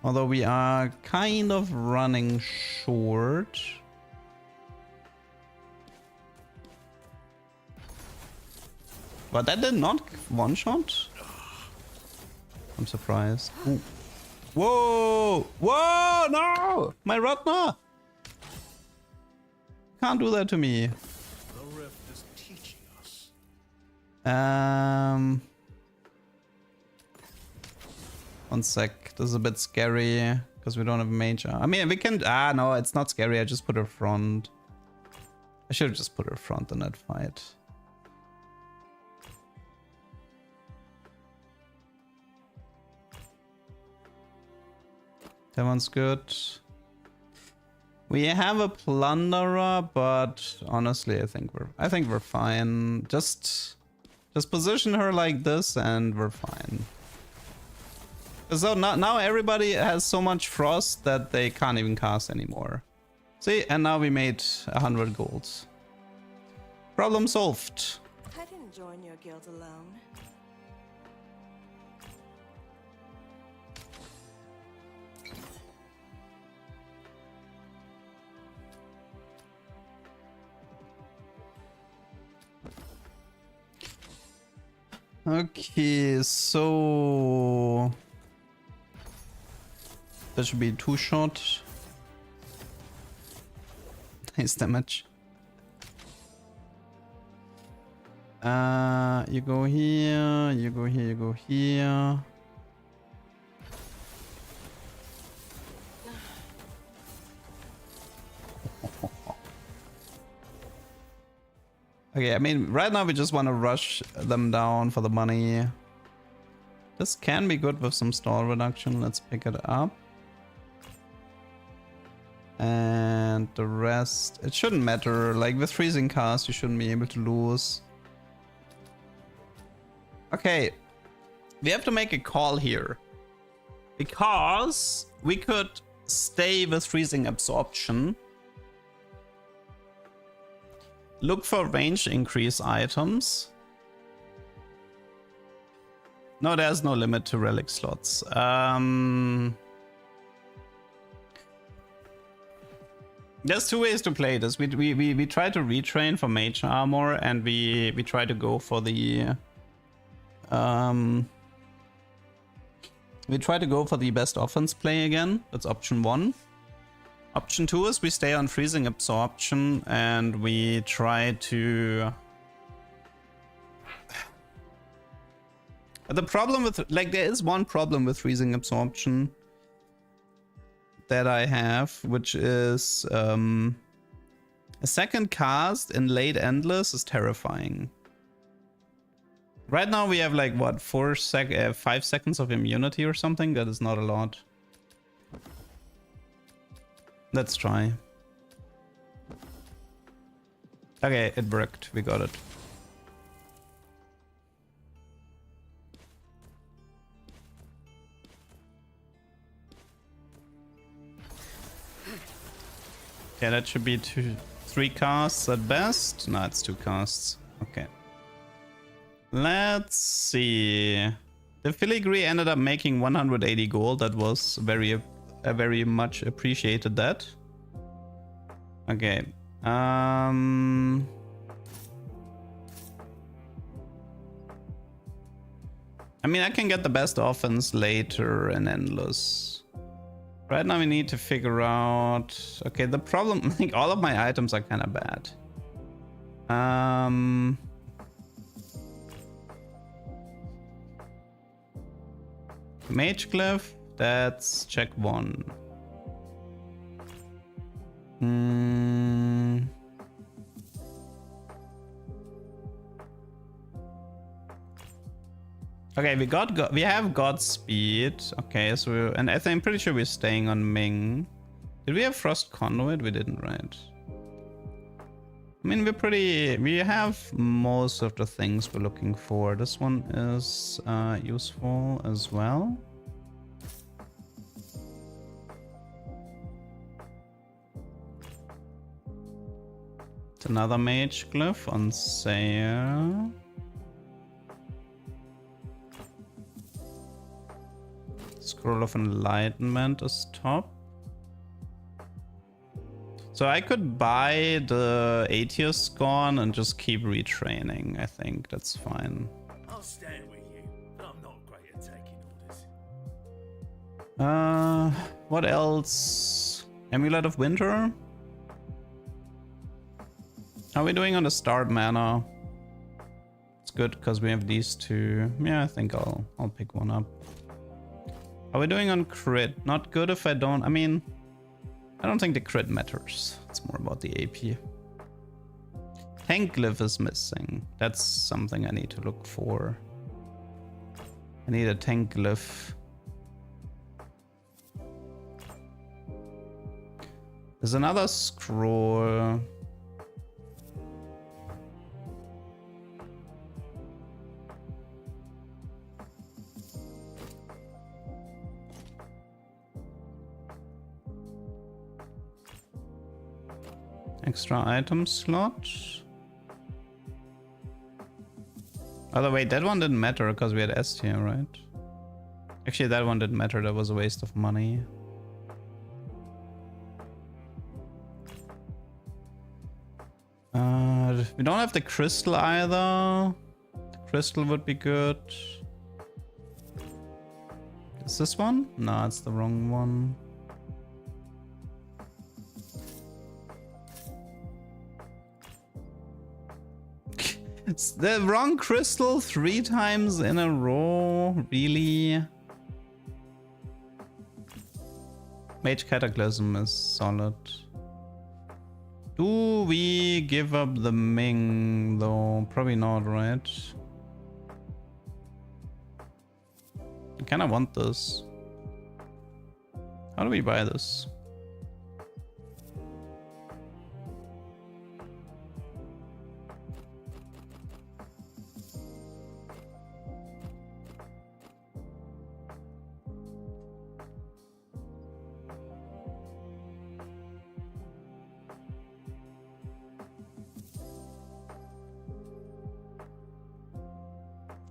Although we are kind of running short. But that did not one-shot? I'm surprised. Ooh. Whoa! Whoa! No! My Rotna! Can't do that to me. The rift is teaching us. One sec. This is a bit scary because we don't have mage. I mean, we can. No, it's not scary. I just put her front. I should have just put her front in that fight. That one's good. We have a plunderer, but honestly, I think we're fine. Just position her like this, and we're fine. So now everybody has so much frost that they can't even cast anymore. See, and now we made 100 golds. Problem solved. I didn't join your guild alone. Okay, so that should be 2-shot. Nice damage. You go here, you go here, you go here. Okay, I mean, right now we just want to rush them down for the money. This can be good with some stall reduction. Let's pick it up. And the rest, it shouldn't matter. Like with freezing cast, you shouldn't be able to lose. Okay, we have to make a call here. Because we could stay with freezing absorption. Look for range increase items. No, there's no limit to relic slots. There's two ways to play this. We try to retrain for mage armor, and we try to go for the we try to go for the best offense play again. That's option 1. Option 2 is we stay on freezing absorption and we try to... The problem with... Like, there is one problem with freezing absorption that I have, which is a second cast in late endless is terrifying. Right now we have like, what, 5 seconds of immunity or something? That is not a lot. Let's try. Okay, it worked. We got it. Okay, that should be 3 casts at best. No, it's 2 casts. Okay. Let's see. The filigree ended up making 180 gold. That was very much appreciated that. Okay. I mean, I can get the best offense later in endless. Right now we need to figure out... Okay, the problem... I think all of my items are kind of bad. Mage Glyph, that's check 1. Okay, we have Godspeed. Okay, so and I'm pretty sure we're staying on Ming. Did we have Frost Conduit? We didn't, right? I mean, we have most of the things we're looking for. This one is useful as well. It's another mage glyph on sale. Scroll of Enlightenment is top. So I could buy the 8-year scorn and just keep retraining. I think that's fine. I'll stand with you, but I'm not great at taking orders. What else? Amulet of Winter? How are we doing on the start mana? It's good because we have these two. Yeah, I think I'll pick one up. How are we doing on crit? Not good if I don't. I mean, I don't think the crit matters. It's more about the AP. Tank glyph is missing. That's something I need to look for. I need a tank glyph. There's another scroll. Extra item slot. Oh, wait, that one didn't matter because we had S tier, right? Actually, that one didn't matter. That was a waste of money. We don't have the crystal either. The crystal would be good. Is this one? No, it's the wrong one. It's the wrong crystal 3 times in a row? Really? Mage Cataclysm is solid. Do we give up the Ming though? Probably not, right? I kinda want this. How do we buy this?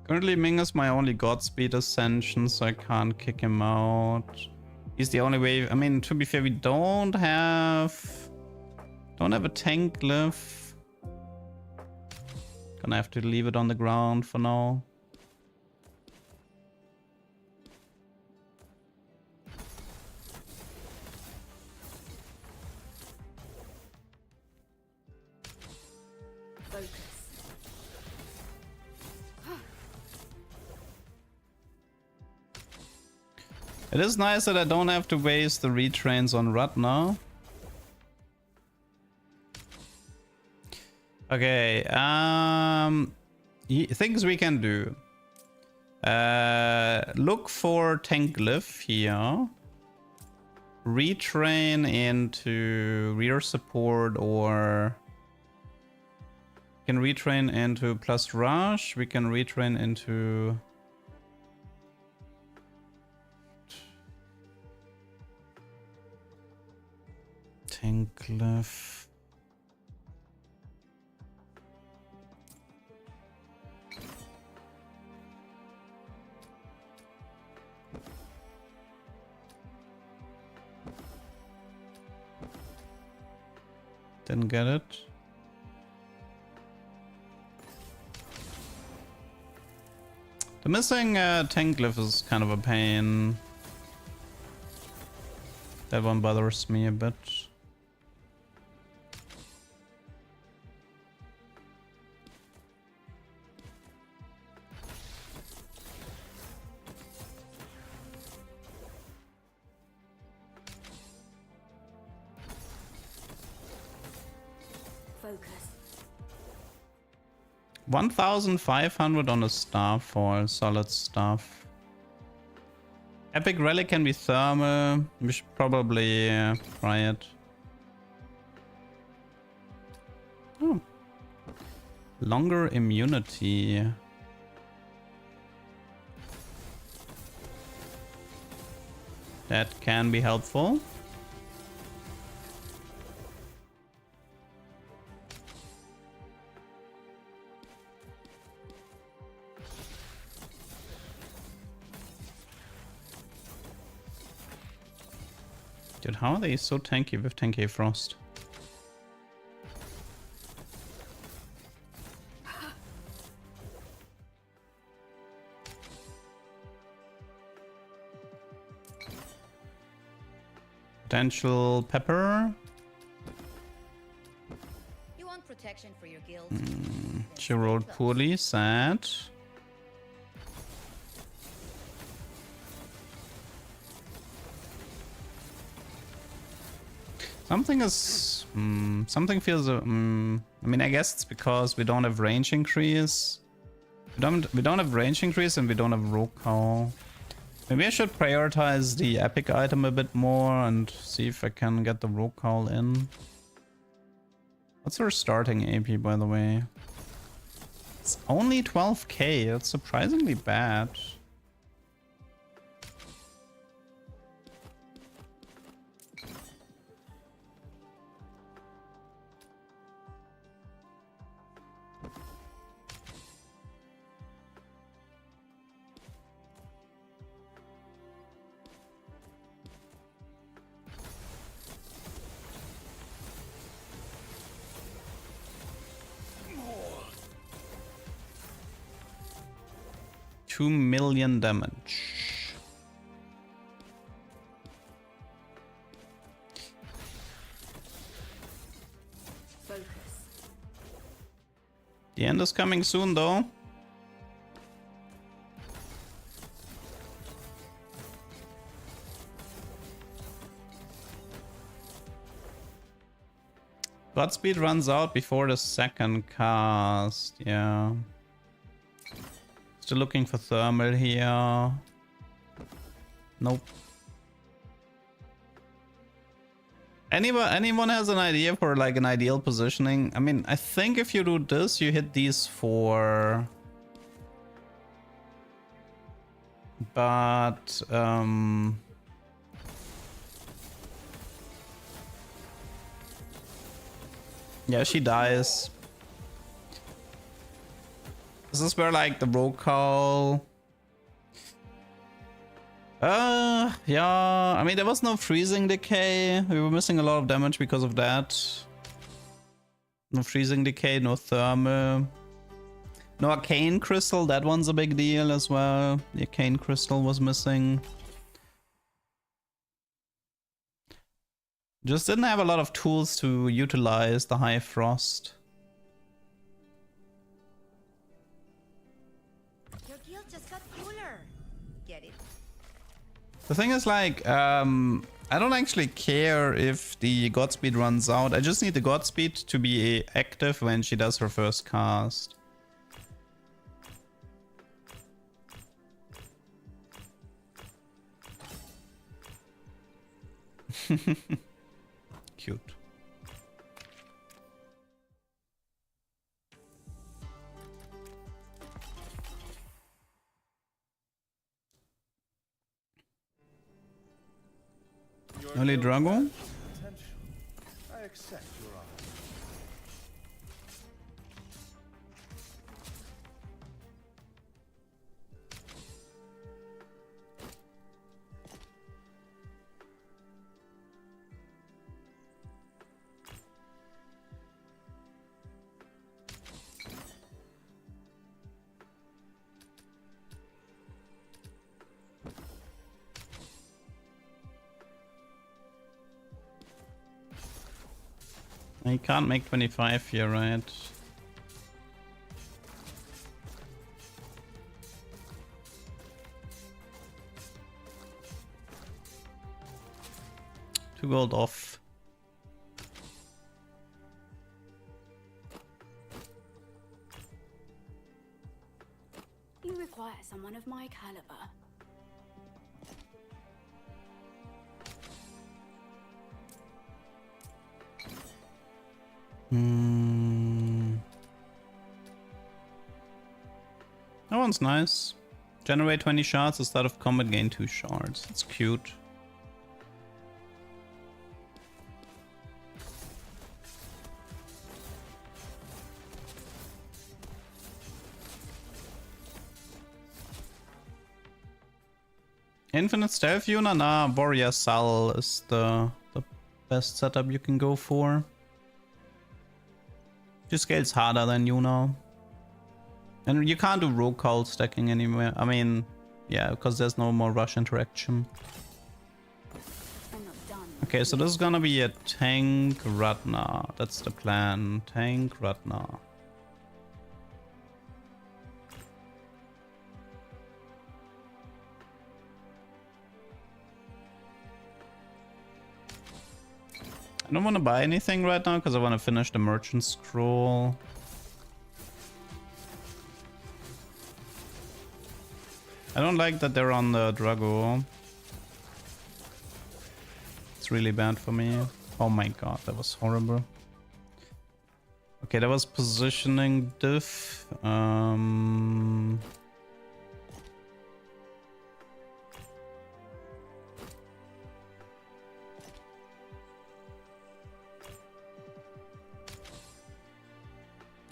Currently, Ming is my only Godspeed Ascension, so I can't kick him out. He's the only way. I mean, to be fair, we don't have a tank glyph. Gonna have to leave it on the ground for now. It is nice that I don't have to waste the retrains on Ratna. Okay, things we can do. Look for tank glyph here. Retrain into rear support, or we can retrain into plus rush. We can retrain into tank glyph. Didn't get it. The missing tank glyph is kind of a pain. That one bothers me a bit. 1,500 on a staff for solid stuff. Epic relic can be thermal. We should probably try it. Oh. Longer immunity. That can be helpful. Dude, how are they so tanky with 10k frost? Potential pepper. You want protection for your guild? She rolled poorly, sad. Something is... something feels... I mean, I guess it's because we don't have range increase. We don't have range increase and we don't have rogue call. Maybe I should prioritize the epic item a bit more and see if I can get the rogue call in. What's her starting AP, by the way? It's only 12k. That's surprisingly bad. $2 million damage. Focus. The end is coming soon, though. Godspeed runs out before the second cast. Yeah. Still looking for thermal here. Nope. Anyone has an idea for like an ideal positioning? I mean, I think if you do this, you hit these four. But yeah, she dies. This is where like the roll call. Yeah. I mean, there was no freezing decay. We were missing a lot of damage because of that. No freezing decay, no thermal. No arcane crystal. That one's a big deal as well. The arcane crystal was missing. Just didn't have a lot of tools to utilize the high frost. The thing is, like, I don't actually care if the Godspeed runs out. I just need the Godspeed to be active when she does her first cast. Cute. Early Drago? I accept your offer. I can't make 25 here, right? Two gold off. You require someone of my caliber. That one's nice. Generate 20 shards, at start of combat gain 2 shards. It's cute. Infinite Stealth Yuna? Nah, Warrior Sal is the best setup you can go for. She scales harder than Yuna. And you can't do rogue cult stacking anywhere. I mean, yeah, because there's no more rush interaction. I'm not done. Okay, so this is gonna be a tank Ratna. That's the plan. Tank Ratna. I don't want to buy anything right now because I want to finish the merchant scroll. I don't like that they're on the Drago. It's really bad for me. Oh my god, that was horrible. Okay, that was positioning diff.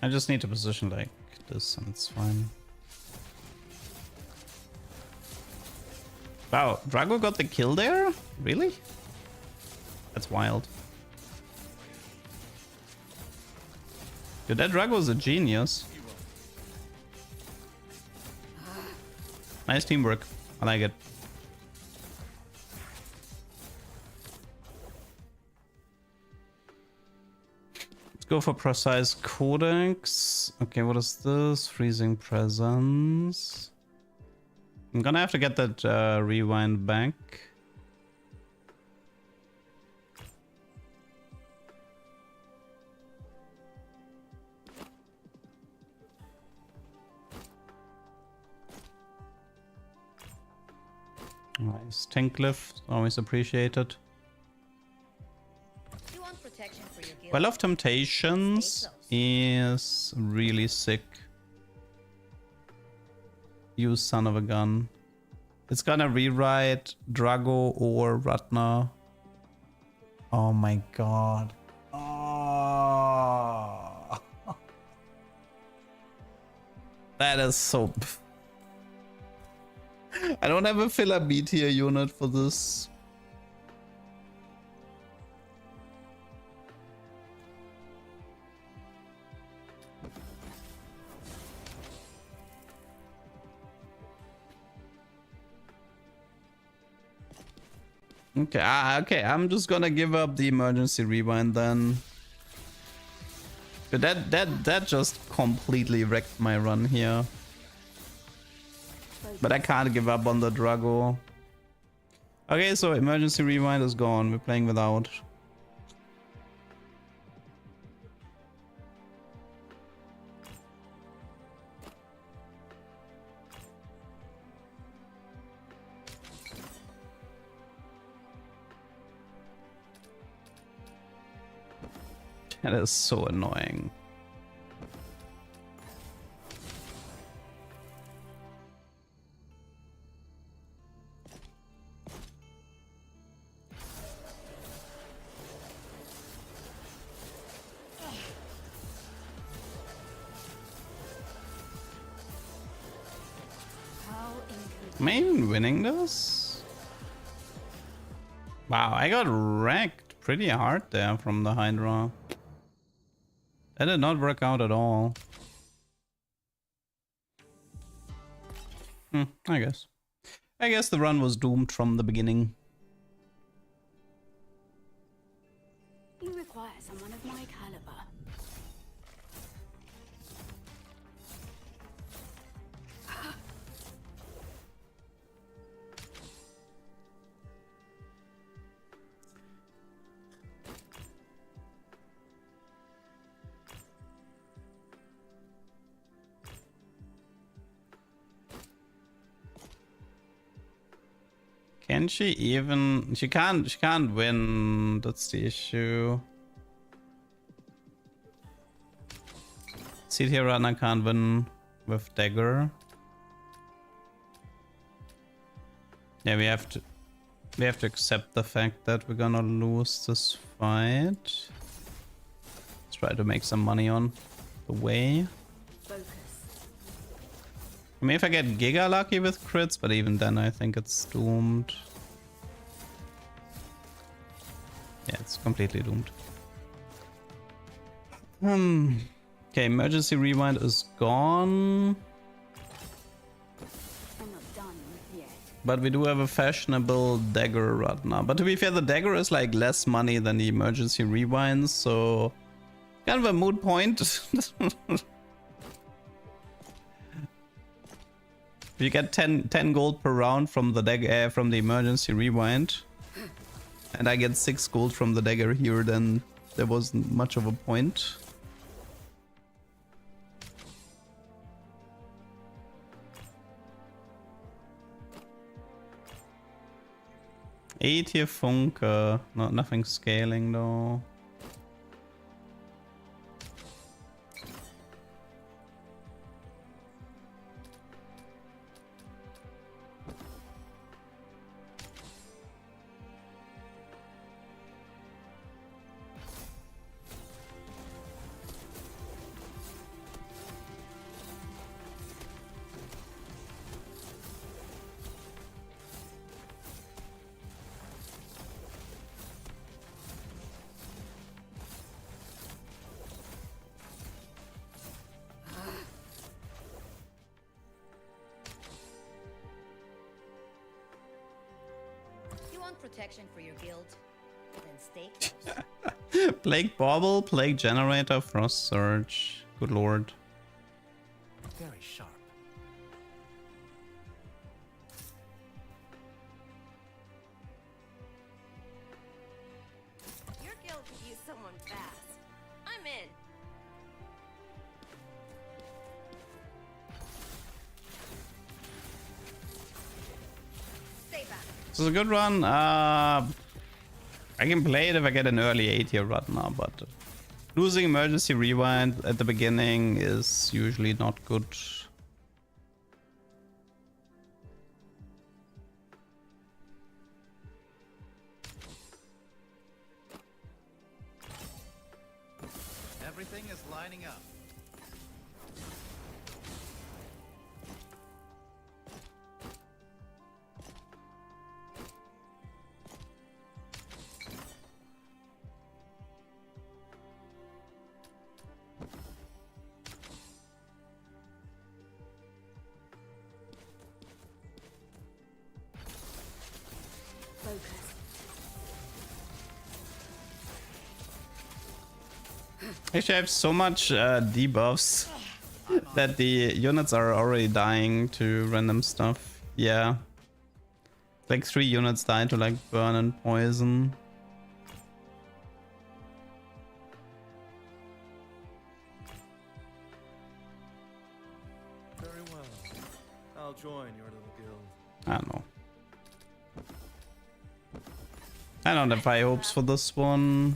I just need to position like this and it's fine. Wow, Drago got the kill there? Really? That's wild. Dude, that Drago is a genius. Nice teamwork. I like it. Let's go for precise codex. Okay, what is this? Freezing presence. I'm gonna have to get that rewind back. Nice. Tank lift, always appreciated. You want protection for your guild? Well of Temptations is really sick. You son of a gun. It's gonna rewrite Drago or Ratna. Oh my god. Oh. That is so... I don't have a filler B tier unit for this. Okay, okay, I'm just gonna give up the emergency rewind then. But that just completely wrecked my run here. But I can't give up on the Drago. Okay, so emergency rewind is gone. We're playing without. That is so annoying. Am I even winning this? Wow, I got wrecked pretty hard there from the Hydra. That did not work out at all. I guess. I guess the run was doomed from the beginning. You require someone of my caliber. Can she even? She can't win. That's the issue. City Runner can't win with dagger. Yeah, we have to accept the fact that we're gonna lose this fight. Let's try to make some money on the way. Focus. I mean, if I get giga lucky with crits, but even then I think it's doomed. Yeah, it's completely doomed. Okay, emergency rewind is gone. I'm not done yet. But we do have a fashionable dagger right now. But to be fair, the dagger is like less money than the emergency rewinds, so kind of a moot point. You get 10 gold per round from the dagger from the emergency rewind, and I get 6 gold from the dagger here, then there wasn't much of a point. Eight-tier Funke, nothing scaling though. Protection for your guild, then stay close. Plague Bauble, Plague Generator, Frost Surge. Good lord. Very sharp. Your guild could use someone fast. I'm in. Stay back. This is a good run. I can play it if I get an early 8-tier run now, but losing emergency rewind at the beginning is usually not good. Everything is lining up. Focus. Actually, I have so much debuffs that the units are already dying to random stuff. Yeah. Like 3 units die to like burn and poison. Very well. I'll join your little guild. I don't know. I don't have high hopes for this one.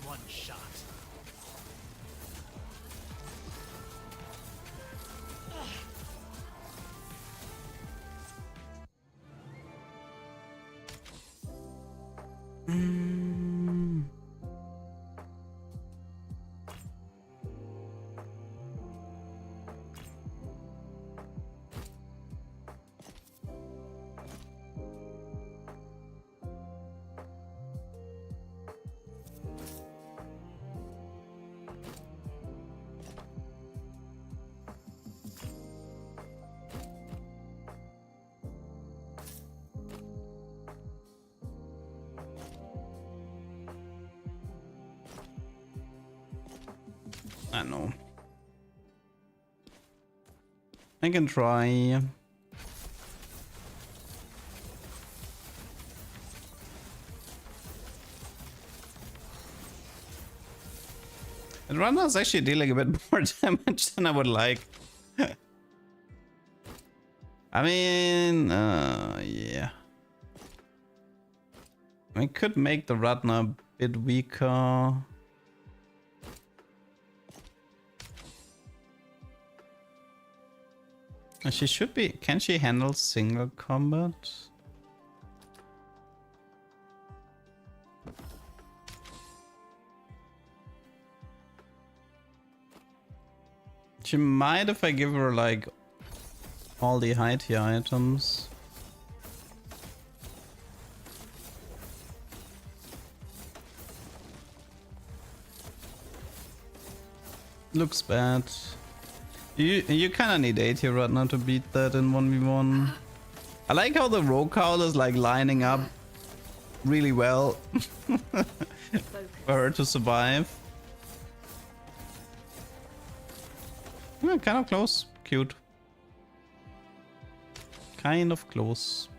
One shot. I know. I can try. And Runner is actually dealing a bit more damage than I would like. I mean, yeah. I could make the Radna a bit weaker. She should be... Can she handle single combat? She might if I give her like all the high tier items. Looks bad. You kind of need 8 tier right now to beat that in 1v1. I like how the rogue cowl is like lining up really well for her to survive. Yeah, kind of close. Cute. Kind of close.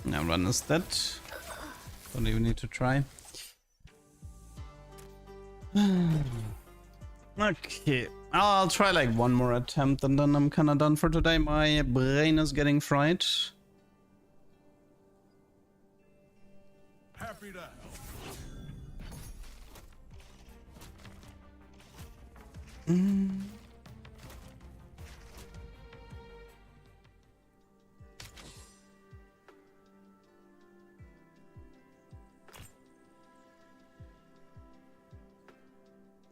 Now run is dead. Don't even need to try. Okay. I'll try like one more attempt and then I'm kind of done for today. My brain is getting fried. Happy to help.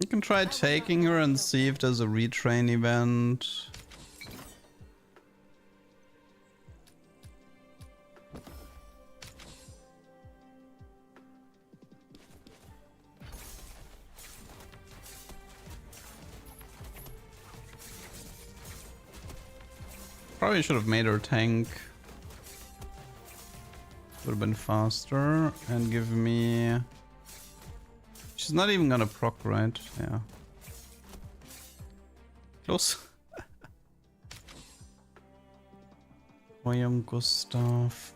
You can try taking her and see if there's a retrain event. Probably should have made her tank. Would have been faster and give me... She's not even gonna proc, right? Yeah. Close. Oh, young Gustav.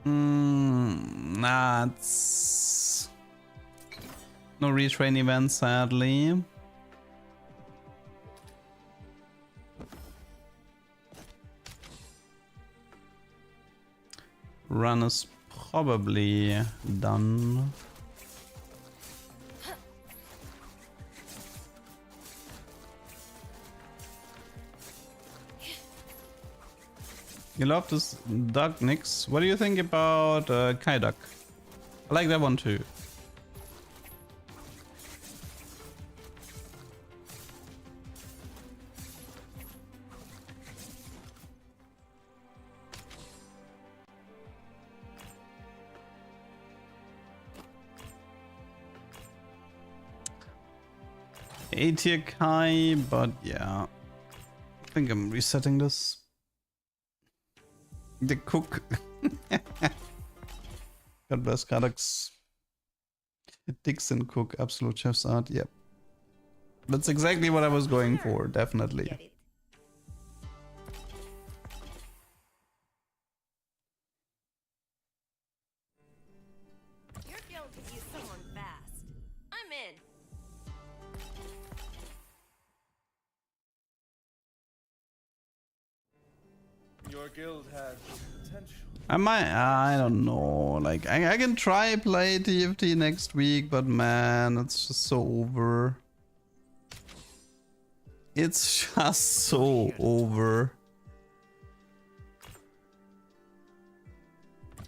Nah, it's... No retrain event, sadly. Run is probably done. You love this duck, Nix. What do you think about Kai Duck? I like that one too. A tier Kai, but yeah. I think I'm resetting this. The cook. God bless Kadox. Dixon cook, absolute chef's art. Yep. That's exactly what I was going for, definitely. Get it. Your guild could use someone fast. I'm in. Your guild has potential. I don't know. Like, I can try play TFT next week, but man, it's just so over. It's just so over.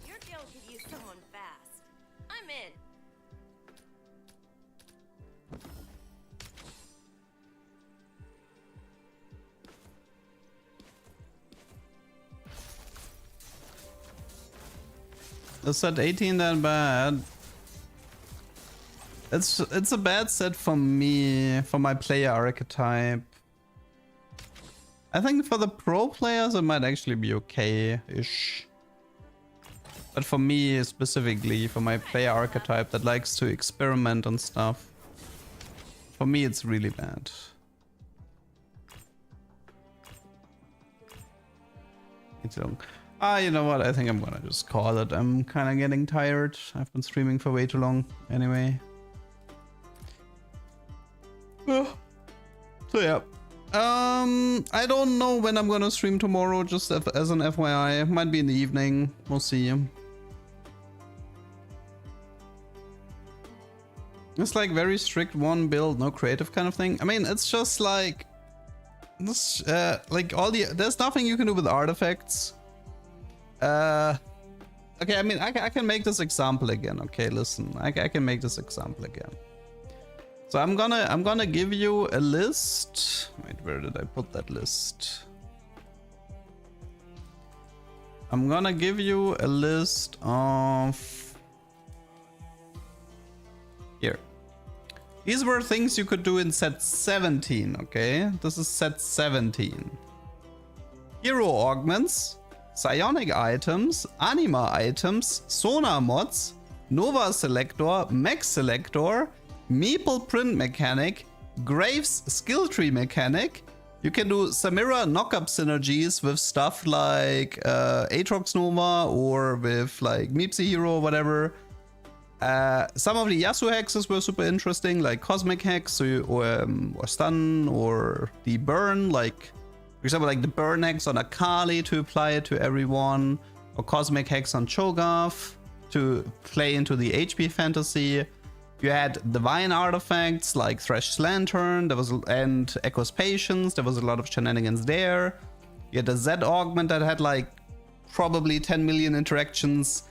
Your guild could use someone fast. I'm in. Is set 18 that bad? It's a bad set for me, for my player archetype. I think for the pro players it might actually be okay-ish. But for me specifically, for my player archetype that likes to experiment and stuff, for me it's really bad. It's long. You know what? I think I'm gonna just call it. I'm kind of getting tired. I've been streaming for way too long anyway. So yeah. I don't know when I'm gonna stream tomorrow, just as an FYI. Might be in the evening. We'll see. It's like very strict one build, no creative kind of thing. I mean, it's just like this, like all the, there's nothing you can do with artifacts. Okay, I mean, I can make this example again. Okay, listen, I can make this example again. So I'm gonna give you a list. Wait, where did I put that list? I'm gonna give you a list of here. These were things you could do in set 17, okay? This is set 17. Hero augments, psionic items, anima items, sonar mods, nova selector, mech selector, meeple print mechanic, Graves skill tree mechanic. You can do Samira knockup synergies with stuff like Aatrox Nova or with like Meepsy Hero or whatever. Some of the Yasuo hexes were super interesting, like Cosmic Hex or Stun or the Burn, like for example like the Burn Hex on Akali to apply it to everyone, or Cosmic Hex on Cho'Gath to play into the HP fantasy. You had divine artifacts like Thresh's Lantern, and Echo's Patience. There was a lot of shenanigans there. You had a Z augment that had like probably 10 million interactions.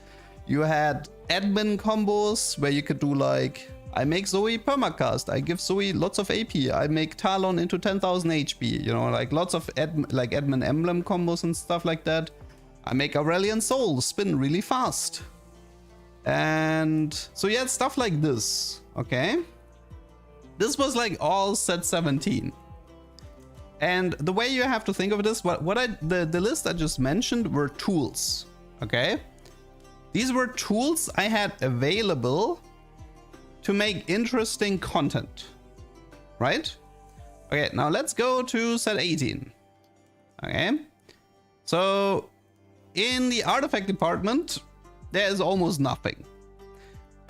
You had admin combos where you could do like, I make Zoe permacast, I give Zoe lots of AP, I make Talon into 10,000 HP, you know, like lots of admin emblem combos and stuff like that. I make Aurelian Soul spin really fast. And so you had stuff like this, okay? This was like all set 17. And the way you have to think of this, the list I just mentioned were tools, okay? These were tools I had available to make interesting content, right? Okay, now let's go to set 18, okay? So in the artifact department, there is almost nothing.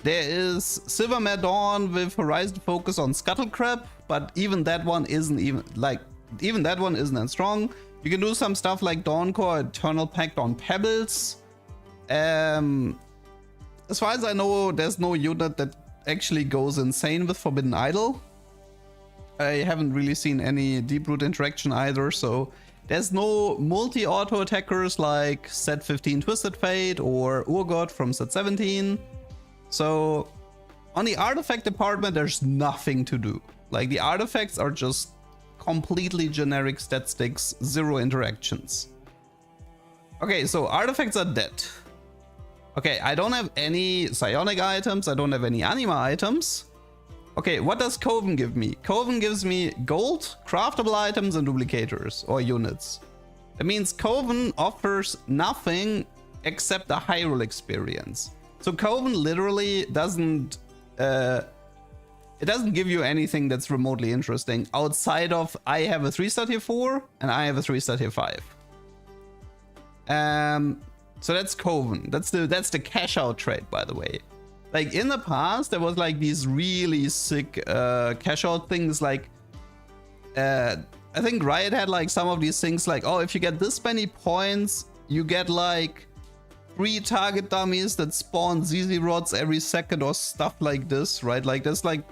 There is Silvermare Dawn with Horizon Focus on Scuttlecrab, but even that one isn't even that one isn't as strong. You can do some stuff like Dawncore, Eternal Pact on Pebbles. As far as I know, there's no unit that actually goes insane with Forbidden Idol. I haven't really seen any Deeproot interaction either, so there's no multi-auto attackers like set 15 Twisted Fate or Urgot from set 17. So on the artifact department, there's nothing to do. Like the artifacts are just completely generic stat sticks, zero interactions. Okay, so artifacts are dead. Okay, I don't have any psionic items, I don't have any anima items. Okay, what does Coven give me? Coven gives me gold, craftable items, and duplicators, or units. That means Coven offers nothing except a high roll experience. So Coven literally doesn't... it doesn't give you anything that's remotely interesting outside of I have a 3-star tier 4 and I have a 3-star tier 5. So that's Coven. That's the cash out trade, by the way. Like in the past, there was like these really sick cash out things. Like I think Riot had like some of these things like, oh, if you get this many points, you get like 3 target dummies that spawn ZZ rods every second or stuff like this, right? Like there's like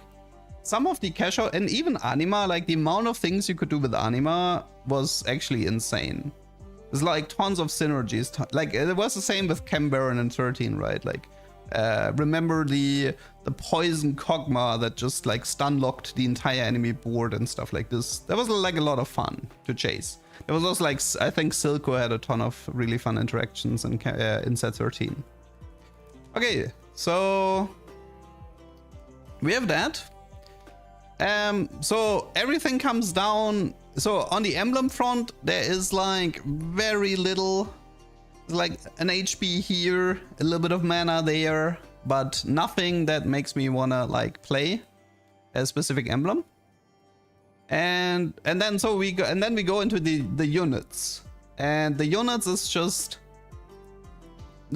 some of the cash out, and even anima, like the amount of things you could do with anima was actually insane. There's like tons of synergies. Like it was the same with Chem Baron in 13, right? Like remember the poison Kog'Maw that just like stun locked the entire enemy board and stuff like this. That was like a lot of fun to chase. There was also like, I think Silco had a ton of really fun interactions in set 13. Okay, so we have that. So everything comes down. So on the emblem front, there is like very little. like an HP here, a little bit of mana there, but nothing that makes me wanna like play a specific emblem. And then we go into the units. And the units is just,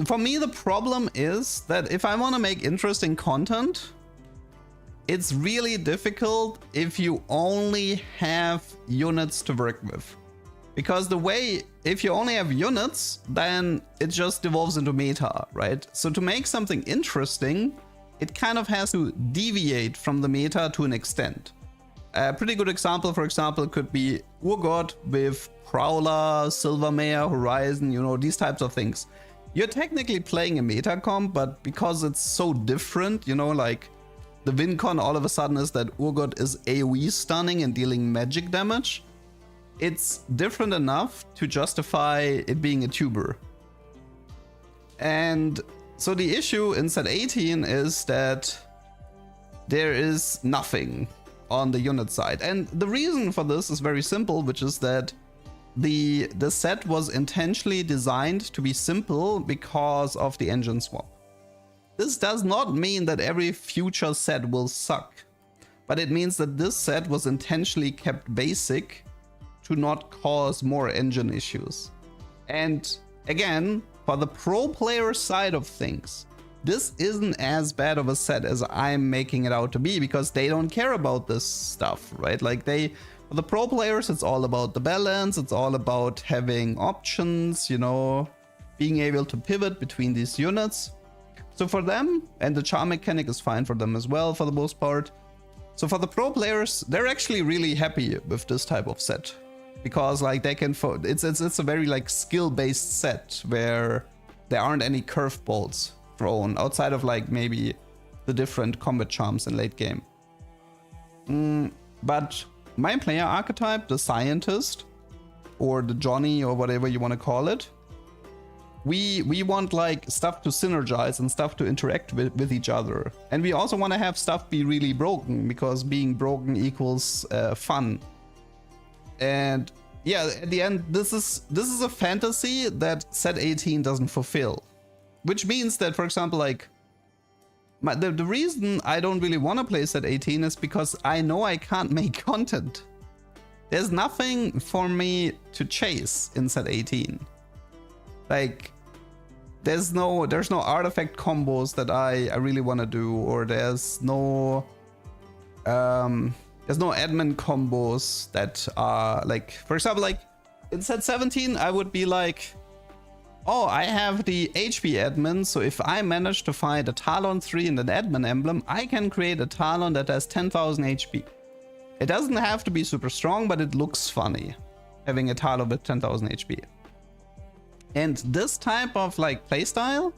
for me the problem is that if I want to make interesting content, it's really difficult if you only have units to work with. Because if you only have units, then it just devolves into meta, right? So to make something interesting, it kind of has to deviate from the meta to an extent. A pretty good example, for example, could be Urgot with Prowler, Silvermare, Horizon, you know, these types of things. You're technically playing a meta comp, but because it's so different, you know, like the win con all of a sudden is that Urgot is AoE stunning and dealing magic damage. It's different enough to justify it being a tuber. And so the issue in set 18 is that there is nothing on the unit side. And the reason for this is very simple, which is that the set was intentionally designed to be simple because of the engine swap. This does not mean that every future set will suck, but it means that this set was intentionally kept basic to not cause more engine issues. And again, for the pro player side of things, this isn't as bad of a set as I'm making it out to be, because they don't care about this stuff, right? Like for the pro players, it's all about the balance, it's all about having options, you know, being able to pivot between these units. So for them, and the charm mechanic is fine for them as well for the most part. So for the pro players, they're actually really happy with this type of set, because like they can, it's a very like skill-based set where there aren't any curveballs thrown outside of like maybe the different combat charms in late game. But my player archetype, the scientist or the Johnny or whatever you want to call it, we want like stuff to synergize and stuff to interact with each other. And we also want to have stuff be really broken, because being broken equals fun. And yeah, at the end, this is a fantasy that set 18 doesn't fulfill. Which means that, for example, like the reason I don't really want to play set 18 is because I know I can't make content. There's nothing for me to chase in set 18. Like there's no artifact combos that I really want to do, or there's no admin combos that are like, for example, like in set 17 I would be like, oh, I have the HP admin, so if I manage to find a Talon 3 in an admin emblem, I can create a Talon that has 10,000 HP. It doesn't have to be super strong, but it looks funny having a Talon with 10,000 HP. And this type of like playstyle,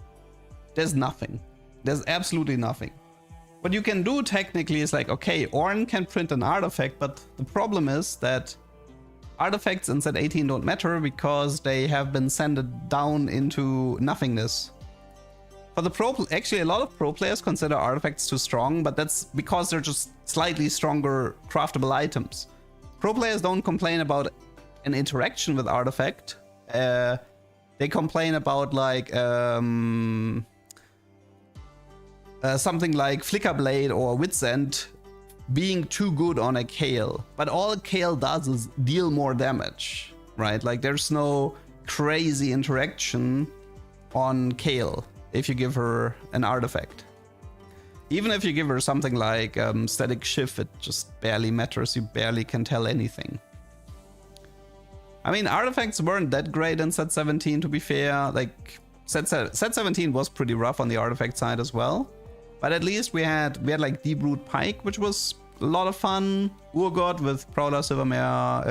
there's nothing. There's absolutely nothing. What you can do technically is like, okay, Ornn can print an artifact, but the problem is that artifacts in set 18 don't matter because they have been sanded down into nothingness. For the actually a lot of pro players consider artifacts too strong, but that's because they're just slightly stronger craftable items. Pro players don't complain about an interaction with artifact. They complain about like something like Flicker Blade or Wit's End being too good on a Kale, but all Kale does is deal more damage, right? Like there's no crazy interaction on Kale if you give her an artifact. Even if you give her something like Static Shift, it just barely matters. You barely can tell anything. I mean, artifacts weren't that great in set 17, to be fair. Like set 17 was pretty rough on the artifact side as well. But at least we had like Deep Root Pike, which was a lot of fun. Urgot with Prowler, Silvermare.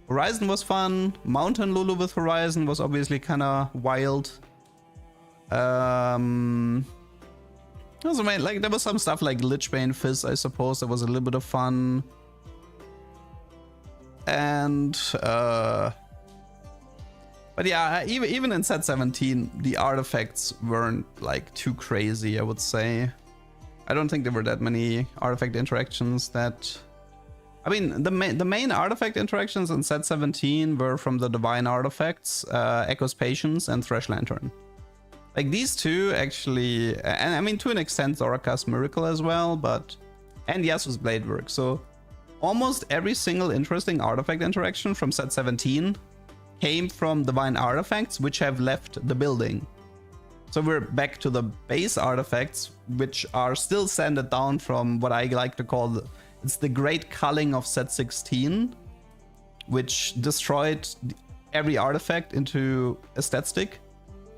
Horizon was fun. Mountain Lulu with Horizon was obviously kind of wild. Also, like there was some stuff like Lichbane Fizz, I suppose, that was a little bit of fun. And but yeah, even in set 17, the artifacts weren't like too crazy, I would say. I don't think there were that many artifact interactions that I mean, the main artifact interactions in set 17 were from the divine artifacts, Echo's Patience and Thresh Lantern. Like these two actually, and I mean to an extent Zoraka's Miracle as well, but and Yasuo's Blade Work. So almost every single interesting artifact interaction from set 17 came from divine artifacts which have left the building. So we're back to the base artifacts, which are still sanded down from what I like to call it's the great culling of set 16, which destroyed every artifact into a stat stick.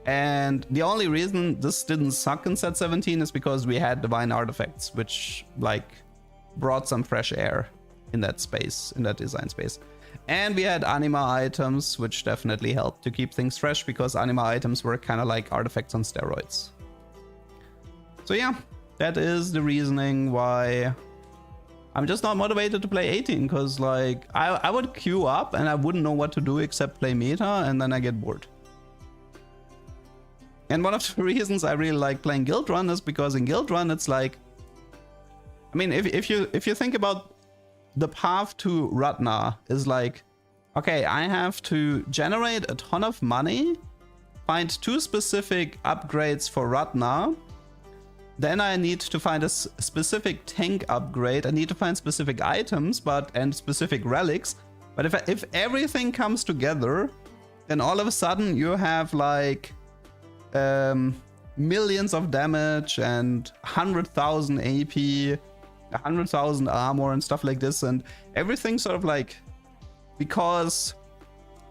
And the only reason this didn't suck in set 17 is because we had divine artifacts, which like brought some fresh air in that space, in that design space. And we had anima items, which definitely helped to keep things fresh because anima items were kind of like artifacts on steroids. So yeah, that is the reasoning why I'm just not motivated to play 18, because like I would queue up and I wouldn't know what to do except play meta, and then I get bored. And one of the reasons I really like playing Guildrun is because in Guildrun it's like, I mean, if you think about the path to Ratna is like, okay, I have to generate a ton of money, find 2 specific upgrades for Ratna, then I need to find a specific tank upgrade, I need to find specific items and specific relics, but if everything comes together, then all of a sudden you have like millions of damage and 100,000 AP, 100,000 armor and stuff like this, and everything sort of like, because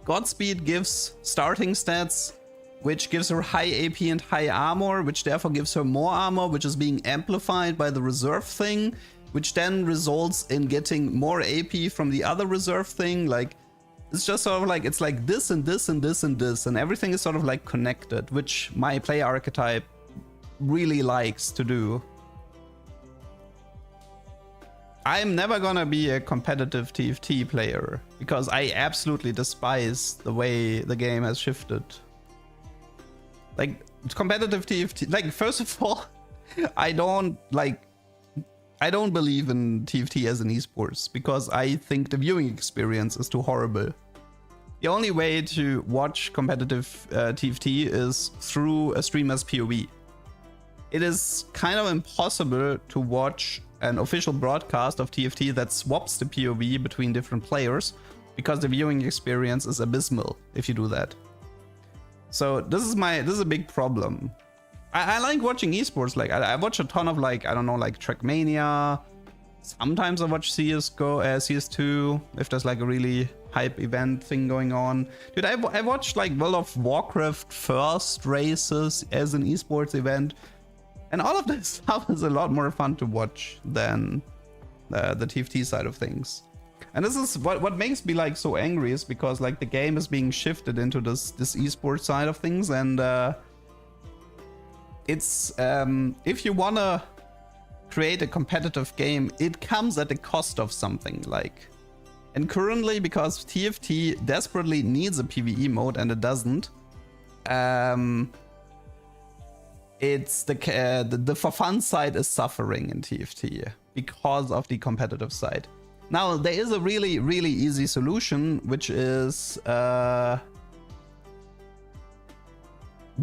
Godspeed gives starting stats which gives her high AP and high armor, which therefore gives her more armor, which is being amplified by the reserve thing, which then results in getting more AP from the other reserve thing. Like, it's just sort of like, it's like this and this and this and this, and everything is sort of like connected, which my play archetype really likes to do. I'm never gonna be a competitive TFT player because I absolutely despise the way the game has shifted. Like, competitive TFT, like, first of all, I don't believe in TFT as an esports because I think the viewing experience is too horrible. The only way to watch competitive TFT is through a streamer's POV. It is kind of impossible to watch an official broadcast of TFT that swaps the POV between different players because the viewing experience is abysmal if you do that. So this is a big problem. I like watching esports. Like I watch a ton of like, I don't know, like Trackmania. Sometimes I watch CS2 if there's like a really hype event thing going on. Dude, I watched like World of Warcraft first races as an esports event. And all of this stuff is a lot more fun to watch than the TFT side of things. And this is what makes me like so angry, is because like the game is being shifted into this esports side of things, and it's if you wanna create a competitive game, it comes at the cost of something. Like, and currently, because TFT desperately needs a PvE mode and it doesn't, it's the for fun side is suffering in TFT because of the competitive side. Now, there is a really, really easy solution, which is the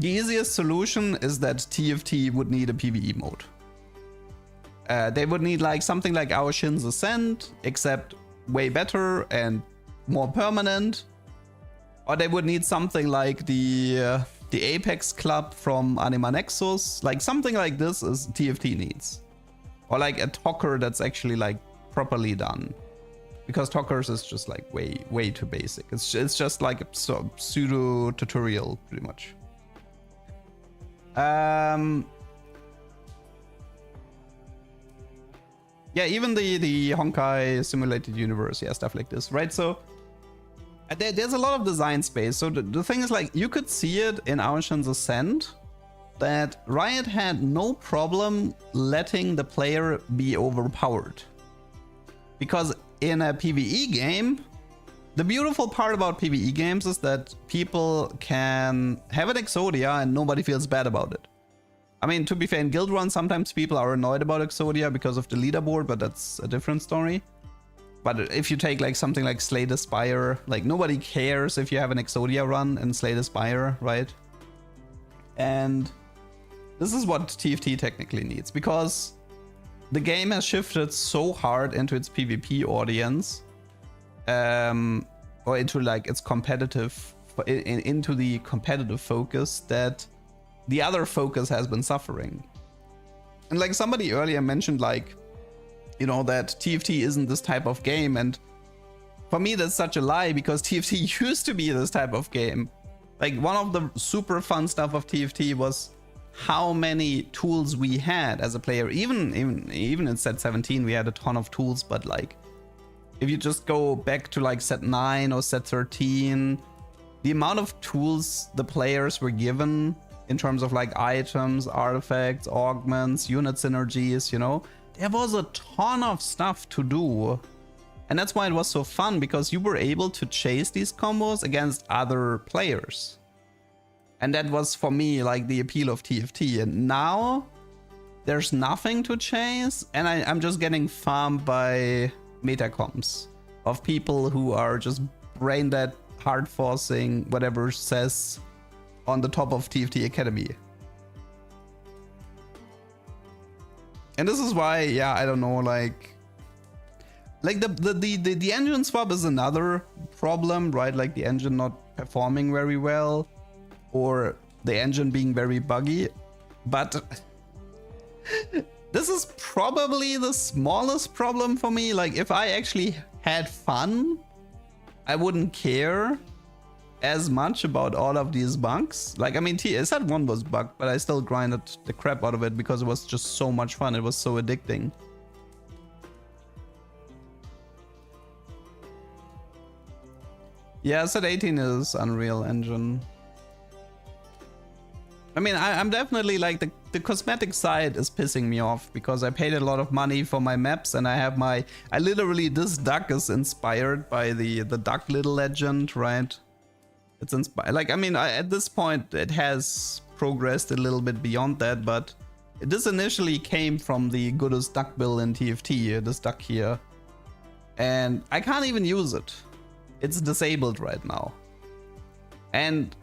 easiest solution is that TFT would need a PvE mode. They would need like something like our Shin's Ascent, except way better and more permanent. Or they would need something like the Apex Club from Anima Nexus. Like something like this is TFT needs. Or like a Talker that's actually like properly done, because Talkers is just like way too basic. It's just like a pseudo tutorial pretty much. Yeah, even the Honkai simulated universe, yeah, stuff like this, right? So there's a lot of design space. So the thing is, like, you could see it in Aoshin's Ascent that Riot had no problem letting the player be overpowered. Because in a PvE game, the beautiful part about PvE games is that people can have an Exodia and nobody feels bad about it. I mean, to be fair, in Guildrun, sometimes people are annoyed about Exodia because of the leaderboard, but that's a different story. But if you take like something like Slay the Spire, like nobody cares if you have an Exodia run and Slay the Spire, right? And this is what TFT technically needs, because the game has shifted so hard into its PvP audience, or into like its competitive, into the competitive focus, that the other focus has been suffering. And like somebody earlier mentioned, like, you know, that TFT isn't this type of game, and for me that's such a lie, because TFT used to be this type of game. Like one of the super fun stuff of TFT was how many tools we had as a player. Even in set 17 we had a ton of tools, but like if you just go back to like set 9 or set 13, the amount of tools the players were given in terms of like items, artifacts, augments, unit synergies, you know, there was a ton of stuff to do. And that's why it was so fun, because you were able to chase these combos against other players. And that was for me like the appeal of TFT. And now there's nothing to chase, and I'm just getting farmed by metacomps of people who are just brain dead, hard forcing whatever says on the top of TFT Academy. And this is why, yeah, I don't know, like the engine swap is another problem, right? Like the engine not performing very well, or the engine being very buggy. But this is probably the smallest problem for me. Like if I actually had fun, I wouldn't care as much about all of these bugs. Like, I mean, TSat1 was bugged, but I still grinded the crap out of it because it was just so much fun. It was so addicting. Yeah, set 18 is Unreal Engine. I mean, I'm definitely like the cosmetic side is pissing me off, because I paid a lot of money for my maps, and I literally, this duck is inspired by the duck little legend, right? It's inspired. Like, I mean, at this point, it has progressed a little bit beyond that, but this initially came from the goodest duck build in TFT, this duck here. And I can't even use it. It's disabled right now. And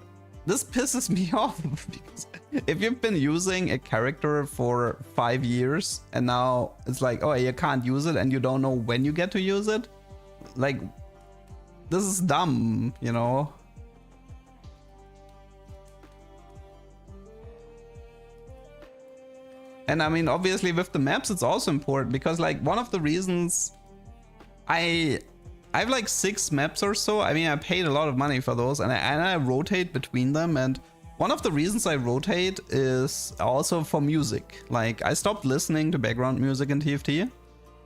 this pisses me off, because if you've been using a character for 5 years and now it's like, oh, you can't use it and you don't know when you get to use it, like, this is dumb, you know? And I mean, obviously with the maps, it's also important, because like one of the reasons I have like 6 maps or so. I mean, I paid a lot of money for those, and I rotate between them. And one of the reasons I rotate is also for music. Like, I stopped listening to background music in TFT,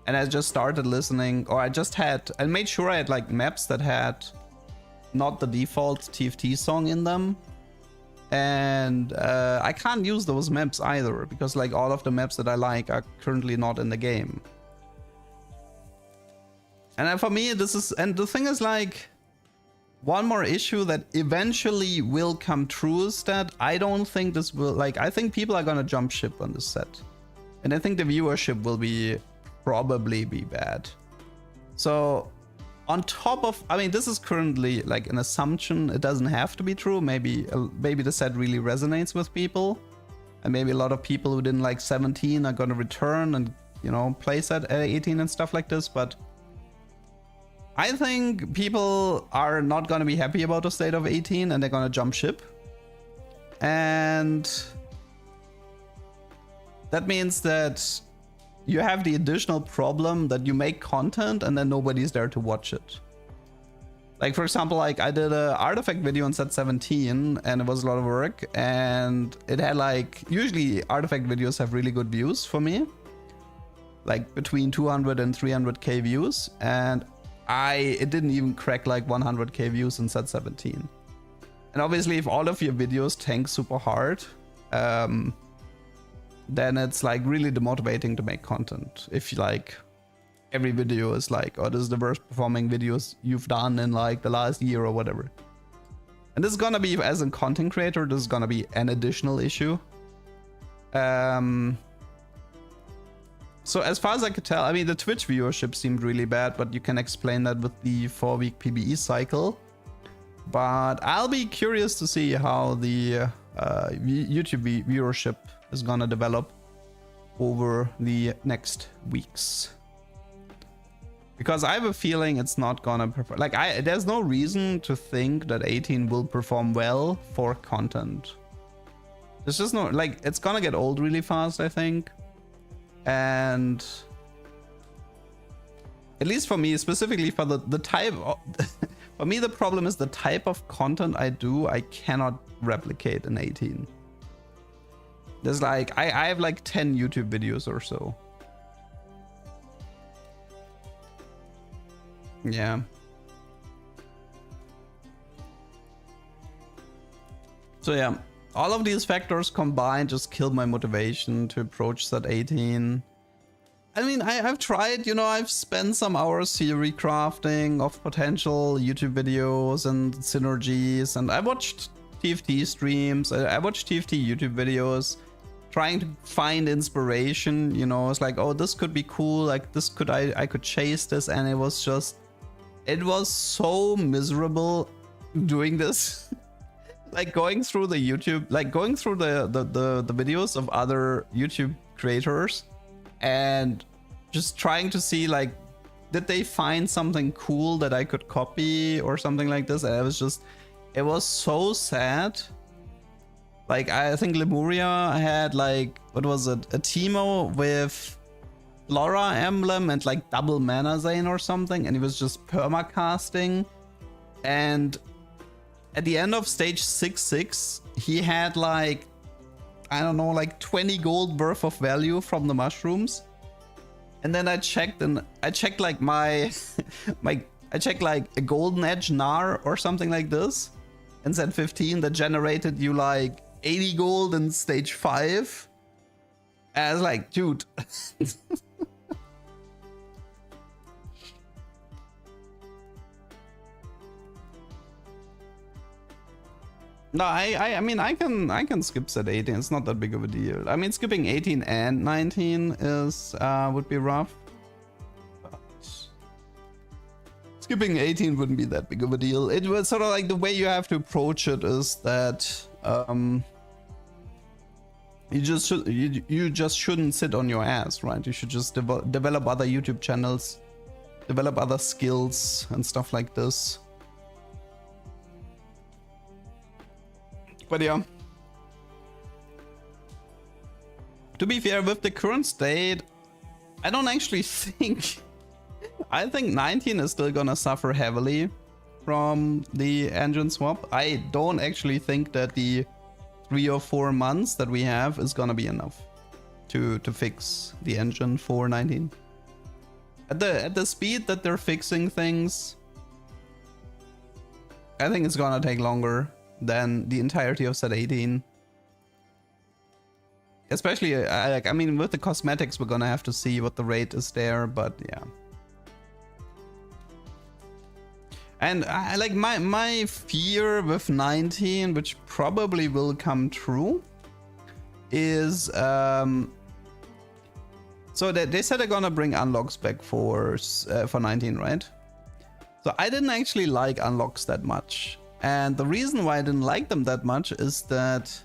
and I just started listening, or I made sure I had like maps that had not the default TFT song in them. And I can't use those maps either, because like all of the maps that I like are currently not in the game. And for me, this is, and the thing is, like, one more issue that eventually will come true is that I don't think this will, like, I think people are gonna jump ship on this set. And I think the viewership will probably be bad. So on top of, I mean, this is currently like an assumption. It doesn't have to be true. Maybe the set really resonates with people. And maybe a lot of people who didn't like 17 are gonna return and, you know, play set 18 and stuff like this. But I think people are not going to be happy about the state of 18, and they're going to jump ship. And that means that you have the additional problem that you make content and then nobody's there to watch it. Like, for example, like I did an artifact video on set 17, and it was a lot of work, and it had like, usually artifact videos have really good views for me, like between 200 and 300k views, and it didn't even crack like 100k views in set 17. And obviously, if all of your videos tank super hard, then it's like really demotivating to make content. If you like, every video is like, oh, this is the worst performing videos you've done in like the last year or whatever. And this is gonna be, as a content creator, this is gonna be an additional issue. So as far as I could tell, I mean, the Twitch viewership seemed really bad, but you can explain that with the 4-week PBE cycle. But I'll be curious to see how the YouTube viewership is gonna develop over the next weeks. Because I have a feeling it's not gonna perform. Like, there's no reason to think that 18 will perform well for content. There's just no, like, it's gonna get old really fast, I think. And at least for me, specifically for the type of, for me, the problem is the type of content I do, I cannot replicate in 18. There's like, I have like 10 YouTube videos or so. Yeah. So yeah. All of these factors combined just killed my motivation to approach that 18. I mean, I've tried, you know, I've spent some hours theory crafting of potential YouTube videos and synergies, and I watched TFT streams, I watched TFT YouTube videos, trying to find inspiration, you know, it's like, oh, this could be cool, like this could, I could chase this, and it was so miserable doing this. Like going through the YouTube, like going through the videos of other YouTube creators and just trying to see, like, did they find something cool that I could copy or something like this? And it was so sad. Like, I think Lemuria had, like, what was it? A Teemo with Flora emblem and like double mana Zane or something, and he was just permacasting, and at the end of stage 6-6, he had like, I don't know, like 20 gold worth of value from the mushrooms. And then I checked like I checked like a golden edge Gnar or something like this, and said 15 that generated you like 80 gold in stage 5. And I was like, dude. No, I mean, I can skip set 18. It's not that big of a deal. I mean, skipping 18 and 19 is would be rough. But skipping 18 wouldn't be that big of a deal. It was sort of like the way you have to approach it is that you just shouldn't sit on your ass, right? You should just develop other YouTube channels, develop other skills and stuff like this. But yeah, to be fair, with the current state, I don't actually think, I think 19 is still gonna suffer heavily from the engine swap. I don't actually think that the 3 or 4 months that we have is gonna be enough to fix the engine for 19. At the speed that they're fixing things, I think it's gonna take longer than the entirety of set 18. Especially, I mean, with the cosmetics, we're gonna have to see what the rate is there, but yeah. And I like my fear with 19, which probably will come true, is so they said they're gonna bring unlocks back for 19, right? So I didn't actually like unlocks that much. And the reason why I didn't like them that much is that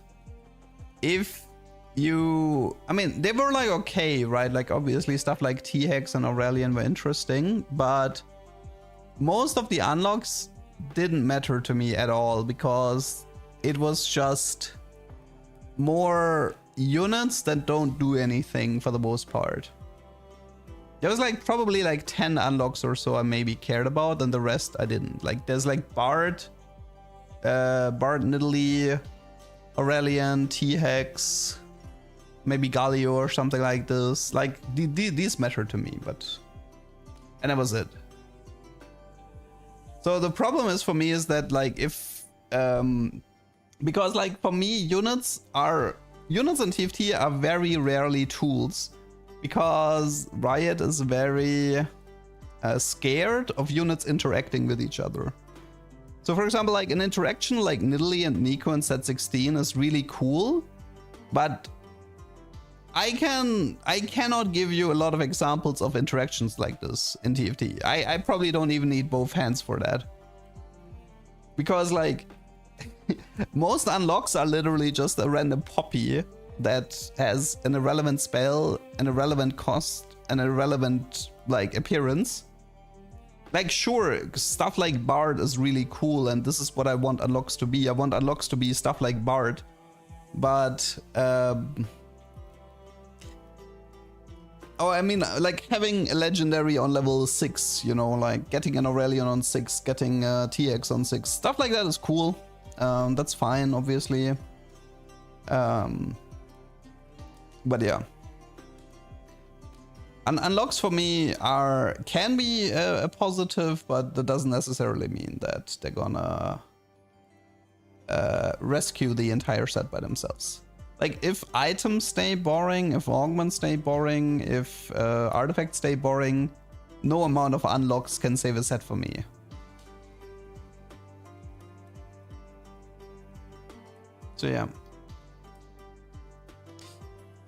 if you, I mean, they were like okay, right? Like obviously stuff like T-Hex and Aurelian were interesting, but most of the unlocks didn't matter to me at all because it was just more units that don't do anything for the most part. There was like probably like 10 unlocks or so I maybe cared about, and the rest I didn't. Like there's like Bard, Nidalee, Aurelian, T-Hex, maybe Galio or something like this. Like these matter to me, and that was it. So the problem is for me is that like if because like for me units in TFT are very rarely tools, because Riot is very scared of units interacting with each other. So for example, like an interaction like Nidalee and Nico in set 16 is really cool, but I cannot give you a lot of examples of interactions like this in TFT. I probably don't even need both hands for that. Because like most unlocks are literally just a random poppy that has an irrelevant spell, an irrelevant cost, an irrelevant like appearance. Like sure, stuff like Bard is really cool and this is what I want unlocks to be. I want unlocks to be stuff like Bard. But oh, I mean, like having a legendary on level 6, you know, like getting an Aurelion on 6, getting a TX on 6, stuff like that is cool. That's fine, obviously. But yeah. Unlocks for me can be a positive, but that doesn't necessarily mean that they're gonna rescue the entire set by themselves. Like if items stay boring, if augments stay boring, if artifacts stay boring, no amount of unlocks can save a set for me. So yeah.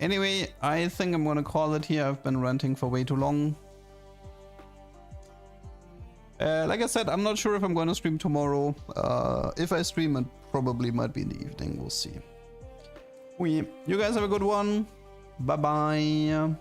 Anyway, I think I'm gonna call it here. I've been ranting for way too long. Like I said, I'm not sure if I'm gonna stream tomorrow. If I stream, it probably might be in the evening. We'll see. You guys have a good one. Bye bye.